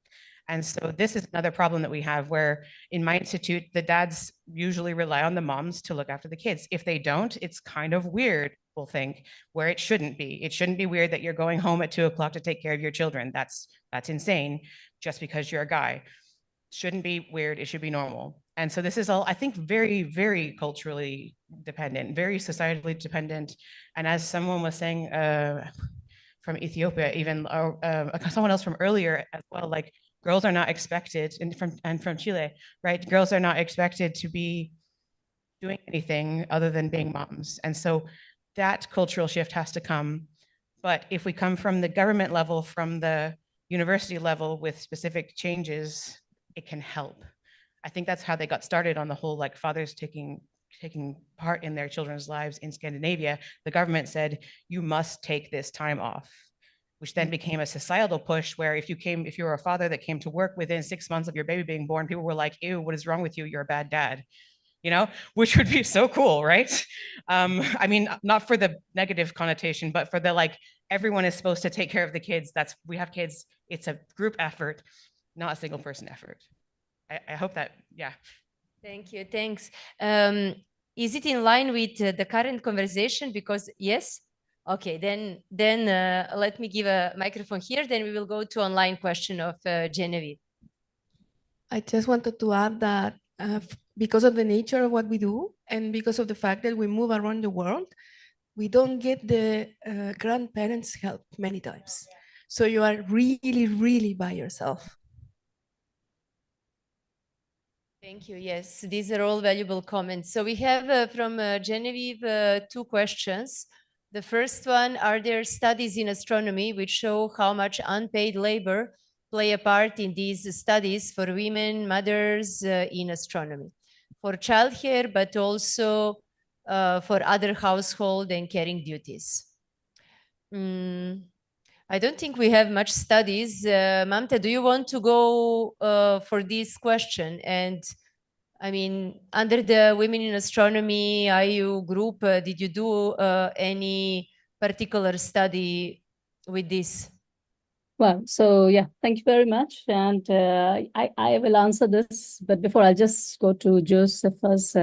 And so this is another problem that we have, where in my institute, the dads usually rely on the moms to look after the kids. If they don't, it's kind of weird, people think, where it shouldn't be. It shouldn't be weird that you're going home at 2 o'clock to take care of your children. That's insane, just because you're a guy. Shouldn't be weird, it should be normal. And so this is all, I think, very, very culturally dependent, very societally dependent. And as someone was saying from Ethiopia, even someone else from earlier as well, like girls are not expected, and from Chile, right? Girls are not expected to be doing anything other than being moms. And so that cultural shift has to come. But if we come from the government level, from the university level with specific changes, it can help. I think that's how they got started on the whole, like fathers taking part in their children's lives in Scandinavia. The government said, you must take this time off, which then became a societal push where if you were a father that came to work within 6 months of your baby being born, people were like, ew, what is wrong with you? You're a bad dad, you know, which would be so cool, right? I mean, not for the negative connotation, but for the like, everyone is supposed to take care of the kids. We have kids, it's a group effort, not a single person effort. I hope that, yeah. Thank you, thanks. Is it in line with the current conversation? Because yes, okay, then let me give a microphone here, then we will go to online question of Genevieve. I just wanted to add that because of the nature of what we do, and because of the fact that we move around the world, we don't get the grandparents' help many times. So you are really, really by yourself. Thank you. Yes, these are all valuable comments. So we have from Genevieve 2 questions. The first one, are there studies in astronomy which show how much unpaid labor play a part in these studies for women, mothers in astronomy? For childcare, but also for other household and caring duties. I don't think we have much studies. Mamta, do you want to go for this question? And I mean, under the Women in Astronomy IAU group, did you do any particular study with this? Well, so yeah, thank you very much. And I will answer this, but before I'll just go to Joseph's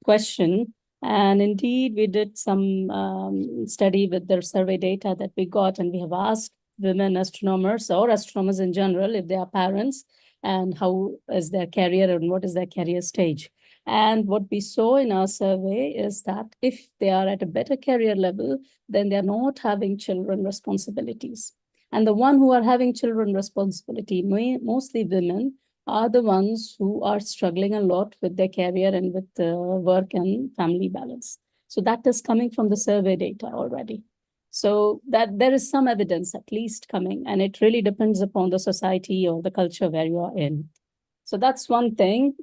question. And indeed, we did some study with the survey data that we got, and we have asked women astronomers or astronomers in general if they are parents and how is their career and what is their career stage. And what we saw in our survey is that if they are at a better career level, then they're not having children responsibilities. And the one who are having children responsibility, mostly women, are the ones who are struggling a lot with their career and with work and family balance. So that is coming from the survey data already. So that there is some evidence at least coming, and it really depends upon the society or the culture where you are in. So that's one thing.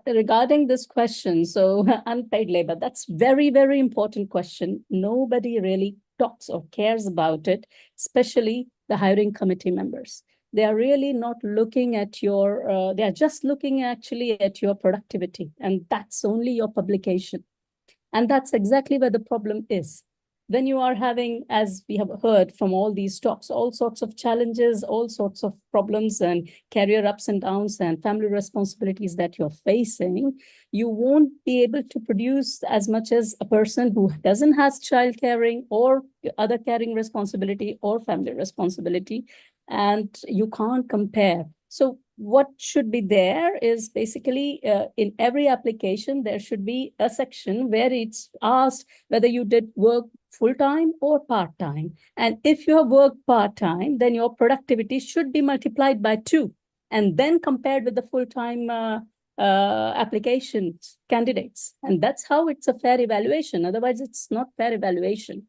Regarding this question, so unpaid labor, that's very, very important question. Nobody really talks or cares about it, especially the hiring committee members. They are really not looking at your, they are just looking actually at your productivity, and that's only your publication. And that's exactly where the problem is. When you are having, as we have heard from all these talks, all sorts of challenges, all sorts of problems and career ups and downs and family responsibilities that you're facing, you won't be able to produce as much as a person who doesn't have child caring or other caring responsibility or family responsibility, and you can't compare. So what should be there is basically in every application, there should be a section where it's asked whether you did work full-time or part-time. And if you have worked part-time, then your productivity should be multiplied by 2 and then compared with the full-time applications candidates. And that's how it's a fair evaluation. Otherwise, it's not fair evaluation.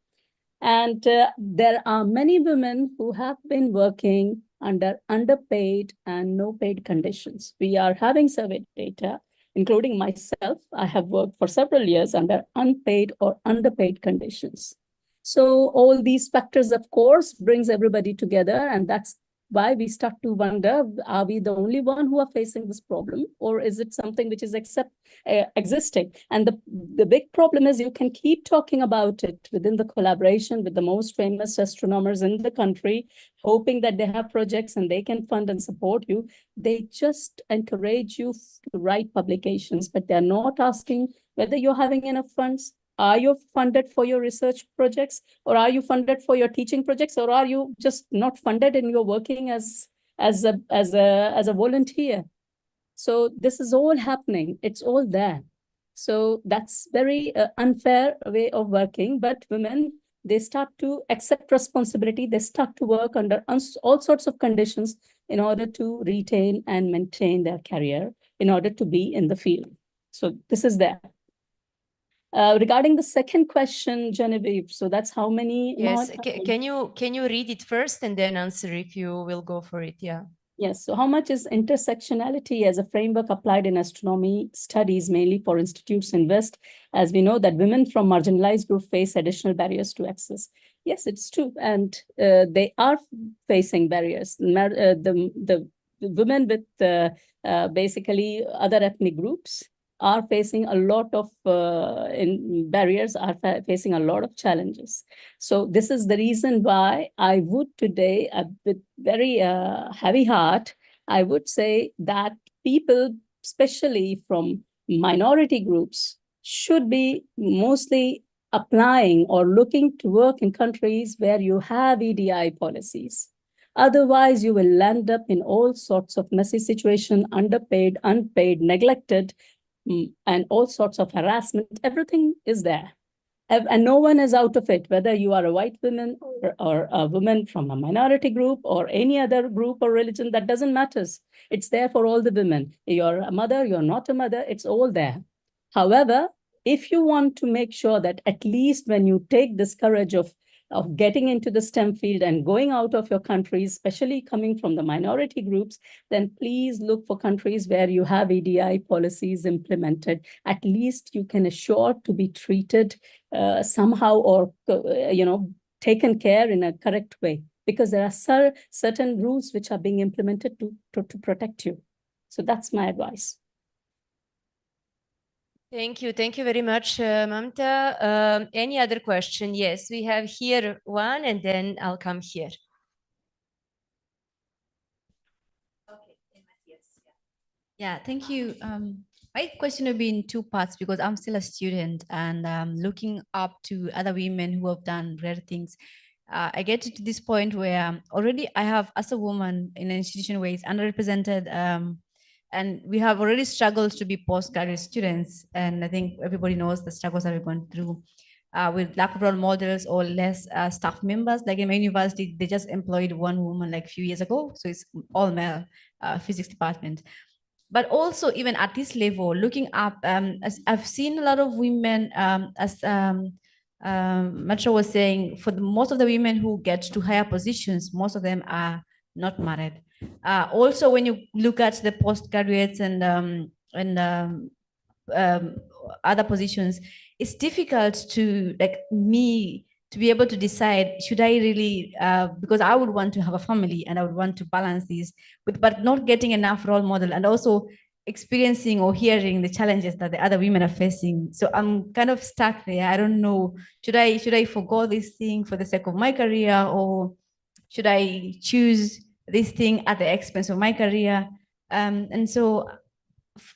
And there are many women who have been working under underpaid and no paid conditions. We are having survey data, including myself. I have worked for several years under unpaid or underpaid conditions. So all these factors, of course, brings everybody together, and that's why we start to wonder, are we the only one who are facing this problem, or is it something which is existing? And the big problem is you can keep talking about it within the collaboration with the most famous astronomers in the country, hoping that they have projects and they can fund and support you. They just encourage you to write publications, but they're not asking whether you're having enough funds. Are you funded for your research projects, or are you funded for your teaching projects, or are you just not funded and you're working as a volunteer? So this is all happening. It's all there. So that's very unfair way of working. But women, they start to accept responsibility. They start to work under all sorts of conditions in order to retain and maintain their career, in order to be in the field. So this is there. Regarding the second question, Genevieve, so that's how many? Yes, can you read it first and then answer if you will go for it? Yeah. Yes, so how much is intersectionality as a framework applied in astronomy studies, mainly for institutes in West, as we know that women from marginalized groups face additional barriers to access? Yes, it's true, and they are facing barriers. The women with basically other ethnic groups are facing a lot of barriers, are facing a lot of challenges. So this is the reason why I would today, with very heavy heart, I would say that people, especially from minority groups, should be mostly applying or looking to work in countries where you have EDI policies. Otherwise, you will land up in all sorts of messy situations, underpaid, unpaid, neglected, and all sorts of harassment. Everything is there. And no one is out of it, whether you are a white woman or a woman from a minority group or any other group or religion, that doesn't matter. It's there for all the women. You're a mother, you're not a mother, it's all there. However, if you want to make sure that at least when you take this courage of getting into the STEM field and going out of your countries, especially coming from the minority groups, then please look for countries where you have EDI policies implemented. At least you can assure to be treated somehow or, taken care in a correct way, because there are certain rules which are being implemented to protect you. So that's my advice. Thank you very much, Mamta. Any other question? Yes, we have here one, and then I'll come here. Yeah, thank you. My question will be in two parts because I'm still a student and looking up to other women who have done rare things. I get to this point where already I have, as a woman in an institution where it's underrepresented, and we have already struggled to be postgraduate students. And I think everybody knows the struggles that we're going through with lack of role models or less staff members. Like in my university, they just employed one woman like a few years ago. So it's all male physics department. But also even at this level, looking up, as I've seen a lot of women, as Macho was saying, for most of the women who get to higher positions, most of them are not married. Also, when you look at the postgraduates and other positions, it's difficult to, like me, to be able to decide, should I really, because I would want to have a family and I would want to balance these, but not getting enough role model and also experiencing or hearing the challenges that the other women are facing. So I'm kind of stuck there. I don't know, should I forgo this thing for the sake of my career, or should I choose this thing at the expense of my career? And so,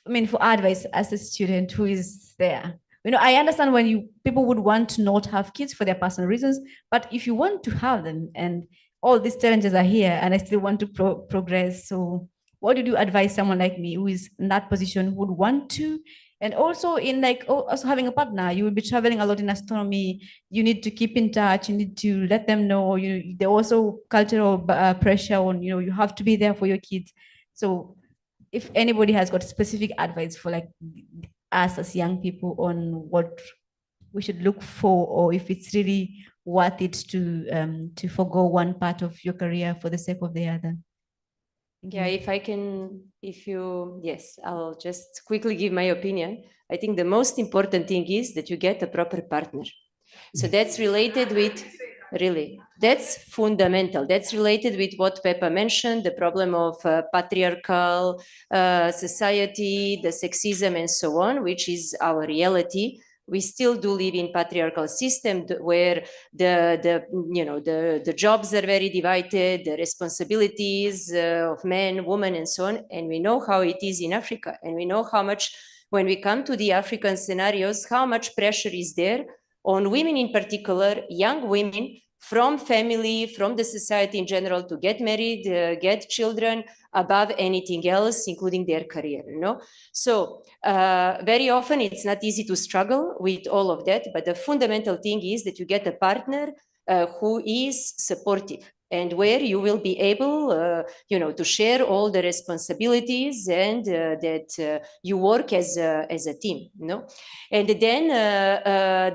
I mean, for advice as a student who is there, I understand when people would want to not have kids for their personal reasons, but if you want to have them and all these challenges are here and I still want to progress, so what would you advise someone like me who is in that position, would want to? And also in also having a partner, you will be traveling a lot in astronomy. You need to keep in touch. You need to let them know. There also cultural pressure on, you have to be there for your kids. So if anybody has got specific advice for like us as young people on what we should look for, or if it's really worth it to forgo one part of your career for the sake of the other. Yeah, if I can, yes, I'll just quickly give my opinion. I think the most important thing is that you get a proper partner. So that's related with, that's fundamental. That's related with what Pepa mentioned, the problem of patriarchal society, the sexism and so on, which is our reality. We still do live in patriarchal system where the jobs are very divided, the responsibilities of men, women, and so on. And we know how it is in Africa. And we know how much, when we come to the African scenarios, how much pressure is there on women in particular, young women from family, from the society in general, to get married, get children above anything else, including their career, So very often it's not easy to struggle with all of that, but the fundamental thing is that you get a partner who is supportive and where you will be able, to share all the responsibilities and that you work as a team, And then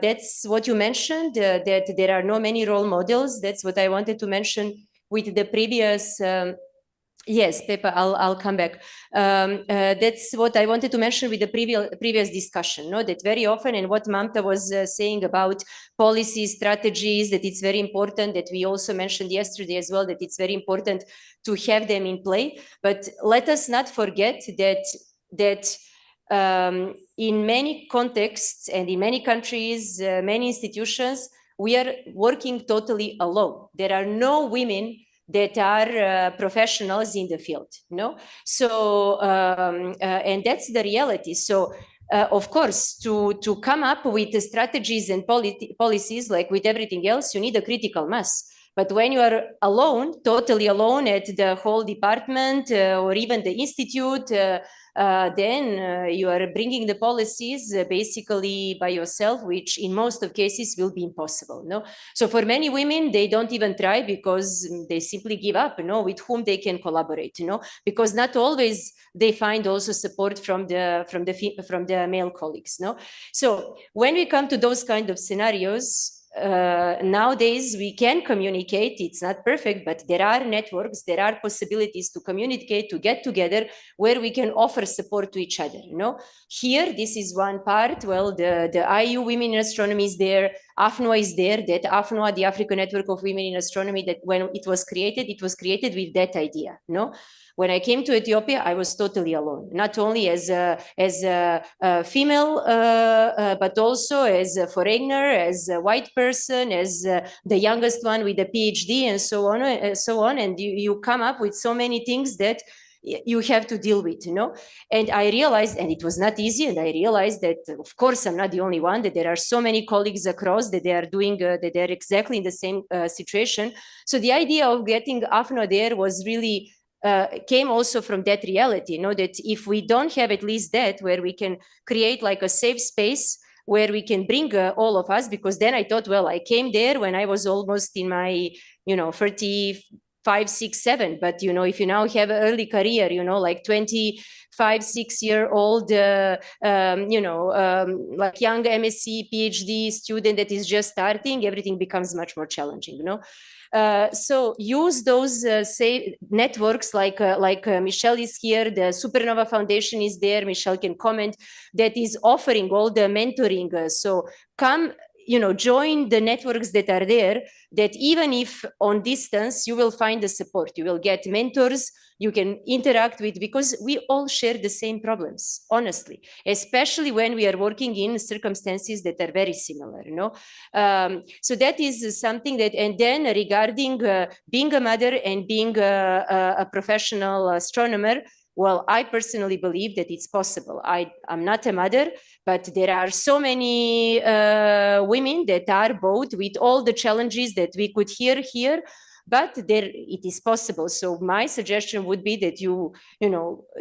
that's what you mentioned, that there are no many role models. That's what I wanted to mention with the previous. Yes, Pepa, I'll come back. That's what I wanted to mention with the previous discussion, that very often, and what Mamta was saying about policy strategies, that it's very important, that we also mentioned yesterday as well, that it's very important to have them in play. But let us not forget that in many contexts and in many countries, many institutions, we are working totally alone. There are no women that are professionals in the field, So, and that's the reality. So, of course, to come up with the strategies and policies, like with everything else, you need a critical mass. But when you are alone, totally alone at the whole department or even the institute, then you are bringing the policies basically by yourself, which in most of cases will be impossible. No, so for many women, they don't even try because they simply give up. With whom they can collaborate. Because not always they find also support from the male colleagues. No, so when we come to those kind of scenarios. Nowadays we can communicate. It's not perfect, but there are networks, there are possibilities to communicate, to get together where we can offer support to each other. Here, this is one part. Well, the IAU Women in Astronomy is there, AFNOA is there. That AFNOA, the African Network of Women in Astronomy, that when it was created with that idea. When I came to Ethiopia, I was totally alone, not only as a female, but also as a foreigner, as a white person, as the youngest one with a PhD, and so on and so on. And you come up with so many things that you have to deal with, And I realized, and it was not easy, and I realized that, of course, I'm not the only one, that there are so many colleagues across that they are doing, that they're exactly in the same situation. So the idea of getting AFNO there was really, came also from that reality, that if we don't have at least that, where we can create like a safe space where we can bring all of us, because then I thought, well, I came there when I was almost in my, 35, 6, 7. But, if you now have an early career, like 25, 6-year-old, like young MSc, PhD student that is just starting, everything becomes much more challenging, so use those networks like Michelle is here, the Supernova Foundation is there, Michelle can comment, that is offering all the mentoring. So come, join the networks that are there, that even if on distance, you will find the support, you will get mentors, you can interact with, because we all share the same problems, honestly, especially when we are working in circumstances that are very similar, so that is something that, and then regarding being a mother and being a professional astronomer, well, I personally believe that it's possible. I'm not a mother, but there are so many women that are both, with all the challenges that we could hear here, but it is possible. So my suggestion would be that you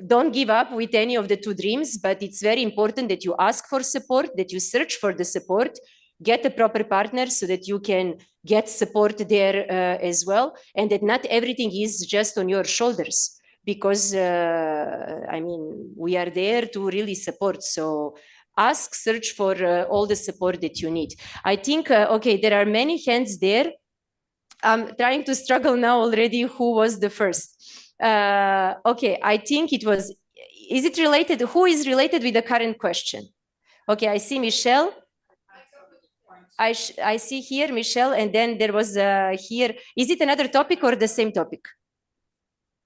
don't give up with any of the two dreams, but it's very important that you ask for support, that you search for the support, get a proper partner so that you can get support there as well, and that not everything is just on your shoulders. Because, we are there to really support. So ask, search for all the support that you need. I think, okay, there are many hands there. I'm trying to struggle now already who was the first. Okay, I think it was, is it related? Who is related with the current question? Okay, I see Michelle. I see here Michelle, and then there was here. Is it another topic or the same topic?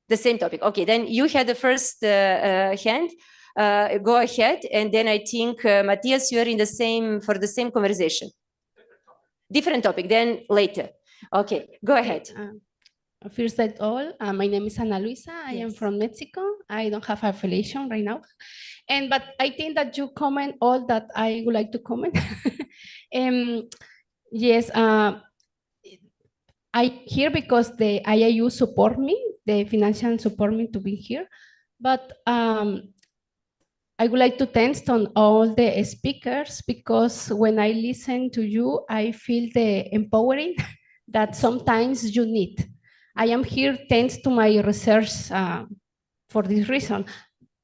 The same topic. Okay, then you had the first hand. Go ahead, and then I think Matthias, you are in the same for the same conversation. Different topic. Then later. Okay, go ahead. First of all, my name is Ana Luisa. I am from Mexico. I don't have affiliation right now, but I think that you comment all that I would like to comment. Yes. I here because the IAU support me, the financial support me to be here, but I would like to thank on all the speakers, because when I listen to you, I feel the empowering that sometimes you need. I am here thanks to my research for this reason,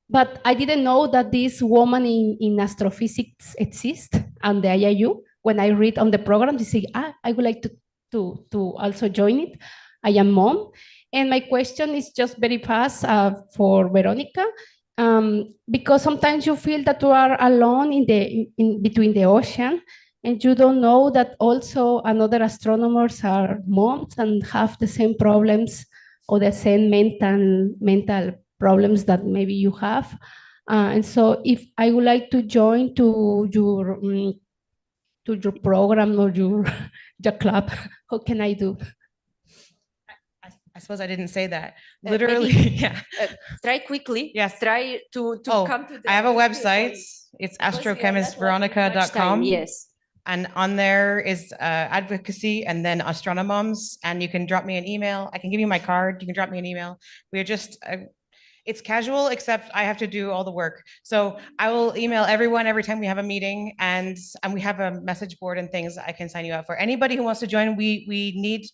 but I didn't know that this woman in astrophysics exists on the IAU. When I read on the program, they say, I would like to also join it. I am mom. And my question is just very fast for Veronica, because sometimes you feel that you are alone in between the ocean, and you don't know that also another astronomers are moms and have the same problems or the same mental problems that maybe you have. And so if I would like to join to your program or your club, how can I do? I suppose I didn't say that. Literally, Yeah. Try quickly. Yes. Try to come to the. I have a website. It's astrochemistveronica.com. Yes. And on there is advocacy and then astronomoms. And you can drop me an email. I can give you my card. You can drop me an email. We are just It's casual, except I have to do all the work. So I will email everyone every time we have a meeting, and we have a message board and things I can sign you up for. Anybody who wants to join, we need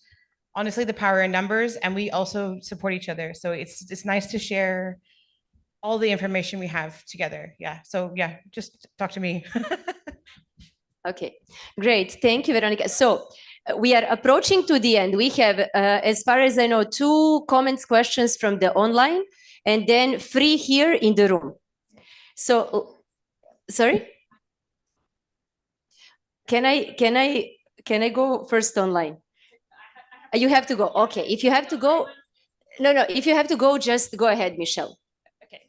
honestly the power in numbers, and we also support each other. So it's nice to share all the information we have together. Yeah. So yeah, just talk to me. Okay, great. Thank you, Veronica. So we are approaching to the end. We have, as far as I know, 2 comments, questions from the online, and then 3 here in the room. So, sorry? Can I go first online? You have to go. Okay. If you have to go, no. If you have to go, just go ahead, Michelle. Okay.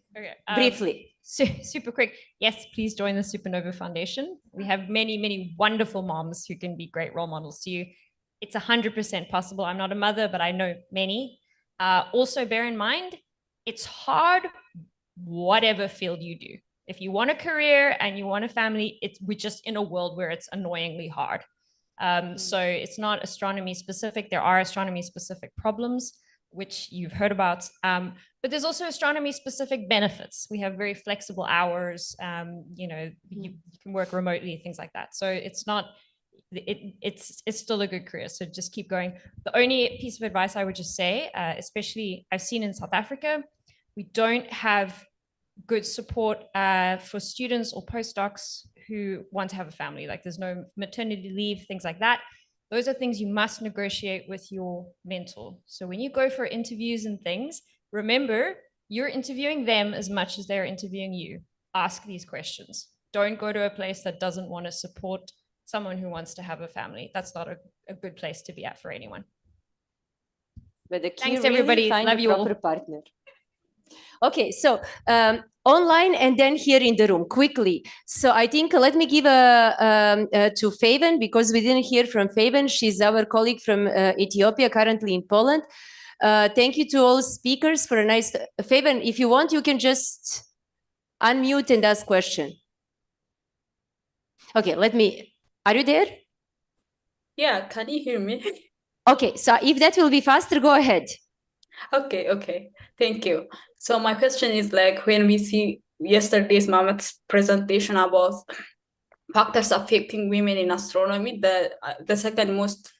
Briefly. Super quick. Yes, please join the Supernova Foundation. We have many, many wonderful moms who can be great role models to you. It's 100% possible. I'm not a mother, but I know many. Also, bear in mind, it's hard, whatever field you do. If you want a career and you want a family, we're just in a world where it's annoyingly hard. So it's not astronomy specific. There are astronomy specific problems, which you've heard about. But there's also astronomy specific benefits. We have very flexible hours. You can work remotely, things like that. So it's not, it's still a good career. So just keep going. The only piece of advice I would just say, especially I've seen in South Africa, we don't have good support for students or postdocs who want to have a family. Like there's no maternity leave, things like that. Those are things you must negotiate with your mentor. So when you go for interviews and things, remember, you're interviewing them as much as they're interviewing you. Ask these questions. Don't go to a place that doesn't want to support someone who wants to have a family. That's not a good place to be at for anyone. But the key, thanks, really, everybody. find Love a you all. proper partner. Okay, so online and then here in the room quickly. So I think let me give to Faven, because we didn't hear from Faven. She's our colleague from Ethiopia, currently in Poland. Thank you to all speakers for a nice. Faven, if you want, you can just unmute and ask question. Okay, are you there? Yeah, can you hear me? Okay, so if that will be faster, go ahead. Okay. Thank you. So my question is like, when we see yesterday's Mehmet's presentation about factors affecting women in astronomy, the second most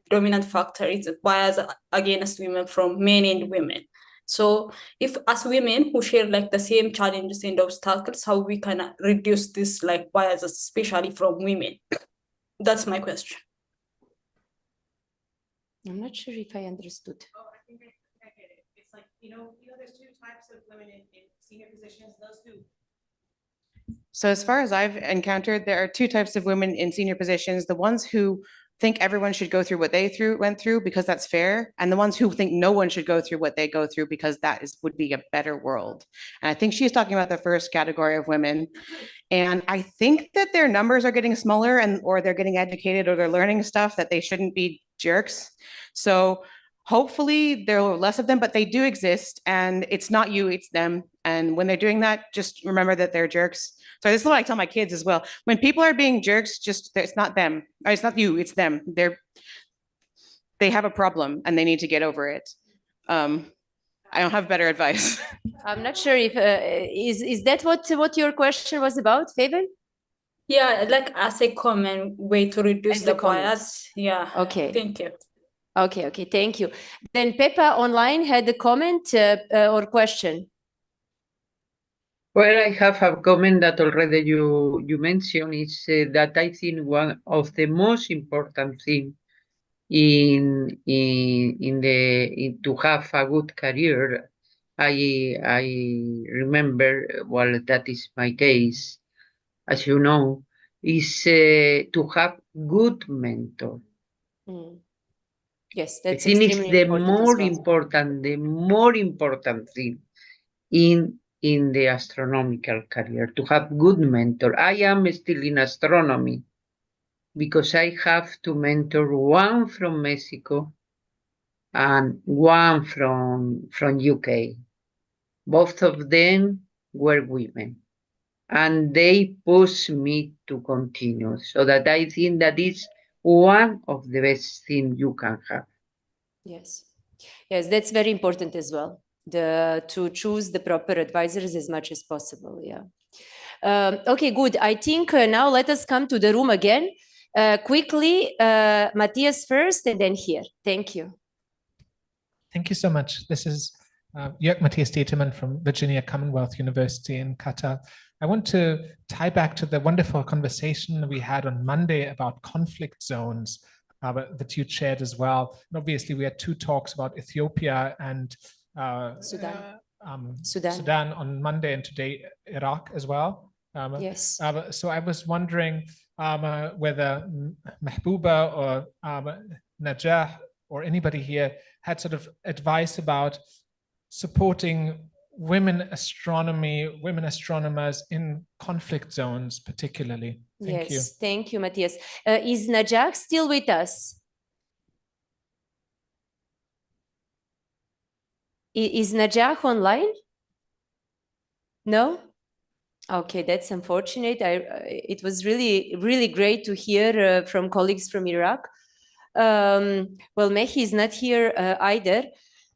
dominant factor is bias against women from men and women. So if as women who share the same challenges and obstacles, how we can reduce this bias, especially from women? That's my question. I'm not sure if I understood. Oh, I think I get it. It's like, there's 2 types of women in senior positions, those who. So as far as I've encountered, there are 2 types of women in senior positions, the ones who think everyone should go through what they went through because that's fair, and the ones who think no one should go through what they go through because that would be a better world. And I think she's talking about the first category of women. And I think that their numbers are getting smaller, or they're getting educated, or they're learning stuff that they shouldn't be jerks. So hopefully there are less of them, but they do exist, and it's not you, it's them. And when they're doing that, just remember that they're jerks. So this is what I tell my kids as well. When people are being jerks, it's not them, or it's not you, it's them. They have a problem and they need to get over it. I don't have better advice. I'm not sure if is that what your question was about, Faven? Yeah, as a common way to reduce the bias. Yeah. Okay. Thank you. Okay, thank you. Then Peppa online had a comment or question. Well, I have a comment that already you mentioned is that I think one of the most important things to have a good career. I remember, well, that is my case, as you know, is to have good mentor. Yes, that's I think it's extremely important the more important thing in the astronomical career, to have good mentor. I am still in astronomy because I have to mentor one from Mexico and one from UK. Both of them were women, and they pushed me to continue. So that I think that is one of the best things you can have. Yes, that's very important as well. to choose the proper advisors as much as possible. Yeah. Okay, good. I think now let us come to the room again. Quickly, Matthias first and then here. Thank you. Thank you so much. This is Jörg Matthias Dietermann from Virginia Commonwealth University in Qatar. I want to tie back to the wonderful conversation we had on Monday about conflict zones that you shared as well. And obviously, we had two talks about Ethiopia and Sudan on Monday, and today Iraq as well. Yes. So I was wondering whether Mahbouba or Najah or anybody here had sort of advice about supporting women astronomers in conflict zones particularly. Thank you. Thank you, Matthias. Is Najah still with us? Is Najah online? No? Okay, that's unfortunate. It was really, really great to hear from colleagues from Iraq. Well, Mehi is not here either.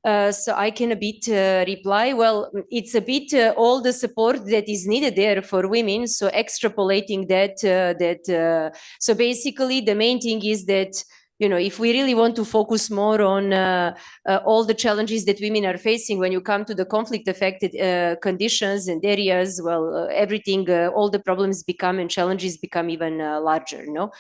So I can a bit reply. Well, it's a bit all the support that is needed there for women. So extrapolating that, so basically the main thing is that, you know, if we really want to focus more on all the challenges that women are facing when you come to the conflict affected conditions and areas, well, everything, all the problems become and challenges become even larger, no?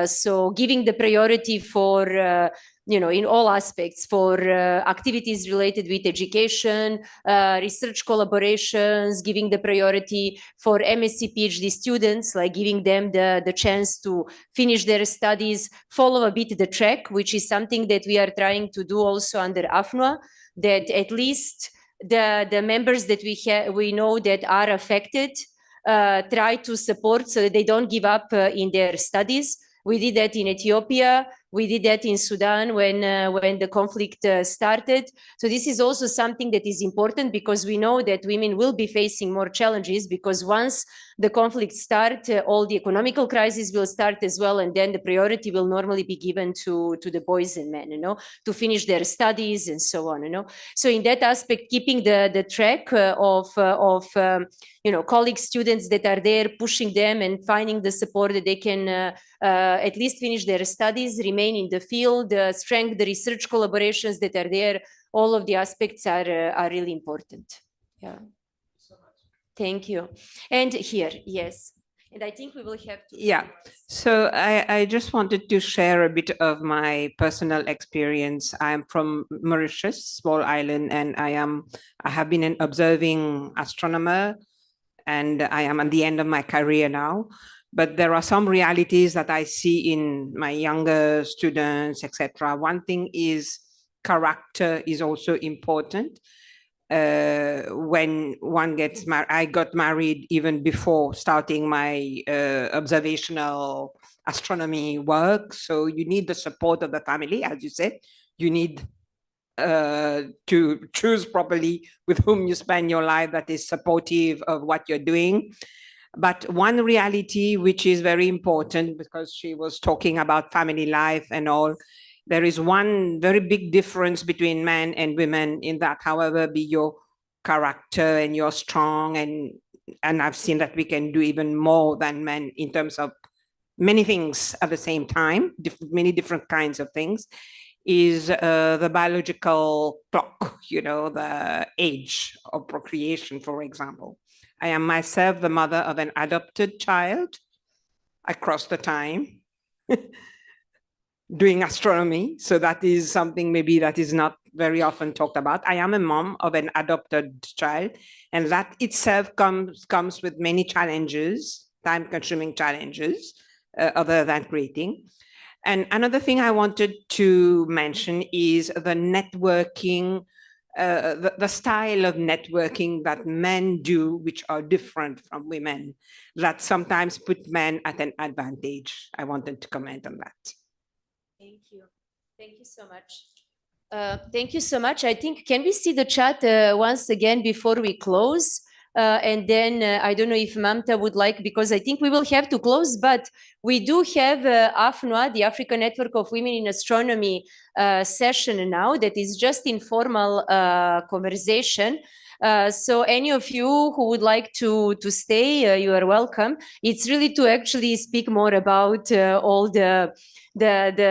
So giving the priority for you know, in all aspects, for activities related with education, research collaborations, giving the priority for MSc PhD students, like giving them the chance to finish their studies, follow a bit the track, which is something that we are trying to do also under AFNWA, that at least the members that we know that are affected try to support so that they don't give up in their studies. We did that in Ethiopia. We did that in Sudan when the conflict started. So this is also something that is important because we know that women will be facing more challenges because once the conflict starts, all the economical crisis will start as well, and then the priority will normally be given to the boys and men, you know, to finish their studies and so on, you know. So in that aspect, keeping the track of you know, colleague students that are there, pushing them and finding the support that they can at least finish their studies, remain in the field, strengthen the research collaborations that are there. All of the aspects are really important. Yeah. Thank you. And here, yes. And I think we will have to. Yeah. So I just wanted to share a bit of my personal experience. I'm from Mauritius, small island, and I have been an observing astronomer, and I am at the end of my career now. But there are some realities that I see in my younger students, etc. One thing is character is also important. When one gets married, I got married even before starting my observational astronomy work. So you need the support of the family, as you said. You need to choose properly with whom you spend your life that is supportive of what you're doing. But one reality which is very important, because she was talking about family life and all, there is one very big difference between men and women in that, however be your character and you're strong, and I've seen that we can do even more than men in terms of many things at the same time, many different kinds of things, is the biological clock, you know, the age of procreation, for example. I am myself the mother of an adopted child across the time doing astronomy. So that is something maybe that is not very often talked about. I am a mom of an adopted child, and that itself comes with many challenges, time-consuming challenges, other than creating. And another thing I wanted to mention is the networking, the style of networking that men do, which are different from women, that sometimes put men at an advantage. I wanted to comment on that. Thank you. Thank you so much. Thank you so much. I think, can we see the chat once again before we close? And then I don't know if Mamta would like, because I think we will have to close, but we do have AFNWA, the African Network of Women in Astronomy session now that is just informal conversation. So any of you who would like to stay, you are welcome. It's really to actually speak more about all the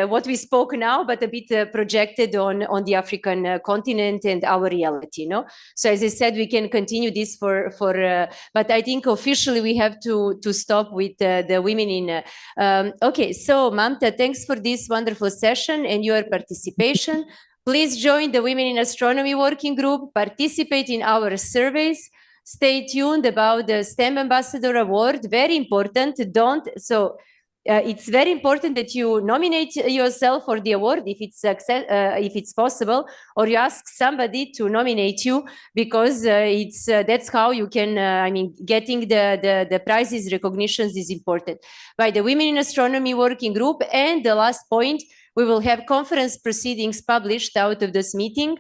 what we spoke now, but a bit projected on the African continent and our reality. No, so as I said, we can continue this but I think officially we have to stop with the women in. Okay, so Mamta, thanks for this wonderful session and your participation. Please join the Women in Astronomy Working Group, participate in our surveys, stay tuned about the STEM Ambassador Award, very important. It's very important that you nominate yourself for the award if it's possible, or you ask somebody to nominate you, because that's how you can. I mean, getting the prizes, recognitions is important. By the Women in Astronomy Working Group, and the last point, we will have conference proceedings published out of this meeting.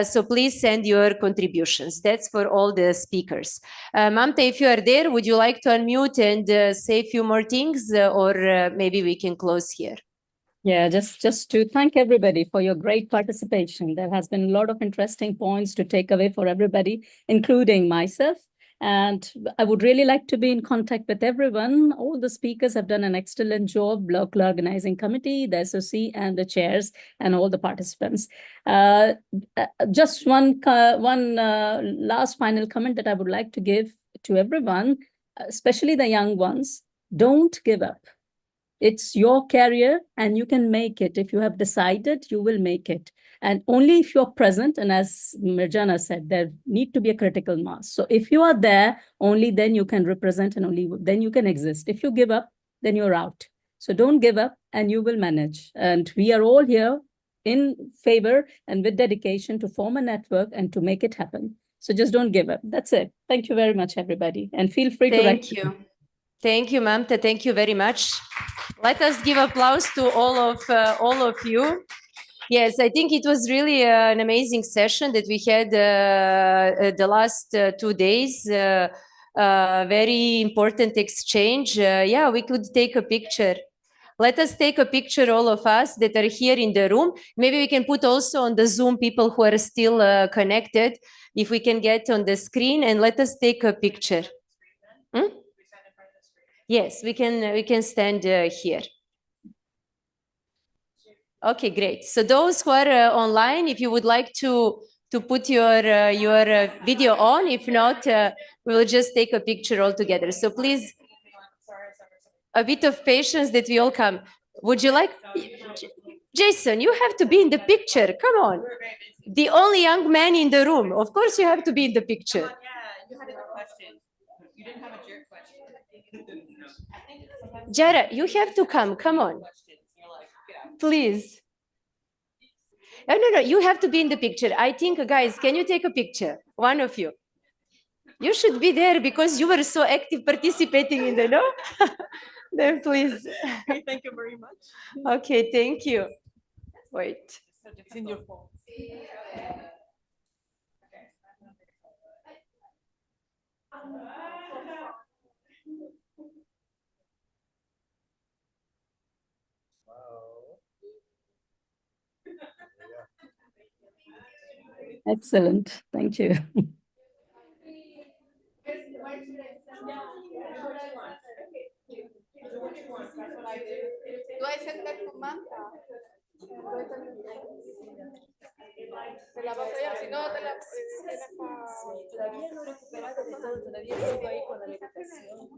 So please send your contributions. That's for all the speakers. Mamta, if you are there, would you like to unmute and say a few more things, or maybe we can close here? Yeah, just to thank everybody for your great participation. There has been a lot of interesting points to take away for everybody, including myself. And I would really like to be in contact with everyone. All the speakers have done an excellent job, local organizing committee, the SOC, and the chairs, and all the participants. Just one last final comment that I would like to give to everyone, especially the young ones. Don't give up. It's your career and you can make it. If you have decided, you will make it. And only if you're present, and as Mirjana said, there need to be a critical mass. So if you are there, only then you can represent and only then you can exist. If you give up, then you're out. So don't give up and you will manage. And we are all here in favor and with dedication to form a network and to make it happen. So just don't give up. That's it. Thank you very much, everybody. And feel free to write. Thank you. Thank you, Mamta. Thank you very much. Let us give applause to all of you. Yes, I think it was really an amazing session that we had the last 2 days. Very important exchange. Yeah, we could take a picture. Let us take a picture, all of us that are here in the room. Maybe we can put also on the Zoom people who are still connected, if we can get on the screen, and let us take a picture. Hmm? Yes, we can stand here. Okay, great. So those who are online, if you would like to put your video on, if not, we will just take a picture all together. So please, a bit of patience that we all come. Would you like, Jason? You have to be in the picture. Come on, the only young man in the room. Of course, you have to be in the picture. You had a question. You didn't have a jerk question. Jara, you have to come. Come on. Please. No, you have to be in the picture. I think, guys, can you take a picture? One of you. You should be there because you were so active participating in the, no? Then please. Thank you very much. Okay, thank you. Wait. It's in your phone. Excellent. Thank you. Do I send that to Manta? Te la paso ya, si no te la Todavía no he recuperado de todo, todavía sigo ahí con la medicación.